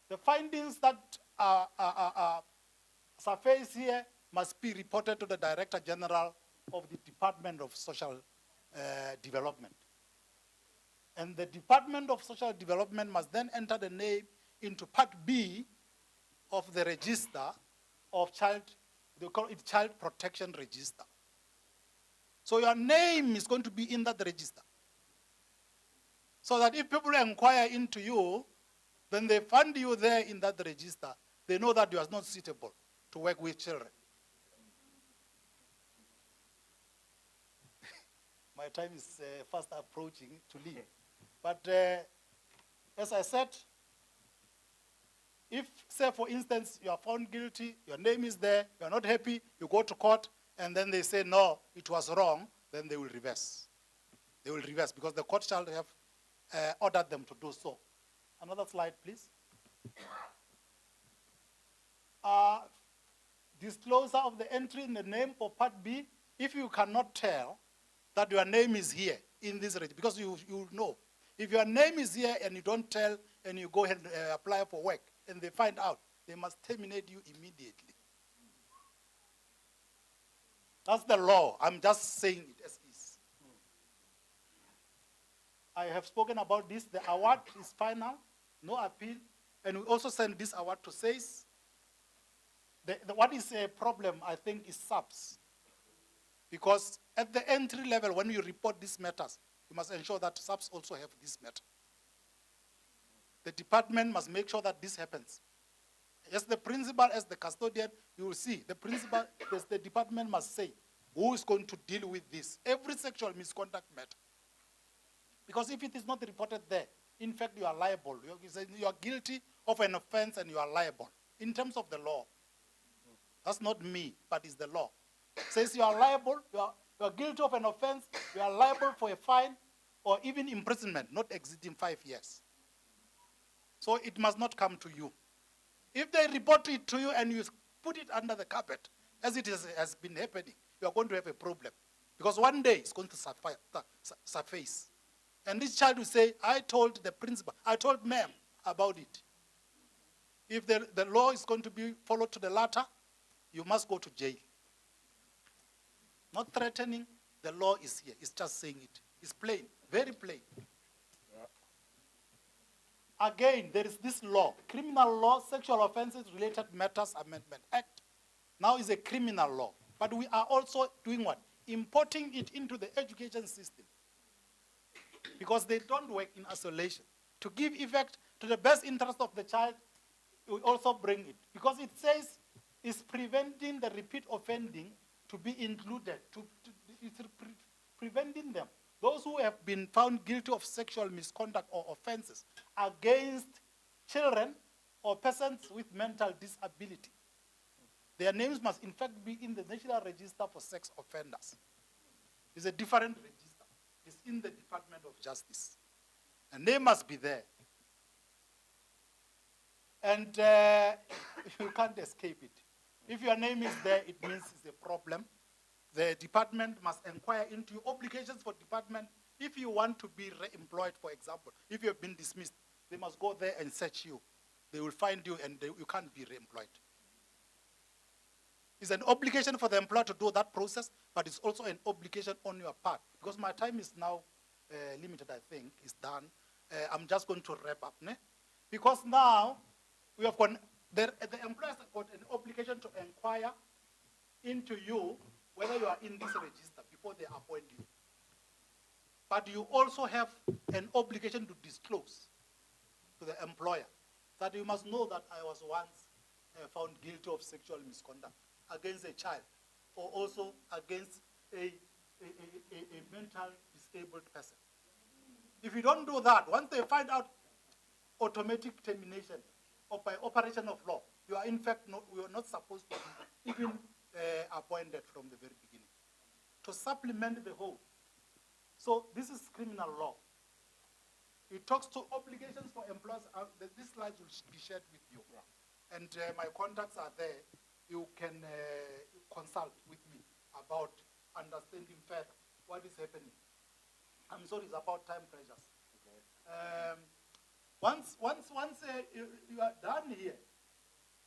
The findings that surface here must be reported to the Director General of the Department of Social Development. And the Department of Social Development must then enter the name into Part B of the register of they call it Child Protection Register. So your name is going to be in that register. So that if people inquire into you, then they find you there in that register, they know that you are not suitable to work with children. My time is fast approaching to leave. But as I said, if, say, for instance, you are found guilty, your name is there, you are not happy, you go to court, and then they say, no, it was wrong, then they will reverse. They will reverse because the court shall have ordered them to do so. Another slide, please. Disclosure of the entry in the name for Part B. If you cannot tell that your name is here in this register, because you know. If your name is here and you don't tell and you go ahead and apply for work and they find out, they must terminate you immediately. That's the law. I'm just saying it as is. I have spoken about this. The award is final, no appeal. And we also send this award to SACE. What is a problem, I think, is SAPS. Because at the entry level, when you report these matters, you must ensure that SAPS also have this matter. The department must make sure that this happens. As the principal, as the custodian, you will see, the principal, the department must say, who is going to deal with this? Every sexual misconduct matter. Because if it is not reported there, in fact, you are liable. You are guilty of an offense and you are liable in terms of the law. That's not me, but it's the law. It says you are liable, you are guilty of an offense, you are liable for a fine or even imprisonment, not exceeding 5 years. So it must not come to you. If they report it to you and you put it under the carpet, as it has been happening, you are going to have a problem. Because one day it's going to surface. And this child will say, I told the principal, I told ma'am about it. If the law is going to be followed to the latter, you must go to jail. Not threatening, the law is here. It's just saying it. It's plain, very plain. Again, there is this law, Criminal Law, Sexual Offences Related Matters Amendment Act. Now is a criminal law. But we are also doing what? Importing it into the education system. Because they don't work in isolation. To give effect to the best interest of the child, we also bring it. Because it says it's preventing the repeat offending to be included, it's preventing them. Those who have been found guilty of sexual misconduct or offenses against children or persons with mental disability. Their names must in fact be in the National Register for Sex Offenders. It's a different register. It's in the Department of Justice. And they must be there. And you can't escape it. If your name is there, it means it's a problem. The department must inquire into your obligations for department. If you want to be re-employed, for example, if you have been dismissed, they must go there and search you. They will find you and you can't be re-employed. It's an obligation for the employer to do that process, but it's also an obligation on your part. Because my time is now limited, I think, it's done. I'm just going to wrap up. Because now, we have got, the employers have got an obligation to inquire into you whether you are in this register before they appoint you. But you also have an obligation to disclose to the employer that you must know that I was once found guilty of sexual misconduct against a child or also against a mental disabled person. If you don't do that, once they find out automatic termination or by operation of law, you are in fact not, we are not supposed to be even appointed from the very beginning. To supplement the whole. So this is criminal law. It talks to obligations for employers. These slides will be shared with you. And my contacts are there. You can consult with me about understanding further what is happening. I'm sorry, it's about time pressures. Okay. Once you are done here,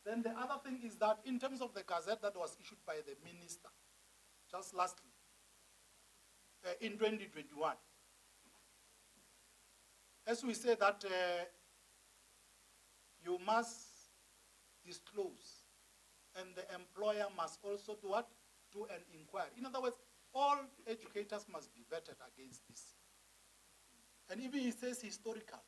then the other thing is that in terms of the gazette that was issued by the minister, just lastly, in 2021, as we say that you must disclose, and the employer must also do what? Do an inquiry. In other words, all educators must be vetted against this. And even it says historical.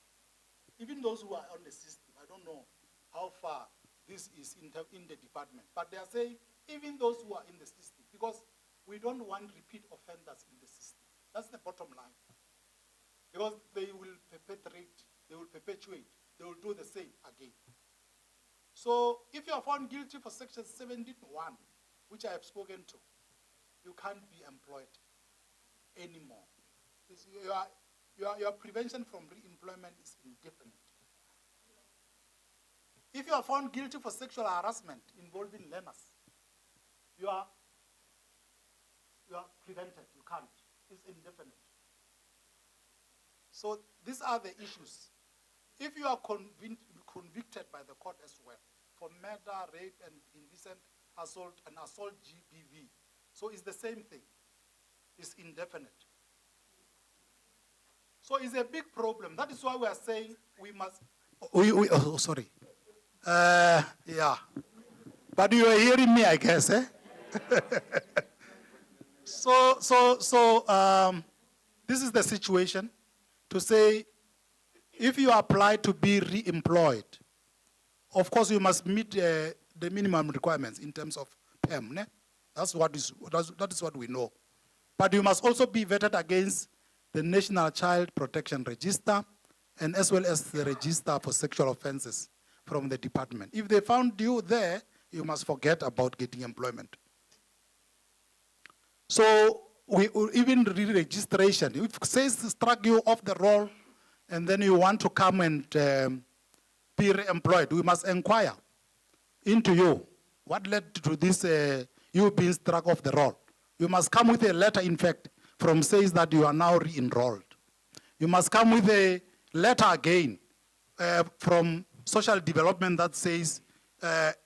Even those who are on the system, I don't know how far this is in the department, but they are saying even those who are in the system, because we don't want repeat offenders in the system. That's the bottom line. Because they will perpetrate, they will perpetuate, they will do the same again. So if you are found guilty for section 17.1, which I have spoken to, you can't be employed anymore. Your prevention from re-employment is indefinite. If you are found guilty for sexual harassment involving learners, you are prevented, you can't. It's indefinite. So these are the issues. If you are convicted by the court as well for murder, rape, and indecent assault, and assault GBV, so it's the same thing. It's indefinite. So it's a big problem. That is why we are saying we must. Oh, sorry. Yeah. But you are hearing me, I guess, eh? This is the situation to say, if you apply to be re-employed, of course you must meet the minimum requirements in terms of PEM. Ne? That is what we know. But you must also be vetted against the National Child Protection Register and as well as the Register for Sexual Offenses from the department. If they found you there, you must forget about getting employment. So even re-registration, if it says struck you off the roll and then you want to come and be re-employed, we must inquire into you. What led to this you being struck off the roll. You must come with a letter, in fact, from says that you are now re-enrolled. You must come with a letter again from social development that says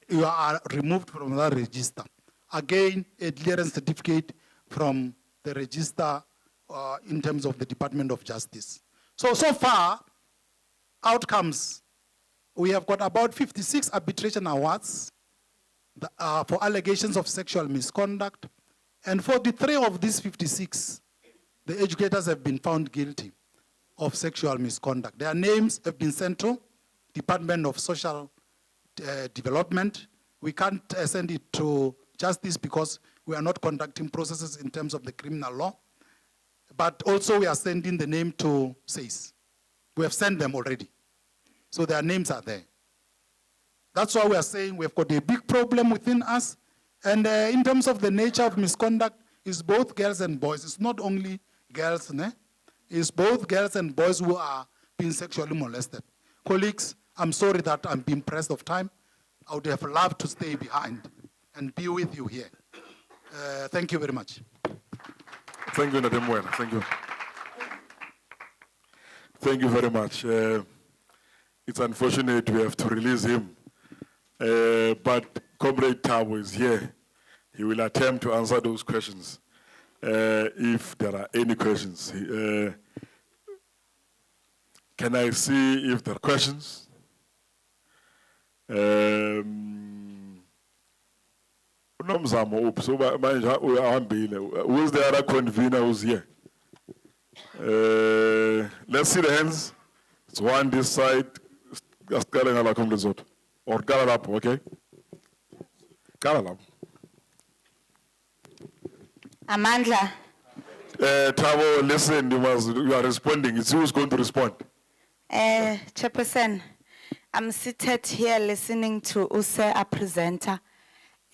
you are removed from that register. Again, a clearance certificate from the register in terms of the Department of Justice. So far, outcomes, we have got about 56 arbitration awards for allegations of sexual misconduct. And 43 of these 56, the educators have been found guilty of sexual misconduct. Their names have been sent to Department of Social Development. We can't send it to Justice because we are not conducting processes in terms of the criminal law. But also we are sending the name to SACE. We have sent them already. So their names are there. That's why we are saying we've got a big problem within us. And in terms of the nature of misconduct, it's both girls and boys. It's not only girls, né? It's both girls and boys who are being sexually molested. Colleagues, I'm sorry that I'm being pressed of time. I would have loved to stay behind and be with you here. Thank you very much. Thank you, Nademwena. Thank you. Thank you very much. It's unfortunate we have to release him. But Comrade Tabo is here. He will attempt to answer those questions if there are any questions. Can I see if there are questions? Unomzamo up. So who's the other convener who's here? Let's see the hands. It's one this side. Or Galalap, okay? Galalap. Amandla. Tabo, listen, you are responding. It's who's going to respond. Chairperson, I'm seated here listening to Use, a presenter.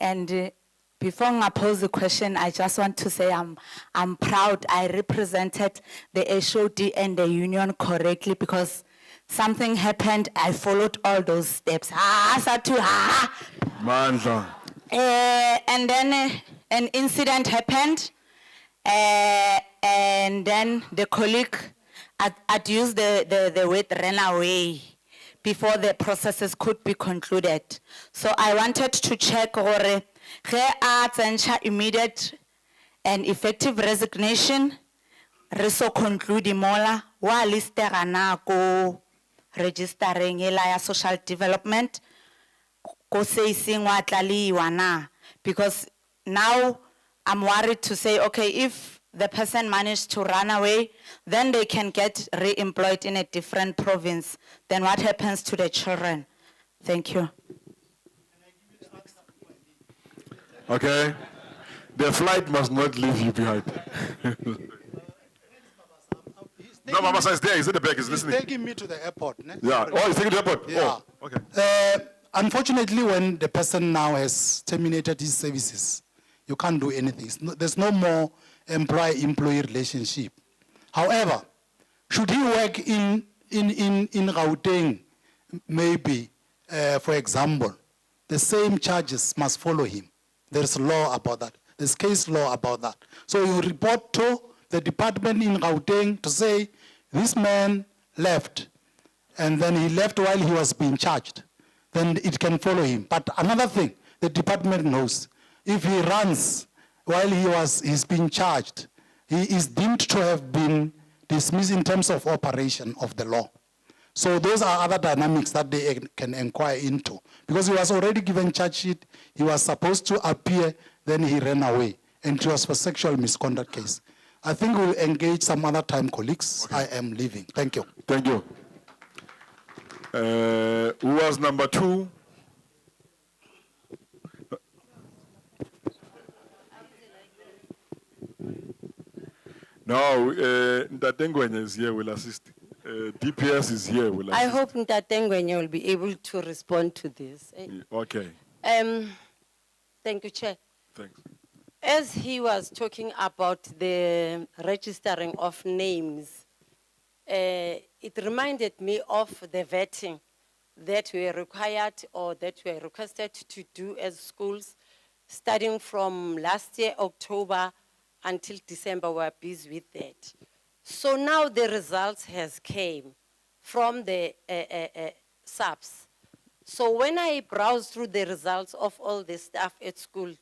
And before I pose the question, I just want to say I'm proud I represented the HOD and the union correctly because something happened, I followed all those steps. Sadtu, Mandla. And then an incident happened, and then the colleague had used the word ran away before the processes could be concluded. So I wanted to check gore immediate and effective resignation, reso conclude mola, wa listera na ko registering ya social development, ko saying wa tlaliwa na. Because now I'm worried to say, okay, if the person managed to run away, then they can get re-employed in a different province. Then what happens to the children? Thank you. Okay. The flight must not leave you behind. No, Mama is there. He's in the back. He's listening. He's taking me to the airport. Ne? Yeah. Oh, he's taking the airport. Yeah. Oh, okay. Unfortunately, when the person now has terminated his services, you can't do anything. There's no more employee-employee relationship. However, should he work in Gauteng, maybe, for example, the same charges must follow him. There's law about that. There's case law about that. So you report to the department in Gauteng to say, this man left, and then he left while he was being charged. Then it can follow him. But another thing, the department knows, if he runs while he's being charged, he is deemed to have been dismissed in terms of operation of the law. So those are other dynamics that they can inquire into. Because he was already given charge sheet, he was supposed to appear, then he ran away. And it was for sexual misconduct case. I think we'll engage some other time, colleagues. Okay. I am leaving. Thank you. Thank you. Who was number 2? No, Ntatengwenya is here, will assist. DPS is here, will assist. I hope Ntatengwenya will be able to respond to this. Okay. Thank you, Chair. Thanks. As he was talking about the registering of names, it reminded me of the vetting that we are required or that we are requested to do as schools starting from last year, October, until December, we were busy with that. So now the results has came from the subs. So when I browsed through the results of all the staff at school,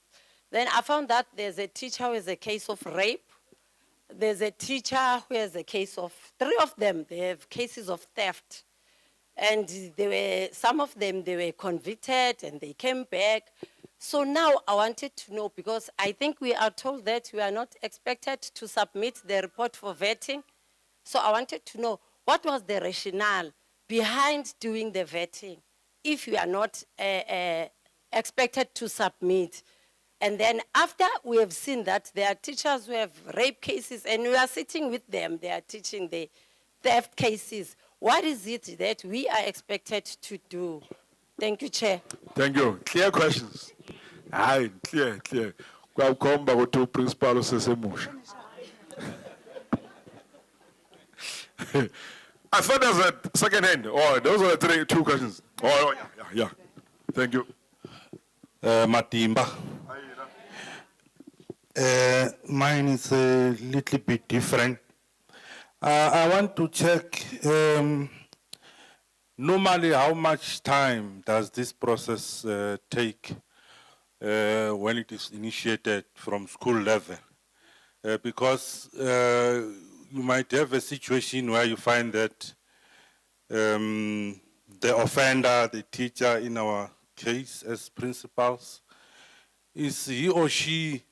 then I found that there's a teacher who has a case of rape. There's a teacher who has a case of, 3 of them, they have cases of theft. And some of them, they were convicted and they came back. So now I wanted to know, because I think we are told that we are not expected to submit the report for vetting. So I wanted to know, what was the rationale behind doing the vetting if you are not expected to submit? And then after we have seen that there are teachers who have rape cases and we are sitting with them, they are teaching the theft cases. What is it that we are expected to do? Thank you, Chair. Thank you. Clear questions? Aye, clear. Welcome back to Principal Sesemusha. I thought there was a second hand. Oh, those are the 2 questions. Oh, yeah. Thank you. Matimba. Mine is a little bit different. I want to check, normally how much time does this process take when it is initiated from school level? Because you might have a situation where you find that the offender, the teacher in our case as principals, is he or she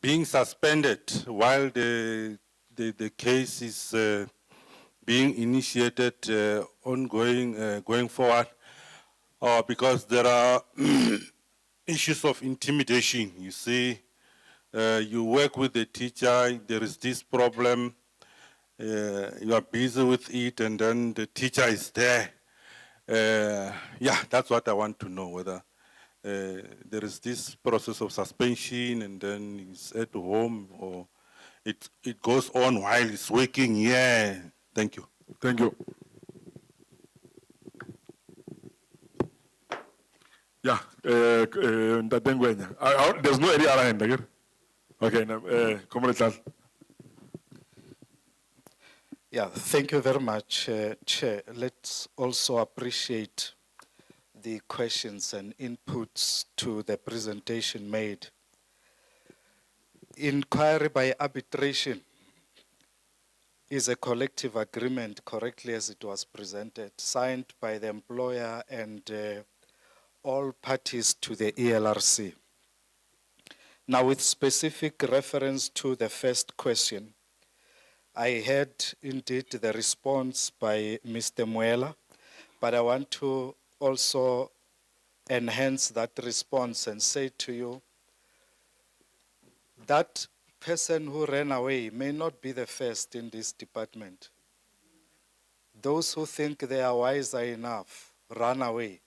being suspended while the case is being initiated going forward, or because there are issues of intimidation. You see, you work with the teacher, there is this problem, you are busy with it, and then the teacher is there. Yeah, that's what I want to know, whether there is this process of suspension and then he's at home, or it goes on while he's working. Yeah, thank you. Thank you. Yeah, there's no area around here. Okay, now, Comrade Lal. Yeah, thank you very much, Chair. Let's also appreciate the questions and inputs to the presentation made. Inquiry by arbitration is a collective agreement, correctly as it was presented, signed by the employer and all parties to the ELRC. Now, with specific reference to the first question, I heard indeed the response by Mr. Muela, but I want to also enhance that response and say to you, that person who ran away may not be the first in this department. Those who think they are wiser enough run away.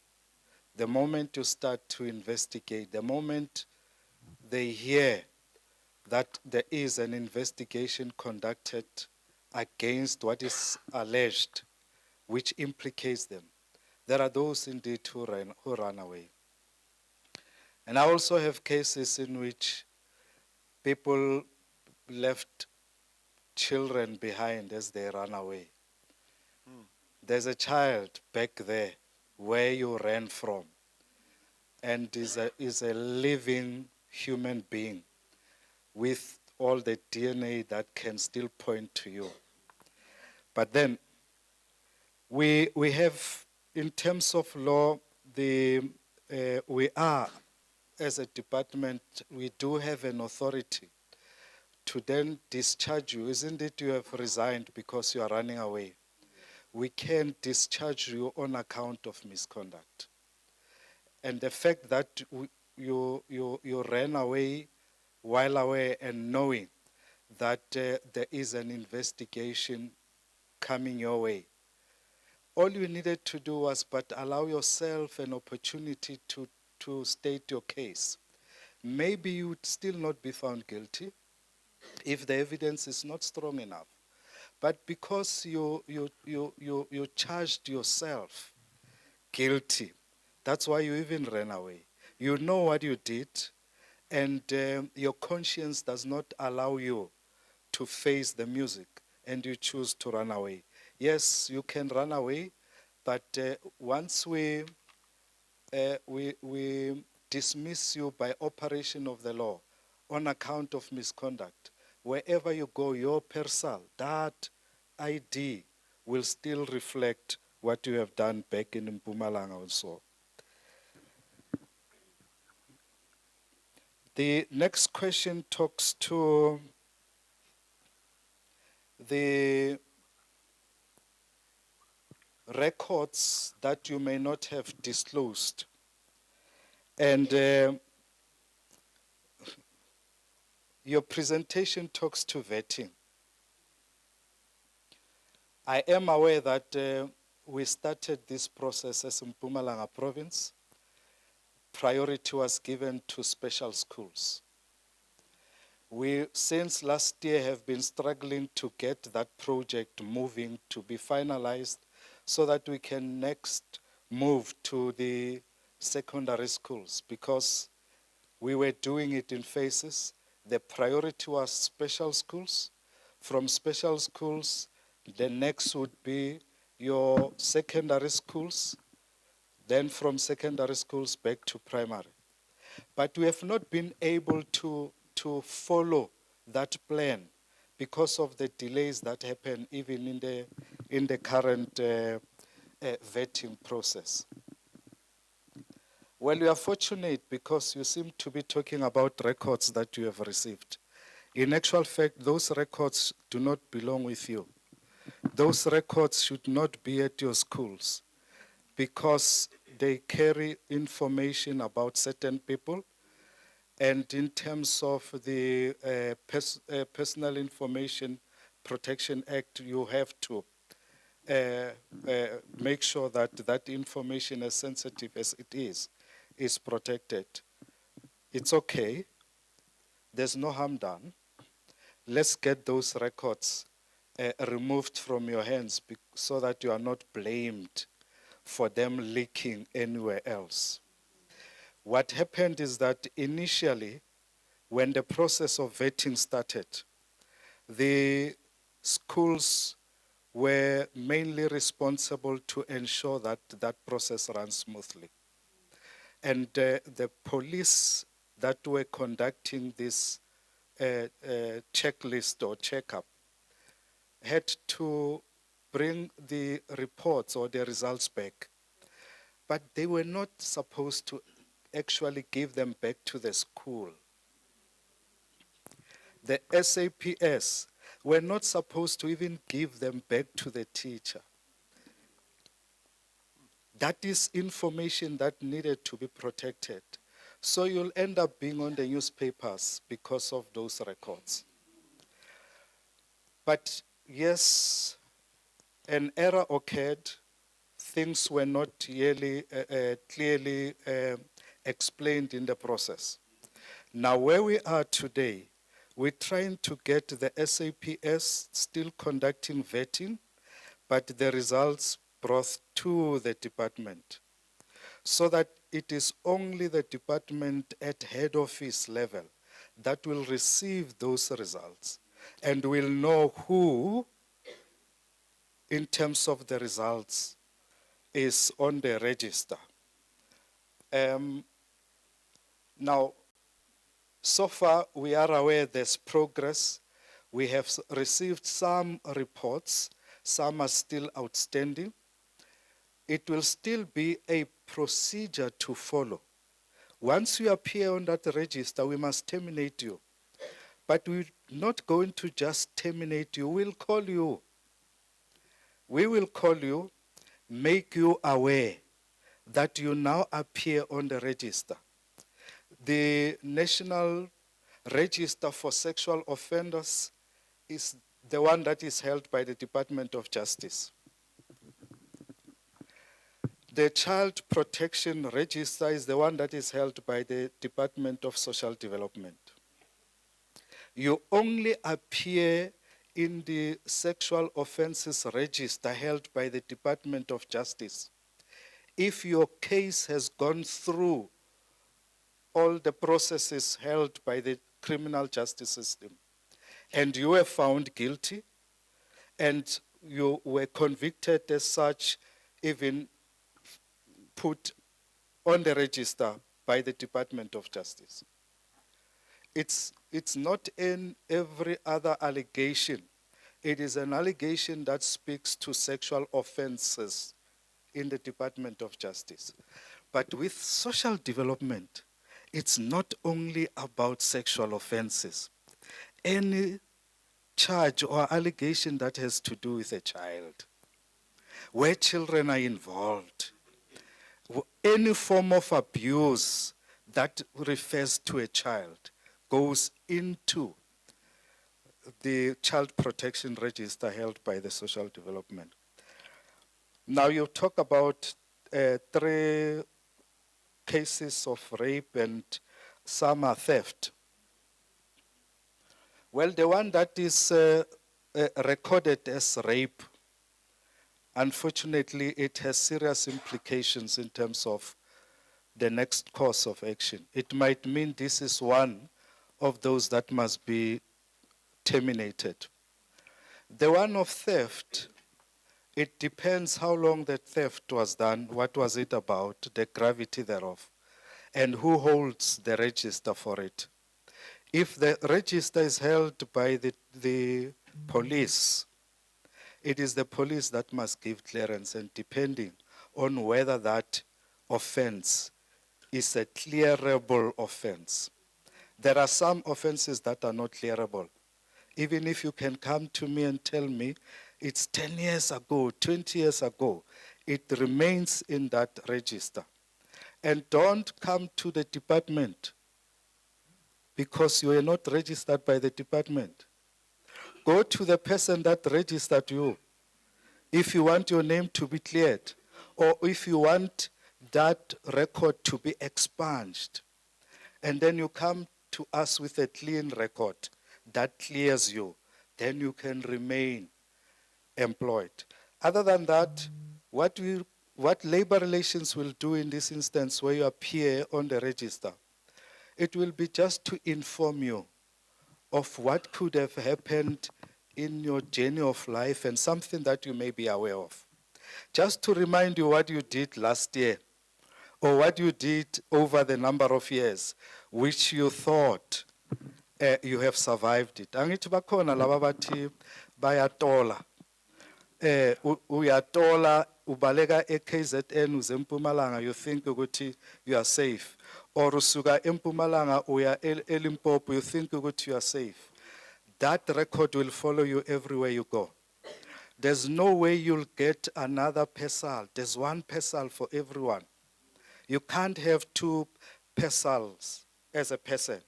The moment you start to investigate, the moment they hear that there is an investigation conducted against what is alleged, which implicates them, there are those indeed who run away. And I also have cases in which people left children behind as they ran away. There's a child back there where you ran from, and is a living human being with all the DNA that can still point to you. But then we have, in terms of law, we are, as a department, we do have an authority to then discharge you. Isn't it you have resigned because you are running away? We can discharge you on account of misconduct. And the fact that you ran away while away and knowing that there is an investigation coming your way, all you needed to do was but allow yourself an opportunity to state your case. Maybe you would still not be found guilty if the evidence is not strong enough. But because you charged yourself guilty, that's why you even ran away. You know what you did, and your conscience does not allow you to face the music and you choose to run away. Yes, you can run away, but once we dismiss you by operation of the law on account of misconduct, wherever you go, your persal, that ID will still reflect what you have done back in Mpumalanga also. The next question talks to the records that you may not have disclosed. And your presentation talks to vetting. I am aware that we started this process as Mpumalanga province. Priority was given to special schools. We, since last year, have been struggling to get that project moving to be finalized so that we can next move to the secondary schools, because we were doing it in phases. The priority was special schools. From special schools, the next would be your secondary schools, then from secondary schools back to primary. But we have not been able to follow that plan because of the delays that happen even in the current vetting process. Well, you are fortunate because you seem to be talking about records that you have received. In actual fact, those records do not belong with you. Those records should not be at your schools because they carry information about certain people. And in terms of the Personal Information Protection Act, you have to make sure that that information, as sensitive as it is protected. It's okay. There's no harm done. Let's get those records removed from your hands so that you are not blamed for them leaking anywhere else. What happened is that initially, when the process of vetting started, the schools were mainly responsible to ensure that that process runs smoothly. And the police that were conducting this checklist or checkup had to bring the reports or the results back. But they were not supposed to actually give them back to the school. The SAPS were not supposed to even give them back to the teacher. That is information that needed to be protected. So you'll end up being on the newspapers because of those records. But yes, an error occurred. Things were not really clearly explained in the process. Now, where we are today, we're trying to get the SAPS still conducting vetting, but the results brought to the department, so that it is only the department at head office level that will receive those results and will know who, in terms of the results, is on the register. Now, so far we are aware there's progress. We have received some reports, some are still outstanding. It will still be a procedure to follow. Once you appear on that register, we must terminate you. But we're not going to just terminate you, we'll call you. We will call you, make you aware that you now appear on the register. The National Register for Sexual Offenders is the one that is held by the Department of Justice. The Child Protection Register is the one that is held by the Department of Social Development. You only appear in the Sexual Offences Register held by the Department of Justice if your case has gone through all the processes held by the criminal justice system, and you were found guilty, and you were convicted as such, even put on the register by the Department of Justice. It's not in every other allegation. It is an allegation that speaks to sexual offenses in the Department of Justice. But with social development, it's not only about sexual offenses. Any charge or allegation that has to do with a child, where children are involved, any form of abuse that refers to a child goes into the child protection register held by the social development. Now you talk about 3 cases of rape and some are theft. Well, the one that is recorded as rape, unfortunately, it has serious implications in terms of the next course of action. It might mean this is one of those that must be terminated. The one of theft, it depends how long the theft was done, what was it about, the gravity thereof, and who holds the register for it. If the register is held by the police, it is the police that must give clearance, and depending on whether that offense is a clearable offense. There are some offenses that are not clearable. Even if you can come to me and tell me it's 10 years ago, 20 years ago, it remains in that register. And don't come to the department because you are not registered by the department. Go to the person that registered you if you want your name to be cleared, or if you want that record to be expunged. And then you come to us with a clean record that clears you, then you can remain employed. Other than that, what labor relations will do in this instance where you appear on the register, it will be just to inform you of what could have happened in your journey of life and something that you may be aware of. Just to remind you what you did last year or what you did over the number of years, which you thought you have survived it. Angithi bakhona laba bathi bayatola. Uyatola ubaleka eKZN uze eMpumalanga, you think ukuthi you are safe. Or usuka eMpumalanga uya eLimpopo, you think ukuthi you are safe. That record will follow you everywhere you go. There's no way you'll get another PESAL. There's one PESAL for everyone. You can't have 2 PESALs as a person.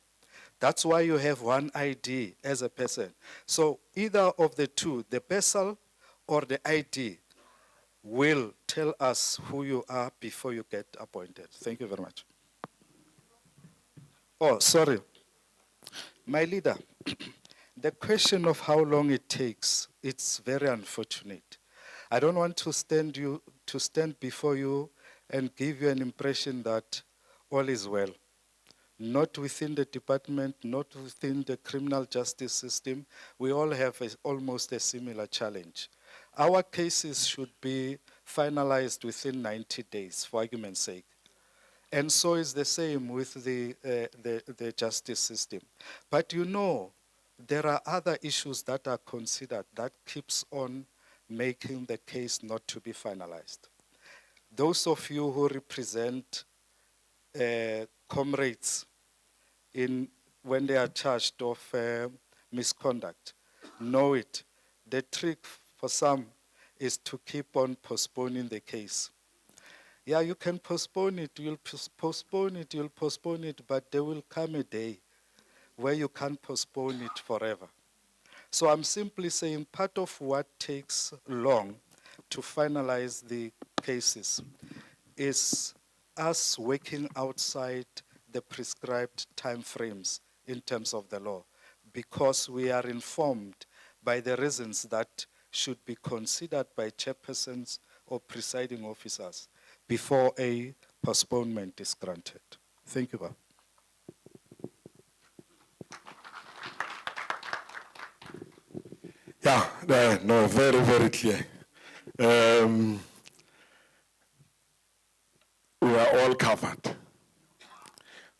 That's why you have one ID as a person. So either of the 2, the PESAL or the ID, will tell us who you are before you get appointed. Thank you very much. Oh, sorry. My leader, the question of how long it takes, it's very unfortunate. I don't want to stand before you and give you an impression that all is well. Not within the department, not within the criminal justice system. We all have almost a similar challenge. Our cases should be finalized within 90 days, for argument's sake. And so is the same with the justice system. But you know, there are other issues that are considered that keeps on making the case not to be finalized. Those of you who represent comrades when they are charged of misconduct know it. The trick for some is to keep on postponing the case. Yeah, you can postpone it, you'll postpone it, but there will come a day where you can't postpone it forever. So I'm simply saying part of what takes long to finalize the cases is us working outside the prescribed timeframes in terms of the law, because we are informed by the reasons that should be considered by chairpersons or presiding officers before a postponement is granted. Thank you, Bob. No, very, very clear. We are all covered.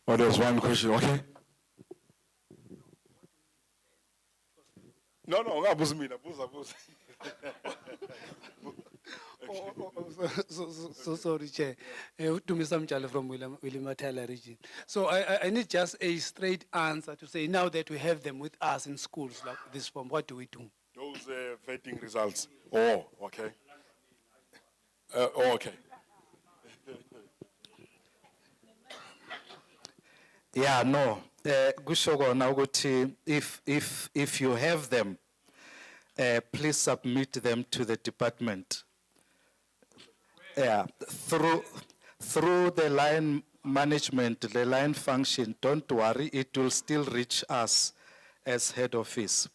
Oh, there's one question, okay? No, ungabuza mina, buza. So sorry, Chair. Dumisa Mchale from Willimatala region. So I need just a straight answer to say, now that we have them with us in schools like this form, what do we do? Those vetting results. Oh, okay. Okay. Yeah, no. Kusho kona ukuthi if you have them, please submit them to the department. Yeah, through the line management, the line function. Don't worry, it will still reach us as head office.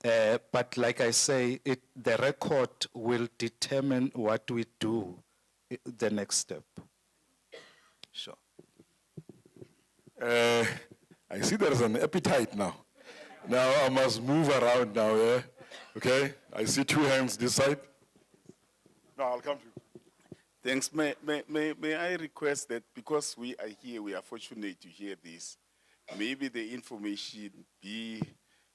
But like I say, the record will determine what we do, the next step. Sure. I see there's an appetite now. Now I must move around now, yeah? Okay? I see two hands this side. No, I'll come to you. Thanks. May I request that because we are here, we are fortunate to hear this, maybe the information be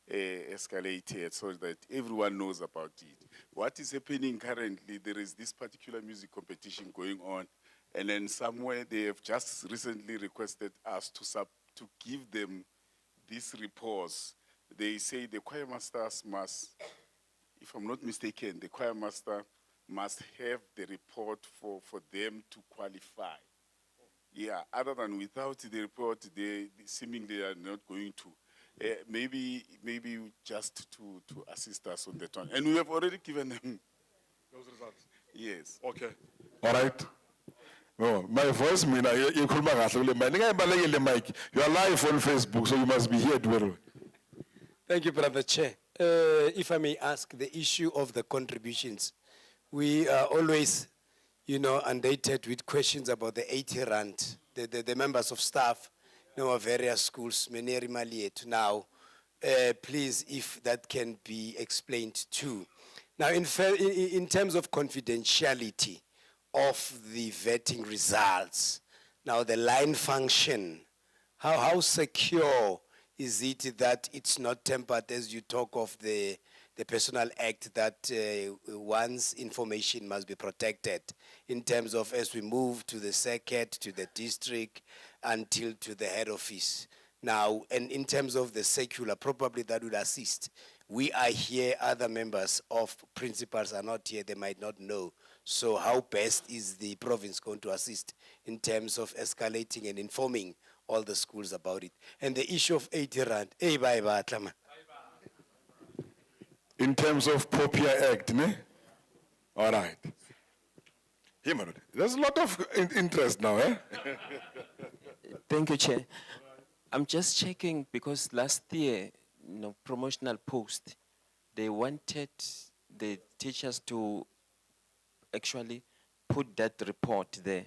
escalated so that everyone knows about it. What is happening currently, there is this particular music competition going on, and then somewhere they have just recently requested us to give them these reports. They say the choir masters must, if I'm not mistaken, the choir master must have the report for them to qualify. Yeah, other than without the report, they seemingly are not going to. Maybe just to assist us on that one. And we have already given them those results. Yes. Okay. All right. No, my voice, you are live on Facebook, so you must be here tomorrow. Thank you, Brother Chair. If I may ask, the issue of the contributions. We are always, inundated with questions about the 80 rand, the members of staff, of various schools, Meneri Maliet now. Please, if that can be explained too. Now, in terms of confidentiality of the vetting results, now the line function, how secure is it that it's not tempered as you talk of the Personal Act that one's information must be protected in terms of as we move to the circuit, to the district, until to the head office. Now, and in terms of the secular, probably that would assist. We are here, other members of principals are not here, they might not know. So how best is the province going to assist in terms of escalating and informing all the schools about it? And the issue of 80 rand, in terms of Popia Act, ne? All right. There's a lot of interest now, eh? Thank you, Chair. I'm just checking because last year, promotional post, they wanted the teachers to actually put that report there.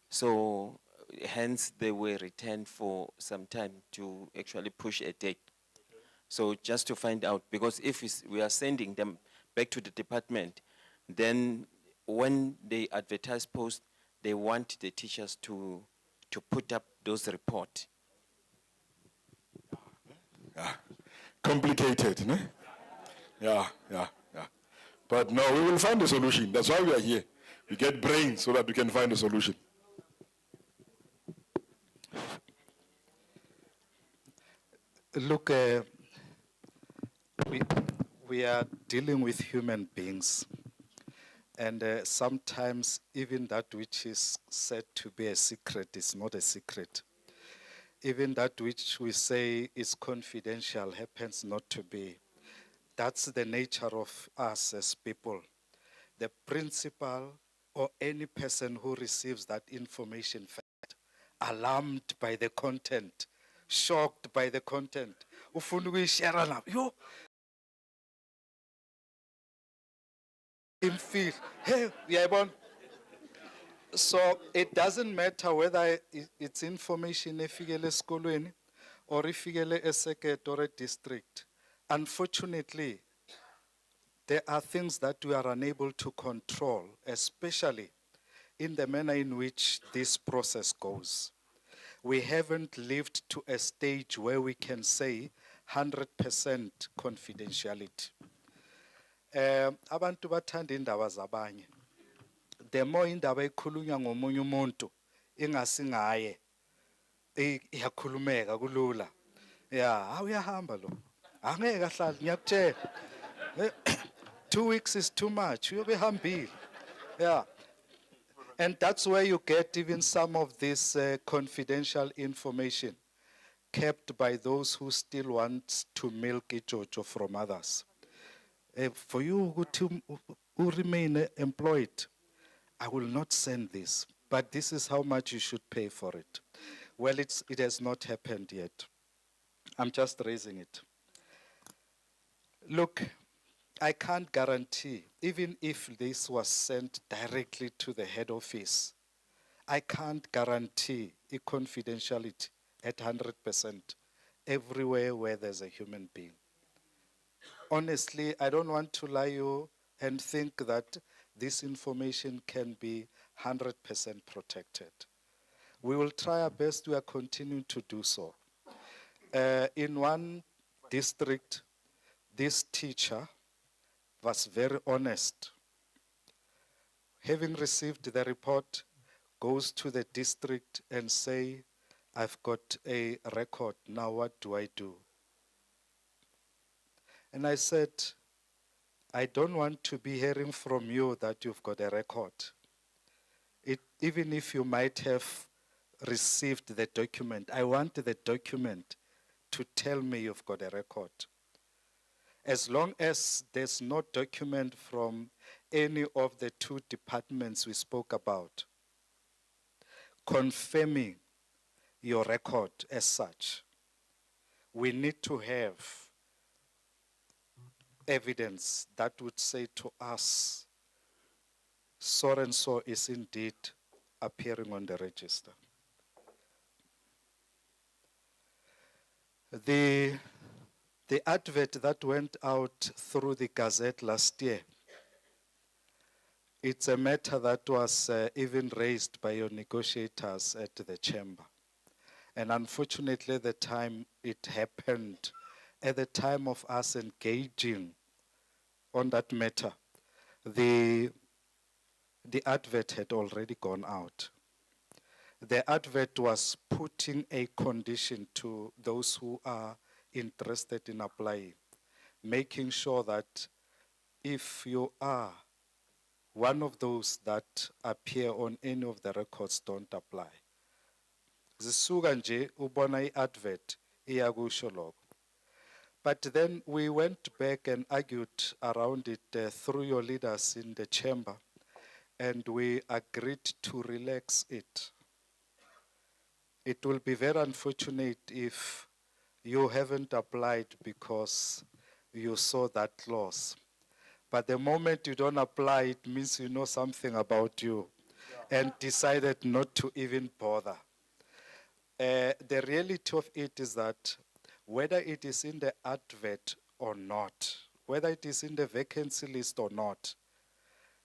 So hence they were retained for some time to actually push a date. So just to find out, because if we are sending them back to the department, then when they advertise posts, they want the teachers to put up those reports. Yeah. Complicated, ne? Yeah. But no, we will find a solution. That's why we are here. We get brains so that we can find a solution. Look, we are dealing with human beings. And sometimes even that which is said to be a secret is not a secret. Even that which we say is confidential happens not to be. That's the nature of us as people. The principal or any person who receives that information, alarmed by the content, shocked by the content, feel, hey, so it doesn't matter whether it's information efikele esikolweni or efikele a circuit or a district. Unfortunately, there are things that we are unable to control, especially in the manner in which this process goes. We haven't lived to a stage where we can say 100% confidentiality. Abantu bathanda indaba zabanye. The more indaba ekhulunywa ngomunye umuntu ingasingaye iyakhulumeka kulula. Yeah, uyahamba lo. Angeke ahlali ngiyakutshela. 2 weeks is too much. Uyobe hambile. Yeah. And that's where you get even some of this confidential information kept by those who still want to milk ijojo from others. For you who remain employed, I will not send this, but this is how much you should pay for it. Well, it has not happened yet. I'm just raising it. Look, I can't guarantee, even if this was sent directly to the head office, I can't guarantee a confidentiality at 100% everywhere where there's a human being. Honestly, I don't want to lie you and think that this information can be 100% protected. We will try our best. We are continuing to do so. In one district, this teacher was very honest. Having received the report, goes to the district and say, I've got a record, now what do I do? And I said, I don't want to be hearing from you that you've got a record. Even if you might have received the document, I want the document to tell me you've got a record. As long as there's no document from any of the 2 departments we spoke about confirming your record as such, we need to have evidence that would say to us, so and so is indeed appearing on the register. The advert that went out through the Gazette last year, it's a matter that was even raised by your negotiators at the chamber. And unfortunately, the time it happened, at the time of us engaging on that matter, the advert had already gone out. The advert was putting a condition to those who are interested in applying, making sure that if you are one of those that appear on any of the records, don't apply. Zisuka nje ubona i-advert iyakusho lokho. But then we went back and argued around it through your leaders in the chamber, and we agreed to relax it. It will be very unfortunate if you haven't applied because you saw that clause. But the moment you don't apply, it means you know something about you and decided not to even bother. The reality of it is that whether it is in the advert or not, whether it is in the vacancy list or not,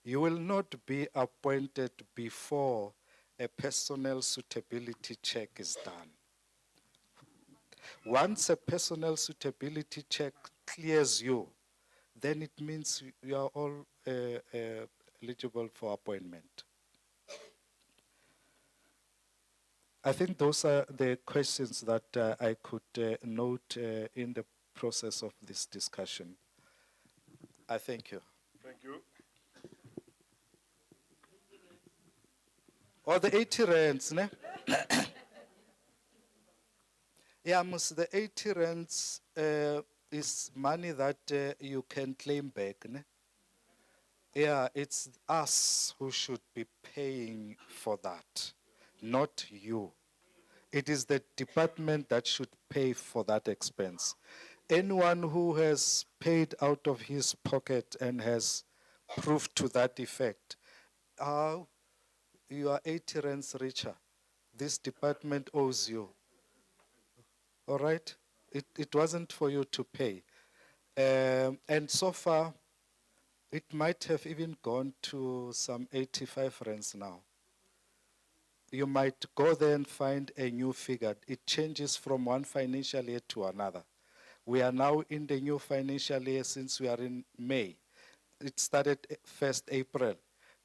you will not be appointed before a personnel suitability check is done. Once a personnel suitability check clears you, then it means you are all eligible for appointment. I think those are the questions that I could note in the process of this discussion. I thank you. Thank you. Or the 80 rands, ne? Yeah, the 80 rands is money that you can claim back, ne? Yeah, it's us who should be paying for that, not you. It is the department that should pay for that expense. Anyone who has paid out of his pocket and has proof to that effect, you are 80 rands richer. This department owes you. All right? It wasn't for you to pay. And so far, It might have even gone to some 85 rands now. You might go there and find a new figure. It changes from one financial year to another. We are now in the new financial year since we are in May. It started 1st April.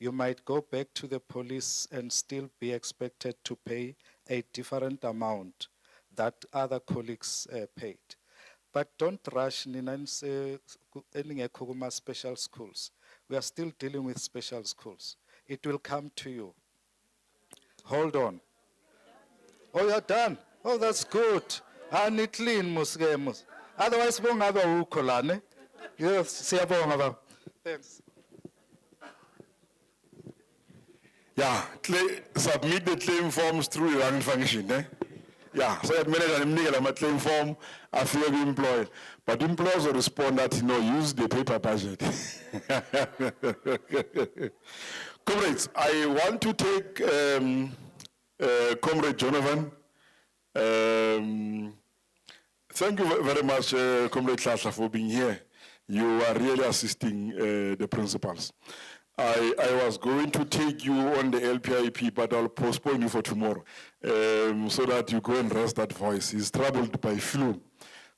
You might go back to the police and still be expected to pay a different amount that other colleagues paid. But don't rush Kuguma special schools. We are still dealing with special schools. It will come to you. Hold on. Oh, you're done. Oh, that's good. And it clean, Muslims. Otherwise, we won't have a ukolane. Yes, thanks. Yeah, submit the claim forms through the running function. Yeah, so that manager a claim form after you employ. But employers will respond that use the paper budget. Comrades, I want to take Comrade Jonathan. Thank you very much, Comrade Tlhahla, for being here. You are really assisting the principals. I was going to take you on the LPIP, but I'll postpone you for tomorrow so that you go and rest that voice. He's troubled by flu,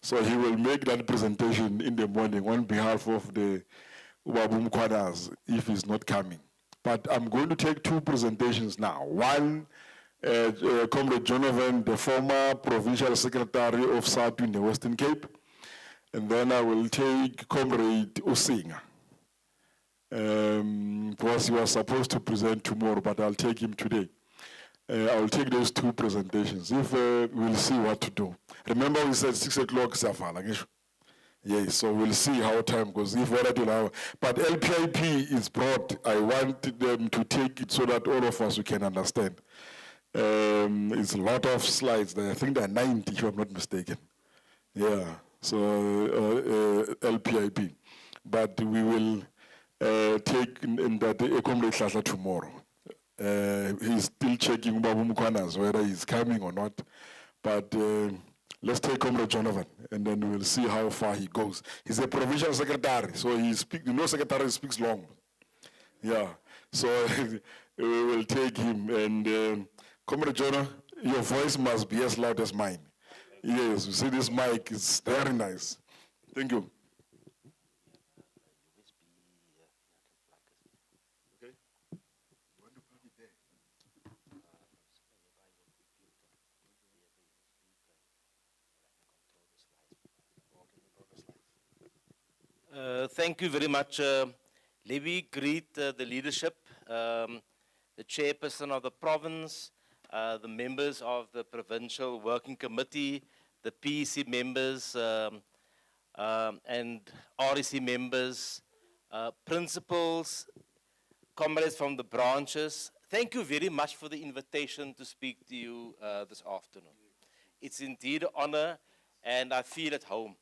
so he will make that presentation in the morning on behalf of the Ubabum Kwadas if he's not coming. But I'm going to take two presentations now. One, Comrade Jonathan, the former provincial secretary of Sadtu in the Western Cape, and then I will take Comrade Usinga. Because he was supposed to present tomorrow, but I'll take him today. I'll take those two presentations. If we'll see what to do. Remember we said 6 o'clock, Safala. Yes, so we'll see how time goes. If what will have, but LPIP is broad. I want them to take it so that all of us we can understand. It's a lot of slides there. I think there are 90, if I'm not mistaken. Yeah, so LPIP. But we will take in that Comrade Tlhahla tomorrow. He's still checking whether he's coming or not. But let's take Comrade Jonathan, and then we'll see how far he goes. He's a provincial secretary, so he speaks. Secretary speaks long. Yeah, so we will take him. And Comrade Jonah, your voice must be as loud as mine. Yes, you see this mic is very nice. Thank you. Thank you very much. Let me greet the leadership, the chairperson of the province, the members of the provincial working committee, the PEC members, and REC members, principals, comrades from the branches. Thank you very much for the invitation to speak to you this afternoon. It's indeed an honor, and I feel at home.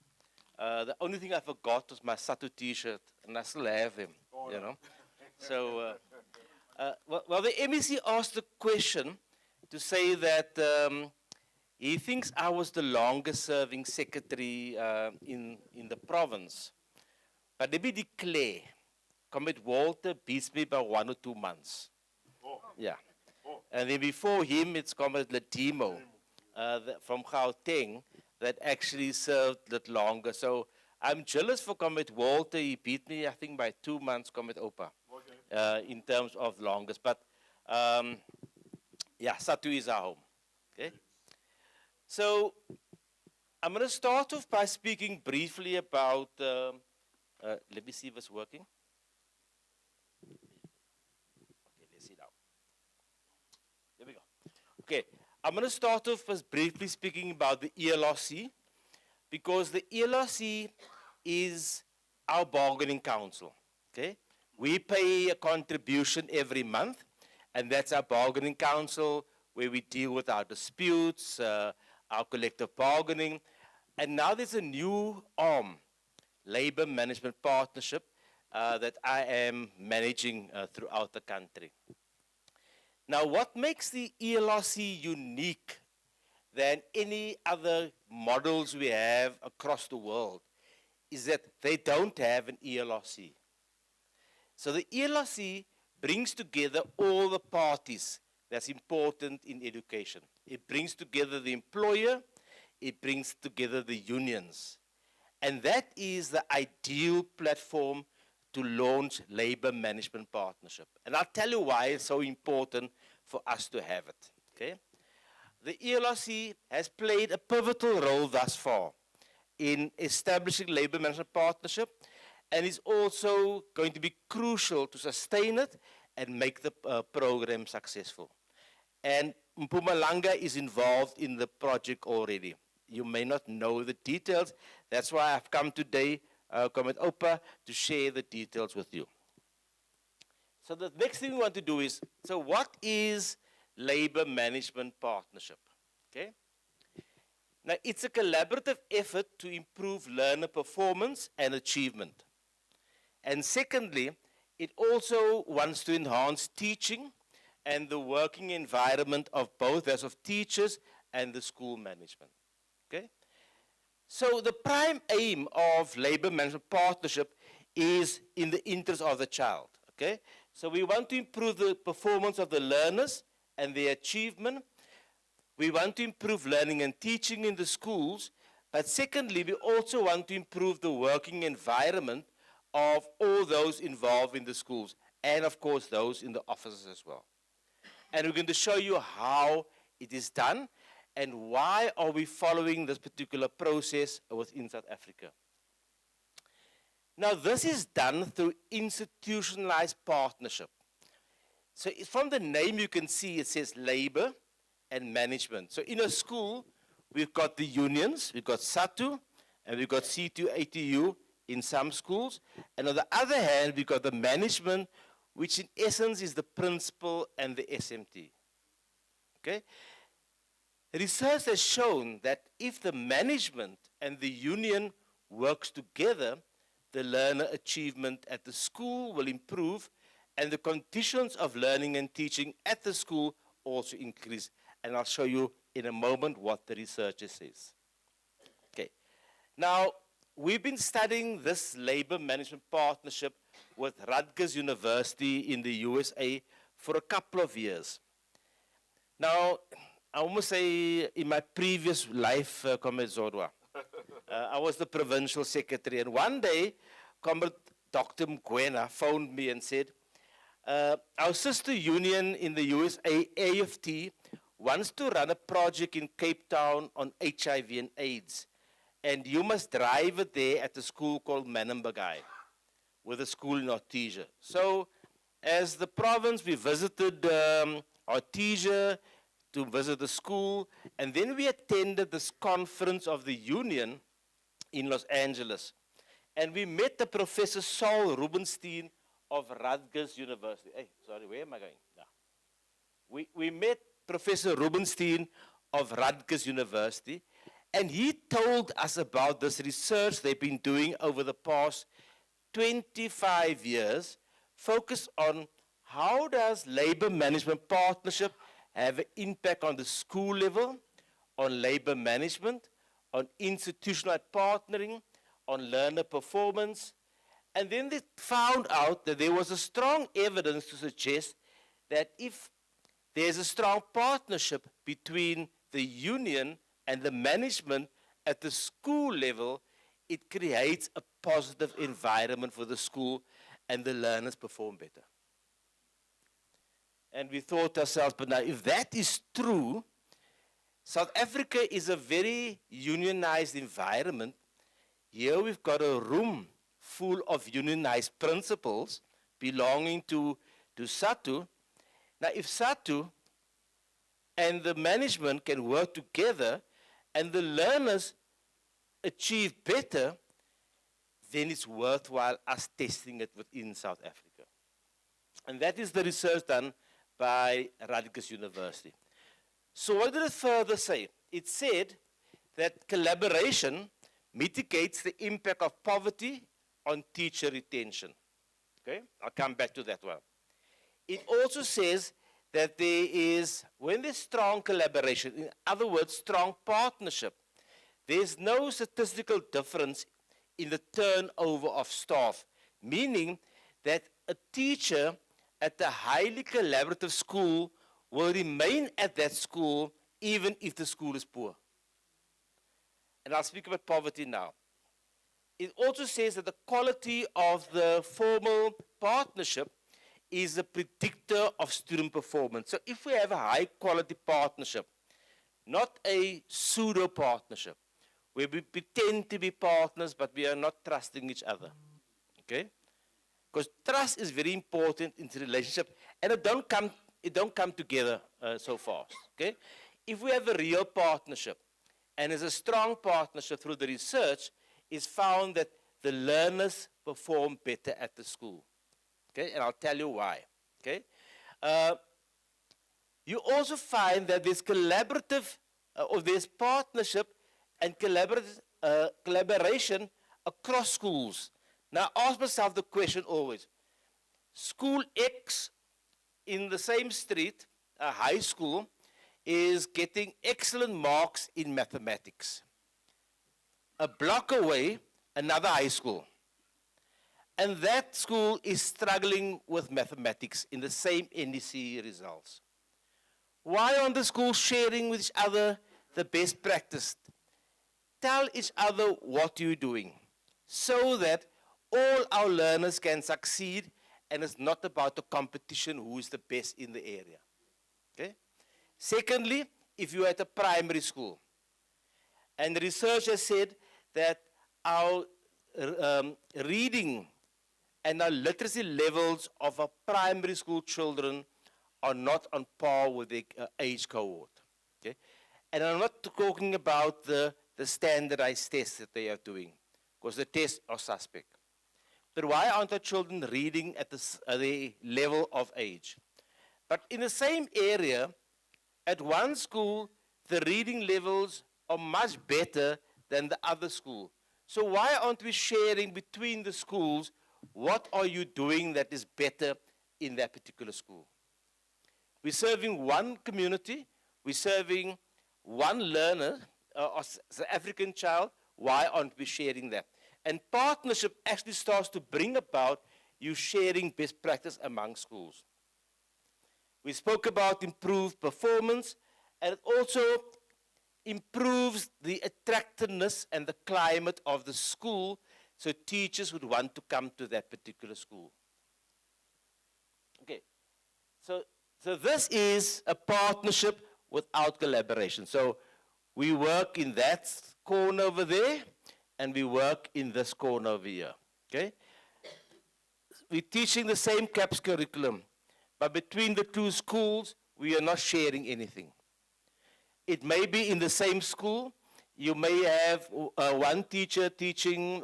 The only thing I forgot was my Sadtu t-shirt, and I still have him, you know. So, well, the MEC asked the question to say that he thinks I was the longest serving secretary in the province. But let me declare, Comrade Walter beats me by 1 or 2 months. Yeah. And then before him, it's Comrade Latimo from Gauteng, that actually served a little longer. So I'm jealous for Comrade Walter. He beat me, I think, by 2 months, Comrade Opa, in terms of longest. But yeah, Sadtu is our home. Okay. So I'm going to start off by speaking briefly about, let me see if it's working. Okay, let's see now. There we go. Okay. I'm going to start off by briefly speaking about the ELRC, because the ELRC is our bargaining council, okay? We pay a contribution every month, and that's our bargaining council where we deal with our disputes, our collective bargaining. And now there's a new arm, labor management partnership, that I am managing throughout the country. Now, what makes the ELRC unique than any other models we have across the world is that they don't have an ELRC. So the ELRC brings together all the parties that's important in education. It brings together the employer, it brings together the unions. And that is the ideal platform to launch labor management partnership. And I'll tell you why it's so important for us to have it. Okay? The ELRC has played a pivotal role thus far in establishing labor management partnership, and is also going to be crucial to sustain it and make the program successful. And Mpumalanga is involved in the project already. You may not know the details. That's why I've come today, come with OPA, to share the details with you. So the next thing we want to do is, so what is labor management partnership? Okay. Now, it's a collaborative effort to improve learner performance and achievement. And secondly, it also wants to enhance teaching and the working environment of both as of teachers and the school management. Okay? So the prime aim of labor management partnership is in the interest of the child. Okay? So we want to improve the performance of the learners and their achievement. We want to improve learning and teaching in the schools, but secondly, we also want to improve the working environment of all those involved in the schools, and of course those in the offices as well. And we're going to show you how it is done and why are we following this particular process within South Africa. Now, this is done through institutionalized partnership. So from the name you can see it says labor and management. So in a school, we've got the unions, we've got Sadtu, and we've got C2ATU in some schools. And on the other hand, we've got the management, which in essence is the principal and the SMT. Okay? Research has shown that if the management and the union works together, the learner achievement at the school will improve and the conditions of learning and teaching at the school also increase. And I'll show you in a moment what the research says. Okay. Now, we've been studying this labor management partnership with Rutgers University in the USA for a couple of years. Now, I almost say in my previous life, Comrade Zodwa, I was the provincial secretary, and one day, Comrade Dr. Mkwena phoned me and said, our sister union in the USA, AFT, wants to run a project in Cape Town on HIV and AIDS. And you must drive it there at a school called Manambagai, with a school in Artesia. So as the province, we visited Artesia to visit the school, and then we attended this conference of the union in Los Angeles. And we met the Professor Saul Rubenstein of Rutgers University. Hey, sorry, where am I going? No. We met Professor Rubenstein of Rutgers University, and he told us about this research they've been doing over the past 25 years, focused on how does labor management partnership have an impact on the school level, on labor management, on institutional partnering, on learner performance. And then they found out that there was a strong evidence to suggest that if there's a strong partnership between the union and the management at the school level, it creates a positive environment for the school and the learners perform better. And we thought to ourselves, but now if that is true, South Africa is a very unionized environment. Here we've got a room full of unionized principals belonging to Sadtu. Now, if Sadtu and the management can work together and the learners achieve better, then it's worthwhile us testing it within South Africa. And that is the research done by Rutgers University. So what did it further say? It said that collaboration mitigates the impact of poverty on teacher retention. Okay, I'll come back to that one. It also says that there is, when there's strong collaboration, in other words, strong partnership, there's no statistical difference in the turnover of staff, meaning that a teacher at a highly collaborative school will remain at that school even if the school is poor. And I'll speak about poverty now. It also says that the quality of the formal partnership is a predictor of student performance. So if we have a high quality partnership, not a pseudo partnership, where we pretend to be partners but we are not trusting each other, okay? Because trust is very important in the relationship, and it don't come together so fast, okay? If we have a real partnership, and there's a strong partnership through the research, it's found that the learners perform better at the school. Okay, and I'll tell you why. Okay, you also find that there's collaborative, or there's partnership and collaboration across schools. Now, ask myself the question always: School X in the same street, a high school, is getting excellent marks in mathematics. A block away, another high school. And that school is struggling with mathematics in the same NDC results. Why aren't the schools sharing with each other the best practice? Tell each other what you're doing so that all our learners can succeed, and it's not about the competition who is the best in the area. Okay? Secondly, if you're at a primary school, and the research has said that our reading and our literacy levels of our primary school children are not on par with the age cohort. Okay? And I'm not talking about the standardized tests that they are doing, because the tests are suspect. But why aren't our children reading at the level of age? But in the same area, at one school, the reading levels are much better than the other school. So why aren't we sharing between the schools? What are you doing that is better in that particular school? We're serving one community. We're serving one learner, the African child. Why aren't we sharing that? And partnership actually starts to bring about you sharing best practice among schools. We spoke about improved performance, and it also improves the attractiveness and the climate of the school, so teachers would want to come to that particular school. Okay, so this is a partnership without collaboration. So we work in that corner over there, and we work in this corner over here, okay? We're teaching the same CAPS curriculum, but between the two schools, we are not sharing anything. It may be in the same school. You may have one teacher teaching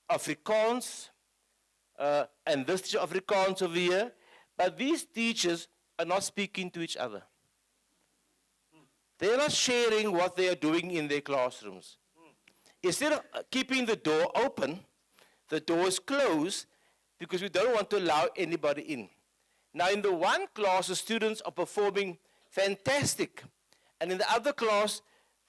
Afrikaans, and this teacher Afrikaans over here, but these teachers are not speaking to each other. They're not sharing what they are doing in their classrooms. Instead of keeping the door open, the door is closed because we don't want to allow anybody in. Now, in the one class, the students are performing fantastic, and in the other class,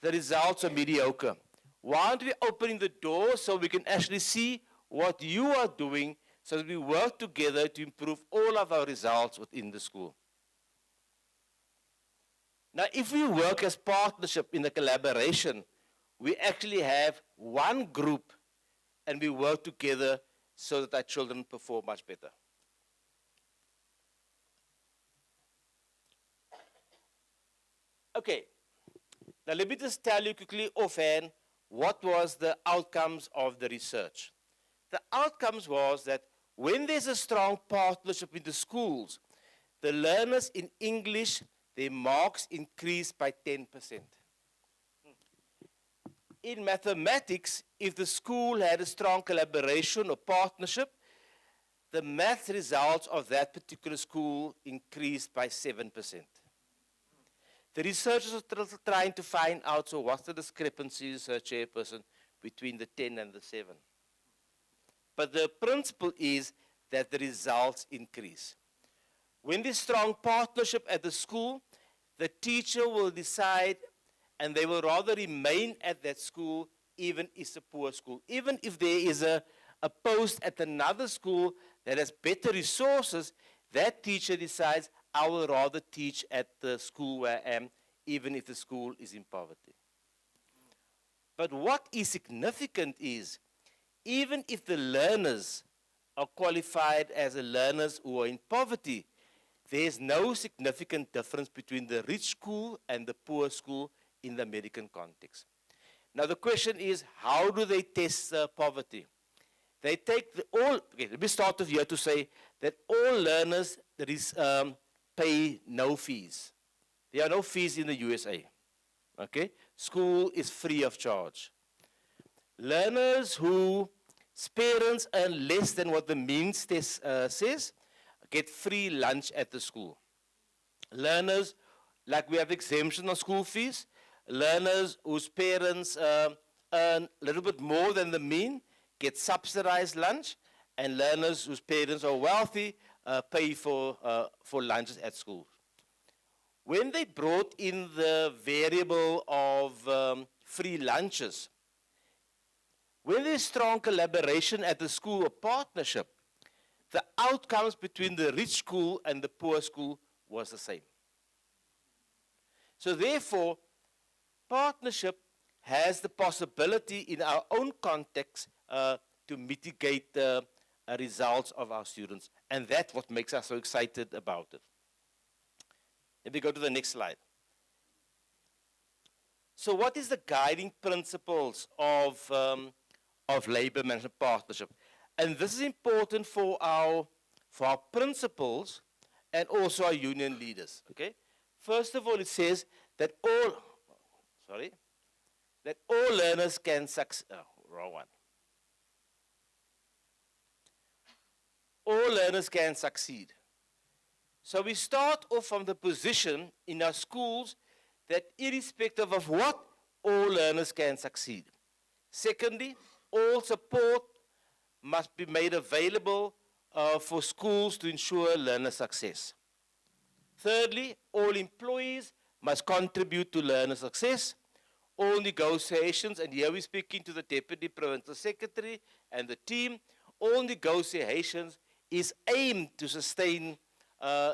the results are mediocre. Why aren't we opening the door so we can actually see what you are doing, so that we work together to improve all of our results within the school? Now, if we work as partnership in a collaboration, we actually have one group and we work together so that our children perform much better. Okay, now let me just tell you quickly offhand what was the outcomes of the research. The outcomes was that when there's a strong partnership in the schools, the learners in English, their marks increased by 10%. In mathematics, if the school had a strong collaboration or partnership, the math results of that particular school increased by 7%. The researchers are trying to find out, so what's the discrepancies, Chairperson, between the 10 and the 7? But the principle is that the results increase. When there's strong partnership at the school, the teacher will decide, and they will rather remain at that school even if it's a poor school. Even if there is a a post at another school that has better resources, that teacher decides, I will rather teach at the school where I am, even if the school is in poverty. But what is significant is, even if the learners are qualified as learners who are in poverty, there is no significant difference between the rich school and the poor school in the American context. Now the question is, how do they test poverty? They take okay, let me start off here to say that all learners pay no fees. There are no fees in the USA. Okay? School is free of charge. Learners whose parents earn less than what the means test says get free lunch at the school. Learners, like we have exemption on school fees, learners whose parents earn a little bit more than the mean get subsidized lunch, and learners whose parents are wealthy pay for lunches at school. When they brought in the variable of free lunches, when there's strong collaboration at the school or partnership, the outcomes between the rich school and the poor school was the same. So therefore, partnership has the possibility in our own context to mitigate the results of our students. And that's what makes us so excited about it. Let me go to the next slide. So what is the guiding principles of labor management partnership? And this is important for our principals and also our union leaders. Okay? First of all, it says that all learners can succeed. Wrong one. All learners can succeed. So we start off from the position in our schools that irrespective of what, all learners can succeed. Secondly, all support must be made available for schools to ensure learner success. Thirdly, all employees must contribute to learner success. All negotiations, and here we're speaking to the Deputy Provincial Secretary and the team, all negotiations is aimed to sustain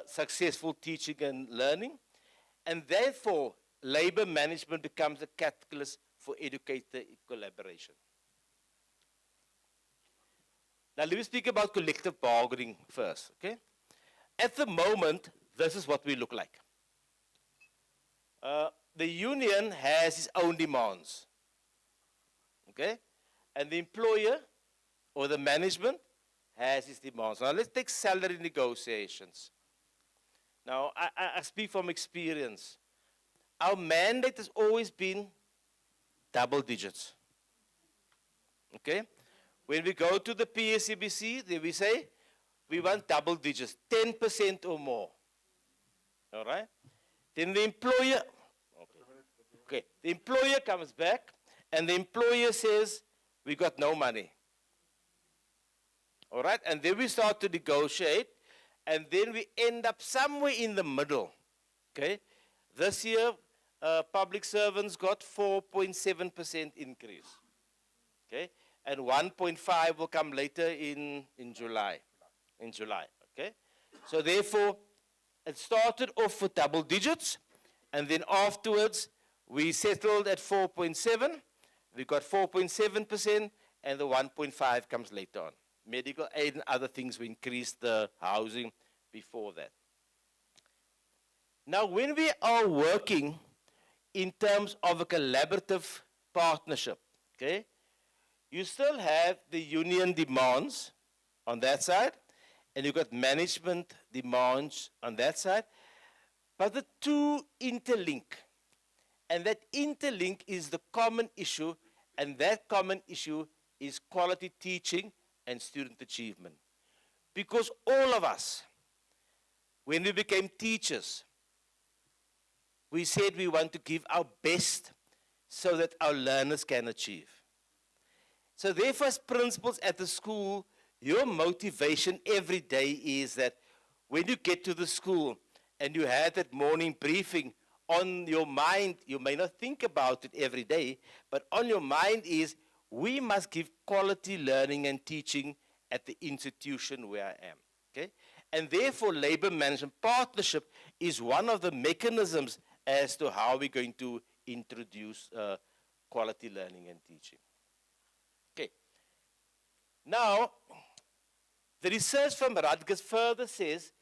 successful teaching and learning, and therefore labor management becomes a catalyst for educator collaboration. Now let me speak about collective bargaining first, okay? At the moment, this is what we look like. The union has its own demands, okay? And the employer or the management has its demands. Now let's take salary negotiations. Now I speak from experience. Our mandate has always been double digits, okay? When we go to the PSCBC, then we say, we want double digits, 10% or more. All right? Then the employer, the employer comes back, and the employer says, we got no money. All right? And then we start to negotiate, and then we end up somewhere in the middle. Okay? This year, public servants got 4.7% increase. Okay? And 1.5 will come later in July. In July, okay? So therefore, it started off with double digits, and then afterwards, we settled at 4.7. We got 4.7%, and the 1.5 comes later on. Medical aid and other things, we increased the housing before that. Now, when we are working in terms of a collaborative partnership, okay, you still have the union demands on that side, and you've got management demands on that side, but the two interlink. And that interlink is the common issue, and that common issue is quality teaching and student achievement. Because all of us, when we became teachers, we said we want to give our best so that our learners can achieve. So therefore, as principals at the school, your motivation every day is that when you get to the school and you have that morning briefing, on your mind, you may not think about it every day, but on your mind is, we must give quality learning and teaching at the institution where I am. Okay? And therefore, labor management partnership is one of the mechanisms as to how we're going to introduce quality learning and teaching. Okay. Now, the research from Rutgers further says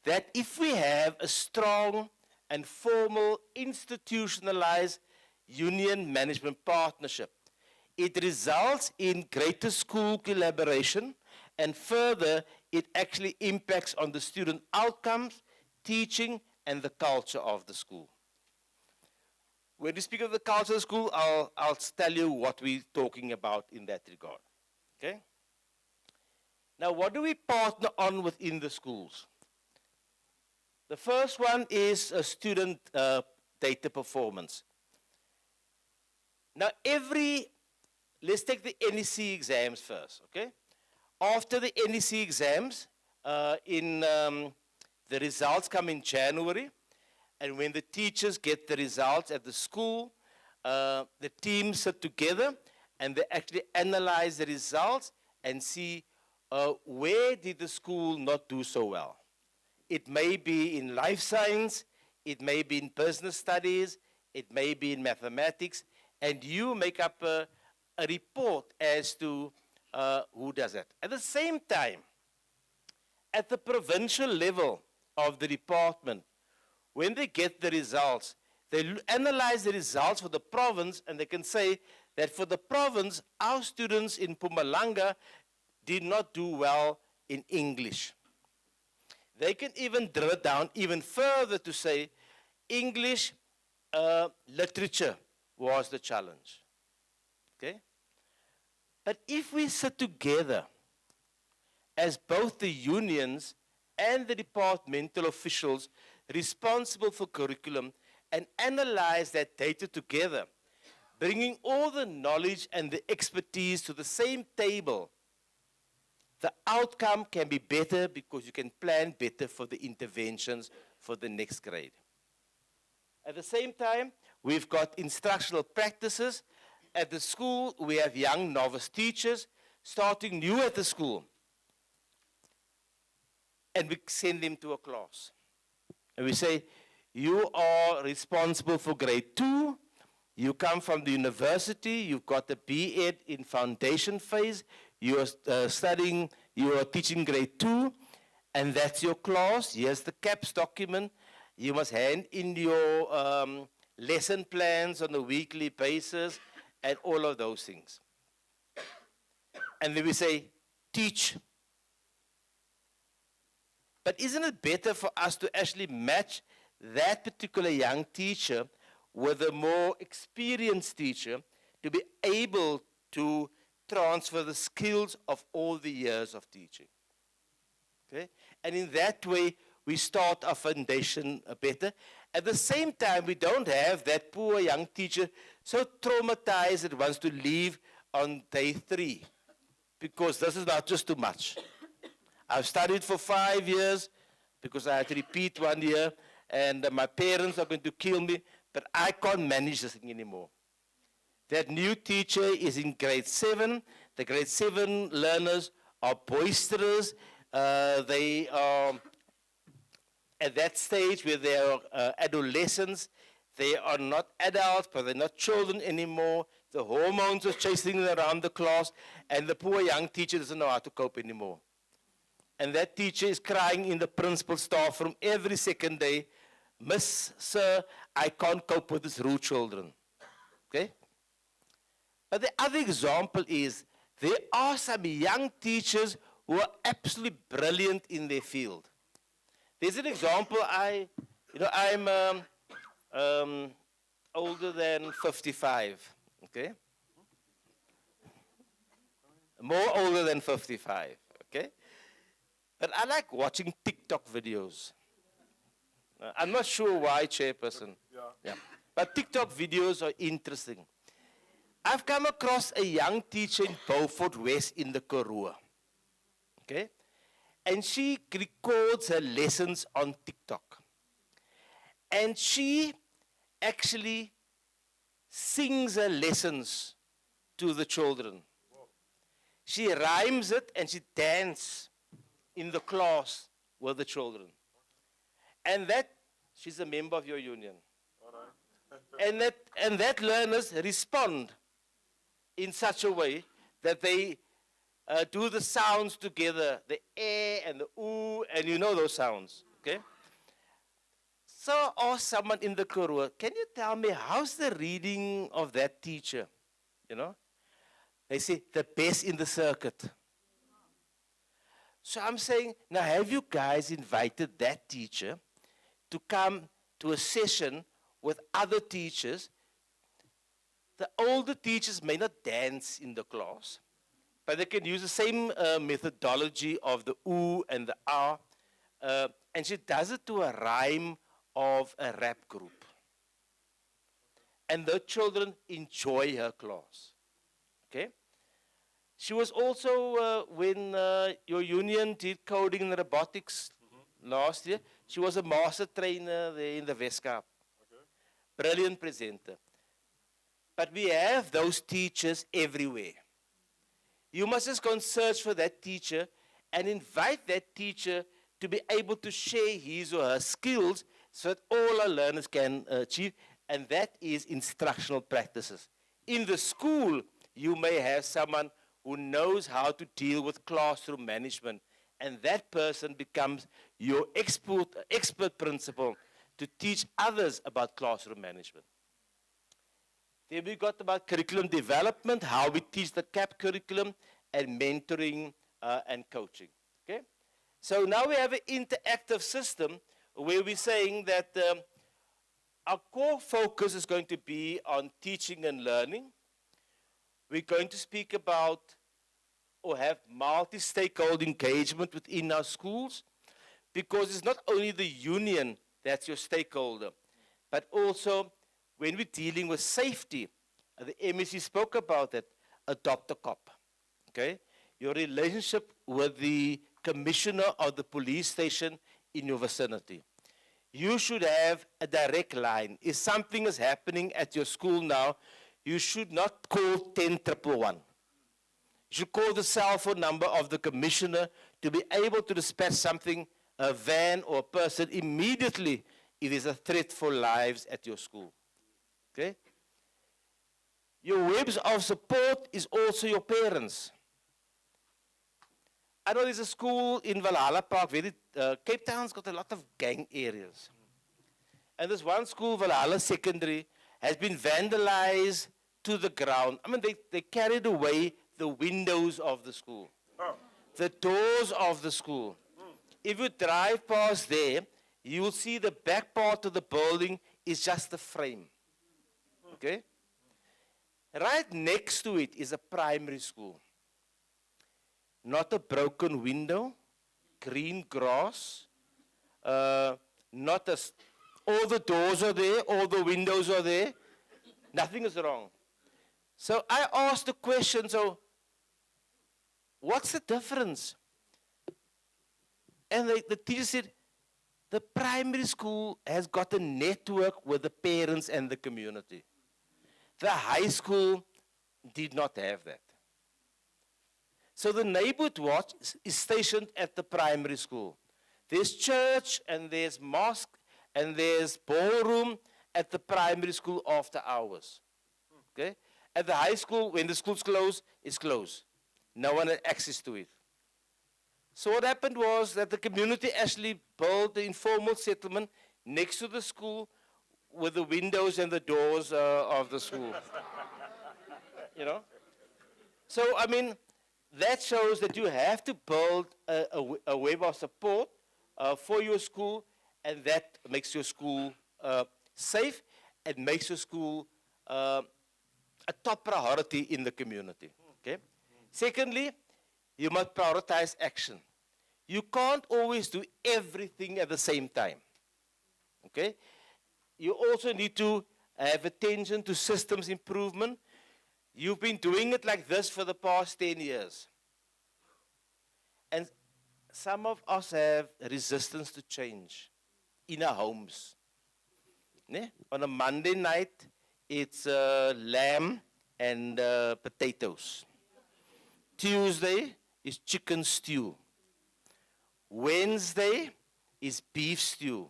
that if we have a strong and formal institutionalized union management partnership, it results in greater school collaboration, and further, it actually impacts on the student outcomes, teaching, and the culture of the school. When we speak of the culture of the school, I'll tell you what we're talking about in that regard. Okay? Now, what do we partner on within the schools? The first one is student data performance. Now, let's take the NEC exams first, okay? After the NEC exams, the results come in January, and when the teachers get the results at the school, the teams sit together and they actually analyze the results and see where did the school not do so well. It may be in life science, it may be in business studies, it may be in mathematics, and you make up a report as to who does that. At the same time, at the provincial level of the department, when they get the results, they analyze the results for the province, and they can say that for the province, our students in Mpumalanga did not do well in English. They can even drill it down even further to say English literature was the challenge. Okay? But if we sit together as both the unions and the departmental officials responsible for curriculum and analyze that data together, bringing all the knowledge and the expertise to the same table, the outcome can be better because you can plan better for the interventions for the next grade. At the same time, we've got instructional practices. At the school, we have young novice teachers starting new at the school. And we send them to a class. And we say, you are responsible for grade 2. You come from the university. You've got a B.Ed in foundation phase. You are you are teaching grade 2. And that's your class. Here's the CAPS document. You must hand in your lesson plans on a weekly basis and all of those things. And then we say, teach. But isn't it better for us to actually match that particular young teacher with a more experienced teacher to be able to transfer the skills of all the years of teaching? Okay? And in that way, we start our foundation better. At the same time, we don't have that poor young teacher so traumatized that wants to leave on day 3, because this is not just too much. I've studied for 5 years because I had to repeat 1 year, and my parents are going to kill me, but I can't manage this thing anymore. That new teacher is in grade 7. The grade 7 learners are boisterous. They are at that stage where they are adolescents. They are not adults, but they're not children anymore. The hormones are chasing them around the class, and the poor young teacher doesn't know how to cope anymore. And that teacher is crying in the principal's staff room every second day, Miss, sir, I can't cope with these rude children. Okay? But the other example is, there are some young teachers who are absolutely brilliant in their field. There's an example, I'm older than 55, okay? More older than 55, okay? But I like watching TikTok videos. I'm not sure why, Chairperson. Yeah. But TikTok videos are interesting. I've come across a young teacher in Beaufort West in the Karoo. Okay? And she records her lessons on TikTok. And she actually sings her lessons to the children. She rhymes it and she dances in the class with the children. And that, she's a member of your union. And that learners respond in such a way that they do the sounds together, the and the ooh, and you know those sounds, okay? So, or someone in the Kurwa, can you tell me how's the reading of that teacher? You know? They say, the best in the circuit. So I'm saying, now have you guys invited that teacher to come to a session with other teachers? The older teachers may not dance in the class, but they can use the same methodology of the ooh and the ah. And she does it to a rhyme of a rap group. And the children enjoy her class. Okay? She was also, when your union did coding and robotics last year, she was a master trainer there in the Westkap. Brilliant presenter. But we have those teachers everywhere. You must just go and search for that teacher and invite that teacher to be able to share his or her skills so that all our learners can achieve, and that is instructional practices. In the school, you may have someone who knows how to deal with classroom management, and that person becomes your expert principal to teach others about classroom management. Then we got about curriculum development, how we teach the CAP curriculum, and mentoring and coaching. Okay? So now we have an interactive system where we're saying that our core focus is going to be on teaching and learning. We're going to speak about or have multi-stakeholder engagement within our schools, because it's not only the union that's your stakeholder, but also when we're dealing with safety, the MEC spoke about that, adopt a cop, okay? Your relationship with the commissioner of the police station in your vicinity. You should have a direct line. If something is happening at your school now, you should not call 10-111. You should call the cell phone number of the commissioner to be able to dispatch something, a van or a person, immediately if there's a threat for lives at your school. Okay? Your webs of support is also your parents. I know there's a school in Valhalla Park, Cape Town's got a lot of gang areas. And this one school, Valhalla Secondary, has been vandalized to the ground. I mean, they carried away the windows of the school, the doors of the school. If you drive past there, you will see the back part of the building is just a frame. Okay? Right next to it is a primary school. Not a broken window, green grass, all the doors are there, all the windows are there, nothing is wrong. So I asked the question, so what's the difference? And the teacher said, the primary school has got a network with the parents and the community. The high school did not have that. So the neighborhood watch is stationed at the primary school. There's church and there's mosque and there's ballroom at the primary school after hours. Okay? At the high school, when the school's closed, it's closed. No one had access to it. So what happened was that the community actually built the informal settlement next to the school with the windows and the doors of the school. You know? So, I mean, that shows that you have to build a web of support for your school, and that makes your school safe and makes your school a top priority in the community. Okay? Secondly, you must prioritize action. You can't always do everything at the same time. Okay? You also need to have attention to systems improvement. You've been doing it like this for the past 10 years. And some of us have resistance to change in our homes. Ne? On a Monday night, it's lamb and potatoes. Tuesday is chicken stew. Wednesday is beef stew.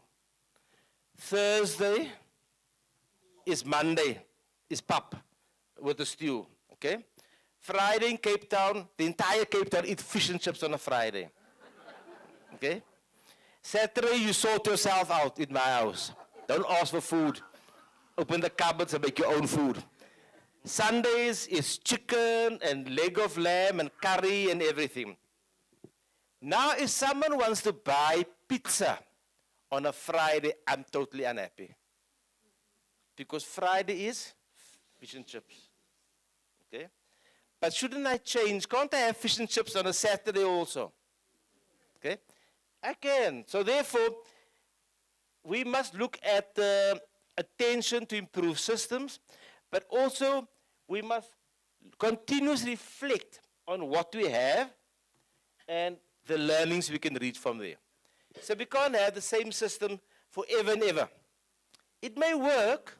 Thursday is Monday, is pap with the stew, okay? Friday in Cape Town, the entire Cape Town eat fish and chips on a Friday, okay? Saturday, you sort yourself out in my house. Don't ask for food. Open the cupboards and make your own food. Sundays is chicken and leg of lamb and curry and everything. Now, if someone wants to buy pizza on a Friday, I'm totally unhappy. Because Friday is fish and chips. Okay? But shouldn't I change? Can't I have fish and chips on a Saturday also? Okay? I can. So therefore, we must look at attention to improve systems, but also we must continuously reflect on what we have and the learnings we can reach from there. So we can't have the same system forever and ever. It may work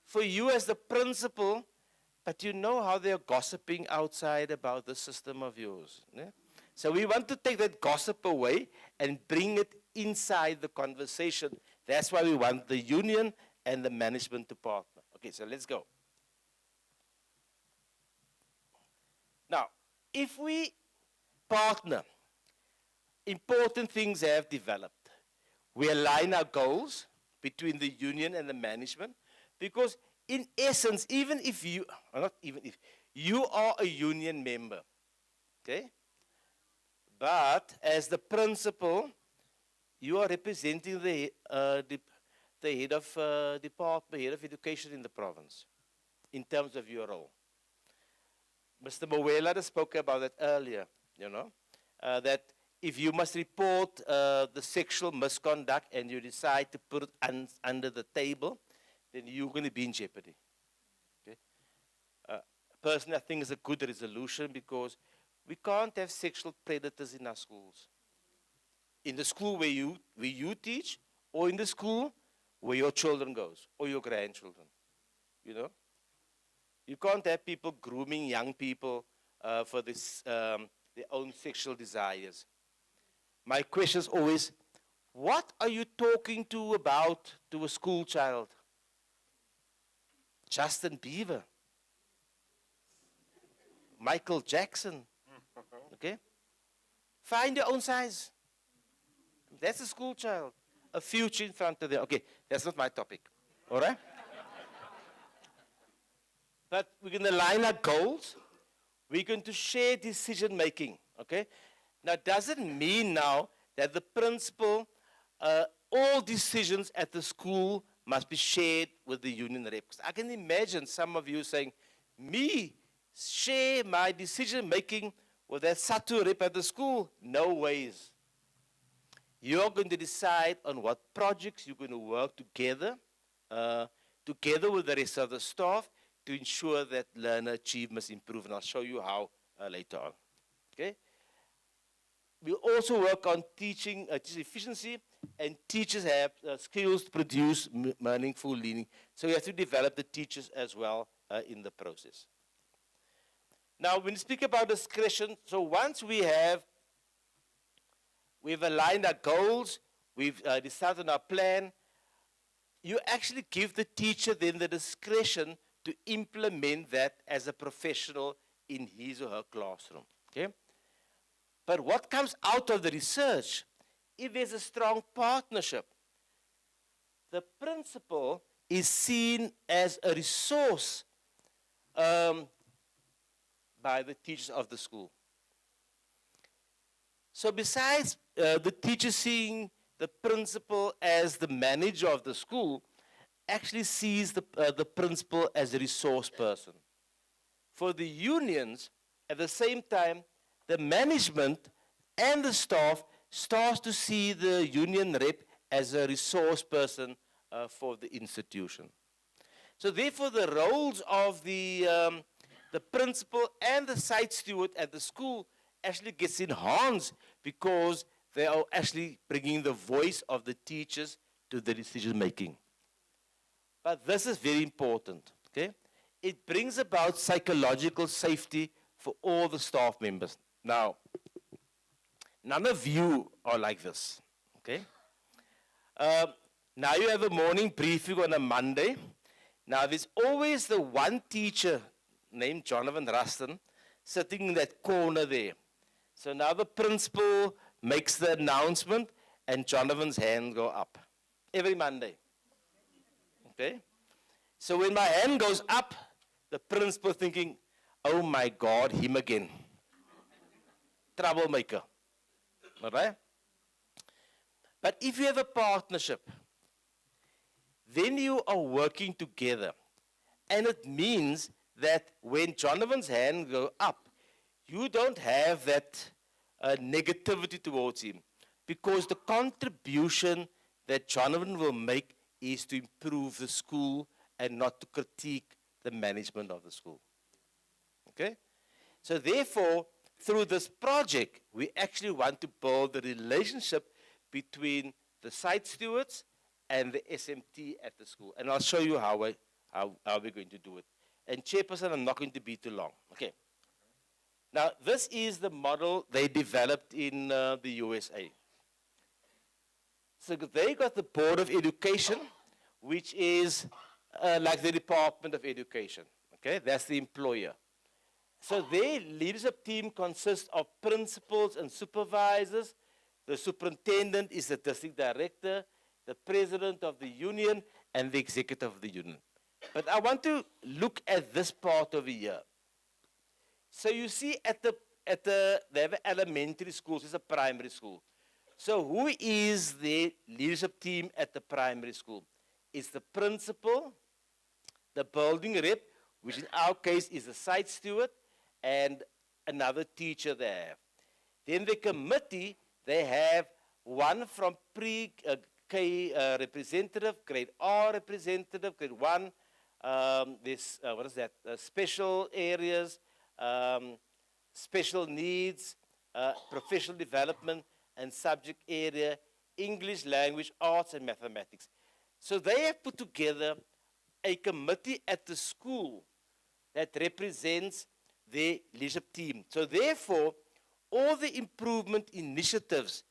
for you as the principal, but you know how they're gossiping outside about the system of yours. Yeah? So we want to take that gossip away and bring it inside the conversation. That's why we want the union and the management to partner. Okay, so let's go. Now, if we partner, important things have developed. We align our goals between the union and the management, because in essence, even if you, or not even if, you are a union member, okay? But as the principal, you are representing the head of department, head of education in the province, in terms of your role. Mr. Mowela spoke about that earlier, you know, that if you must report the sexual misconduct and you decide to put it under the table, then you're going to be in jeopardy. Okay? Personally, I think it's a good resolution because we can't have sexual predators in our schools. In the school where you teach, or in the school where your children goes, or your grandchildren, you know? You can't have people grooming young people for this, their own sexual desires. My question is always, what are you talking to about to a school child? Justin Bieber, Michael Jackson, okay? Find your own size. That's a school child, a future in front of them. Okay, that's not my topic, all right? But we're going to align our goals. We're going to share decision making, okay? Now, does it mean now that the principal, all decisions at the school must be shared with the union rep? I can imagine some of you saying, me share my decision making with that Sadtu rep at the school? No ways. You're going to decide on what projects you're going to work together, together with the rest of the staff, to ensure that learner achievements improve. And I'll show you how later on. Okay? We also work on teaching efficiency, and teachers have skills to produce meaningful learning. So we have to develop the teachers as well in the process. Now, when we speak about discretion, so once we've aligned our goals, we've decided on our plan, you actually give the teacher then the discretion to implement that as a professional in his or her classroom. Okay? But what comes out of the research, if there's a strong partnership, the principal is seen as a resource by the teachers of the school. So besides the teacher seeing the principal as the manager of the school, actually sees the principal as a resource person. For the unions, at the same time, the management and the staff starts to see the union rep as a resource person for the institution. So therefore, the roles of the principal and the site steward at the school actually gets enhanced because they are actually bringing the voice of the teachers to the decision making. But this is very important, okay? it brings about psychological safety for all the staff members. Now, none of you are like this, okay? Now you have a morning briefing on a Monday. Now there's always the one teacher named Jonathan Ruston sitting in that corner there. So now the principal makes the announcement and Jonathan's hand go up every Monday. Okay? So when my hand goes up, the principal thinking, oh my God, him again. Troublemaker. All right? But if you have a partnership, then you are working together. And it means that when Jonathan's hand go up, you don't have that negativity towards him. Because the contribution that Jonathan will make is to improve the school and not to critique the management of the school. Okay? So therefore, through this project, we actually want to build the relationship between the site stewards and the SMT at the school. And I'll show you how we're going to do it. And Chairperson, I'm not going to be too long. Okay. Now, this is the model they developed in the USA. So they got the Board of Education, which is like the Department of Education. Okay, that's the employer. So their leadership team consists of principals and supervisors. The superintendent is the district director, the president of the union, and the executive of the union. But I want to look at this part over here. So you see they have elementary schools, it's a primary school. So who is the leadership team at the primary school? It's the principal, the building rep, which in our case is the site steward, and another teacher they have. Then the committee, they have one from pre-K representative, grade R representative, grade 1, what is that, special areas, special needs, professional development, and subject area, English language, arts, and mathematics. So they have put together a committee at the school that represents their leadership team. So therefore, all the improvement initiatives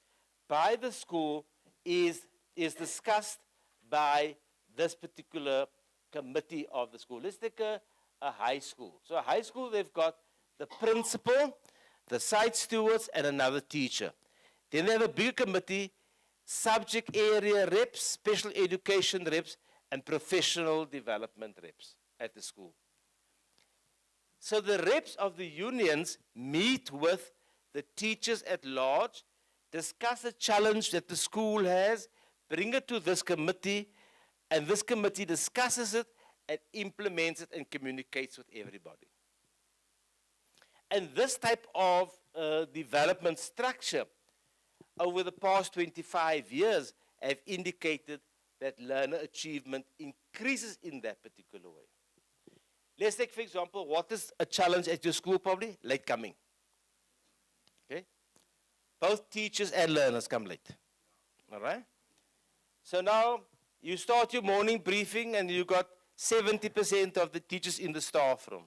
by the school is discussed by this particular committee of the school. Let's take a high school. So a high school, they've got the principal, the site stewards, and another teacher. Then they have a bigger committee, subject area reps, special education reps, and professional development reps at the school. So the reps of the unions meet with the teachers at large, discuss the challenge that the school has, bring it to this committee, and this committee discusses it and implements it and communicates with everybody. And this type of development structure over the past 25 years have indicated that learner achievement increases in that particular way. Let's take, for example, what is a challenge at your school probably? Late coming. Okay? Both teachers and learners come late. All right? So now you start your morning briefing and you got 70% of the teachers in the staff room.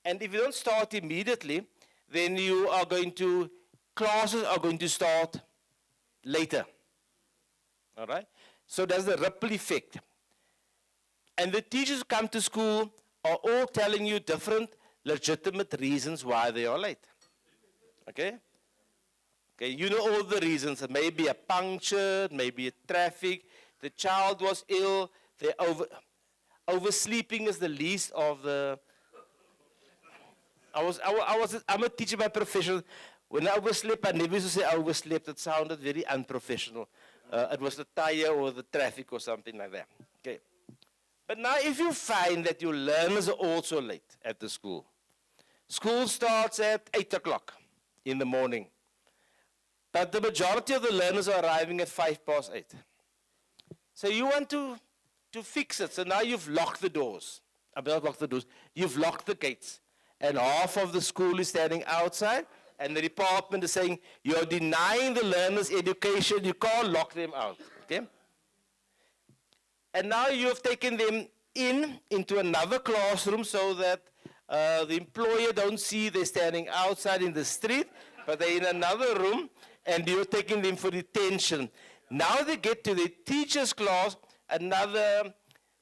And if you don't start immediately, then you are going to, classes are going to start later. All right? So there's a ripple effect. And the teachers who come to school are all telling you different legitimate reasons why they are late. Okay? Okay, you know all the reasons. It may be a puncture, maybe a traffic, the child was ill, oversleeping is the least of the... I'm a teacher by profession. When I overslept, I never used to say I overslept. It sounded very unprofessional. It was the tire or the traffic or something like that. Okay. But now if you find that your learners are also late at the school, school starts at 8 o'clock in the morning, but the majority of the learners are arriving at 8:05. So you want to fix it. So now you've locked the doors. I've not locked the doors. You've locked the gates. And half of the school is standing outside, and the department is saying, you're denying the learners education, you can't lock them out. Okay? And now you have taken them into another classroom so that the employer don't see they're standing outside in the street, but they're in another room and you're taking them for detention. Now they get to the teacher's class another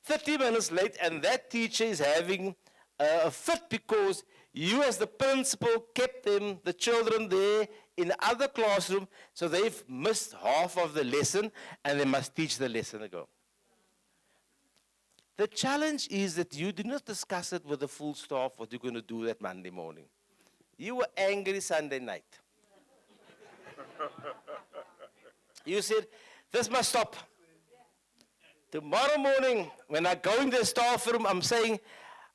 30 minutes late, and that teacher is having a fit because you as the principal kept them, the children there in the other classroom, so they've missed half of the lesson and they must teach the lesson again. The challenge is that you did not discuss it with the full staff what you're going to do that Monday morning. You were angry Sunday night. You said, this must stop. Tomorrow morning, when I go in the staff room, I'm saying,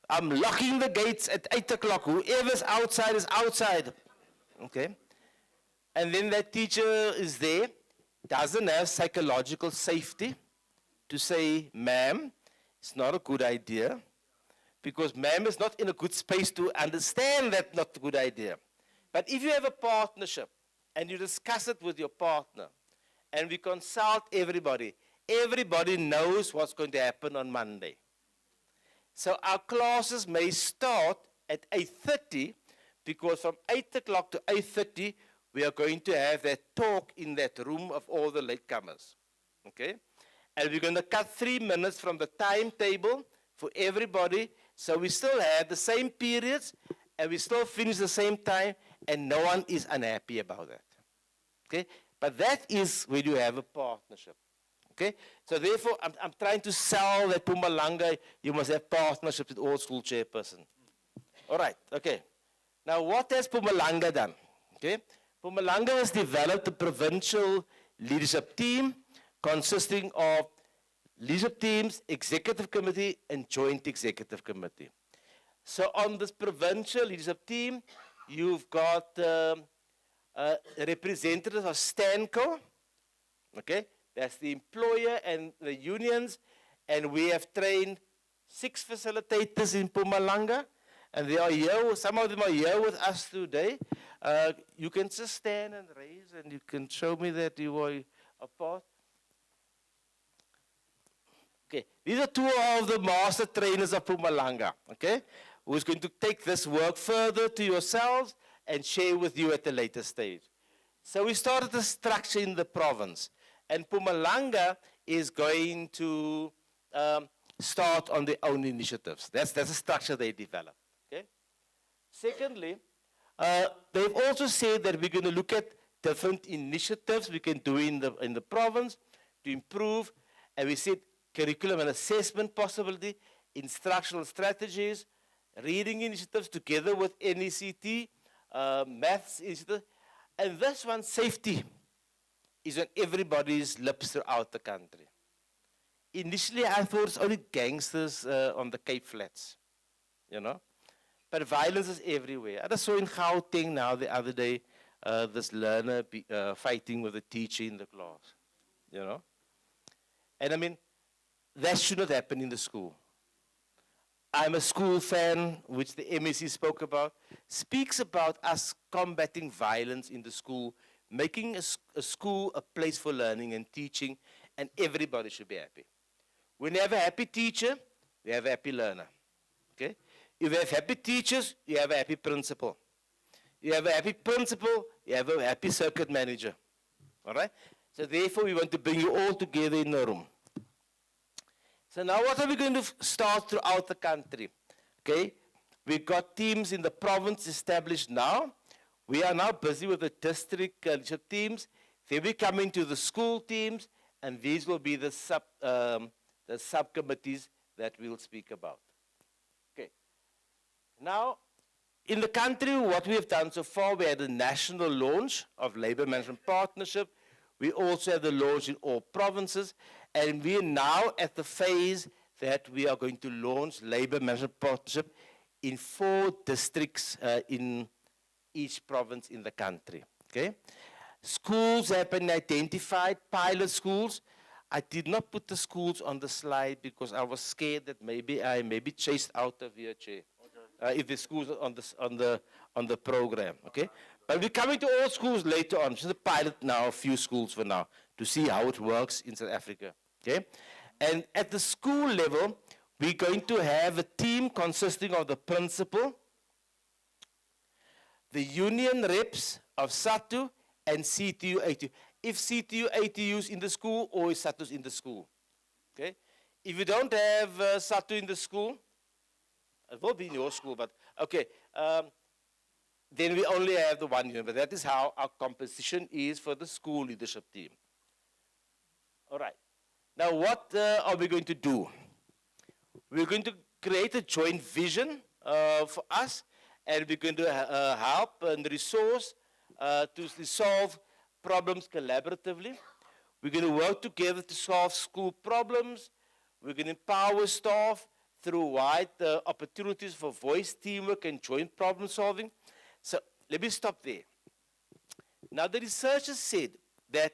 I'm locking the gates at 8 o'clock. Whoever's outside is outside. Okay? And then that teacher is there, doesn't have psychological safety to say, ma'am, it's not a good idea, because ma'am is not in a good space to understand that's not a good idea. But if you have a partnership and you discuss it with your partner and we consult everybody, everybody knows what's going to happen on Monday. So our classes may start at 8:30 because from 8 o'clock to 8:30 we are going to have that talk in that room of all the latecomers. Okay? And we're going to cut 3 minutes from the timetable for everybody, so we still have the same periods, and we still finish the same time, and no one is unhappy about that. Okay? But that is when you have a partnership. Okay? So therefore, I'm trying to sell that Mpumalanga, you must have partnerships with all school chairperson. All right, okay. Now, what has Mpumalanga done? Okay? Mpumalanga has developed a provincial leadership team consisting of leadership teams, executive committee, and joint executive committee. So on this provincial leadership team, you've got representatives of Stanco, okay? That's the employer and the unions, and we have trained 6 facilitators in Mpumalanga, and they are here, some of them are here with us today. You can just stand and raise, and you can show me that you are a part. Okay, these are 2 of the master trainers of Mpumalanga, okay, who's going to take this work further to yourselves and share with you at a later stage. So we started the structure in the province, and Mpumalanga is going to start on their own initiatives. That's the structure they developed, okay. Secondly, they've also said that we're going to look at different initiatives we can do in the province to improve, and we said curriculum and assessment possibility, instructional strategies, reading initiatives together with NECT, maths initiative, and this one, safety, is on everybody's lips throughout the country. Initially, I thought it's only gangsters on the Cape Flats, you know, but violence is everywhere. I just saw in Gauteng now the other day, this learner fighting with a teacher in the class, you know, and I mean, that should not happen in the school. I'm a school fan, which the MEC spoke about, speaks about us combating violence in the school, making a school a place for learning and teaching, and everybody should be happy. When you have a happy teacher, you have a happy learner. Okay? If you have happy teachers, you have a happy principal. You have a happy principal, you have a happy circuit manager. All right? So therefore, we want to bring you all together in a room. So now what are we going to start throughout the country? Okay, we've got teams in the province established now. We are now busy with the district leadership teams. Then we come into the school teams, and these will be the subcommittees that we'll speak about. Okay. Now, in the country, what we have done so far, we had a national launch of Labour Management Partnership. We also have the launch in all provinces, and we are now at the phase that we are going to launch Labour Management Partnership in 4 districts in each province in the country. Okay? Schools have been identified, pilot schools. I did not put the schools on the slide because I was scared that maybe I may be chased out of here, Chair. If the schools are on the program, okay? But we're coming to all schools later on. Just a pilot now, a few schools for now, to see how it works in South Africa, okay? And at the school level, We're going to have a team consisting of the principal, the union reps of Sadtu, and CTU ATU. If CTU ATU is in the school or if Sadtu is in the school. Okay? If you don't have Sadtu in the school, it will be in your school, but okay, then we only have the one union. But that is how our composition is for the school leadership team. All right. Now, what are we going to do? We're going to create a joint vision for us, and we're going to help and resource to solve problems collaboratively. We're going to work together to solve school problems. We're going to empower staff through wide opportunities for voice, teamwork, and joint problem solving. So let me stop there. Now, the researchers said that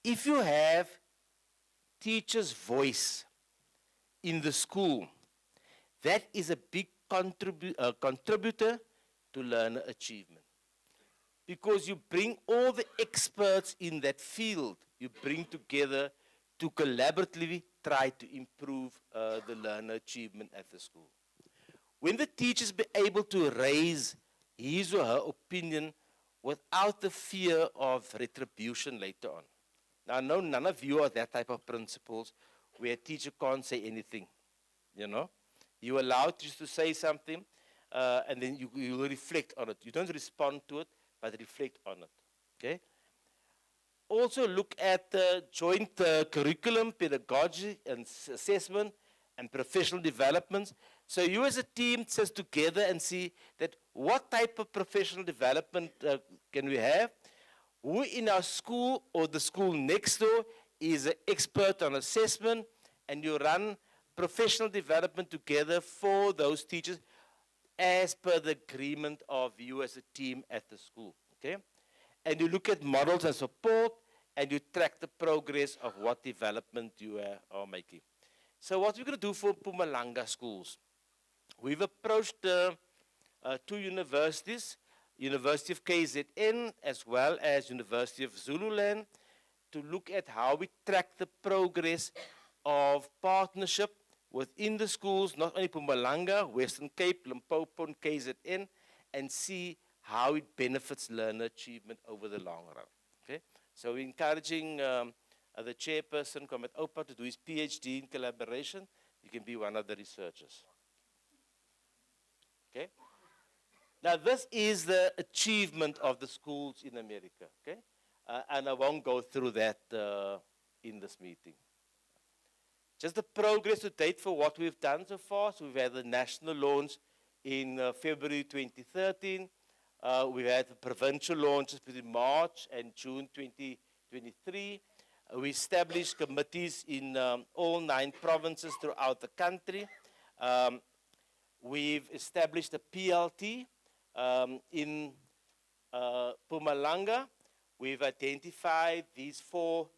if you have teachers' voice in the school, that is a big contributor to learner achievement. Because you bring all the experts in that field, you bring together to collaboratively try to improve the learner achievement at the school. When the teachers be able to raise his or her opinion without the fear of retribution later on. Now, I know none of you are that type of principals where a teacher can't say anything, you know. You allow teachers to say something, and then you will reflect on it. You don't respond to it, but reflect on it, okay? Also look at joint curriculum, pedagogy, and assessment, and professional developments. So you as a team sits together and see that what type of professional development can we have? Who in our school or the school next door is an expert on assessment, and you run professional development together for those teachers as per the agreement of you as a team at the school, okay? And you look at models and support, and you track the progress of what development you are making. So what we're going to do for Mpumalanga schools, we've approached 2 universities, University of KZN as well as University of Zululand, to look at how we track the progress of partnership within the schools, not only Mpumalanga, Western Cape, Limpopo, and KZN, and see how it benefits learner achievement over the long run. Okay? So we're encouraging the chairperson, Comrade Opa, to do his PhD in collaboration. You can be one of the researchers. Okay? Now, this is the achievement of the schools in America, okay? And I won't go through that in this meeting. Just the progress to date for what we've done so far. So we've had the national launch in February 2013. We had the provincial launches between March and June 2023. We established committees in all 9 provinces throughout the country. We've established a PLT in Mpumalanga. We've identified these 4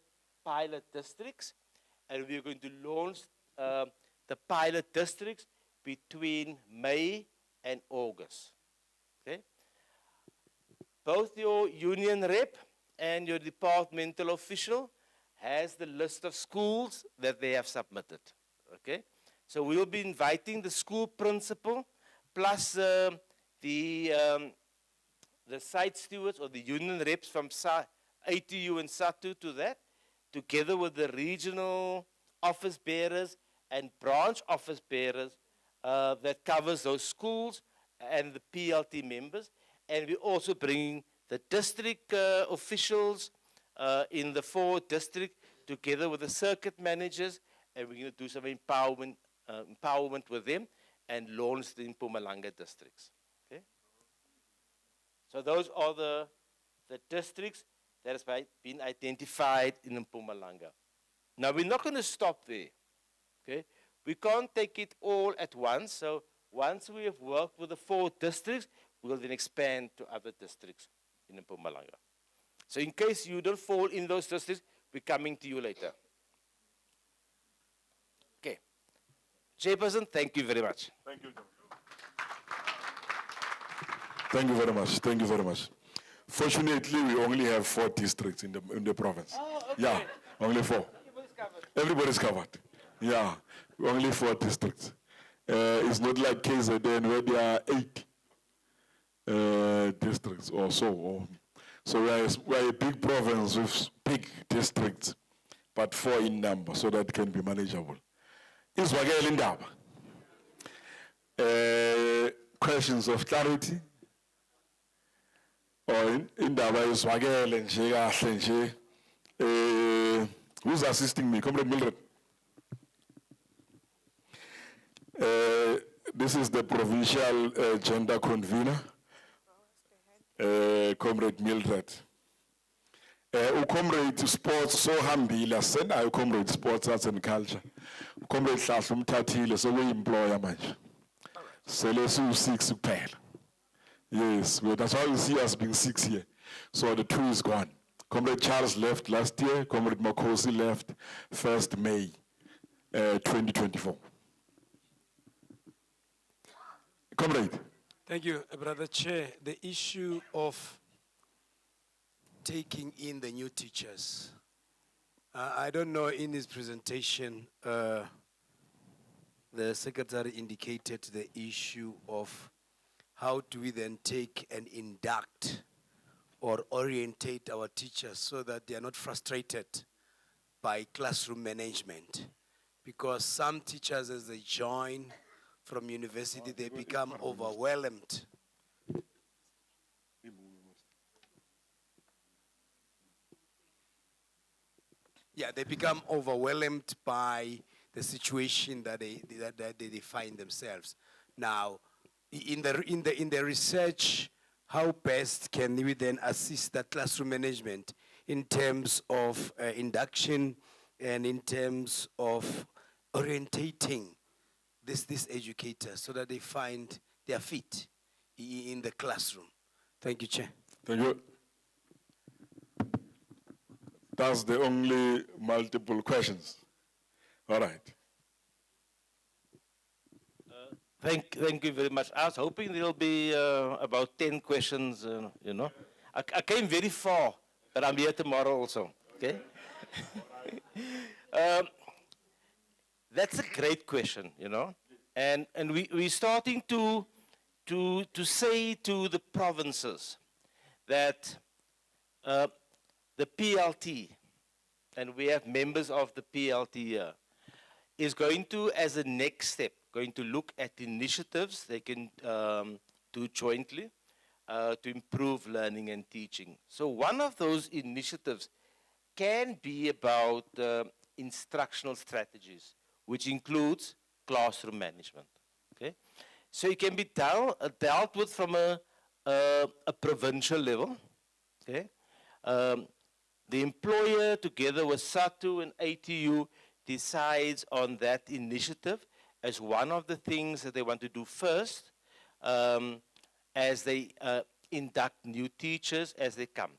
pilot districts, and we're going to launch the pilot districts between May and August. Okay? Both your union rep and your departmental official has the list of schools that they have submitted. Okay? So we'll be inviting the school principal plus the site stewards or the union reps from ATU and Sadtu to that, together with the regional office bearers and branch office bearers that covers those schools and the PLT members. And we're also bringing the district officials in the 4 districts together with the circuit managers, and we're going to do some empowerment with them and launch the Mpumalanga districts. Okay? So those are the districts that has been identified in Mpumalanga. Now, we're not going to stop there. Okay? We can't take it all at once. So once we have worked with the 4 districts, we will then expand to other districts in Mpumalanga. So in case you don't fall in those districts, we're coming to you later. Okay. Chairperson, thank you very much. Thank you. Thank you very much. Thank you very much. Fortunately, we only have 4 districts in the province. Oh, okay. Yeah, only 4. Everybody's covered. Yeah, only 4 districts. It's not like KZN where there are 8 districts or so. So we're a big province with big districts, but 4 in number, so that can be manageable. Izwakele indaba. Questions of clarity? Or indaba izwakele nje kahle nje. Who's assisting me? Comrade Mildred. This is the provincial gender convener, Comrade Mildred. Comrade Sports so hambile asenayo Comrade Sports Arts and Culture. Comrade Hlahla umthathile so we-employer manje. Sele siwu-6 kuphela. Yes, well, that's why you see us being 6 here. So the 2 is gone. Comrade Charles left last year. Comrade Makosi left 1st May 2024. Comrade. Thank you, Brother Chair. The issue of taking in the new teachers. I don't know, in his presentation, the Secretary indicated the issue of how do we then take and induct or orientate our teachers so that they are not frustrated by classroom management. Because some teachers, as they join from university, they become overwhelmed. Yeah, they become overwhelmed by the situation that they find themselves. Now, in the research, how best can we then assist that classroom management in terms of induction and in terms of orientating this educator so that they find their feet in the classroom? Thank you, Chair. Thank you. That's the only multiple questions. All right. Thank you very much. I was hoping there'll be about 10 questions, you know. I came very far, but I'm here tomorrow also, okay? That's a great question, you know. And we're starting to say to the provinces that the PLT, and we have members of the PLT here, is going to, as a next step, going to look at initiatives they can do jointly to improve learning and teaching. So one of those initiatives can be about instructional strategies, which includes classroom management. Okay, so it can be dealt with from a provincial level. Okay, the employer, together with Sadtu and ATU, decides on that initiative as one of the things that they want to do first as they induct new teachers as they come.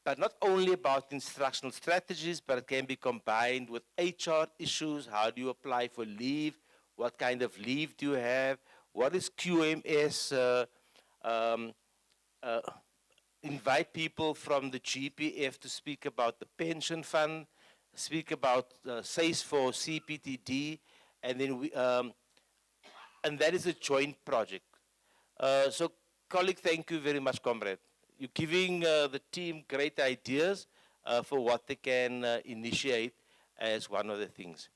But not only about instructional strategies, but it can be combined with HR issues. How do you apply for leave? What kind of leave do you have? What is QMS? Invite people from the GPF to speak about the pension fund, speak about SACE for CPTD, and then and that is a joint project. So, colleague, thank you very much, comrade. You're giving the team great ideas for what they can initiate as one of the things.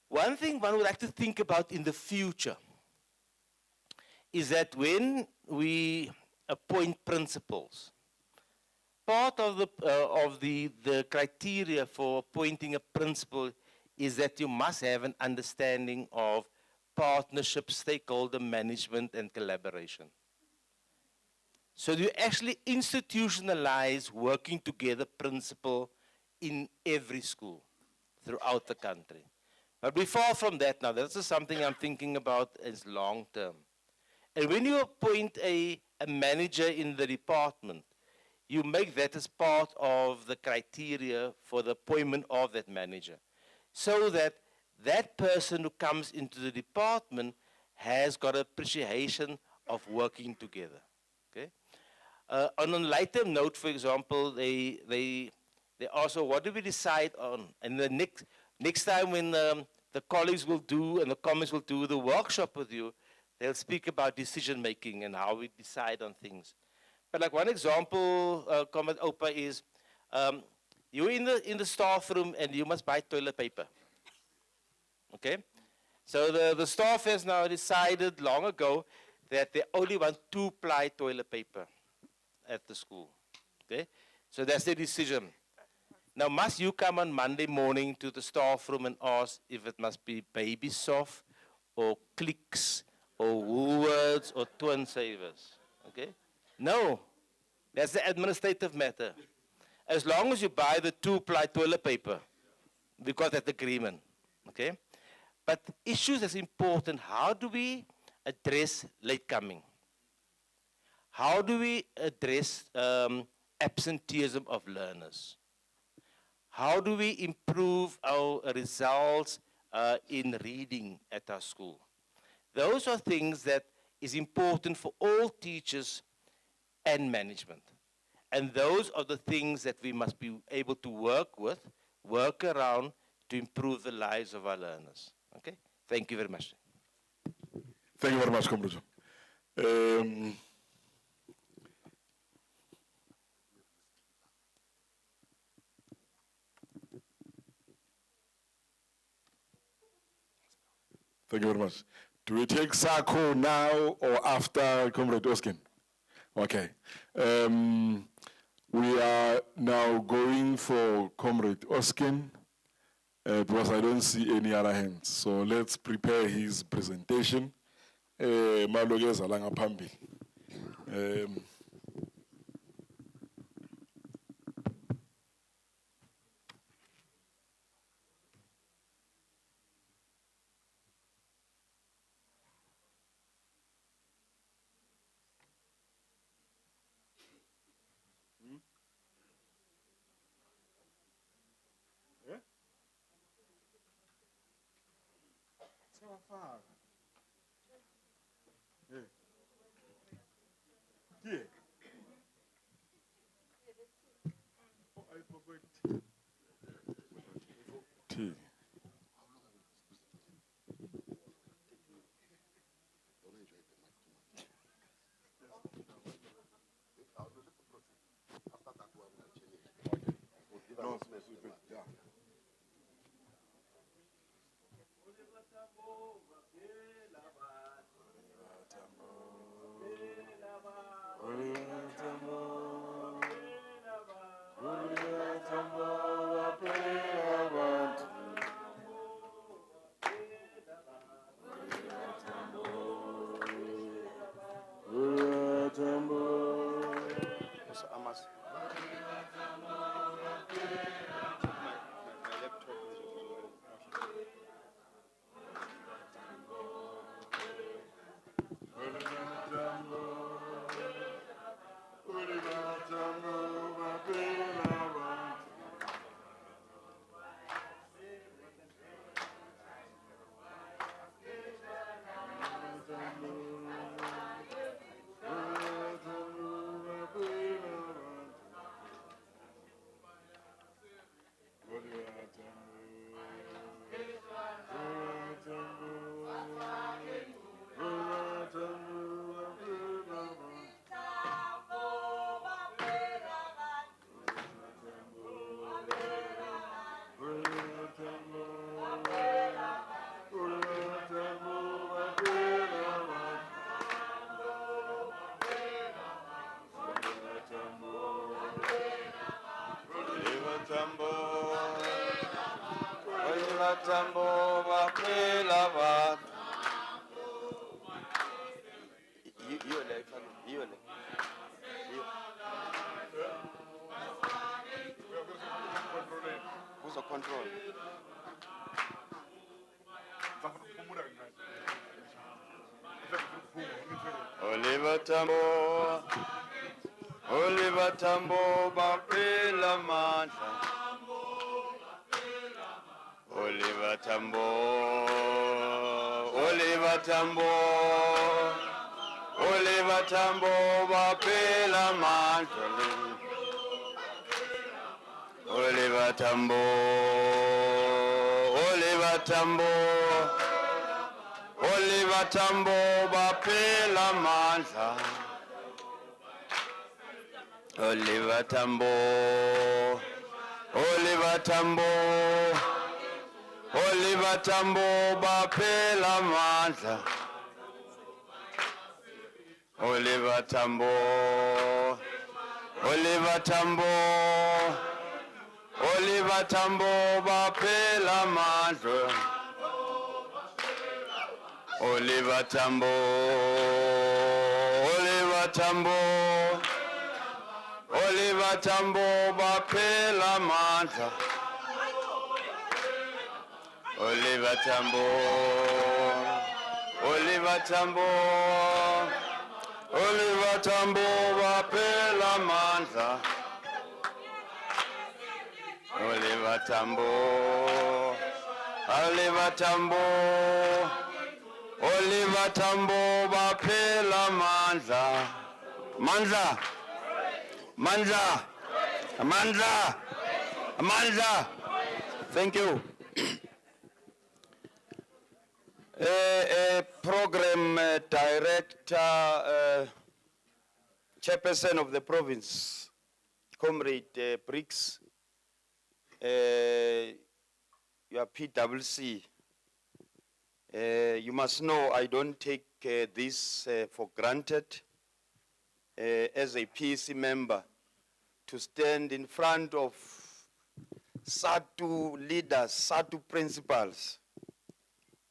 One thing one would like to think about in the future is that when we appoint principals, part of the criteria for appointing a principal is that you must have an understanding of partnership, stakeholder management, and collaboration. So you actually institutionalize working together principle in every school throughout the country. But we fall from that now. This is something I'm thinking about as long term. And when you appoint a manager in the department, you make that as part of the criteria for the appointment of that manager, so that that person who comes into the department has got appreciation of working together. Okay. On a lighter note, for example, they also, what do we decide on? And the next, Next time when the colleagues will do and the comments will do the workshop with you, they'll speak about decision making and how we decide on things. But like one example, comment Opa is, you're in the staff room and you must buy toilet paper. Okay? So the staff has now decided long ago that they only want 2-ply toilet paper at the school. Okay? So that's their decision. Now, must you come on Monday morning to the staff room and ask if it must be Baby Soft or Clicks or Woolworths or Twin Savers? Okay? No. That's the administrative matter. As long as you buy the 2-ply toilet paper, because that's the agreement. Okay? But issues that's important, how do we address late coming? How do we address absenteeism of learners? How do we improve our results in reading at our school? Those are things that is important for all teachers and management. And those are the things that we must be able to work with, work around to improve the lives of our learners. Okay? Thank you very much. Thank you very much, Comrade. Thank you very much. Do we take Sako now or after Comrade Oskin? Okay. We are now going for Comrade Oskin because I don't see any other hands. So let's prepare his presentation. Malogeza langa pambi. Oliver Tambo, Oliver Tambo, Bapela Manta. Oliver Tambo, Oliver Tambo, Oliver Tambo, Bapela Manta. Oliver Tambo, Tambo, Oliver Tambo, Bapela Manza. Oliver Tambo, Oliver Tambo, Oliver Tambo, Bapela Manza. Oliver Tambo, Oliver Tambo, Oliver Tambo, Bapela Manza. Oliver Tambo, Oliver Tambo, Oliver Tambo, Bapela Manza. Oliver Tambo, Oliver Tambo, Oliver Tambo, Bapela Manza. Oliver Tambo, Oliver Tambo, Oliver Tambo, Bapela Manza. Manza, Manza, Manza, Manza. Thank you. Program director, chairperson of the province, Comrade Briggs, your PWC. You must know I don't take this for granted as a PC member to stand in front of Sadtu leaders, Sadtu principals.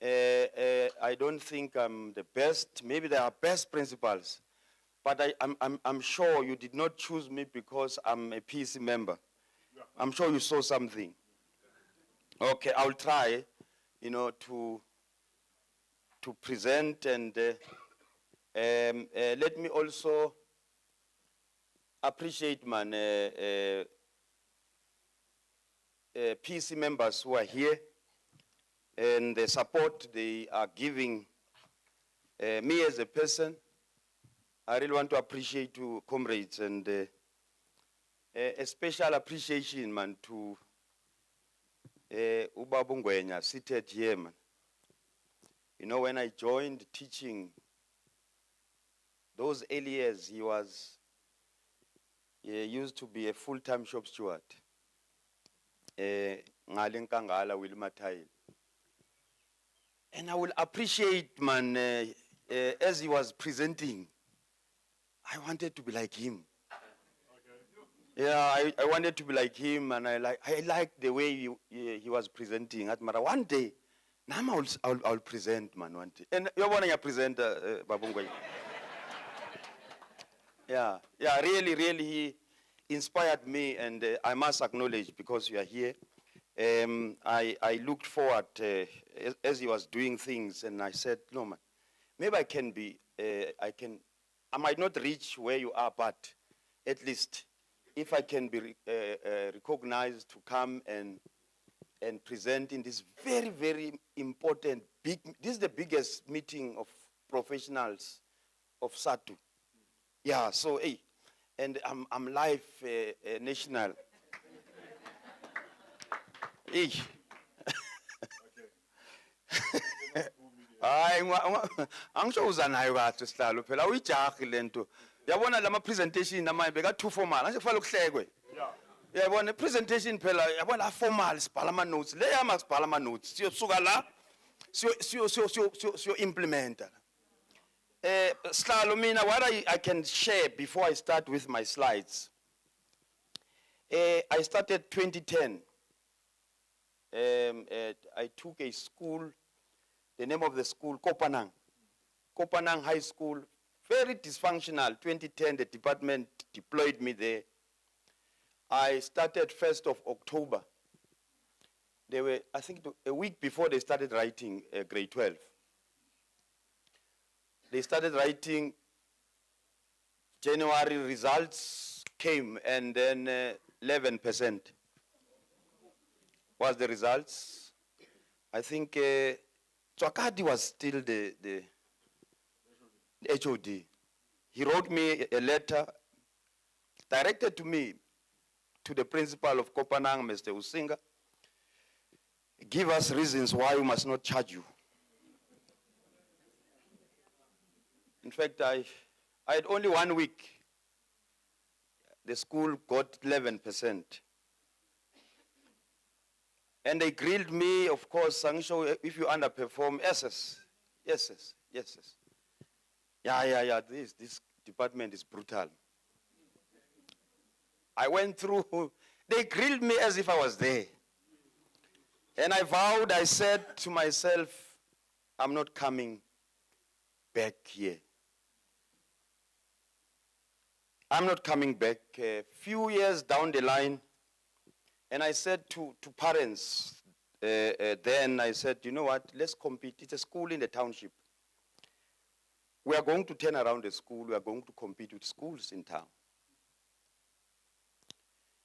I don't think I'm the best. Maybe there are best principals, but I'm sure you did not choose me because I'm a PC member. I'm sure you saw something. Okay, I'll try, to present, and let me also appreciate PC members who are here and the support they are giving me as a person. I really want to appreciate you, comrades, and a special appreciation, to Ubaba Ngwenya, seated here, man. When I joined teaching, those early years, he used to be a full-time shop steward. Ngalenkangala Wilmatile. And I will appreciate, as he was presenting, I wanted to be like him. Yeah, I wanted to be like him, and I liked the way he was presenting. At Mara, one day, I'll present, one day. And you're one of your presenter, Babungwe. Yeah, really, he inspired me, and I must acknowledge, because you are here, I looked forward as he was doing things, and I said, no, man, maybe I can be, I might not reach where you are, but at least if I can be recognized to come and present in this very, very important, this is the biggest meeting of professionals of Sadtu. Yeah, so, hey, and I'm live national. Hey. Angisho uzanayo kahle sihlalo phela uyijahi lento. Yabona lama presentation nama beka too formal. Anje kufanele kuhlekwe. Yabona presentation phela yabona formal sibhala ama notes. Le yama sibhala ama notes. Siyosuka la siyo implementa. Sihlalo mina what I can share before I start with my slides. I started 2010. I took a school, the name of the school, Kopanang High School, very dysfunctional. 2010, the department deployed me there. I started 1st of October. They were, I think, a week before they started writing grade 12. They started writing, January results came, and then 11%. Was the results. I think Tswakadi was still the HOD. He wrote me a letter directed to me, to the principal of Kopanang, Mr. Usinga, give us reasons why we must not charge you. In fact, I had only 1 week. The school got 11%. And they grilled me, of course, Sangsho, if you underperform, yes. Yeah, this department is brutal. I went through, they grilled me as if I was there. And I vowed, I said to myself, I'm not coming back here. I'm not coming back. A few years down the line, and I said to parents, then I said, you know what, let's compete. It's a school in the township. We are going to turn around the school. We are going to compete with schools in town.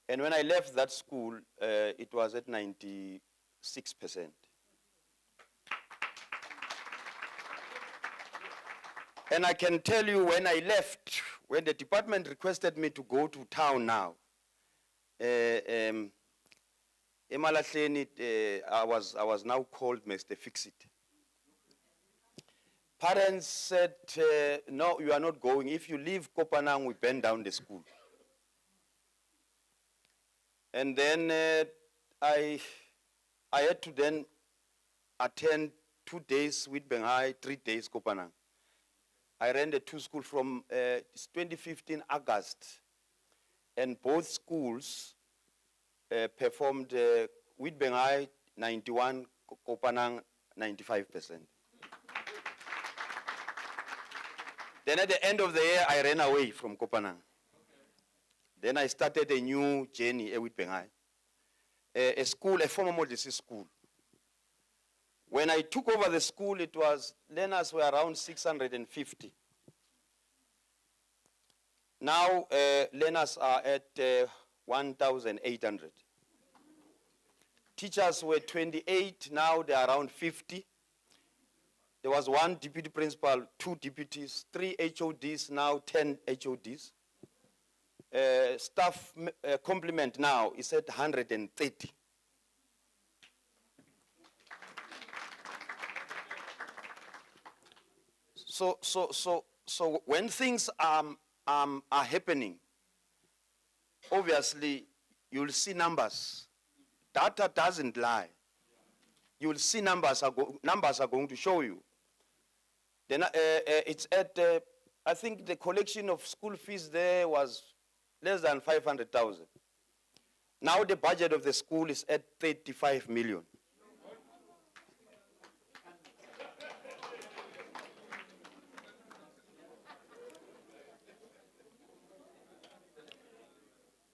And when I left that school, it was at 96%. And I can tell you when I left, when the department requested me to go to town now, Emalahleni, I was now called Mr. Fix-It. Parents said, no, you are not going. If you leave Kopanang, we burn down the school. And then I had to then attend 2 days with Benghai, 3 days Kopanang. I ran the 2 schools from 2015 August, and both schools performed with Benghai 91, Kopanang 95%. Then at the end of the year, I ran away from Kopanang. Then I started a new journey with Benghai, a school, a former Modesi school. When I took over the school, it was, learners were around 650. Now, learners are at 1,800. Teachers were 28, now they are around 50. There was 1 deputy principal, 2 deputies, 3 HODs, now 10 HODs. Staff complement now is at 130. So when things are happening, obviously you'll see numbers. Data doesn't lie. You'll see numbers are going to show you. Then it's at I think the collection of school fees there was less than 500,000. Now the budget of the school is at 35 million.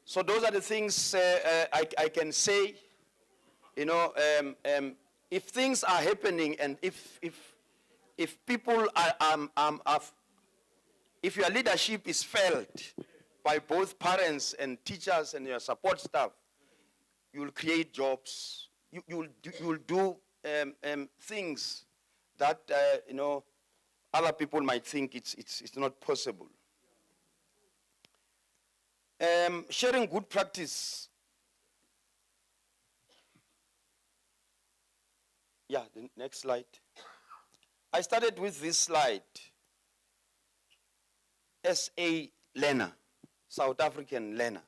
So those are the things I can say. You know, if things are happening and if people are if your leadership is felt by both parents and teachers and your support staff, you'll create jobs. You'll do things that you know other people might think it's not possible. Sharing good practice. Yeah, the next slide. I started with this slide. SA learner, South African learner.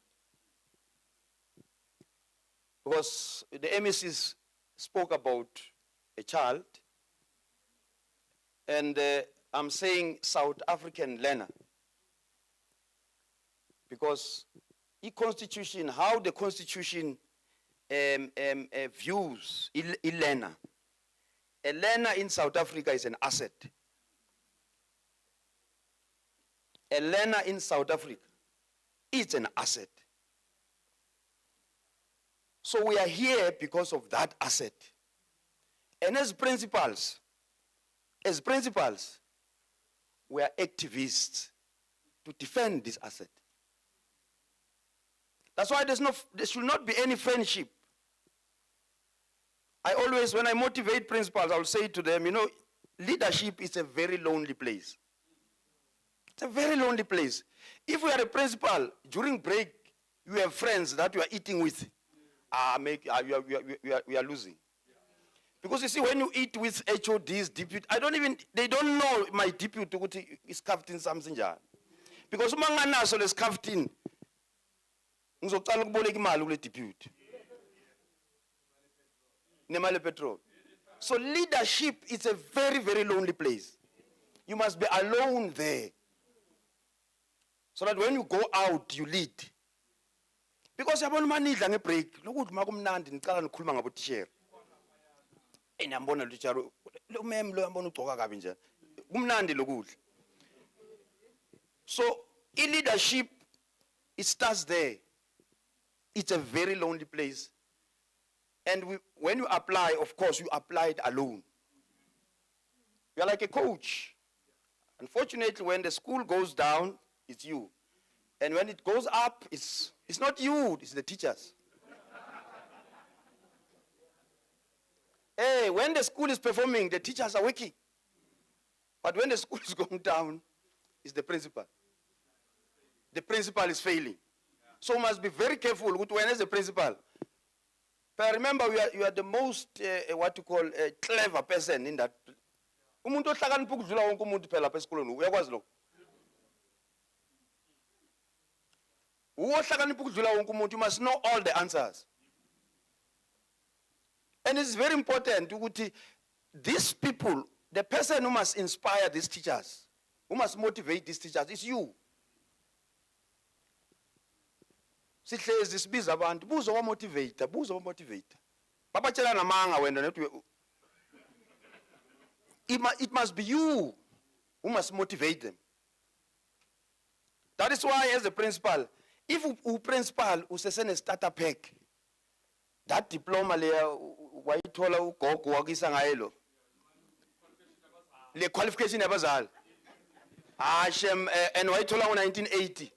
Because the MECs spoke about a child, and I'm saying South African learner. Because the Constitution, how the Constitution views a learner. A learner in South Africa is an asset. A learner in South Africa is an asset. So we are here because of that asset. And as principals, we are activists to defend this asset. That's why there should not be any friendship. I always, when I motivate principals, I'll say to them, you know, leadership is a very lonely place. It's a very lonely place. If you are a principal, during break, you have friends that you are eating with. We are losing. Because you see, when you eat with HODs, deputy, they don't know my deputy is kaftin something. Because umangana so les kaftin, ngizocala ukuboleka imali kule deputy. Nemali petrol. So leadership is a very, very lonely place. You must be alone there. So that when you go out, you lead. Because yabona manidla ngebreak, lokuthi makumnandi ngicala nikhuluma ngabo teacher. Ngiyambona lo teacher, lo mem lo yambona ugcoka kabi nje. Kumnandi lokudla. So, leadership, it starts there. It's a very lonely place. And when you apply, of course, you apply it alone. You're like a coach. Unfortunately, when the school goes down, it's you. And when it goes up, it's not you, it's the teachers. Hey, when the school is performing, the teachers are working. But when the school is going down, it's the principal. The principal is failing. So we must be very careful when is the principal. But remember, you are the most, what you call, a clever person in that. Umuntu ohlakanipha ukudlula wonke umuntu phela lapha esikolweni uyakwazi lo. Uohlakanipha ukudlula wonke umuntu, you must know all the answers. And it's very important ukuthi these people, the person who must inspire these teachers, who must motivate these teachers, is you. Sihlezi sibiza abantu, buzo wa motivator. Babatshela namanga wena nethi it must be you who must motivate them. That is why, as a principal, if u principal usesene starter pack, that diploma leya wayithola ugogo wakisa ngayelo, le qualification yabazali, shem, and wayithola ngo-1980.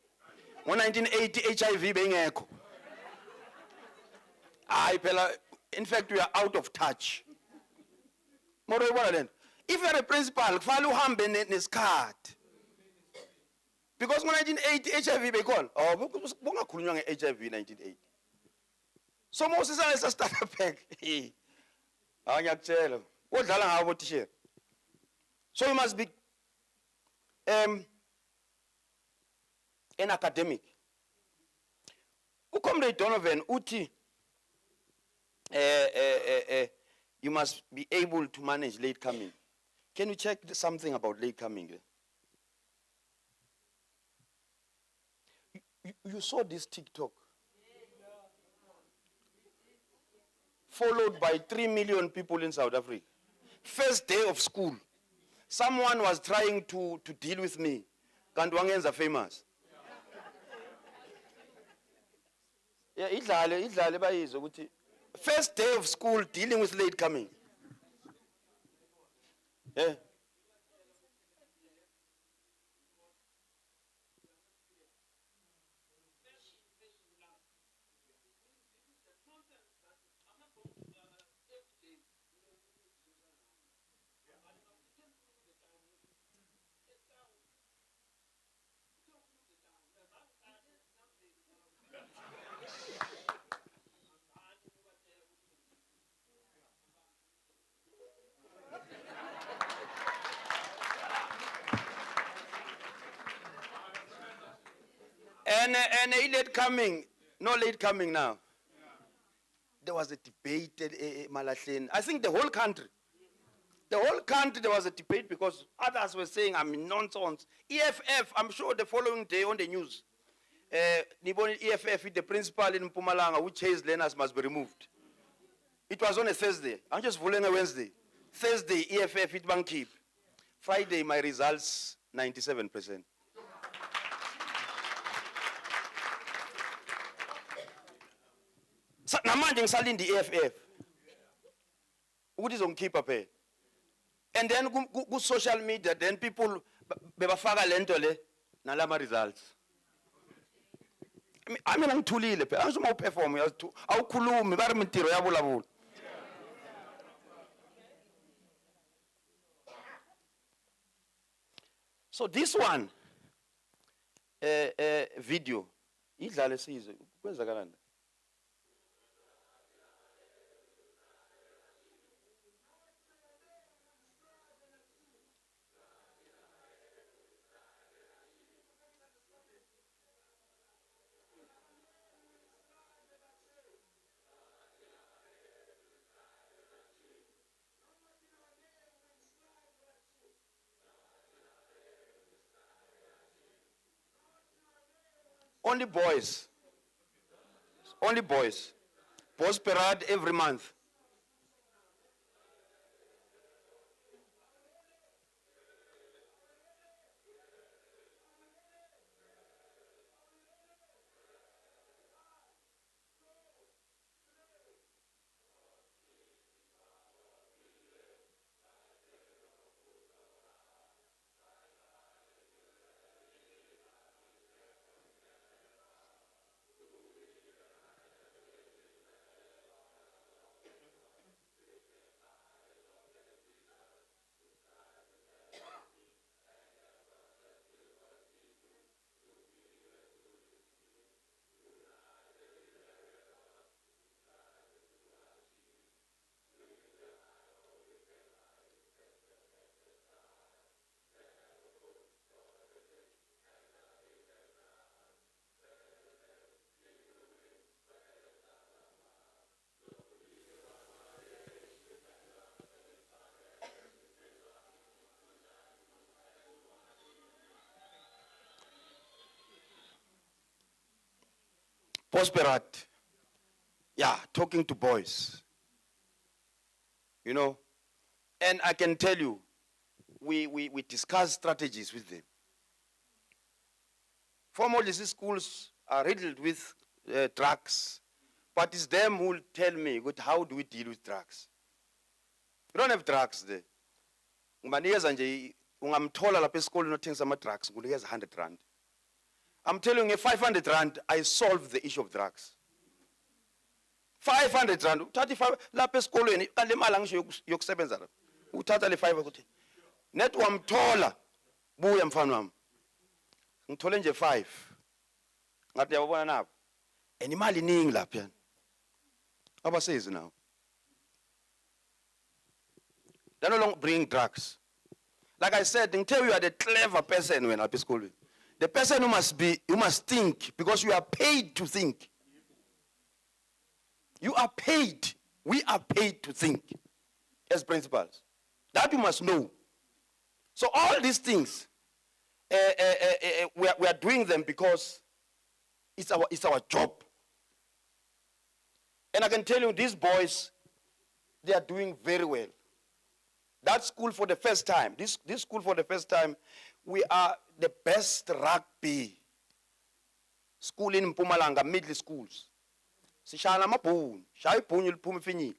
Ngo-1980 HIV bengekho. In fact, we are out of touch. If you are a principal, kufanele uhambe nesikhathi. Because ngo-1980 HIV bekhona. Bungakhulunywa nge-HIV 1980. So Moses is a starter pack. Ngiyakutshela. Odlala ngabo teacher. So you must be an academic. Ukomrade Donovan uthi you must be able to manage late coming. Can you check something about late coming? You saw this TikTok. Followed by 3 million people in South Africa. First day of school. Someone was trying to deal with me. Kandwangenza are famous. Yeah, idlale bayizwe ukuthi first day of school dealing with late coming. Yeah. And late coming, no late coming now. There was a debate at Malahleni. I think the whole country there was a debate because others were saying I'm nonsense. EFF, I'm sure the following day on the news, EFF, the principal in Mpumalanga who chased learners must be removed. It was on a Thursday. I'm just following a Wednesday. Thursday, EFF, it bank keep. Friday, my results, 97%. Namanje ngisalinde the EFF. Ukuthi izongikhipha phela. And then go social media, then people bebafaka lento le nalama results. I mean ngithulile phela. Angisho perform awukhulumi bari mintiro yabulabula. So this one video idlale sizwe kwenzakalani? only boys. Only boys. Boys parade every month. Prosperat. Yeah, talking to boys. You know, and I can tell you, we discuss strategies with them. Formal these schools are riddled with drugs, but it's them who will tell me, "Good, how do we deal with drugs? We don't have drugs there. Unganikeza nje ungamthola lapha esikoleni nothengisa ama-drugs ngunikeza 100 rand. I'm telling you, 500 rand, I solve the issue of drugs. 500 rand, uthatha lapha esikoleni, kale mali angisho yokusebenza lapha. Uthatha le 5 ukuthi net wamthola buya mfana wami. Ngithole nje 5. Ngathi yabona nabo. And imali iningi lapha yana. Abasezi now. They no longer bring drugs. Like I said, until you are the clever person when at school. The person who must think because you are paid to think. You are paid. We are paid to think as principals. That you must know. So all these things, we are doing them because it's our job. And I can tell you, these boys, they are doing very well. That school for the first time, this school for the first time, we are the best rugby school in Mpumalanga, middle schools. Sishana mabhunu, shaya ibhunu liphuma ifinyile.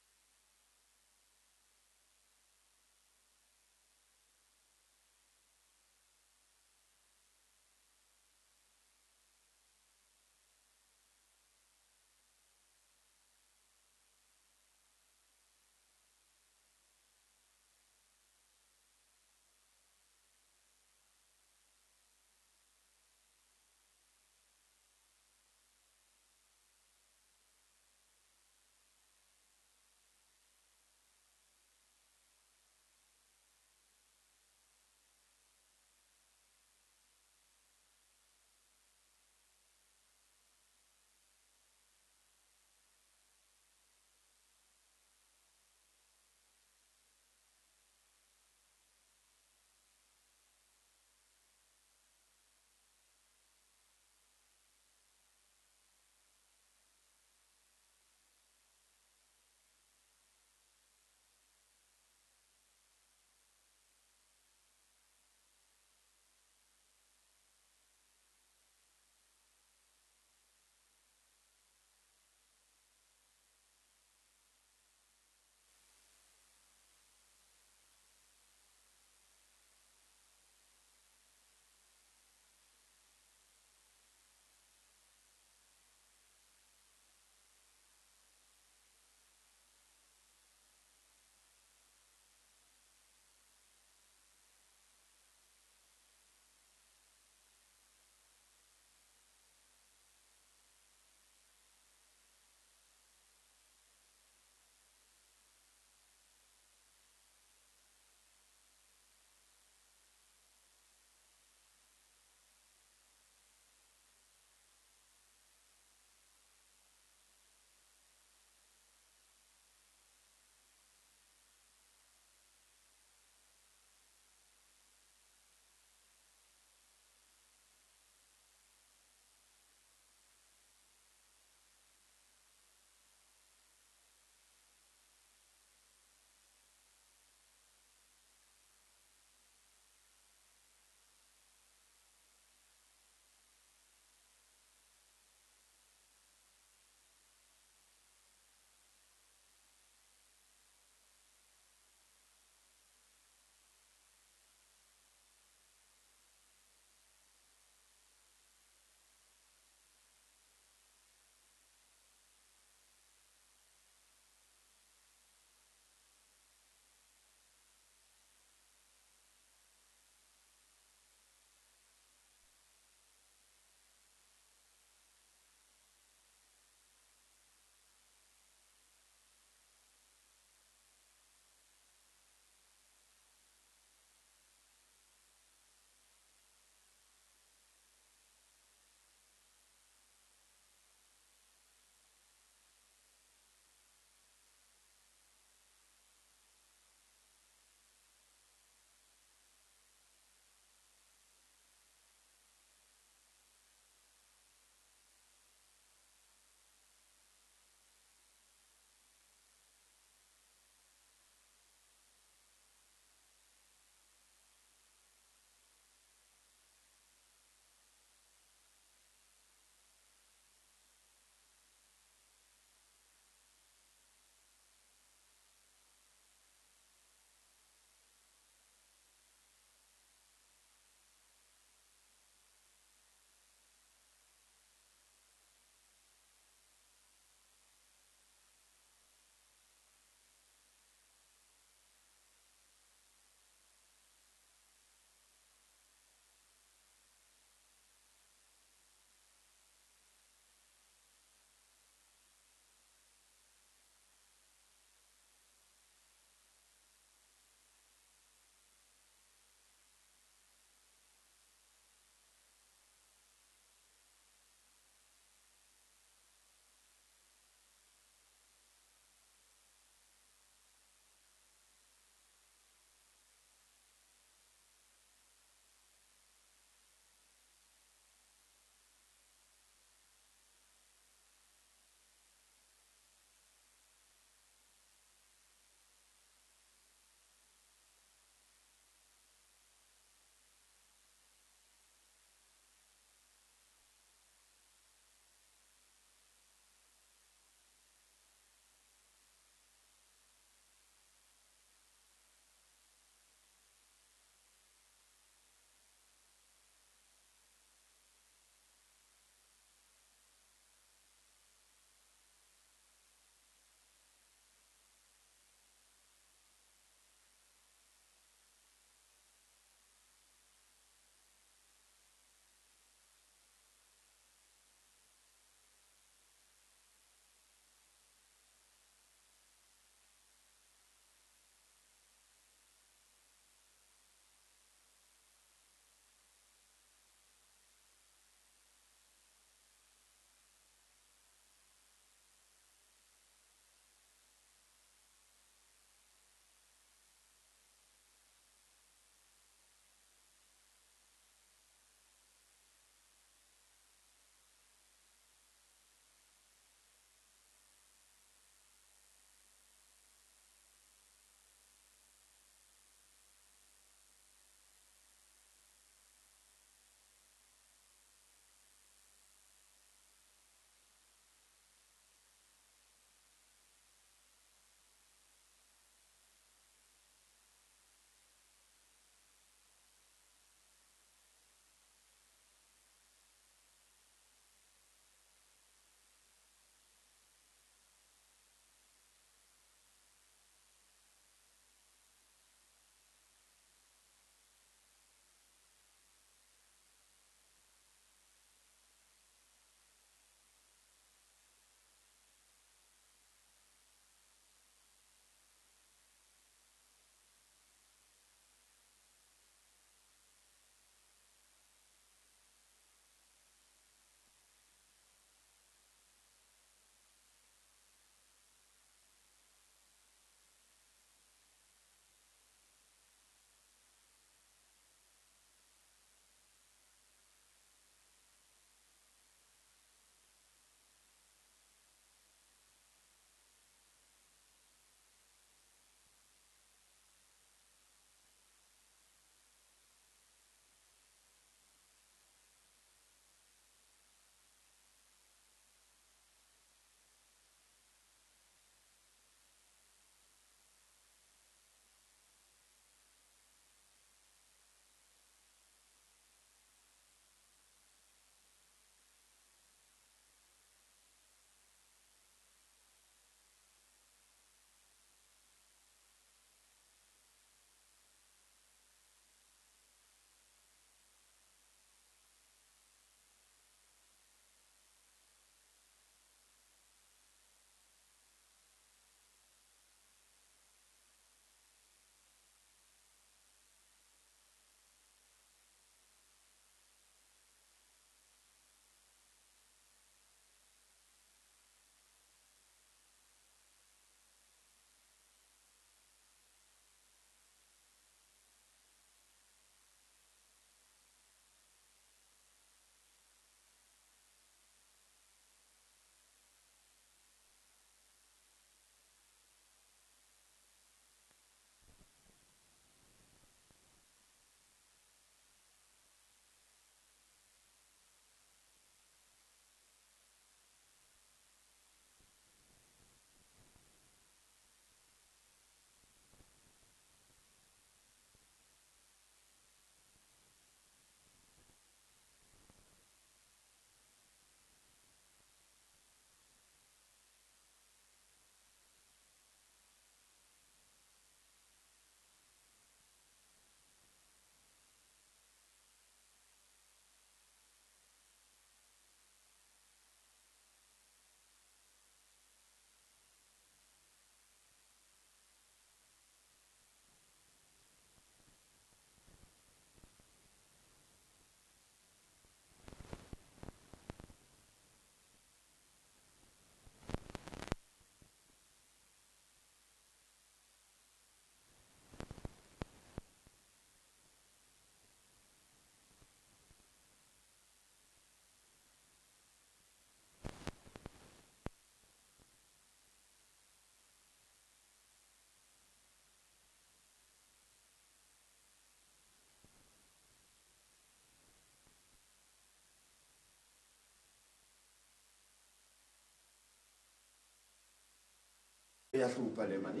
Iyahlupa le mani.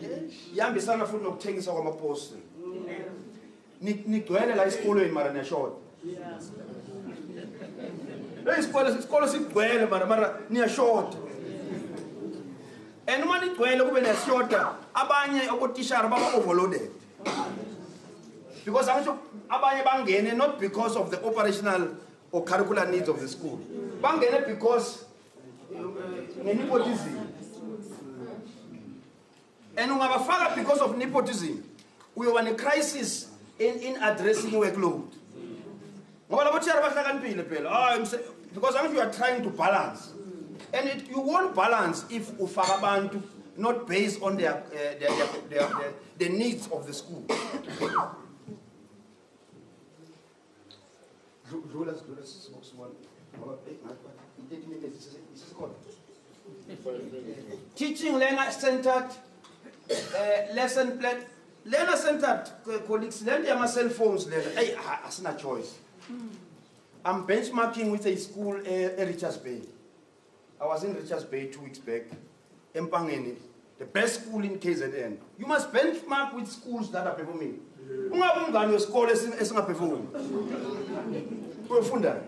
Ihambisana futhi nokuthengisa kwamapost. Nigcwele la esikolweni mara niyashort. Isikolo sigcwele mara niyashort. And uma nigcwele kube niyashorta, abanye obotishara baba overloaded. Because abanye bangene not because of the operational or curricular needs of the school. Bangene because nepotism. And ungabafaka because of nepotism. We were in a crisis in addressing workload. Because you are trying to balance. And you won't balance if ufaka not based on the needs of the school. Teaching learner-centered, lesson plan, learner-centered colleagues, learn their cell phones. Hey, that's not a choice. I'm benchmarking with a school in Richards Bay. I was in Richards Bay 2 weeks back. Empangeni, the best school in KZN. You must benchmark with schools that are performing. Ungabungani wesikole esingaperform. Uyafunda.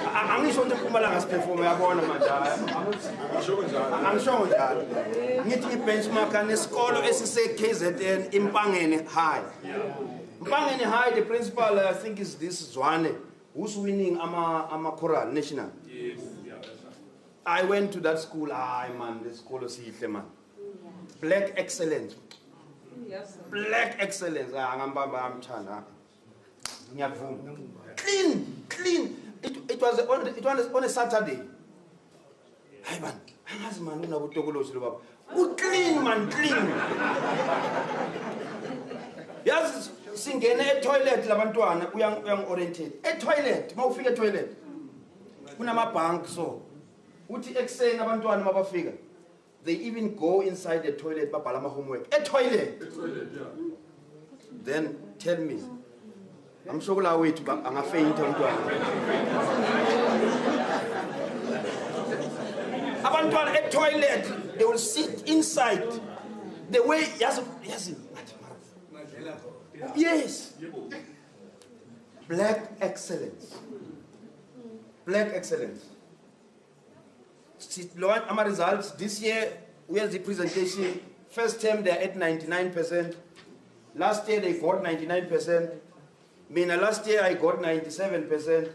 Angisho ukuthi Mpumalanga siperform yabona manje. Angisho njalo. Ngithi benchmark nesikolo esise KZN Impangeni High. Mpangeni High, the principal I think is this Zwane, who's winning ama choral national. Yes. I went to that school. Man, the school is here, man. Black excellence. Yes. Black excellence. Clean. It was on a Saturday. Hey man, clean man, clean. Yes, singene e-toilet labantwana uyang-orientate. E-toilet, mawufika e-toilet. Kunama-bank so. Uthi ekuseni abantwana mabafika. They even go inside the toilet babhala ama-homework. E-toilet. Then tell me. I'm sure kula wethu angafeyinta umntwana. Abantwana e-toilet, they will sit inside. The way yes. Yes. Black excellence. Black excellence. Our results this year, we have the presentation. First term they're at 99%. Last year they got 99%. Last year I got 97%.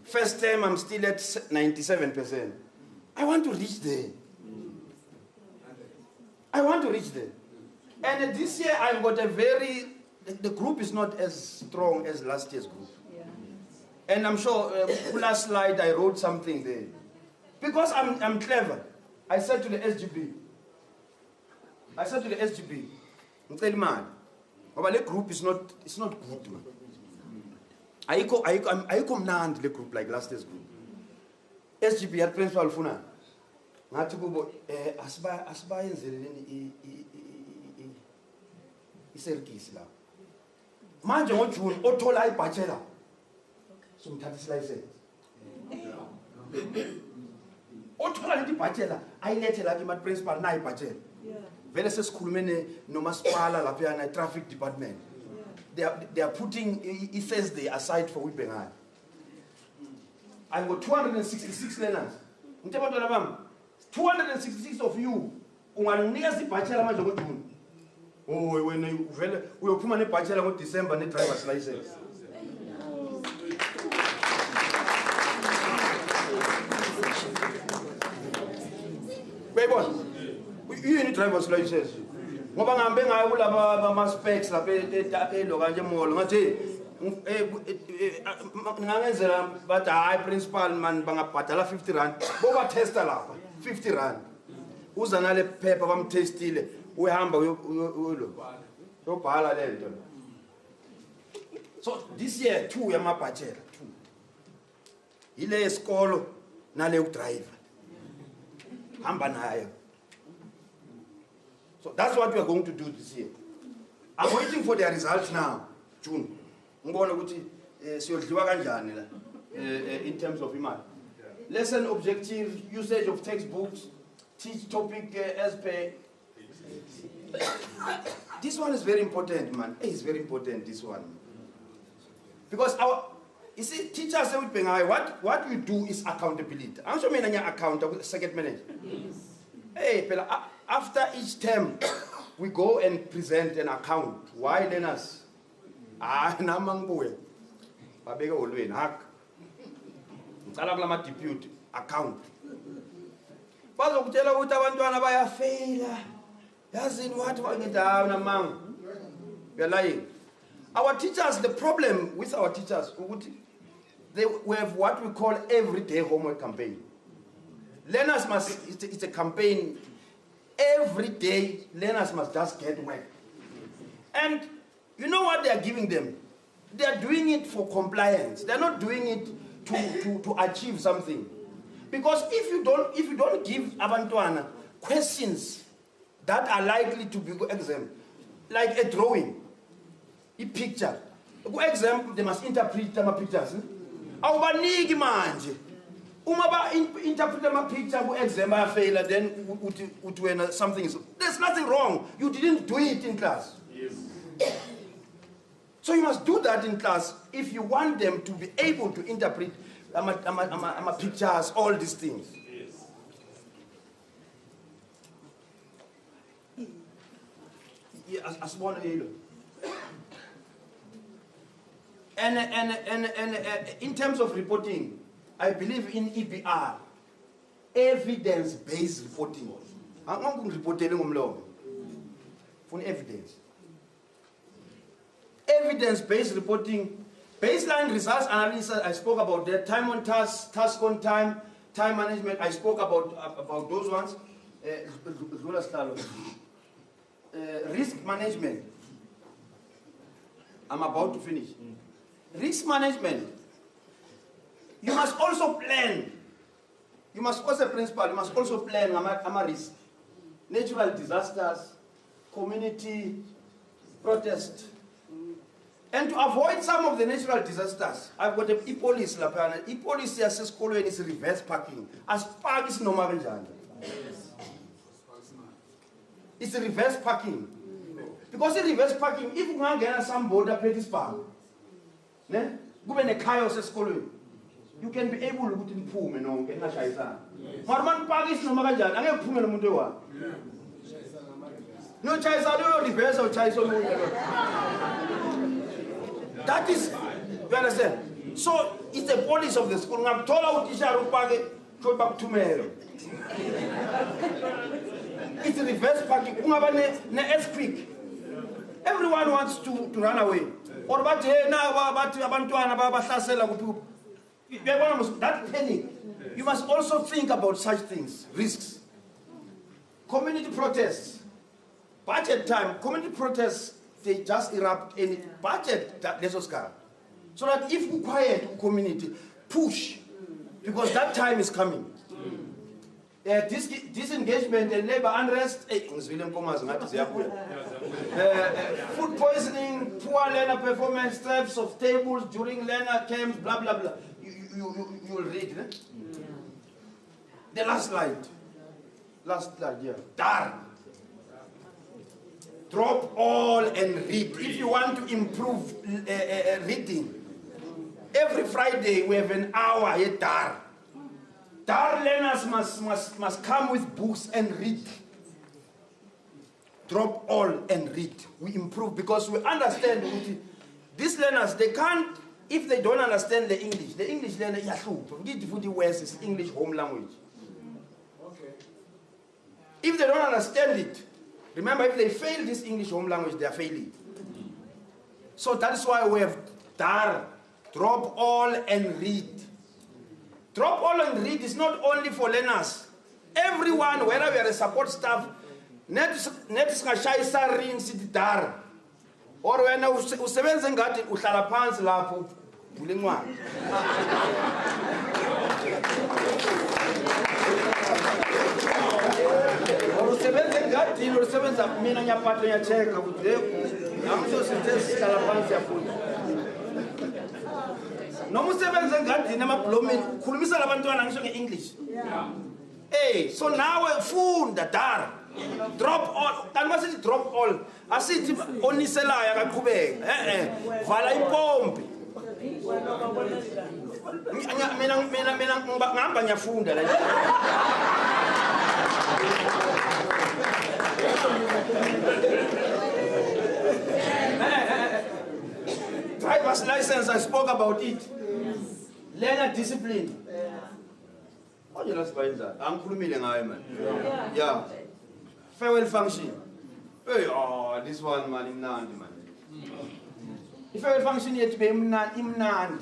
First term I'm still at 97%. I want to reach there. And this year I've got the group is not as strong as last year's group. Yeah. And I'm sure, last slide I wrote something there. Because I'm clever. I said to the SGB, man, the group is not good, man. I come now the group like last year's group. SGB had principal Funa. Asba iserkisla. Manje ngoJune othola ibachelor. Somthathisa license. Othola ibachelor, ayilethe la kuma principal na ibachelor. Vele sesikhulumene nomasipala lapha na traffic department. They are putting Thursday aside for Wibengane. I've got 266 learners. Mtebantwana bami, 266 of you unganinika ibachelor manje ngoJune. Oh, when we open a bachelor in December, and driver's license. Wait, what? You need driver's license. I will have my specs. I but I principal man patala 50 rand. Boba tester 50 rand. Who's another paper I'm tasting? So this year, 2 yama bachelor, 2. Ile isikolo nale driver. Hamba nayo. So that's what we are going to do this year. I'm waiting for their results now, June. Ngibona ukuthi siyodliwa kanjani la in terms of imali. Lesson objective, usage of textbooks, teach topic as per. This one is very important, man. It's very important, this one. Because you see, teachers say what we do is accountability. I'm sure many account second manager. Yes. Hey, after each term, we go and present an account. Why learners? Namang boy. Babega ulwe hak. Ngala deputy account. Bazokutshela ukuthi abantwana bayafela. Yazini wathi wangidawo namang. We are lying. Our teachers, the problem with our teachers, we have what we call everyday homework campaign. Learners must, it's a campaign, every day learners must just get work. And you know what they are giving them? They are doing it for compliance. They are not doing it to achieve something. Because if you don't give abantwana questions that are likely to be exam, like a drawing, a picture. For example, they must interpret my pictures. Awubaniki manje. Uma ba interpret my picture ku exam fail, then when something is, there's nothing wrong. You didn't do it in class. Yes. So you must do that in class if you want them to be able to interpret my pictures, all these things. Yes. As one and in terms of reporting, I believe in EBR, evidence-based reporting. I'm not going to report for evidence. Evidence-based reporting, baseline results analysis, I spoke about that. Time on task, task on time, time management, I spoke about those ones. Risk management, I'm about to finish. Risk management, you must also plan. You must also principal, you must also plan risk. Natural disasters, community protest. And to avoid some of the natural disasters, I've got the e-police. E-police is reverse parking. As park is normal. It's a reverse parking. Because in reverse parking, if you want to get some border petty park, you can be able to put in pool, you know, get a shaisa. Marman park is no magajan, I have pool in the no chaisa, no reverse or chaisa. That is, you understand? So it's the police of the school. I'm told out Isha go back to me. It's a reverse parking. Earthquake. Everyone wants to run away. Or but that panic. You must also think about such things, risks. Community protests. Budget time. Community protests, they just erupt any budget that let's go. So that if we quiet community, push, because that time is coming. Disengagement and labor unrest, food poisoning, poor learner performance, thefts of tables during learner camps, blah, blah, blah. You will read, eh? The last slide, yeah. Dar. Drop all and read. If you want to improve reading, every Friday we have an hour here, Dar. Dar learners must come with books and read. Drop all and read. We improve because we understand these learners, they can't, if they don't understand the English learner, is English home language. Okay. If they don't understand it, remember, if they fail this English home language, they are failing. So that's why we have Dar, drop all and read. Drop all and read is not only for learners. Everyone, wherever you are a support staff, net singashaya isaring sithi Dar. Or wena usebenza ngathi uhlala phansi lapho uvule incwadi. Usebenza ngathi usebenza mina ngiyaphatha ngiyacheka ukuthi amso sithe sihlala phansi yafunda. noma usebenza engadini emablomeni ukhulumisa labantwana ngisho nge-English. Hey, so nawe funda dara. Drop all. Kanti masithi drop all. Asithi oniselayo akaqhubeka. Vala impompi. Mina ngihamba ngiyafunda la. Driver's license, I spoke about it. Learner discipline. Oh, you're not spying that. I'm filming man. Yeah. Farewell function. Hey, oh, this one man, imnandi man. The farewell function yet to be imnandi.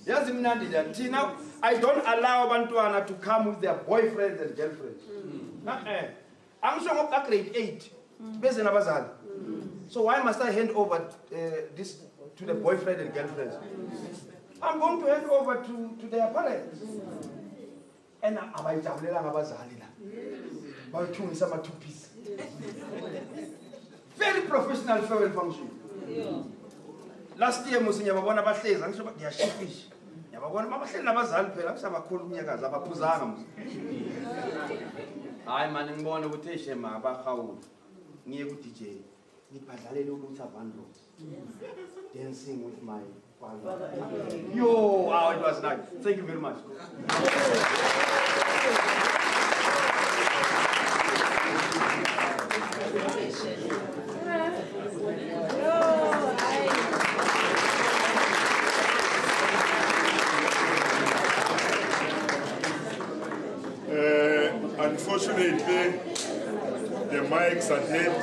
Yes, imnandi that. See now, I don't allow Bantuana to come with their boyfriends and girlfriends. I'm sure of grade 8. Based on Abazal. So why must I hand over this to the boyfriend and girlfriends? I'm going to hand over to their parents. And I'm very professional farewell function. Last year, Monsignor Babona Batlez, I'm sure they are sheepish. Yababona babahleli nabazali phela kusabakhulu umnyakazi abaphuzanga mse. Hayi man ngibona ukuthi eshema abahawula. Ngiye ku DJ. Ngibhadlalele ukuthi avandro. Dancing with my father. Yo, wow, it was nice. Thank you very much. Unfortunately, the mics are dead.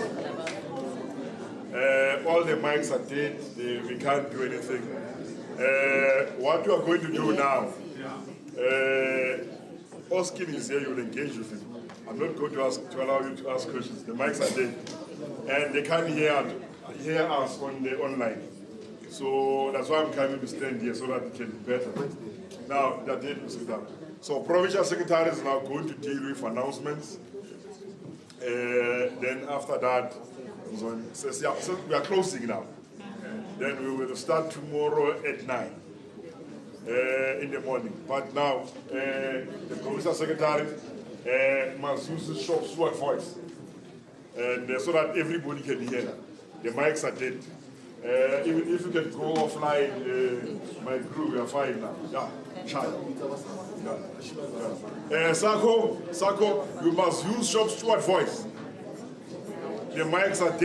All the mics are dead. We can't do anything. What we are going to do now, Oskin is here, you will engage with him. I'm not going to allow you to ask questions. The mics are dead. And they can't hear us on the online. So that's why I'm coming to stand here so that it can be better. Now, they're dead, we sit down. So provincial secretary is now going to deal with announcements. Then after that, so we are closing now. Then we will start tomorrow at 9 in the morning. But now, the provincial secretary must use the short voice, and so that everybody can hear. The mics are dead. Even if you can go offline, my crew, we are fine now. Yeah. Sako, you must use shop steward voice. The mics are